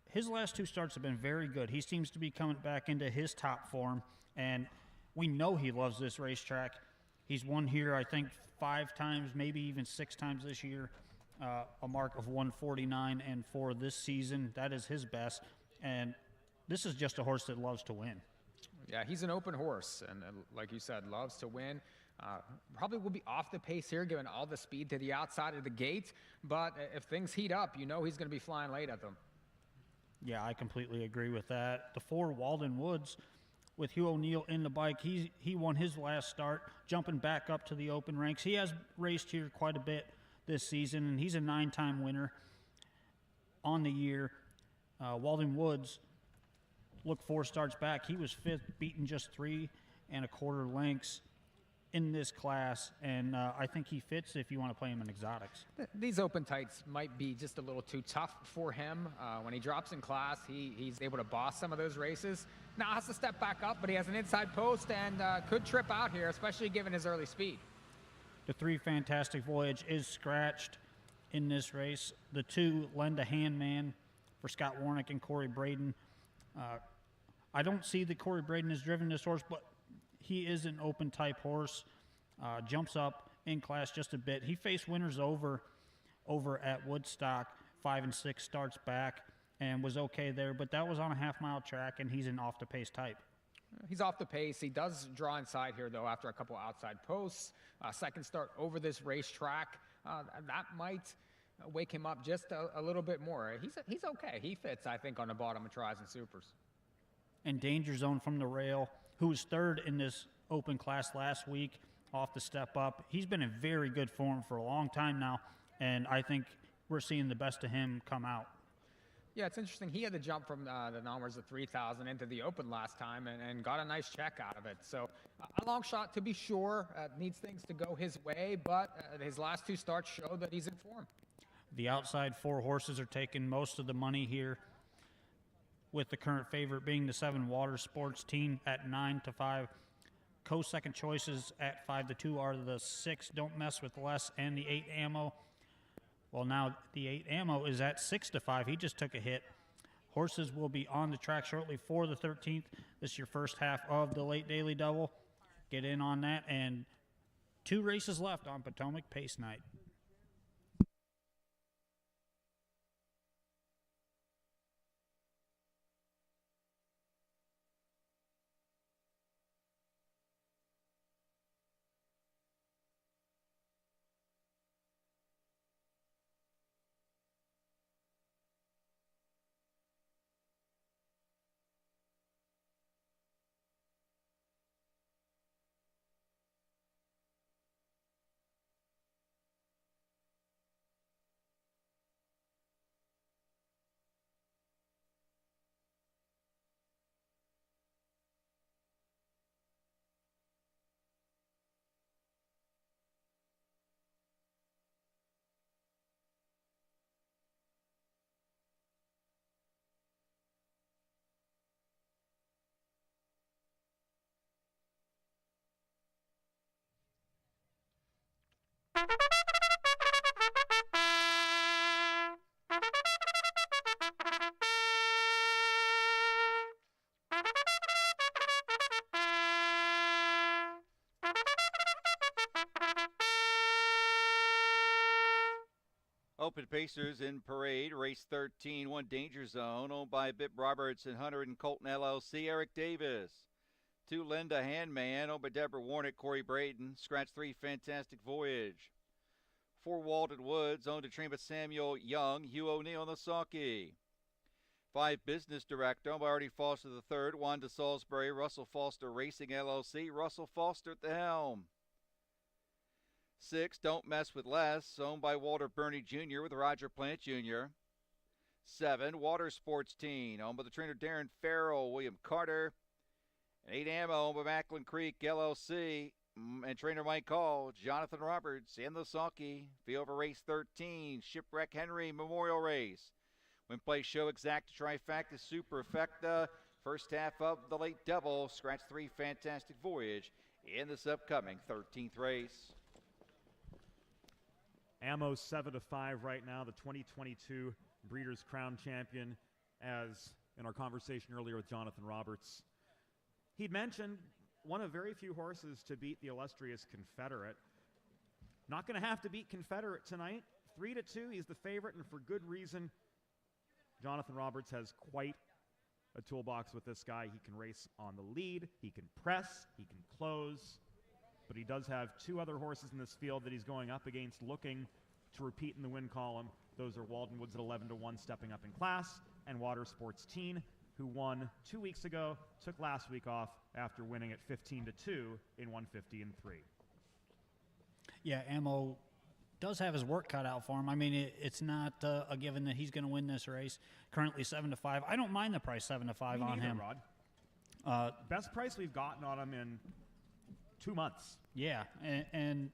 His last 2 starts have been very good. He seems to be coming back into his top form, and we know he loves this racetrack. He's won here, I think, 5 times, maybe even 6 times this year, a mark of 149, and for this season, that is his best. And this is just a horse that loves to win. Yeah, he's an open horse, and like you said, loves to win. Probably will be off the pace here, given all the speed to the outside of the gate. But if things heat up, you know he's going to be flying late at them. Yeah, I completely agree with that. The 4 Walden Woods with Hugh O'Neill in the bike. He won his last start, jumping back up to the open ranks. He has raced here quite a bit this season, and he's a 9-time winner on the year. Walden Woods, look 4 starts back. He was 5th, beaten just 3 1/4 lengths in this class, and I think he fits if you want to play him in exotics. These open tights might be just a little too tough for him. When he drops in class, he's able to boss some of those races. Now has to step back up, but he has an inside post and could trip out here, especially given his early speed. The 3 Fantastic Voyage is scratched in this race. The 2 Lend a Hand Man for Scott Warnick and Corey Braden. I don't see that Corey Braden has driven this horse, but he is an open type horse, jumps up in class just a bit. He faced winners over at Woodstock, 5 and 6 starts back, and was okay there, but that was on a half-mile track, and he's an off-the-pace type. He's off the pace. He does draw inside here, though, after a couple outside posts. Second start over this racetrack. That might wake him up just a little bit more. He's okay. He fits, I think, on the bottom of tries and supers. And Danger Zone from the rail, who was 3rd in this open class last week, off the step up. He's been in very good form for a long time now, and I think we're seeing the best of him come out. Yeah, it's interesting. He had to jump from the numbers of 3,000 into the open last time and got a nice check out of it. So a long shot to be sure. Needs things to go his way, but his last 2 starts show that he's in form. The outside 4 horses are taking most of the money here, with the current favorite being the 7 Water Sports team at 9-5. Co-second choices at 5-2 are the 6 Don't Mess With Les and the 8 Ammo. Well, now the 8 Ammo is at 6-5. He just took a hit. Horses will be on the track shortly for the 13th. This is your first half of the late daily double. Get in on that, and 2 races left on Potomac Pace Night. Open Pacers in parade, race 13, one Danger Zone, owned by Bip Roberts and Hunter and Colton LLC, Eric Davis. 2 Linda Handman, owned by Deborah Warnick, Corey Braden, scratch 3 Fantastic Voyage. 4 Walden Woods, owned by Trina Samuel Young, Hugh O'Neill Nosaki. 5 Business Director, owned by Artie Foster III, Wanda Salisbury, Russell Foster Racing LLC, Russell Foster at the helm. 6, Don't Mess With Less, owned by Walter Burney Jr. with Roger Plant Jr. 7, Water Sports Team, owned by the trainer Darren Farrell, William Carter. And 8, Ammo, owned by Macklin Creek LLC and trainer Mike Hall, Jonathan Roberts, and the Saki. Fee over race 13, Shipwreck Henry Memorial Race. Win Play Show Exacta Trifecta Superfecta. First half of the Late Devil, scratch 3 Fantastic Voyage in this upcoming 13th race. Ammo 7-5 right now, the 2022 Breeders' Crown champion, as in our conversation earlier with Jonathan Roberts. He'd mentioned one of very few horses to beat the illustrious Confederate. Not going to have to beat Confederate tonight. 3-2, he's the favorite, and for good reason. Jonathan Roberts has quite a toolbox with this guy. He can race on the lead, he can press, he can close. But he does have 2 other horses in this field that he's going up against looking to repeat in the win column. Those are Walden Woods at 11-1 stepping up in class, and Water Sports Teen, who won 2 weeks ago, took last week off after winning at 15-2 in 150 and 3. Yeah, Ammo does have his work cut out for him. I mean, it's not a given that he's going to win this race. Currently 7-5. I don't mind the price 7-5 on him. Rod. Best price we've gotten on him in 2 months. Yeah, and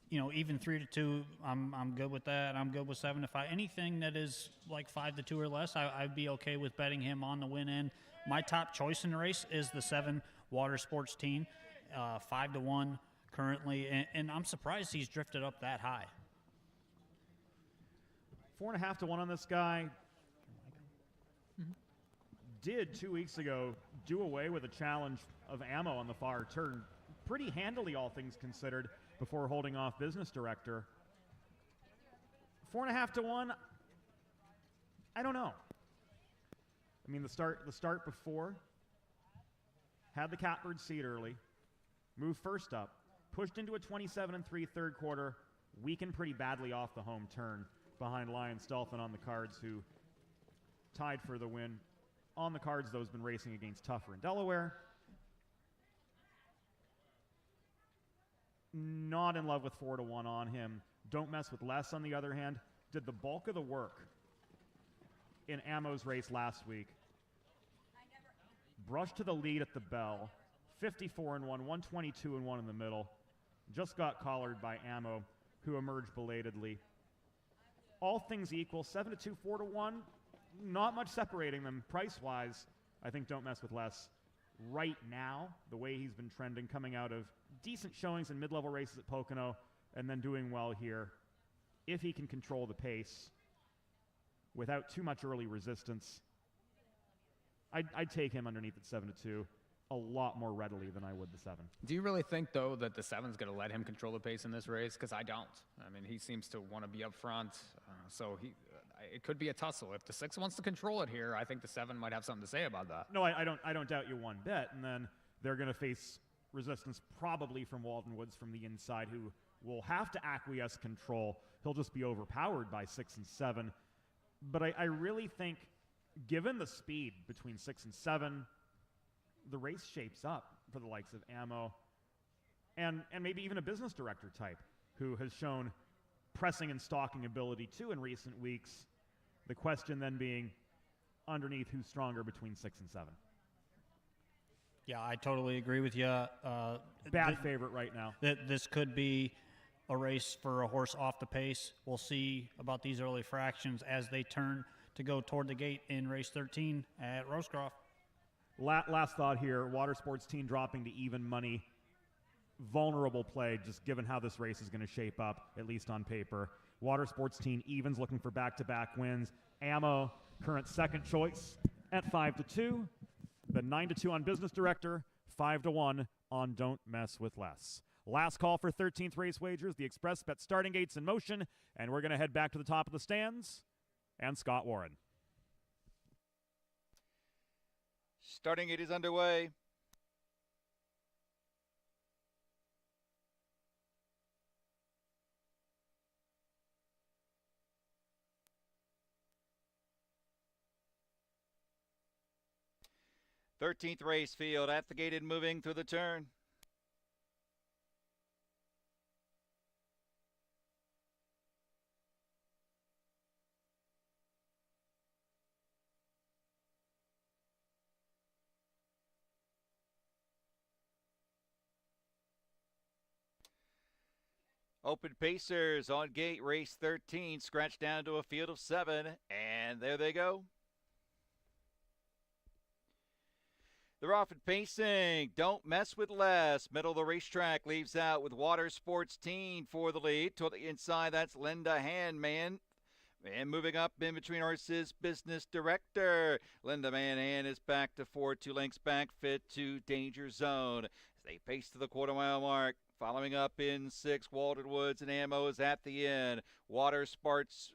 you know, even 3-2, I'm good with that. I'm good with 7-5. Anything that is like 5-2 or less, I'd be okay with betting him on the win end. My top choice in the race is the 7 Water Sports Team, 5-1 currently, and I'm surprised he's drifted up that high. 4.5-1 on this guy. Did 2 weeks ago do away with a challenge of Ammo on the far turn pretty handily, all things considered, before holding off Business Director. 4.5-1, I don't know. I mean, the start before had the catbird seat early, moved first up, pushed into a 27-3 third quarter, weakened pretty badly off the home turn behind Lion Stolfin on the cards, who tied for the win. On the cards, those been racing against Tougher in Delaware. Not in love with 4-1 on him. Don't Mess With Less, on the other hand, did the bulk of the work in Ammo's race last week. Brushed to the lead at the bell, 54-1, 122-1 in the middle. Just got collared by Ammo, who emerged belatedly. All things equal, 7-2, 4-1, not much separating them price-wise. I think Don't Mess With Less right now, the way he's been trending, coming out of decent showings in mid-level races at Pocono and then doing well here. If he can control the pace without too much early resistance, I'd take him underneath at 7-2 a lot more readily than I would the 7. Do you really think, though, that the 7's going to let him control the pace in this race? Because I don't. I mean, he seems to want to be up front, so it could be a tussle. If the 6 wants to control it here, I think the 7 might have something to say about that. No, I don't doubt you one bit. And then they're going to face resistance probably from Walden Woods from the inside, who will have to acquiesce control. He'll just be overpowered by 6 and 7. But I really think, given the speed between 6 and 7, the race shapes up for the likes of Ammo and maybe even a Business Director type who has shown pressing and stalking ability too in recent weeks. The question then being underneath, who's stronger between 6 and 7. Yeah, I totally agree with you. Bad favorite right now. This could be a race for a horse off the pace. We'll see about these early fractions as they turn to go toward the gate in race 13 at Rosecroft. Last thought here, Water Sports Team dropping to even money vulnerable play, just given how this race is going to shape up, at least on paper. Water Sports Team evens, looking for back-to-back wins. Ammo, current second choice at 5-2. The 9-2 on Business Director, 5-1 on Don't Mess with Less. Last call for 13th race wagers. The Express Bet starting gates in motion, and we're going to head back to the top of the stands and Scott Warren. Starting it is underway. Thirteenth race field at the gate and moving through the turn. Open Pacers on gate, race 13, scratched down to a field of 7, and there they go. They're off and pacing. Don't Mess with Less. Middle of the racetrack leaves out with Water Sports Team for the lead. To the inside, that's Linda Handman. And moving up in between horses, Business Director. Linda Manhan is back to 4, 2 lengths back, fit to Danger Zone. As they pace to the quarter-mile mark. Following up in 6, Walden Woods and Ammo is at the end. Water Sports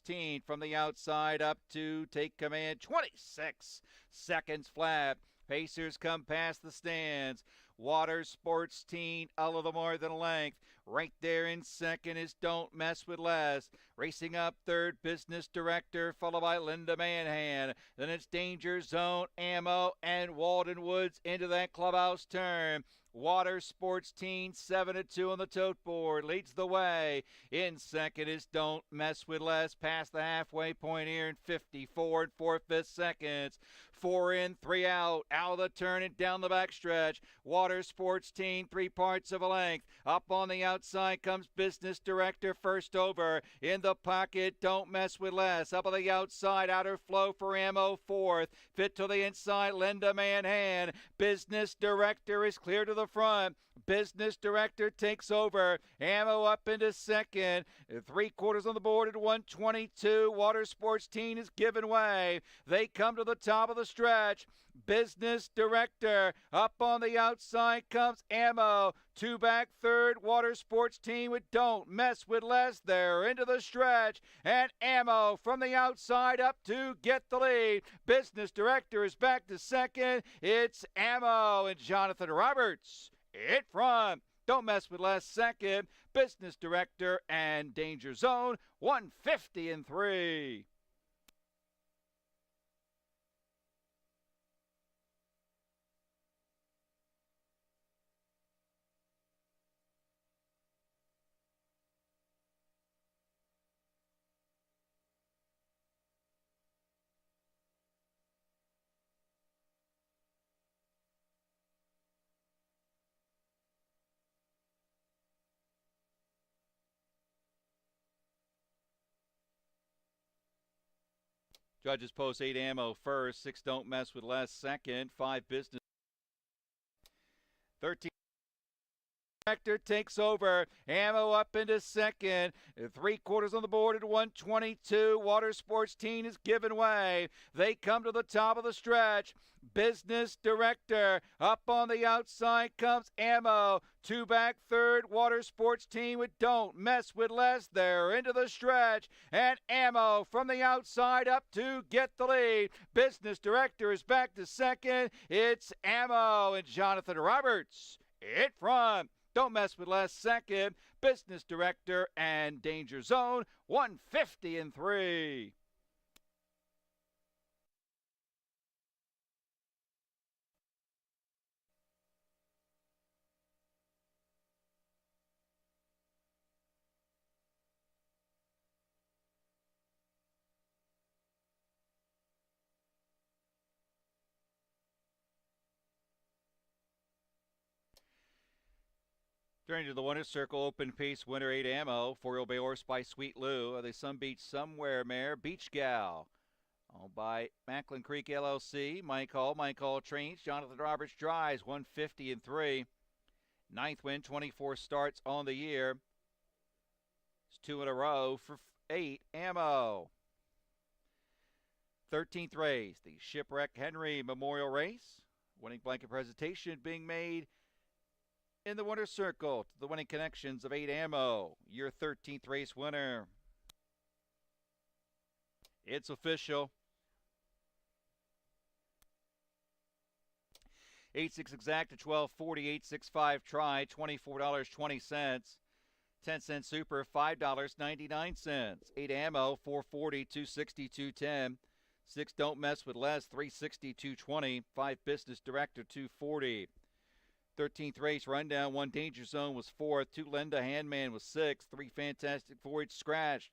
Team from the outside up to take command. 26 seconds flat. Pacers come past the stands. Water Sports Team a little more than a length. Right there in second is Don't Mess with Less. Racing up third, Business Director, followed by Linda Manhan. Then it's Danger Zone, Ammo, and Walden Woods into that clubhouse turn. Water Sports Team 7-2 on the tote board leads the way. In second is Don't Mess with Less, past the halfway point here in 54 and 4/5 seconds. 4 in, 3 out of the turn and down the backstretch. Water Sports Team 3 parts of a length. Up on the outside comes Business Director first over. In the pocket, Don't Mess with Less. Up on the outside, outer flow for Ammo fourth. Fit to the inside, Linda Manhan. Business Director is clear to the front. Business Director takes over. Ammo up into second. 3/4 on the board at 122. Water Sports Team is giving way. They come to the top of the stretch. Business Director up on the outside comes Ammo. 2 back third. Water Sports Team with Don't Mess with Less. They're into the stretch. And Ammo from the outside up to get the lead. Business Director is back to second. It's Ammo and Jonathan Roberts in front. Don't Mess with Less second. Business Director and Danger Zone 150 and 3. Judges post 8 Ammo first, 6 Don't Mess with Less second, 5 Business. 13 Director takes over. Ammo up into second. 3/4 on the board at 122. Water Sports Team is giving way. They come to the top of the stretch. Business Director up on the outside comes Ammo. 2 back third. Water Sports Team with Don't Mess with Less. They're into the stretch. And Ammo from the outside up to get the lead. Business Director is back to second. It's Ammo and Jonathan Roberts in front. Don't Mess with Less second. Business Director and Danger Zone 150 and 3. Turning to the winner's circle, Open Pace winner 8 Ammo, 4-year-old Bay Horse by Sweet Lou. Are they Sun Beach Somewhere mare, Beach Gal. Owned by Macklin Creek LLC. Mike Hall trains. Jonathan Roberts drives 150 and 3. Ninth win, 24 starts on the year. It's 2 in a row for 8 Ammo. 13th race, the Shipwreck Henry Memorial Race. Winning blanket presentation being made in the winner's circle to the winning connections of 8 Ammo. Your 13th race winner. It's official. 8-6 exact to 12.40, 8-6-5 try, $24.20. 10-cent super, $5.99. 8 Ammo, $4.40, $2.60, $2.10. 6 Don't Mess with Less, $3.60, $2.20. 5 Business Director, $2.40. 13th race rundown, 1 Danger Zone was 4th, 2 Linda Handman was 6th, 3 Fantastic Voyage Scratched,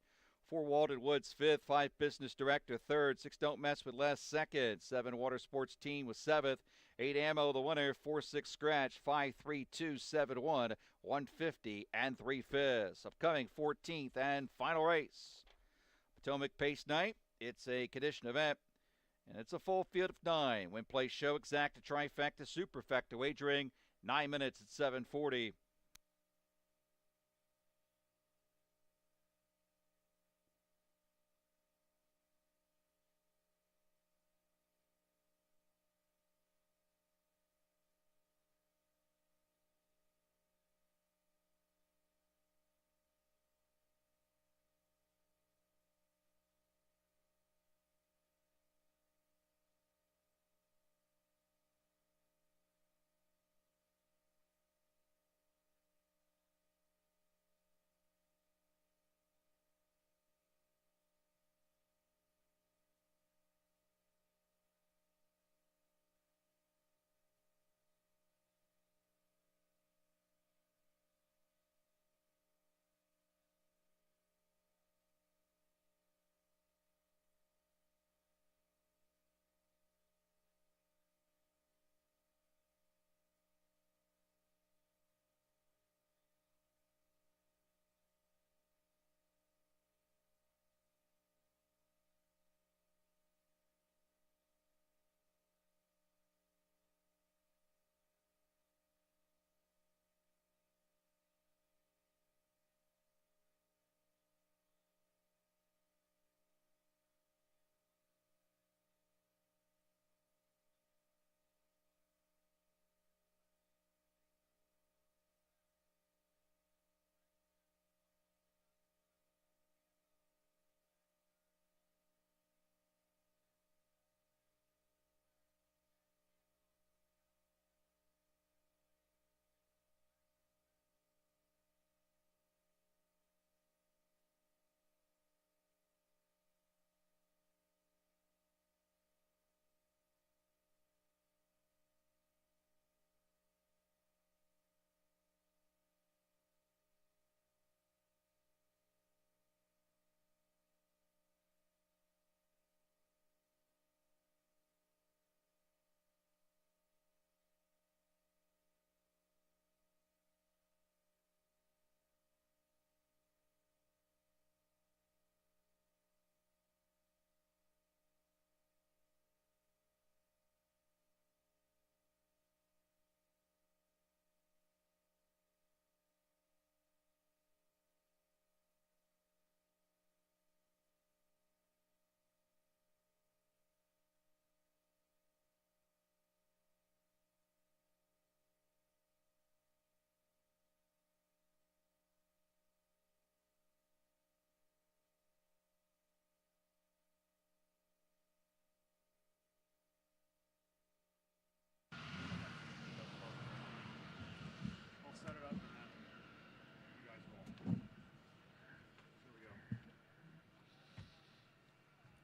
4 Walden Woods 5th, 5 Business Director 3rd, 6 Don't Mess with Less 2nd, 7 Water Sports Team was 7th, 8 Ammo the winner, 4-6 Scratch, 5-3-2-7-1, 150 and 3/5. Upcoming 14th and final race. Potomac Pace Night, it's a condition event, and it's a full field of 9. Win, play, show, exacta, trifecta, superfecta wagering, 9 minutes at 7:40.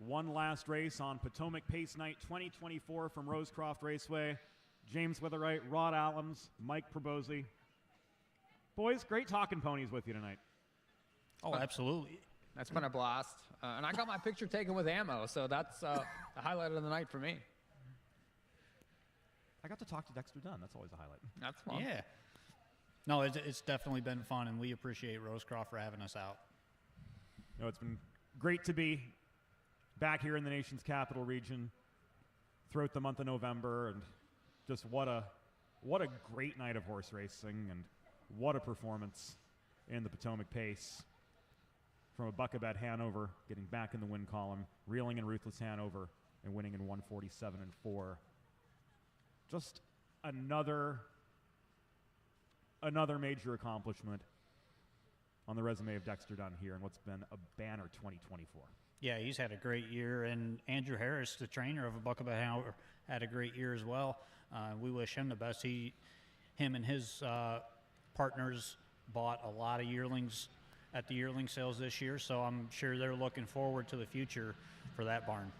One last race on Potomac Pace Night 2024 from Rosecroft Raceway. James Witherite, Rod Allums, Mike Probozzi. Boys, great talking ponies with you tonight. Oh, absolutely. That's been a blast. And I got my picture taken with Ammo, so that's the highlight of the night for me. I got to talk to Dexter Dunn. That's always a highlight. That's fun. Yeah. No, it's definitely been fun, and we appreciate Rosecroft for having us out. You know, it's been great to be back here in the nation's capital region throughout the month of November, and just what a what a great night of horse racing, and what a performance in the Potomac Pace from a Buckabet Hanover, getting back in the win column, reeling in Ruthless Hanover, and winning in 147-4. Just another major accomplishment on the resume of Dexter Dunn here, and what's been a banner 2024. Yeah, he's had a great year, and Andrew Harris, the trainer of Buckabet Hanover, had a great year as well. We wish him the best. Him and his partners bought a lot of yearlings at the yearling sales this year, so I'm sure they're looking forward to the future for that barn.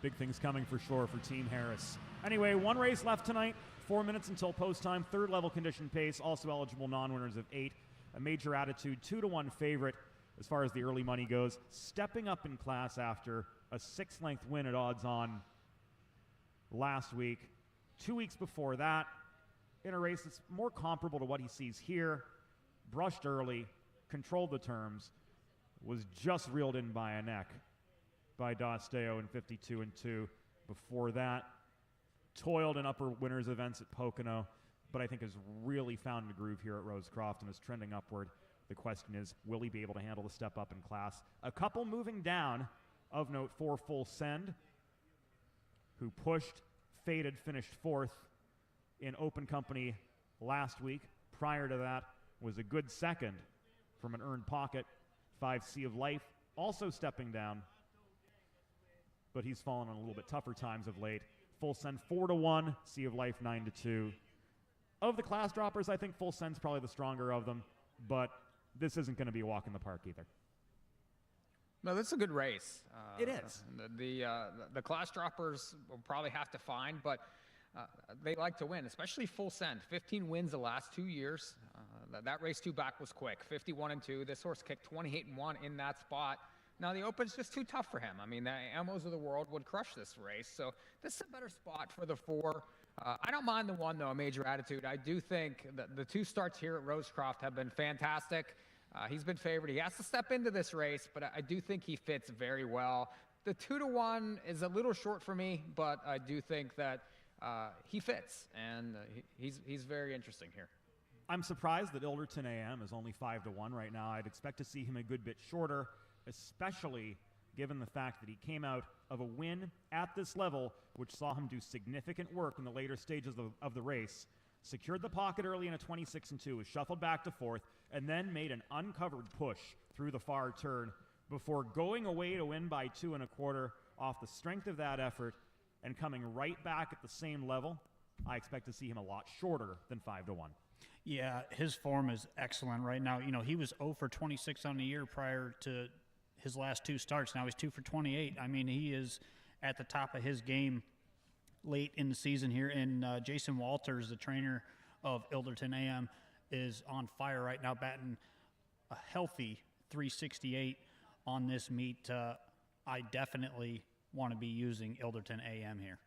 Big things coming for sure for Team Harris. Anyway, one race left tonight, 4 minutes until post time, third level condition pace, also eligible non-winners of 8. A Major Attitude 2-1 favorite as far as the early money goes, stepping up in class after a 6-length win at odds on last week. 2 weeks before that, in a race that's more comparable to what he sees here, brushed early, controlled the terms, was just reeled in by a neck by Dosteo in 52-2. Before that, toiled in upper winners events at Pocono, but I think has really found a groove here at Rosecroft and is trending upward. The question is, will he be able to handle the step up in class? A couple moving down, of note for Full Send, who pushed, faded, finished 4th in open company last week. Prior to that was a good second from an earned pocket. 5 Sea of Life also stepping down, but he's fallen on a little bit tougher times of late. Full Send 4-1, Sea of Life 9-2. Of the class droppers, I think Full Send's probably the stronger of them, but this isn't going to be a walk in the park either. No, this is a good race. It is. The class droppers will probably have to find, but they like to win, especially Full Send. 15 wins the last 2 years. That race 2 back was quick, 51-2. This horse kicked 28-1 in that spot. Now, the Open's just too tough for him. I mean, the Amos of the world would crush this race, so this is a better spot for the 4. I don't mind the 1, though, a Major Attitude. I do think that the 2 starts here at Rosecroft have been fantastic. He's been favored. He has to step into this race, but I do think he fits very well. The 2-1 is a little short for me, but I do think that he fits, and he's very interesting here. I'm surprised that Ilderton AM is only 5-1 right now. I'd expect to see him a good bit shorter, especially given the fact that he came out of a win at this level, which saw him do significant work in the later stages of the race, secured the pocket early in a 26-2, was shuffled back to 4th, and then made an uncovered push through the far turn before going away to win by 2 1/4 off the strength of that effort and coming right back at the same level. I expect to see him a lot shorter than 5-1. Yeah, his form is excellent right now. You know, he was 0 for 26 on the year prior to his last 2 starts. Now he's 2 for 28. I mean, he is at the top of his game late in the season here. And Jason Walters, the trainer of Ilderton AM, is on fire right now, batting a healthy 368 on this meet. I definitely want to be using Ilderton AM here.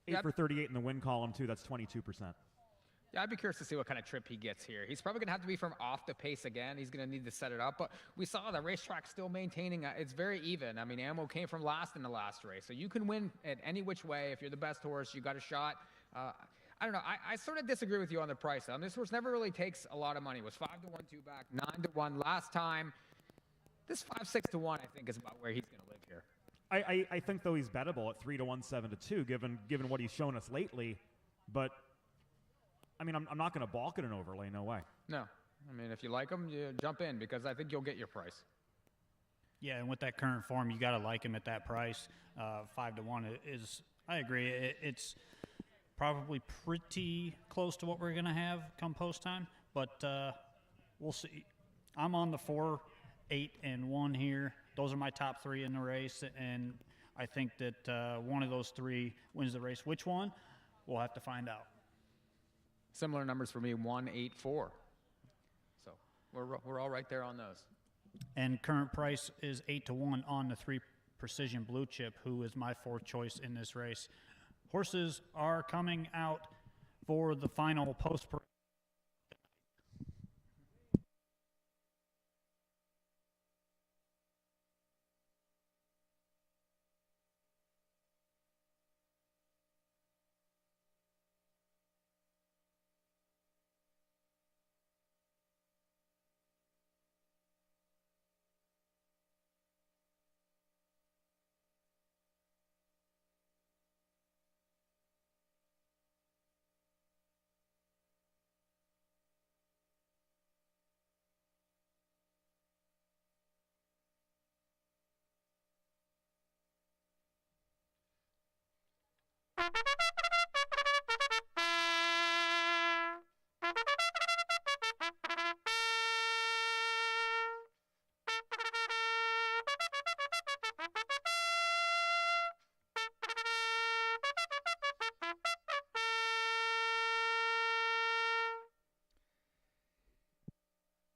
8 for 38 in the win column, too. That's 22%. Yeah, I'd be curious to see what kind of trip he gets here. He's probably going to have to be from off the pace again. He's going to need to set it up. But we saw the racetrack still maintaining. It's very even. I mean, Ammo came from last in the last race. So you can win at any which way. If you're the best horse, you got a shot. I don't know. I sort of disagree with you on the price. This horse never really takes a lot of money. It was 5-1, 2 back, 9-1 last time. This 5-6-1, I think, is about where he's going to live here. I think, though, he's bettable at 3-1, 7-2, given what he's shown us lately. But I mean, I'm not going to balk at an overlay, no way. No. I mean, if you like him, you jump in because I think you'll get your price. Yeah, and with that current form, you got to like him at that price. 5-1 is, I agree, it's probably pretty close to what we're going to have come post time, but we'll see. I'm on the 4, 8, and 1 here. Those are my top 3 in the race, and I think that one of those 3 wins the race. Which one? We'll have to find out. Similar numbers for me, 1, 8, 4. So we're all right there on those. And current price is 8-1 on the 3 Precision Blue Chip, who is my 4th choice in this race. Horses are coming out for the final post.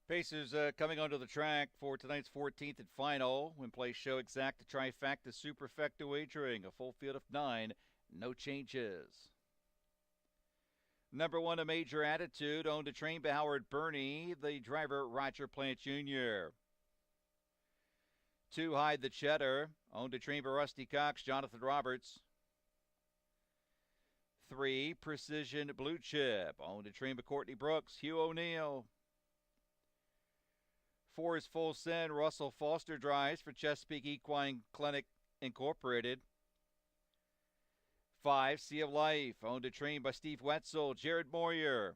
Pacers coming onto the track for tonight's 14th and final. When play show exacta trifecta superfecta wagering. A full field of 9. No changes. Number 1, A Major Attitude, owned to train by Howard Burney. The driver, Roger Plant Jr. 2, Hide the Cheddar, owned to train by Rusty Cox, Jonathan Roberts. 3, Precision Blue Chip, owned to train by Courtney Brooks, Hugh O'Neill. 4 is Full Send, Russell Foster drives for Chesapeake Equine Clinic Incorporated. 5, Sea of Life, owned and trained by Steve Wetzel, Jared Moyer.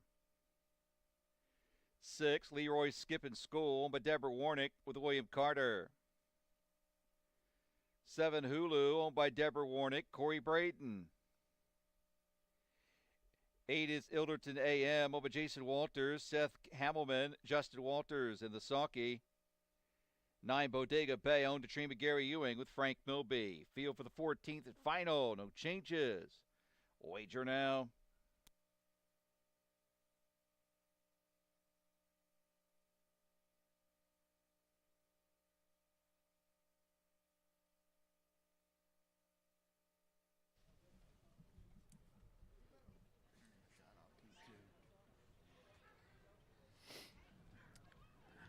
6, Leroy Skippin' School, owned by Deborah Warnick with William Carter. 7, Hulu, owned by Deborah Warnick, Corey Brayton. 8 is Ilderton AM, owned by Jason Walters, Seth Hamelman, Justin Walters, and the Sauky. 9, Bodega Bay, owned to train by Gary Ewing with Frank Milby. Field for the 14th and final, no changes. Wager now.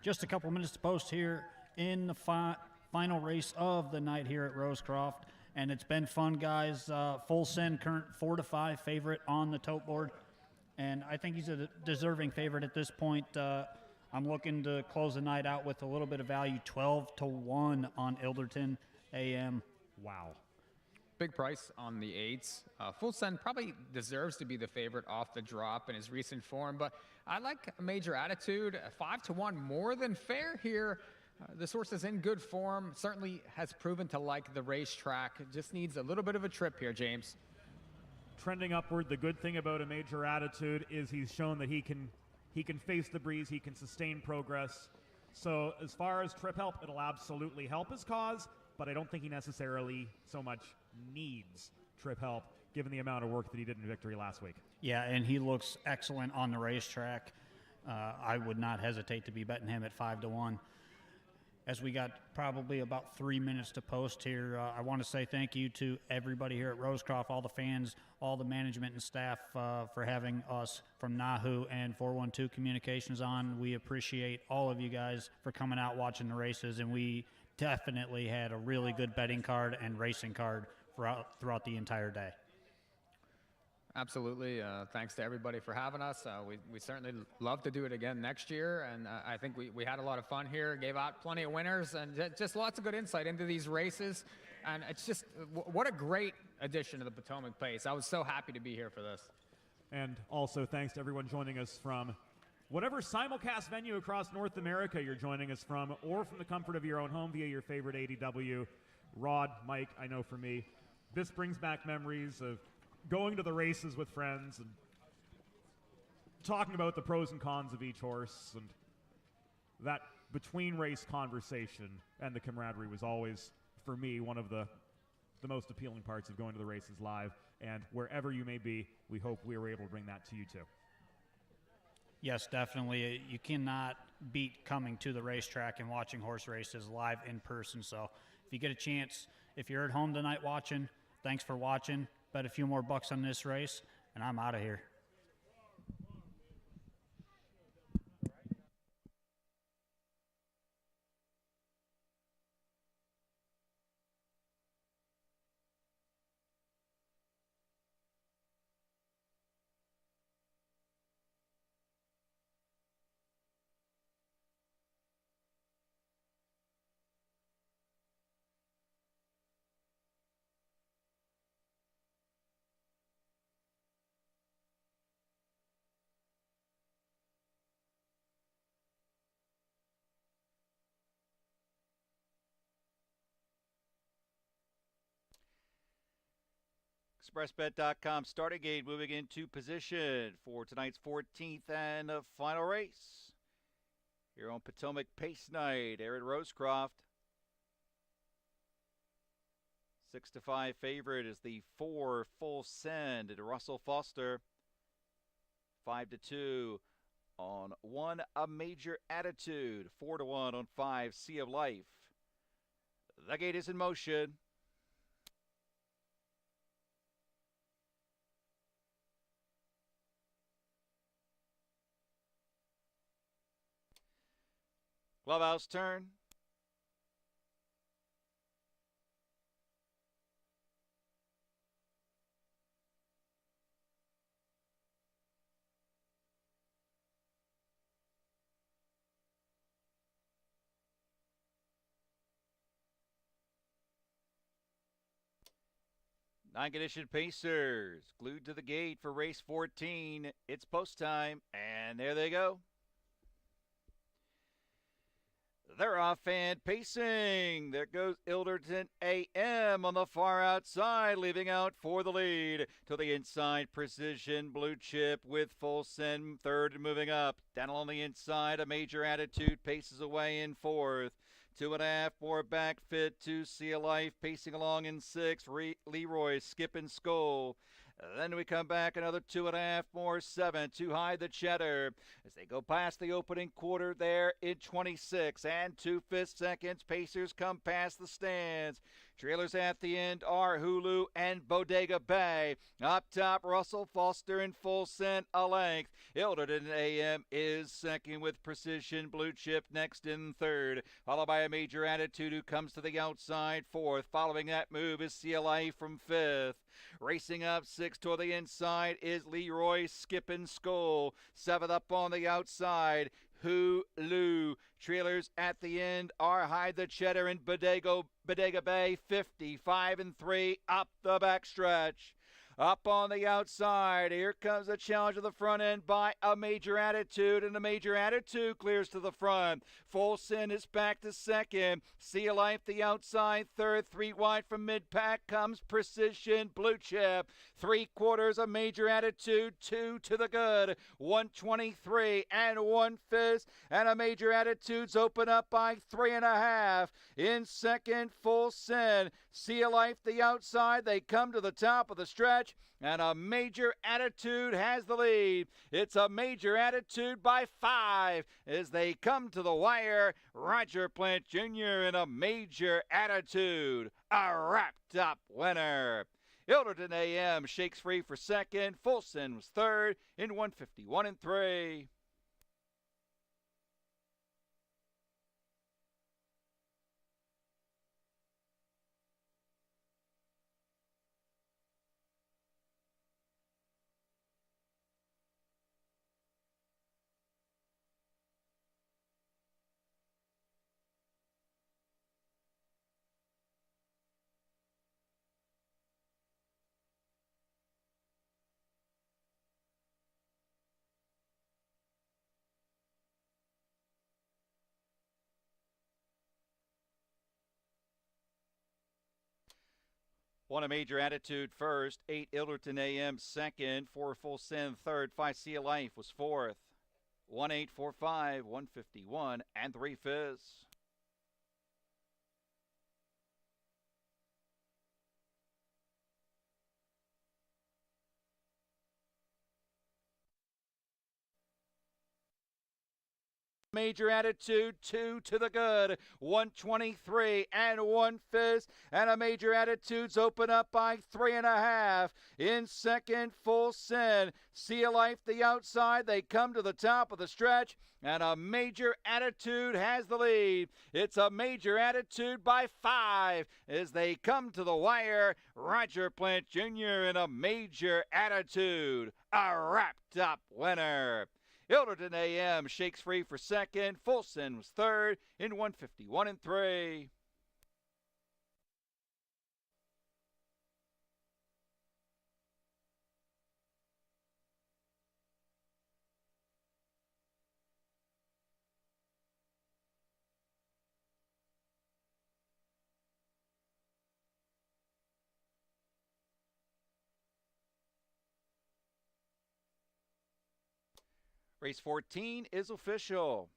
Just a couple minutes to post here in the final race of the night here at Rosecroft. And it's been fun, guys. Full Send, current 4-5 favorite on the tote board. And I think he's a deserving favorite at this point. I'm looking to close the night out with a little bit of value, 12-1 on Ilderton AM. Wow. Big price on the 8s. Full Send probably deserves to be the favorite off the drop in his recent form, but I like A Major Attitude. 5-1, more than fair here. This horse is in good form, certainly has proven to like the racetrack. Just needs a little bit of a trip here, James. Trending upward. The good thing about A Major Attitude is he's shown that he can face the breeze, he can sustain progress. So as far as trip help, it'll absolutely help his cause, but I don't think he necessarily so much needs trip help given the amount of work that he did in victory last week. Yeah, and he looks excellent on the racetrack. I would not hesitate to be betting him at 5-1. As we got probably about 3 minutes to post here, I want to say thank you to everybody here at Rosecroft, all the fans, all the management and staff for having us from NAHU and 412 Communications on. We appreciate all of you guys for coming out watching the races, and we definitely had a really good betting card and racing card throughout the entire day. Absolutely. Thanks to everybody for having us. We certainly love to do it again next year, and I think we had a lot of fun here, gave out plenty of winners, and just lots of good insight into these races. And it's just, what a great addition to the Potomac Pace. I was so happy to be here for this. And also thanks to everyone joining us from whatever simulcast venue across North America you're joining us from, or from the comfort of your own home via your favorite ADW. Rod, Mike, I know for me, this brings back memories of going to the races with friends and talking about the pros and cons of each horse, and that between race conversation and the camaraderie was always, for me, one of the most appealing parts of going to the races live. And wherever you may be, we hope we were able to bring that to you too. Yes, definitely. You cannot beat coming to the racetrack and watching horse races live in person. So if you get a chance, if you're at home tonight watching, thanks for watching. Bet a few more bucks on this race, and I'm out of here. ExpressBet.com starting gate moving into position for tonight's 14th and final race here on Potomac Pace Night. Aaron Rosecroft. 6-5 favorite is the 4 Full Send to Russell Foster. 5-2 on 1 A Major Attitude. 4-1 on 5 Sea of Life. The gate is in motion. Clubhouse turn. Nine-conditioned Pacers glued to the gate for race 14. It's post time, and there they go. They're off and pacing. There goes Ilderton AM on the far outside, leaving out for the lead. To the inside, Precision Blue Chip with Full Send third and moving up. Down on the inside, A Major Attitude paces away in fourth. 2.5 more back fit to Sea Life, pacing along in sixth. Leroy skipping Skull. Then we come back another 2.5 more, 7 to hide the cheddar as they go past the opening quarter there in 26 and 2/5 seconds. Pacers come past the stands. Trailers at the end are Hulu and Bodega Bay. Up top, Russell Foster in Full Send a length. Ilderton AM is second with Precision Blue Chip next in third, followed by A Major Attitude who comes to the outside fourth. Following that move is CLI from fifth. Racing up six toward the inside is Leroy skipping Skull. Seventh up on the outside, Hulu. Trailers at the end are Hide the Cheddar and Bodega Bay, 55-3 up the backstretch. Up on the outside, here comes the challenge of the front end by A Major Attitude, and A Major Attitude clears to the front. Full Send is back to second. Sea Life the outside third. 3 wide from mid-pack comes Precision Blue Chip. 3/4 A Major Attitude, 2 to the good. 123 and 1/5, and A Major Attitudes open up by 3.5. In second, Full Send. Sea Life the outside. They come to the top of the stretch, and A Major Attitude has the lead. It's A Major Attitude by 5 as they come to the wire. Roger Plant Jr. and A Major Attitude, a wrapped-up winner. Ilderton AM shakes free for second. Full Send was third in 151-3. One A Major Attitude first, 8 Ilderton AM second, 4 Full Send third, 5 Sea Life was fourth. 1-8-4-5, 151 and 3/5. Major Attitude, 2 to the good. 123 and 1/5, and A Major Attitudes open up by 3.5. In second, Full Send. Sea Life the outside. They come to the top of the stretch, and A Major Attitude has the lead. It's A Major Attitude by 5 as they come to the wire. Roger Plant Jr. and A Major Attitude, a wrapped-up winner. Ilderton AM shakes free for second. Full Send was third in 151-3. Race 14 is official.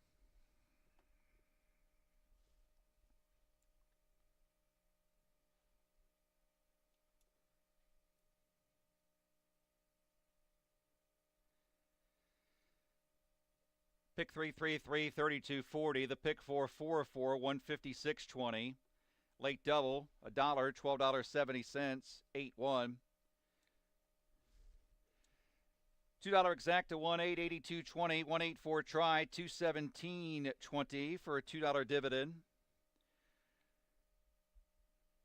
Pick 333, 3240. The pick 444, 156.20. Late double, $1, $12.70, 8-1. $2 exacta, 1-8, 82.20, 184 try, 217.20 for a $2 dividend.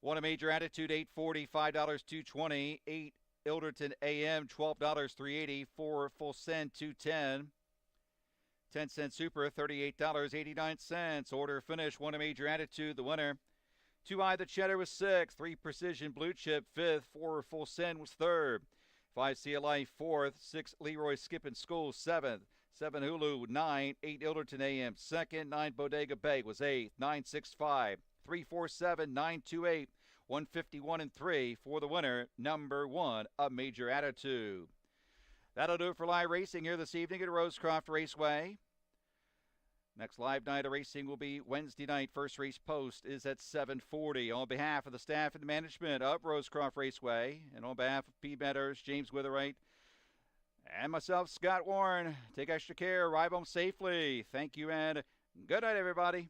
One a major attitude, 840, $5, 220, 8 Ilderton AM, $12, 380, 4 full send, 210. 10-cent super, $38.89. Order finish, one a major attitude, the winner. 2i the cheddar was 6th, 3 precision blue chip 5th, 4 full send was 3rd. 5 CLI 4th, 6 Leroy Skippin' School 7th, 7 Hulu 9, 8 Ilderton AM 2nd, 9 Bodega Bay was 8th, 965, 347, 928, 151 and 3 for the winner, number 1, a major attitude. That'll do it for live racing here this evening at Rosecroft Raceway. Next live night of racing will be Wednesday night. First race post is at 7:40. On behalf of the staff and management of Rosecroft Raceway, and on behalf of P. Meadows, James Witherite, and myself, Scott Warren, take extra care, arrive home safely. Thank you, and good night, everybody.